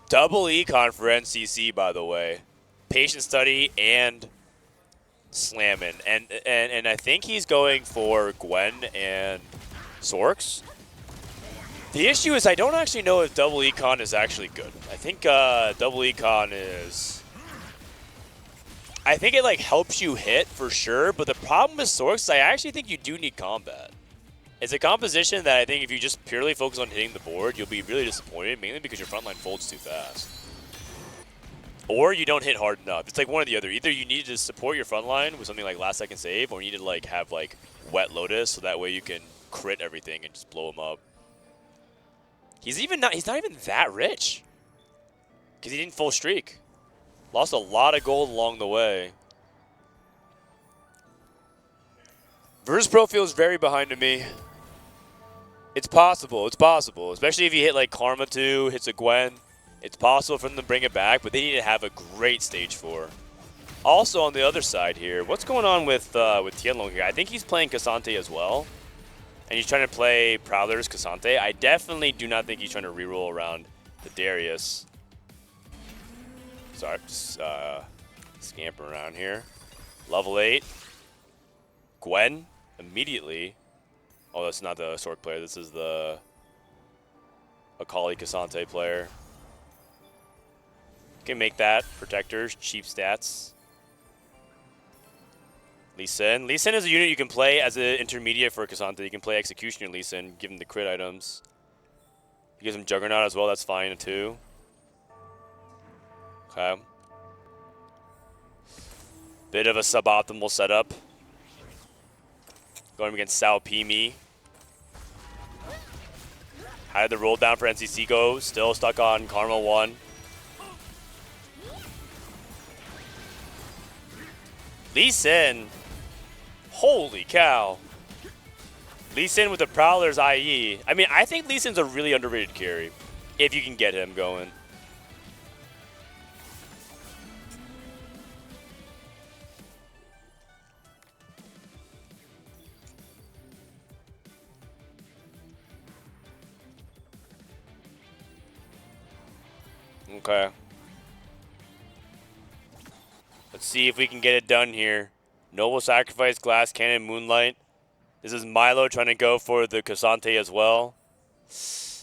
Double econ for NCC, by the way. Patient study and slamming. And I think he's going for Gwen and Sorks. The issue is I don't actually know if double econ is actually good. I think double econ is... I think it like helps you hit for sure, but the problem with Sorks is I actually think you do need combat. It's a composition that I think if you just purely focus on hitting the board, you'll be really disappointed, mainly because your front line folds too fast. Or you don't hit hard enough. It's like one or the other. Either you need to support your front line with something like last second save, or you need to like have like wet lotus so that way you can crit everything and just blow him up. He's not even that rich. Because he didn't full streak. Lost a lot of gold along the way. Virtus Pro feels very behind to me. It's possible. It's possible. Especially if you hit like Karma 2, hits a Gwen. It's possible for them to bring it back, but they need to have a great stage 4. Also on the other side here, what's going on with Tianlong here? I think he's playing Cassante as well. And he's trying to play Prowler's Cassante. I definitely do not think he's trying to reroll around the Darius. Sorry, just scampering around here. Level 8. Gwen immediately. Oh, that's not the Sork player. This is the Akali Cassante player. Can make that. Protectors, cheap stats. Lee Sin. Lee Sin is a unit you can play as an intermediate for Cassante. You can play Executioner Lee Sin, give him the crit items. You give him Juggernaut as well, that's fine too. Okay. Bit of a suboptimal setup. Going against Sao Pimi. How did the roll down for NCC go? Still stuck on Karma 1. Lee Sin. Holy cow. Lee Sin with the Prowler's IE. I mean, I think Lee Sin's a really underrated carry. If you can get him going. Okay. Let's see if we can get it done here. Noble Sacrifice, Glass Cannon, Moonlight. This is Milo trying to go for the Cassante as well.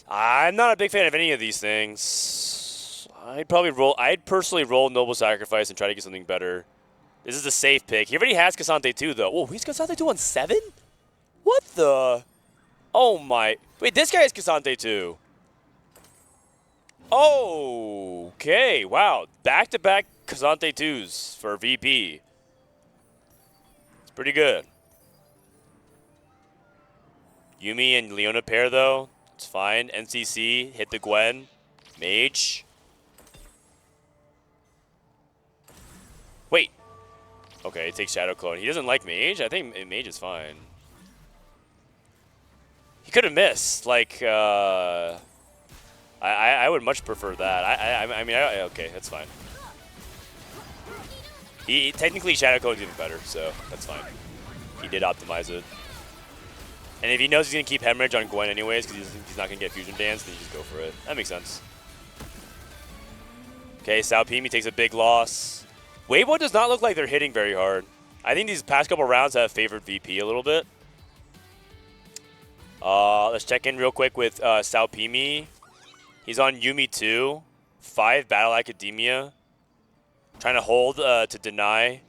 I'm not a big fan of any of these things. I'd personally roll Noble Sacrifice and try to get something better. This is a safe pick. He already has Cassante 2 though. Oh, he's Cassante 2 on 7? What the? Oh my. Wait, this guy is Cassante 2. Oh, okay. Wow. Back-to-back Cassante 2s for VP. It's pretty good. Yumi and Leona pair, though. It's fine. NCC, hit the Gwen. Mage. Wait. Okay, he takes Shadow Clone. He doesn't like Mage? I think Mage is fine. He could have missed. Like, I would much prefer that. I mean, okay, that's fine. He technically Shadow Clone's even better, so that's fine. He did optimize it. And if he knows he's going to keep Hemorrhage on Gwen anyways, because he's not going to get Fusion Dance, then you just go for it. That makes sense. Okay, Sao Pimi takes a big loss. Weibo does not look like they're hitting very hard. I think these past couple rounds have favored VP a little bit. Let's check in real quick with Sao Pimi. He's on Yumi 2. 5 Battle Academia. Trying to hold to deny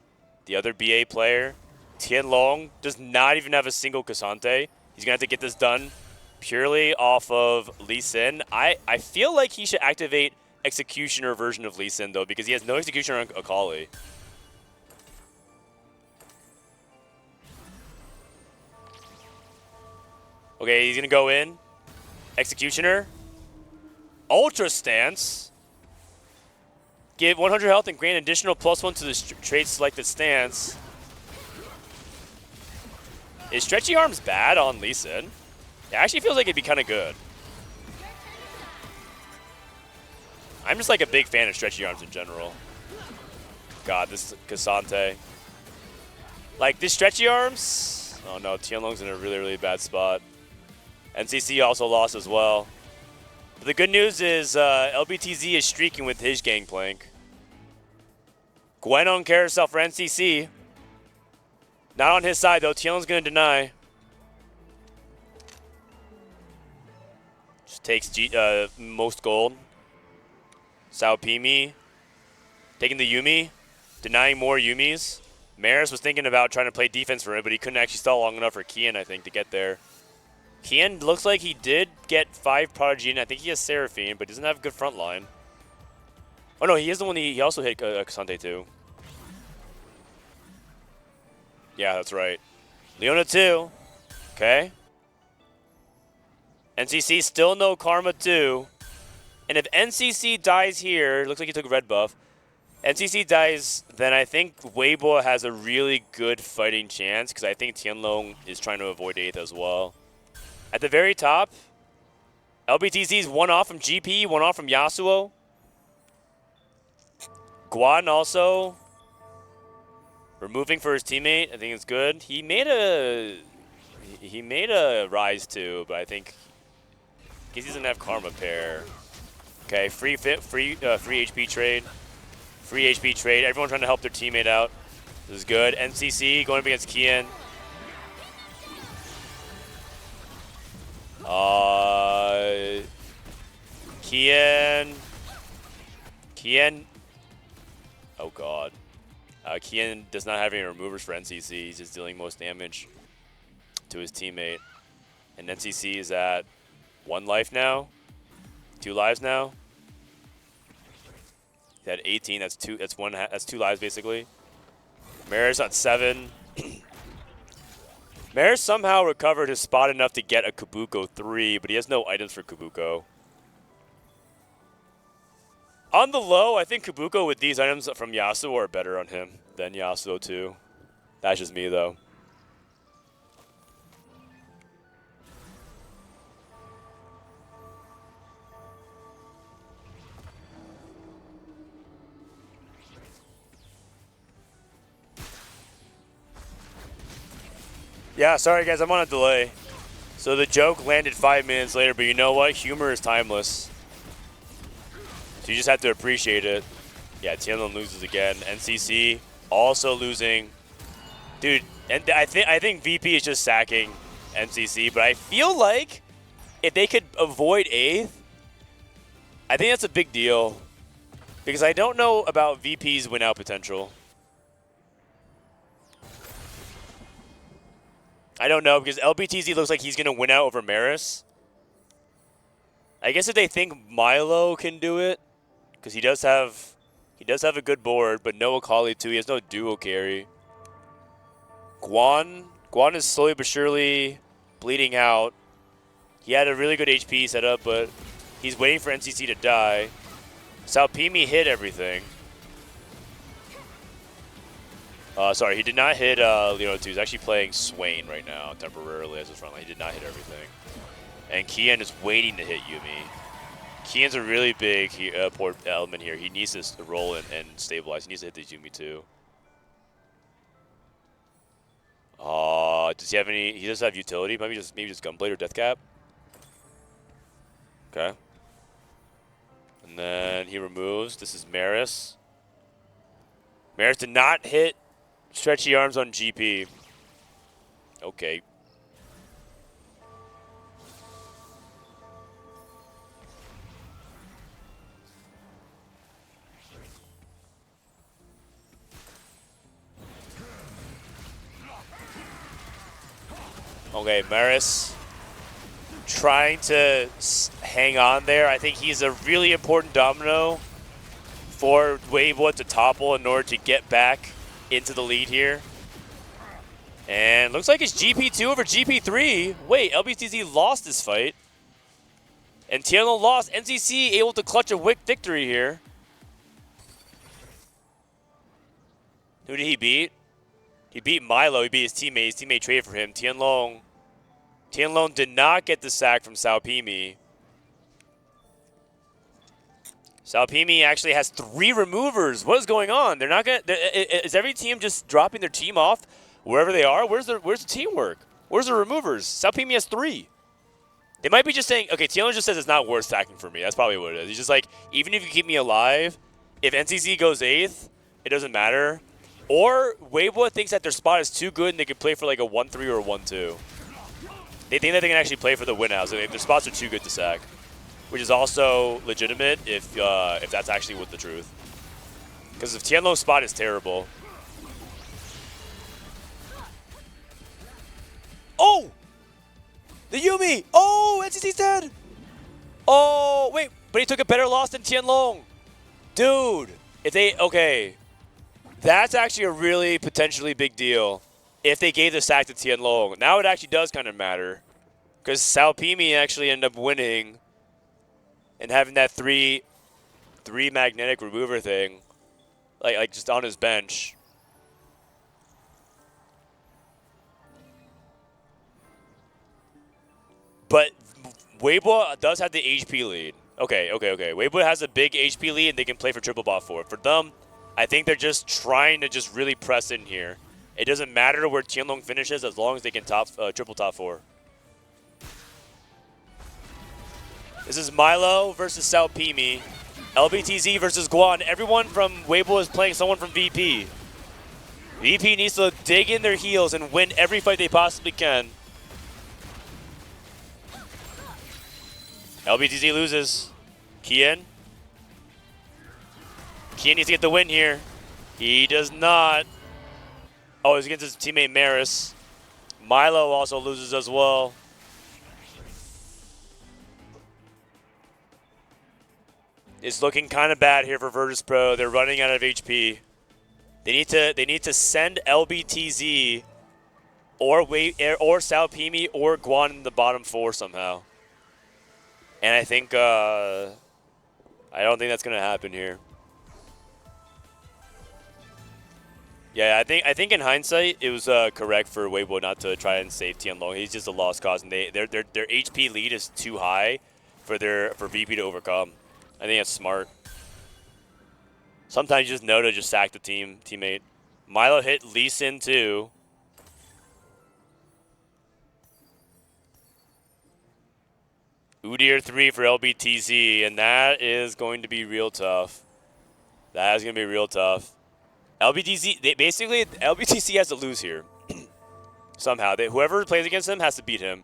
the other BA player. Tianlong does not even have a single Cassante. He's going to have to get this done purely off of Lee Sin. I feel like he should activate Executioner version of Lee Sin, though, because he has no Executioner on Akali. Okay, he's going to go in. Executioner. Ultra Stance. Give 100 health and grant additional +1 to the trait selected stance. Is Stretchy Arms bad on Lee Sin? It actually feels like it'd be kind of good. I'm just like a big fan of Stretchy Arms in general. God, this Cassante. Like, this Stretchy Arms? Oh no, Tianlong's in a really, really bad spot. NCC also lost as well. But the good news is LBTZ is streaking with his Gangplank. Gwen on Carousel for NCC. Not on his side, though. Tianlong's going to deny. Just takes most gold. Sao Pimi. Taking the Yumi. Denying more Yumis. Maris was thinking about trying to play defense for him, but he couldn't actually stall long enough for Kian, I think, to get there. Kian looks like he did get 5 Prodigy, and I think he has Seraphine, but doesn't have a good front line. Oh, no, he is the one he also hit Cassante, too. Yeah, that's right. Leona 2. Okay. NCC still no Karma 2. And if NCC dies here, looks like he took a red buff. NCC dies, then I think Weibo has a really good fighting chance, because I think Tianlong is trying to avoid 8th as well. At the very top, LBTZ's 1 off from GP, 1 off from Yasuo. Guan also. Removing for his teammate, I think it's good. He made a rise too, but I think he doesn't have karma pair. Okay, free HP trade. Free HP trade. Everyone trying to help their teammate out. This is good. NCC going up against Kian. Kian. Oh god. Kian does not have any removers for NCC. He's just dealing most damage to his teammate. And NCC is at 1 life now. 2 lives now. He's at 18. That's 2. That's 2 lives basically. Maris on 7. Maris somehow recovered his spot enough to get a Kabuko 3, but he has no items for Kabuko. On the low, I think Kabuko with these items from Yasuo are better on him than Yasuo 2. That's just me though. Yeah, sorry guys, I'm on a delay. So the joke landed 5 minutes later, but you know what? Humor is timeless. So you just have to appreciate it. Yeah, Tianlong loses again. NCC also losing. Dude, and I think VP is just sacking NCC, but I feel like if they could avoid 8th, I think that's a big deal. Because I don't know about VP's win out potential. I don't know, because LBTZ looks like he's going to win out over Maris. I guess if they think Milo can do it, because he does have a good board, but no Akali too. He has no duo carry. Guan is slowly but surely bleeding out. He had a really good HP setup, but he's waiting for NCC to die. Salpimi hit everything. Sorry, he did not hit Leona 2. He's actually playing Swain right now temporarily as his front line. He did not hit everything. And Kian is waiting to hit Yumi. Kian's a really big port element here. He needs to roll and stabilize. He needs to hit the Yumi too. Does he have any? He does have utility. Maybe just Gunblade or Deathcap. Okay. And then he removes. This is Maris. Maris did not hit stretchy arms on GP. Okay. Okay, Maris trying to hang on there. I think he's a really important domino for Weibo to topple in order to get back into the lead here. And looks like it's GP2 over GP3. Wait, LBTZ lost this fight. And Tianlong lost. NCC able to clutch a quick victory here. Who did he beat? He beat Milo. He beat his teammate. His teammate traded for him. Tianlong did not get the sack from Salpimi. Salpimi actually has 3 removers. What is going on? They're not gonna. Is every team just dropping their team off wherever they are? Where's the teamwork? Where's the removers? Salpimi has 3. They might be just saying, okay, Tianlong just says it's not worth sacking for me. That's probably what it is. He's just like, even if you keep me alive, if NCC goes 8th, it doesn't matter. Or Weibo thinks that their spot is too good and they can play for like a 1-3 or a 1-2. They think that they can actually play for the win out, so their spots are too good to sack, which is also legitimate if that's actually what the truth. Because if Tianlong's spot is terrible. Oh! The Yumi! Oh, NCC's dead! Oh, wait, but he took a better loss than Tianlong. Dude, okay. That's actually a really potentially big deal if they gave the sack to Tianlong. Now it actually does kind of matter because Salpimi actually ended up winning and having that three magnetic remover thing like just on his bench. But Weibo does have the HP lead. Okay. Weibo has a big HP lead and they can play for triple bot 4. For them, I think they're just trying to just really press in here. It doesn't matter where Tianlong finishes as long as they can triple top 4. This is Milo versus Sao Pimi. LBTZ versus Guan. Everyone from Weibo is playing someone from VP. VP needs to dig in their heels and win every fight they possibly can. LBTZ loses. Kian. Kian needs to get the win here. He does not. Oh, he's against his teammate Maris. Milo also loses as well. It's looking kind of bad here for Virtus Pro. They're running out of HP. They need to send LBTZ or Sao Pimi or Guan in the bottom 4 somehow. And I think I don't think that's gonna happen here. Yeah, I think in hindsight it was correct for Weibo not to try and save Tianlong. He's just a lost cause, and their HP lead is too high for VP to overcome. I think that's smart. Sometimes you just know to just sack the teammate. Milo hit Lee Sin too. Udyr 3 for LBTZ, and that is going to be real tough. That is going to be real tough. LBTC has to lose here. Somehow. Whoever plays against him has to beat him.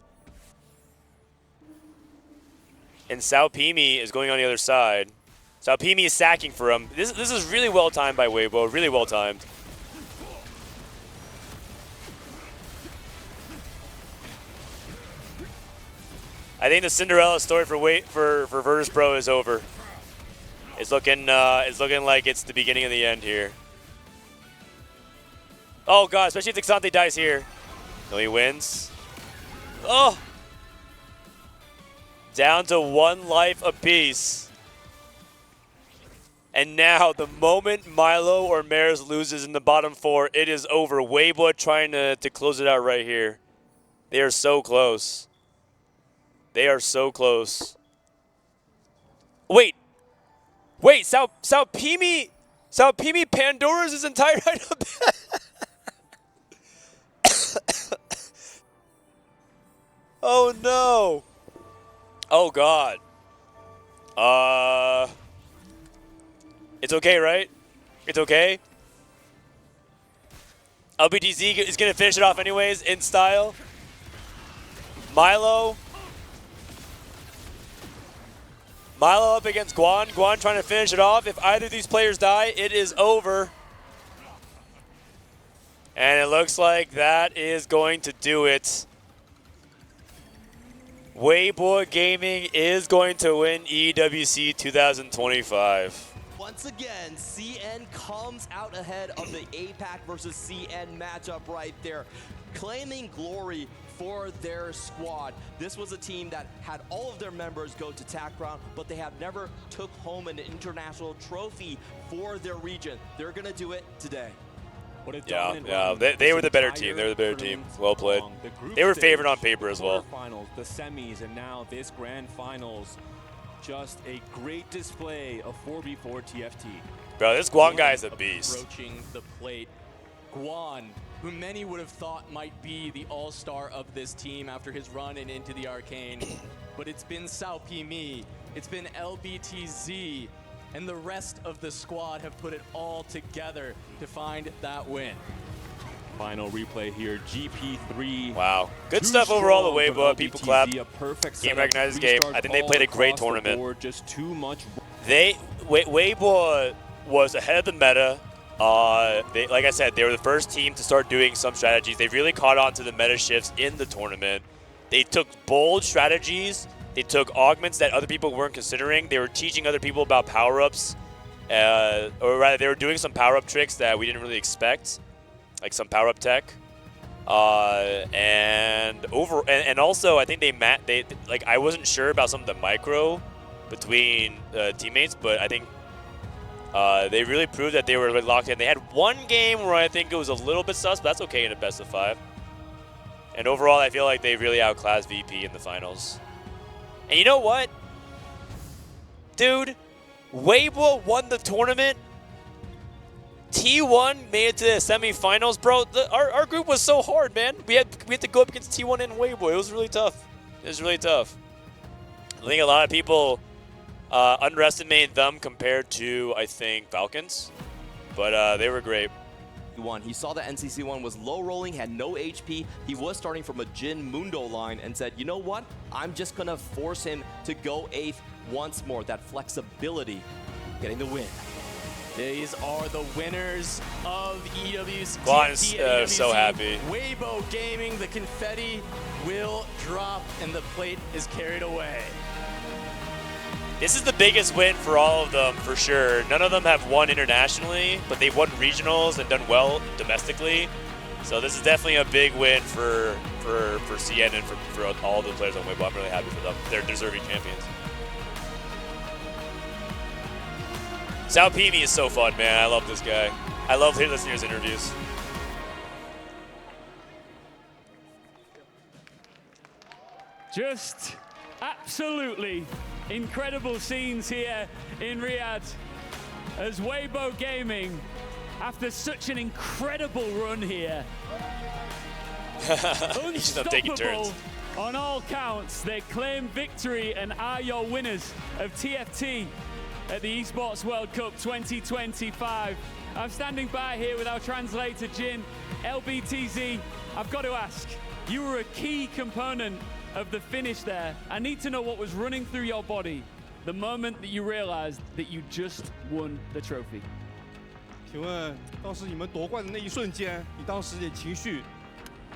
And Sao Pimi is going on the other side. Sao Pimi is sacking for him. This is really well timed by Weibo. Really well timed. I think the Cinderella story for Virtus Pro is over. It's looking like it's the beginning of the end here. Oh god, especially if Xante dies here. No, he wins. Oh! Down to 1 life apiece. And now, the moment Milo or Maris loses in the bottom 4, it is over. Weibo trying to close it out right here. They are so close. They are so close. Wait, Sao Pimi Pandora's his entire item. Oh no. Oh god. It's okay, right? It's okay. LBTZ is gonna finish it off anyways in style. Milo up against Guan. Guan trying to finish it off. If either of these players die, it is over. And it looks like that is going to do it. Weibo Gaming is going to win EWC 2025. Once again, CN comes out ahead of the APAC versus CN matchup right there, claiming glory for their squad. This was a team that had all of their members go to TAC round, but they have never took home an international trophy for their region. They're gonna do it today. Yeah, they were the better team. They were the better team. Well played. They were favored on paper as well. Finals, the semis, and now this grand finals. Just a great display of 4v4 TFT. Bro, this Guan guy is a beast. Approaching the plate. Guan, who many would have thought might be the all-star of this team after his run and into the arcane. But it's been Sao Pimi, it's been LBTZ, and the rest of the squad have put it all together to find that win. Final replay here, GP3. Wow. Good stuff overall the Weibo. People clap. Game recognizes game. I think they played a great tournament. Just too much. Weibo was ahead of the meta. Like I said, they were the first team to start doing some strategies. They really caught on to the meta shifts in the tournament. They took bold strategies. They took augments that other people weren't considering. They were teaching other people about power-ups. Or rather, they were doing some power-up tricks that we didn't really expect. Like some power-up tech, and also I think they like I wasn't sure about some of the micro between teammates, but I think they really proved that they were like, locked in. They had one game where I think it was a little bit sus, but that's okay in a best of 5. And overall, I feel like they really outclassed VP in the finals. And you know what, dude, Weibo won the tournament T1 made it to the semifinals, bro, our group was so hard, man. We had to go up against T1 and Weibo. It was really tough. It was really tough. I think a lot of people underestimated them compared to, I think, Falcons, but they were great. He saw that NCC1 was low rolling, had no HP. He was starting from a Jin Mundo line and said, you know what? I'm just going to force him to go 8th once more. That flexibility, getting the win. These are the winners of EWC. Guan is so happy. Weibo Gaming, the confetti will drop and the plate is carried away. This is the biggest win for all of them, for sure. None of them have won internationally, but they've won regionals and done well domestically. So this is definitely a big win for CN and for all the players on Weibo. I'm really happy for them. They're deserving champions. Sao Pimi is so fun, man. I love this guy. I love listening to his interviews. Just absolutely incredible scenes here in Riyadh as Weibo Gaming, after such an incredible run here, unstoppable on all counts, they claim victory and are your winners of TFT at the Esports World Cup 2025. I'm standing by here with our translator Jin. LBTZ, I've got to ask, you were a key component of the finish there. I need to know what was running through your body the moment that you realized that you just won the trophy. 请问当时你们夺冠的那一瞬间，你当时的情绪，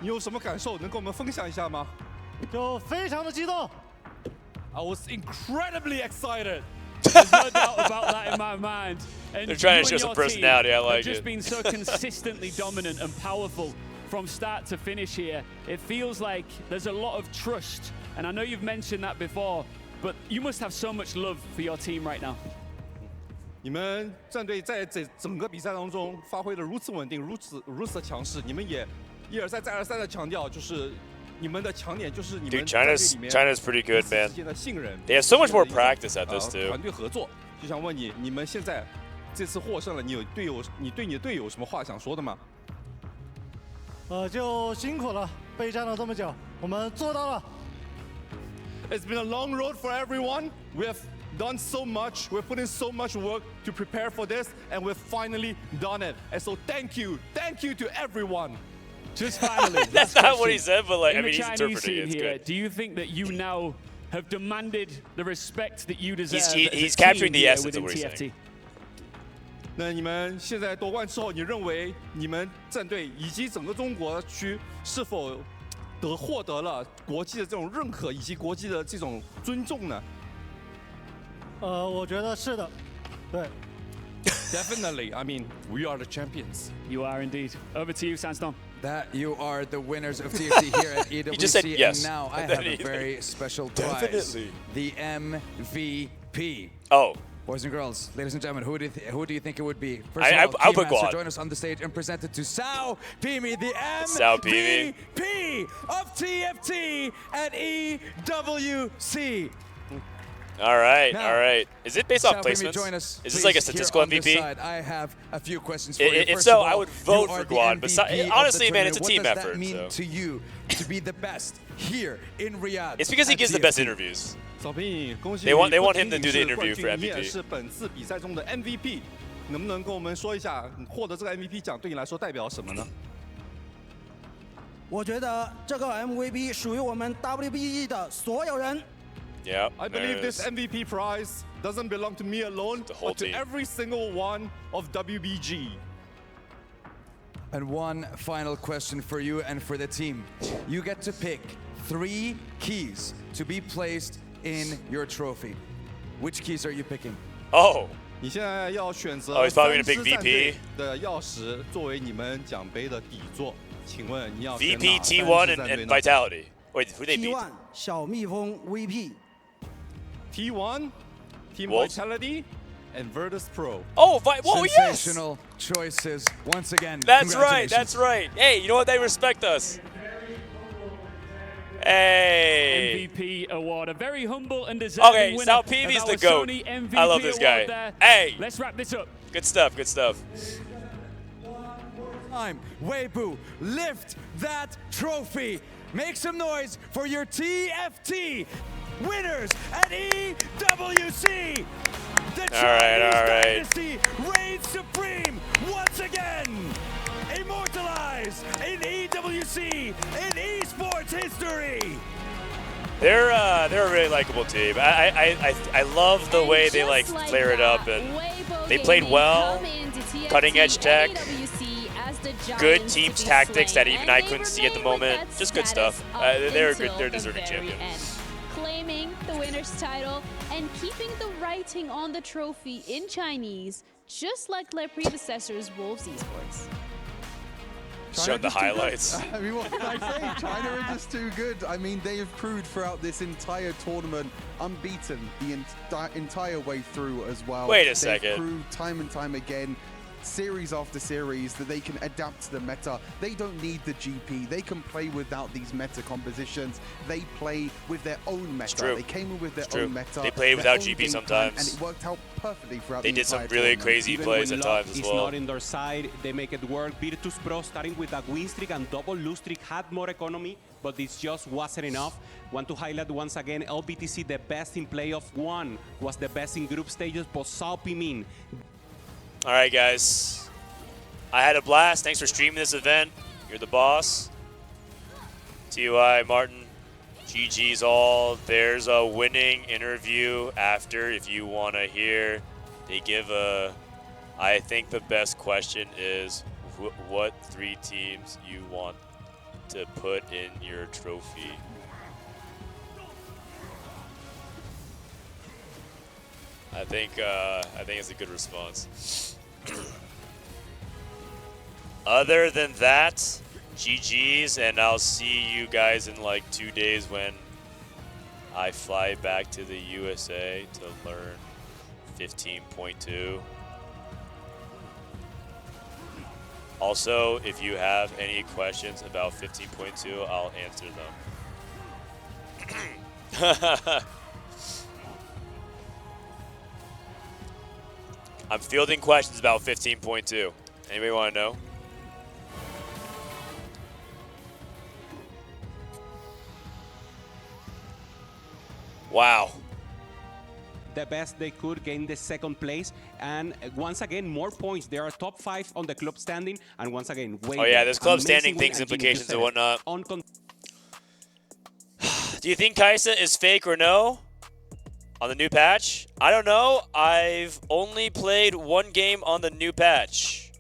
你有什么感受？能跟我们分享一下吗？就非常的激动。I was incredibly excited. There's no doubt about that in my mind. And They're trying to you show and some your personality. team I like have just it. been so consistently dominant and powerful from start to finish here. It feels like there's a lot of trust, and I know you've mentioned that before, but you must have so much love for your team right now. 你们战队在整个比赛当中发挥的如此稳定，如此的强势，你们也一而再再而三的强调，就是你们的强点就是你们 Dude, 战队里 China's 面 pretty good, man. 之间的信任。 They have so much more practice at this too. 团队合作，就想问你，你们现在这次获胜了，你对你的队友有什么话想说的吗？就辛苦了，备战了这么久，我们做到了。It's been a long road for everyone. We have done so much. We've put in so much work to prepare for this, and we've finally done it. And so thank you to everyone. Just finally. That's not what he said, but like, in I mean, the he's Chinese interpreting scene it. It's here, good. do you think that you now have demanded the respect that you deserve? He's capturing the essence of what he's TFT? saying. 那你们现在夺冠之后，你认为你们战队以及整个中国区是否获得了国际的这种认可以及国际的这种尊重呢？我觉得是的，对。Definitely. I mean, we are the champions. You are indeed. Over to you, Sandstorm. That you are the winners of TFT here at EWC. He just said yes. And now I have a very special prize. Definitely. The MVP. Oh. Boys and girls, ladies and gentlemen, who do you think it would be? First I'll of all, put Keymaster, Guan. join us on the stage and present it to Sao Pimi, the Sao Pimi. MVP of TFT at EWC. All right, Now, all right. Is it based off Sao Pimi, placements? join us, Is this like a please, statistical here on this MVP? side. I have a few questions for you. If First so, of all, I would vote you for are the Guan, but MVP of honestly, the man, it's a tournament. team What does effort, that mean so. to you to be the best here in Riyadh? It's because he at gives the best TFT? interviews. 小平，恭喜 They 你 want him to do the interview for 你也 MVP. 是本次比赛中的 MVP，能不能跟我们说一下，获得这个 MVP 奖对你来说代表什么呢？我觉得这个 MVP 属于我们 WBE 的所有人。 Yeah. I believe this MVP prize doesn't belong to me alone, whole but to team. every single one of WBG. And one final question for you and for the team. You get to pick 3 keys to be placed in your trophy. Which keys are you picking? Oh. 你现在要选择 Oh, he's probably 3 gonna pick 支战队 VP. 的钥匙作为你们奖杯的底座，请问你要选哪 VP, 3 T1, 支 and, 战队 and 呢 Vitality. Wait, who they beat? T1 小蜜蜂 VP。 T1, Team Wolves? Vitality, and Virtus Pro. Oh, whoa, yes! Sensational choices once again. That's right, Congratulations. that's right. Hey, you know what? They respect us. Hey. MVP award, a very humble and deserving Okay, winner Sao Pimi's of the our GOAT. Sony MVP I love this guy. award there. Hey. Let's wrap this up. Good stuff, good stuff. time, Weibo, lift that trophy. Make some noise for your TFT winners at EWC. The Chinese Dynasty reigns supreme once again. Immortalized in EWC in esports history. They're a really likable team. I love the way they like flare it up, and they played well. Cutting edge tech. Good team tactics that even I couldn't see at the moment. Just good stuff. They're good. They're deserving champions. Claiming the winner's title and keeping the writing on the trophy in Chinese, just like their predecessors, Wolves Esports. Show the highlights. I mean, what can I say? China are just too good. I mean, they have proved throughout this entire tournament, unbeaten the entire way through as well. Wait a second. They've proved time and time again, series after series, that they can adapt to the meta. They don't need the GP. They can play without these meta compositions. They play with their own meta. True. They came in with their It's true. own meta. They played their without own GP game sometimes. plan, and it worked out perfectly throughout They the did some entire really tournament. crazy Even plays when at luck times as is well. not in their side, they make it work. Virtus Pro, starting with a win streak and double lose streak, had more economy, but this just wasn't enough. Want to highlight once again, LBTC, the best in playoff one, was the best in group stages, but Sao Pimin. All right, guys. I had a blast. Thanks for streaming this event. You're the boss. TUI, Martin, GG's all. There's a winning interview after if you want to hear. They give a, I think the best question is what 3 teams you want to put in your trophy. I think it's a good response. Other than that, GG's, and I'll see you guys in like 2 days when I fly back to the USA to learn 15.2. Also, if you have any questions about 15.2, I'll answer them. I'm fielding questions about 15.2. Anybody want to know? Wow. The best they could, gain the second place, and once again, more points. They are top 5 on the club standing, and once again, Oh yeah, there's club standing things, implications and whatnot. Do you think Kaisa is fake or no? On the new patch? I don't know. I've only played 1 game on the new patch.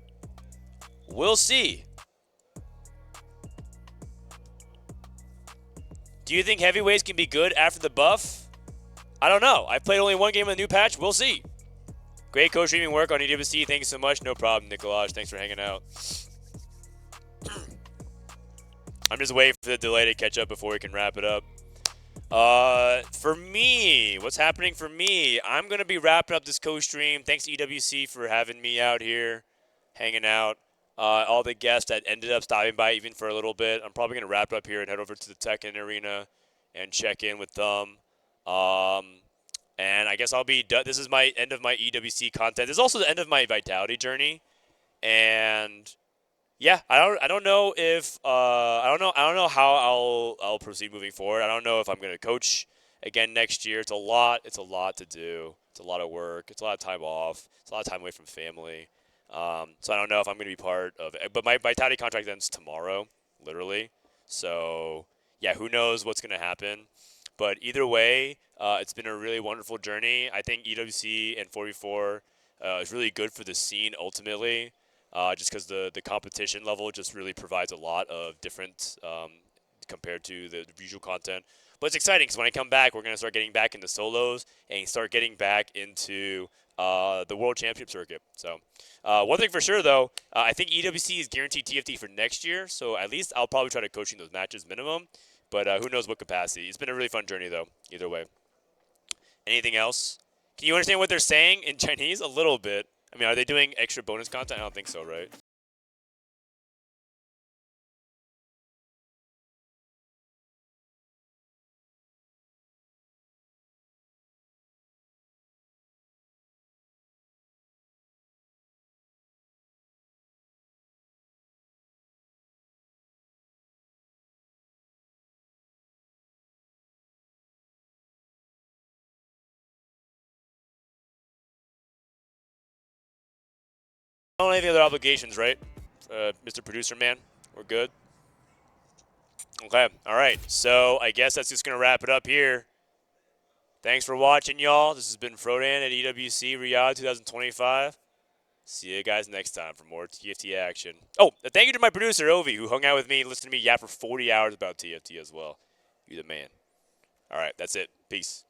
We'll see. Do you think heavyweights can be good after the buff? I don't know. I've played only 1 game on the new patch. We'll see. Great co-streaming work on EWC. Thank you so much. No problem, Nicolaj. Thanks for hanging out. I'm just waiting for the delay to catch up before we can wrap it up. For me, what's happening for me? I'm going to be wrapping up this co-stream. Thanks to EWC for having me out here, hanging out. All the guests that ended up stopping by even for a little bit. I'm probably going to wrap it up here and head over to the Tekken Arena and check in with them. And I guess I'll be done. This is my end of my EWC content. This is also the end of my Vitality journey. And yeah, I don't know if I don't know how I'll proceed moving forward. I don't know if I'm going to coach again next year. It's a lot to do. It's a lot of work. It's a lot of time off. It's a lot of time away from family. So I don't know if I'm going to be part of it. But my Vitality contract ends tomorrow, literally. So yeah, who knows what's going to happen. But either way, it's been a really wonderful journey. I think EWC and 4v4 is really good for the scene ultimately, just because the competition level just really provides a lot of different compared to the visual content. But it's exciting because when I come back, we're going to start getting back into solos and start getting back into the World Championship circuit. So one thing for sure, though, I think EWC is guaranteed TFT for next year. So at least I'll probably try to coach in those matches minimum. But who knows what capacity. It's been a really fun journey, though, either way. Anything else? Can you understand what they're saying in Chinese? A little bit. I mean, are they doing extra bonus content? I don't think so, right? don't have any other obligations, right? Mr. Producer Man, we're good. Okay, all right. So I guess that's just going to wrap it up here. Thanks for watching, y'all. This has been Frodan at EWC Riyadh 2025. See you guys next time for more TFT action. Oh, thank you to my producer, Ovi, who hung out with me and listened to me yap for 40 hours about TFT as well. You're the man. All right, that's it. Peace.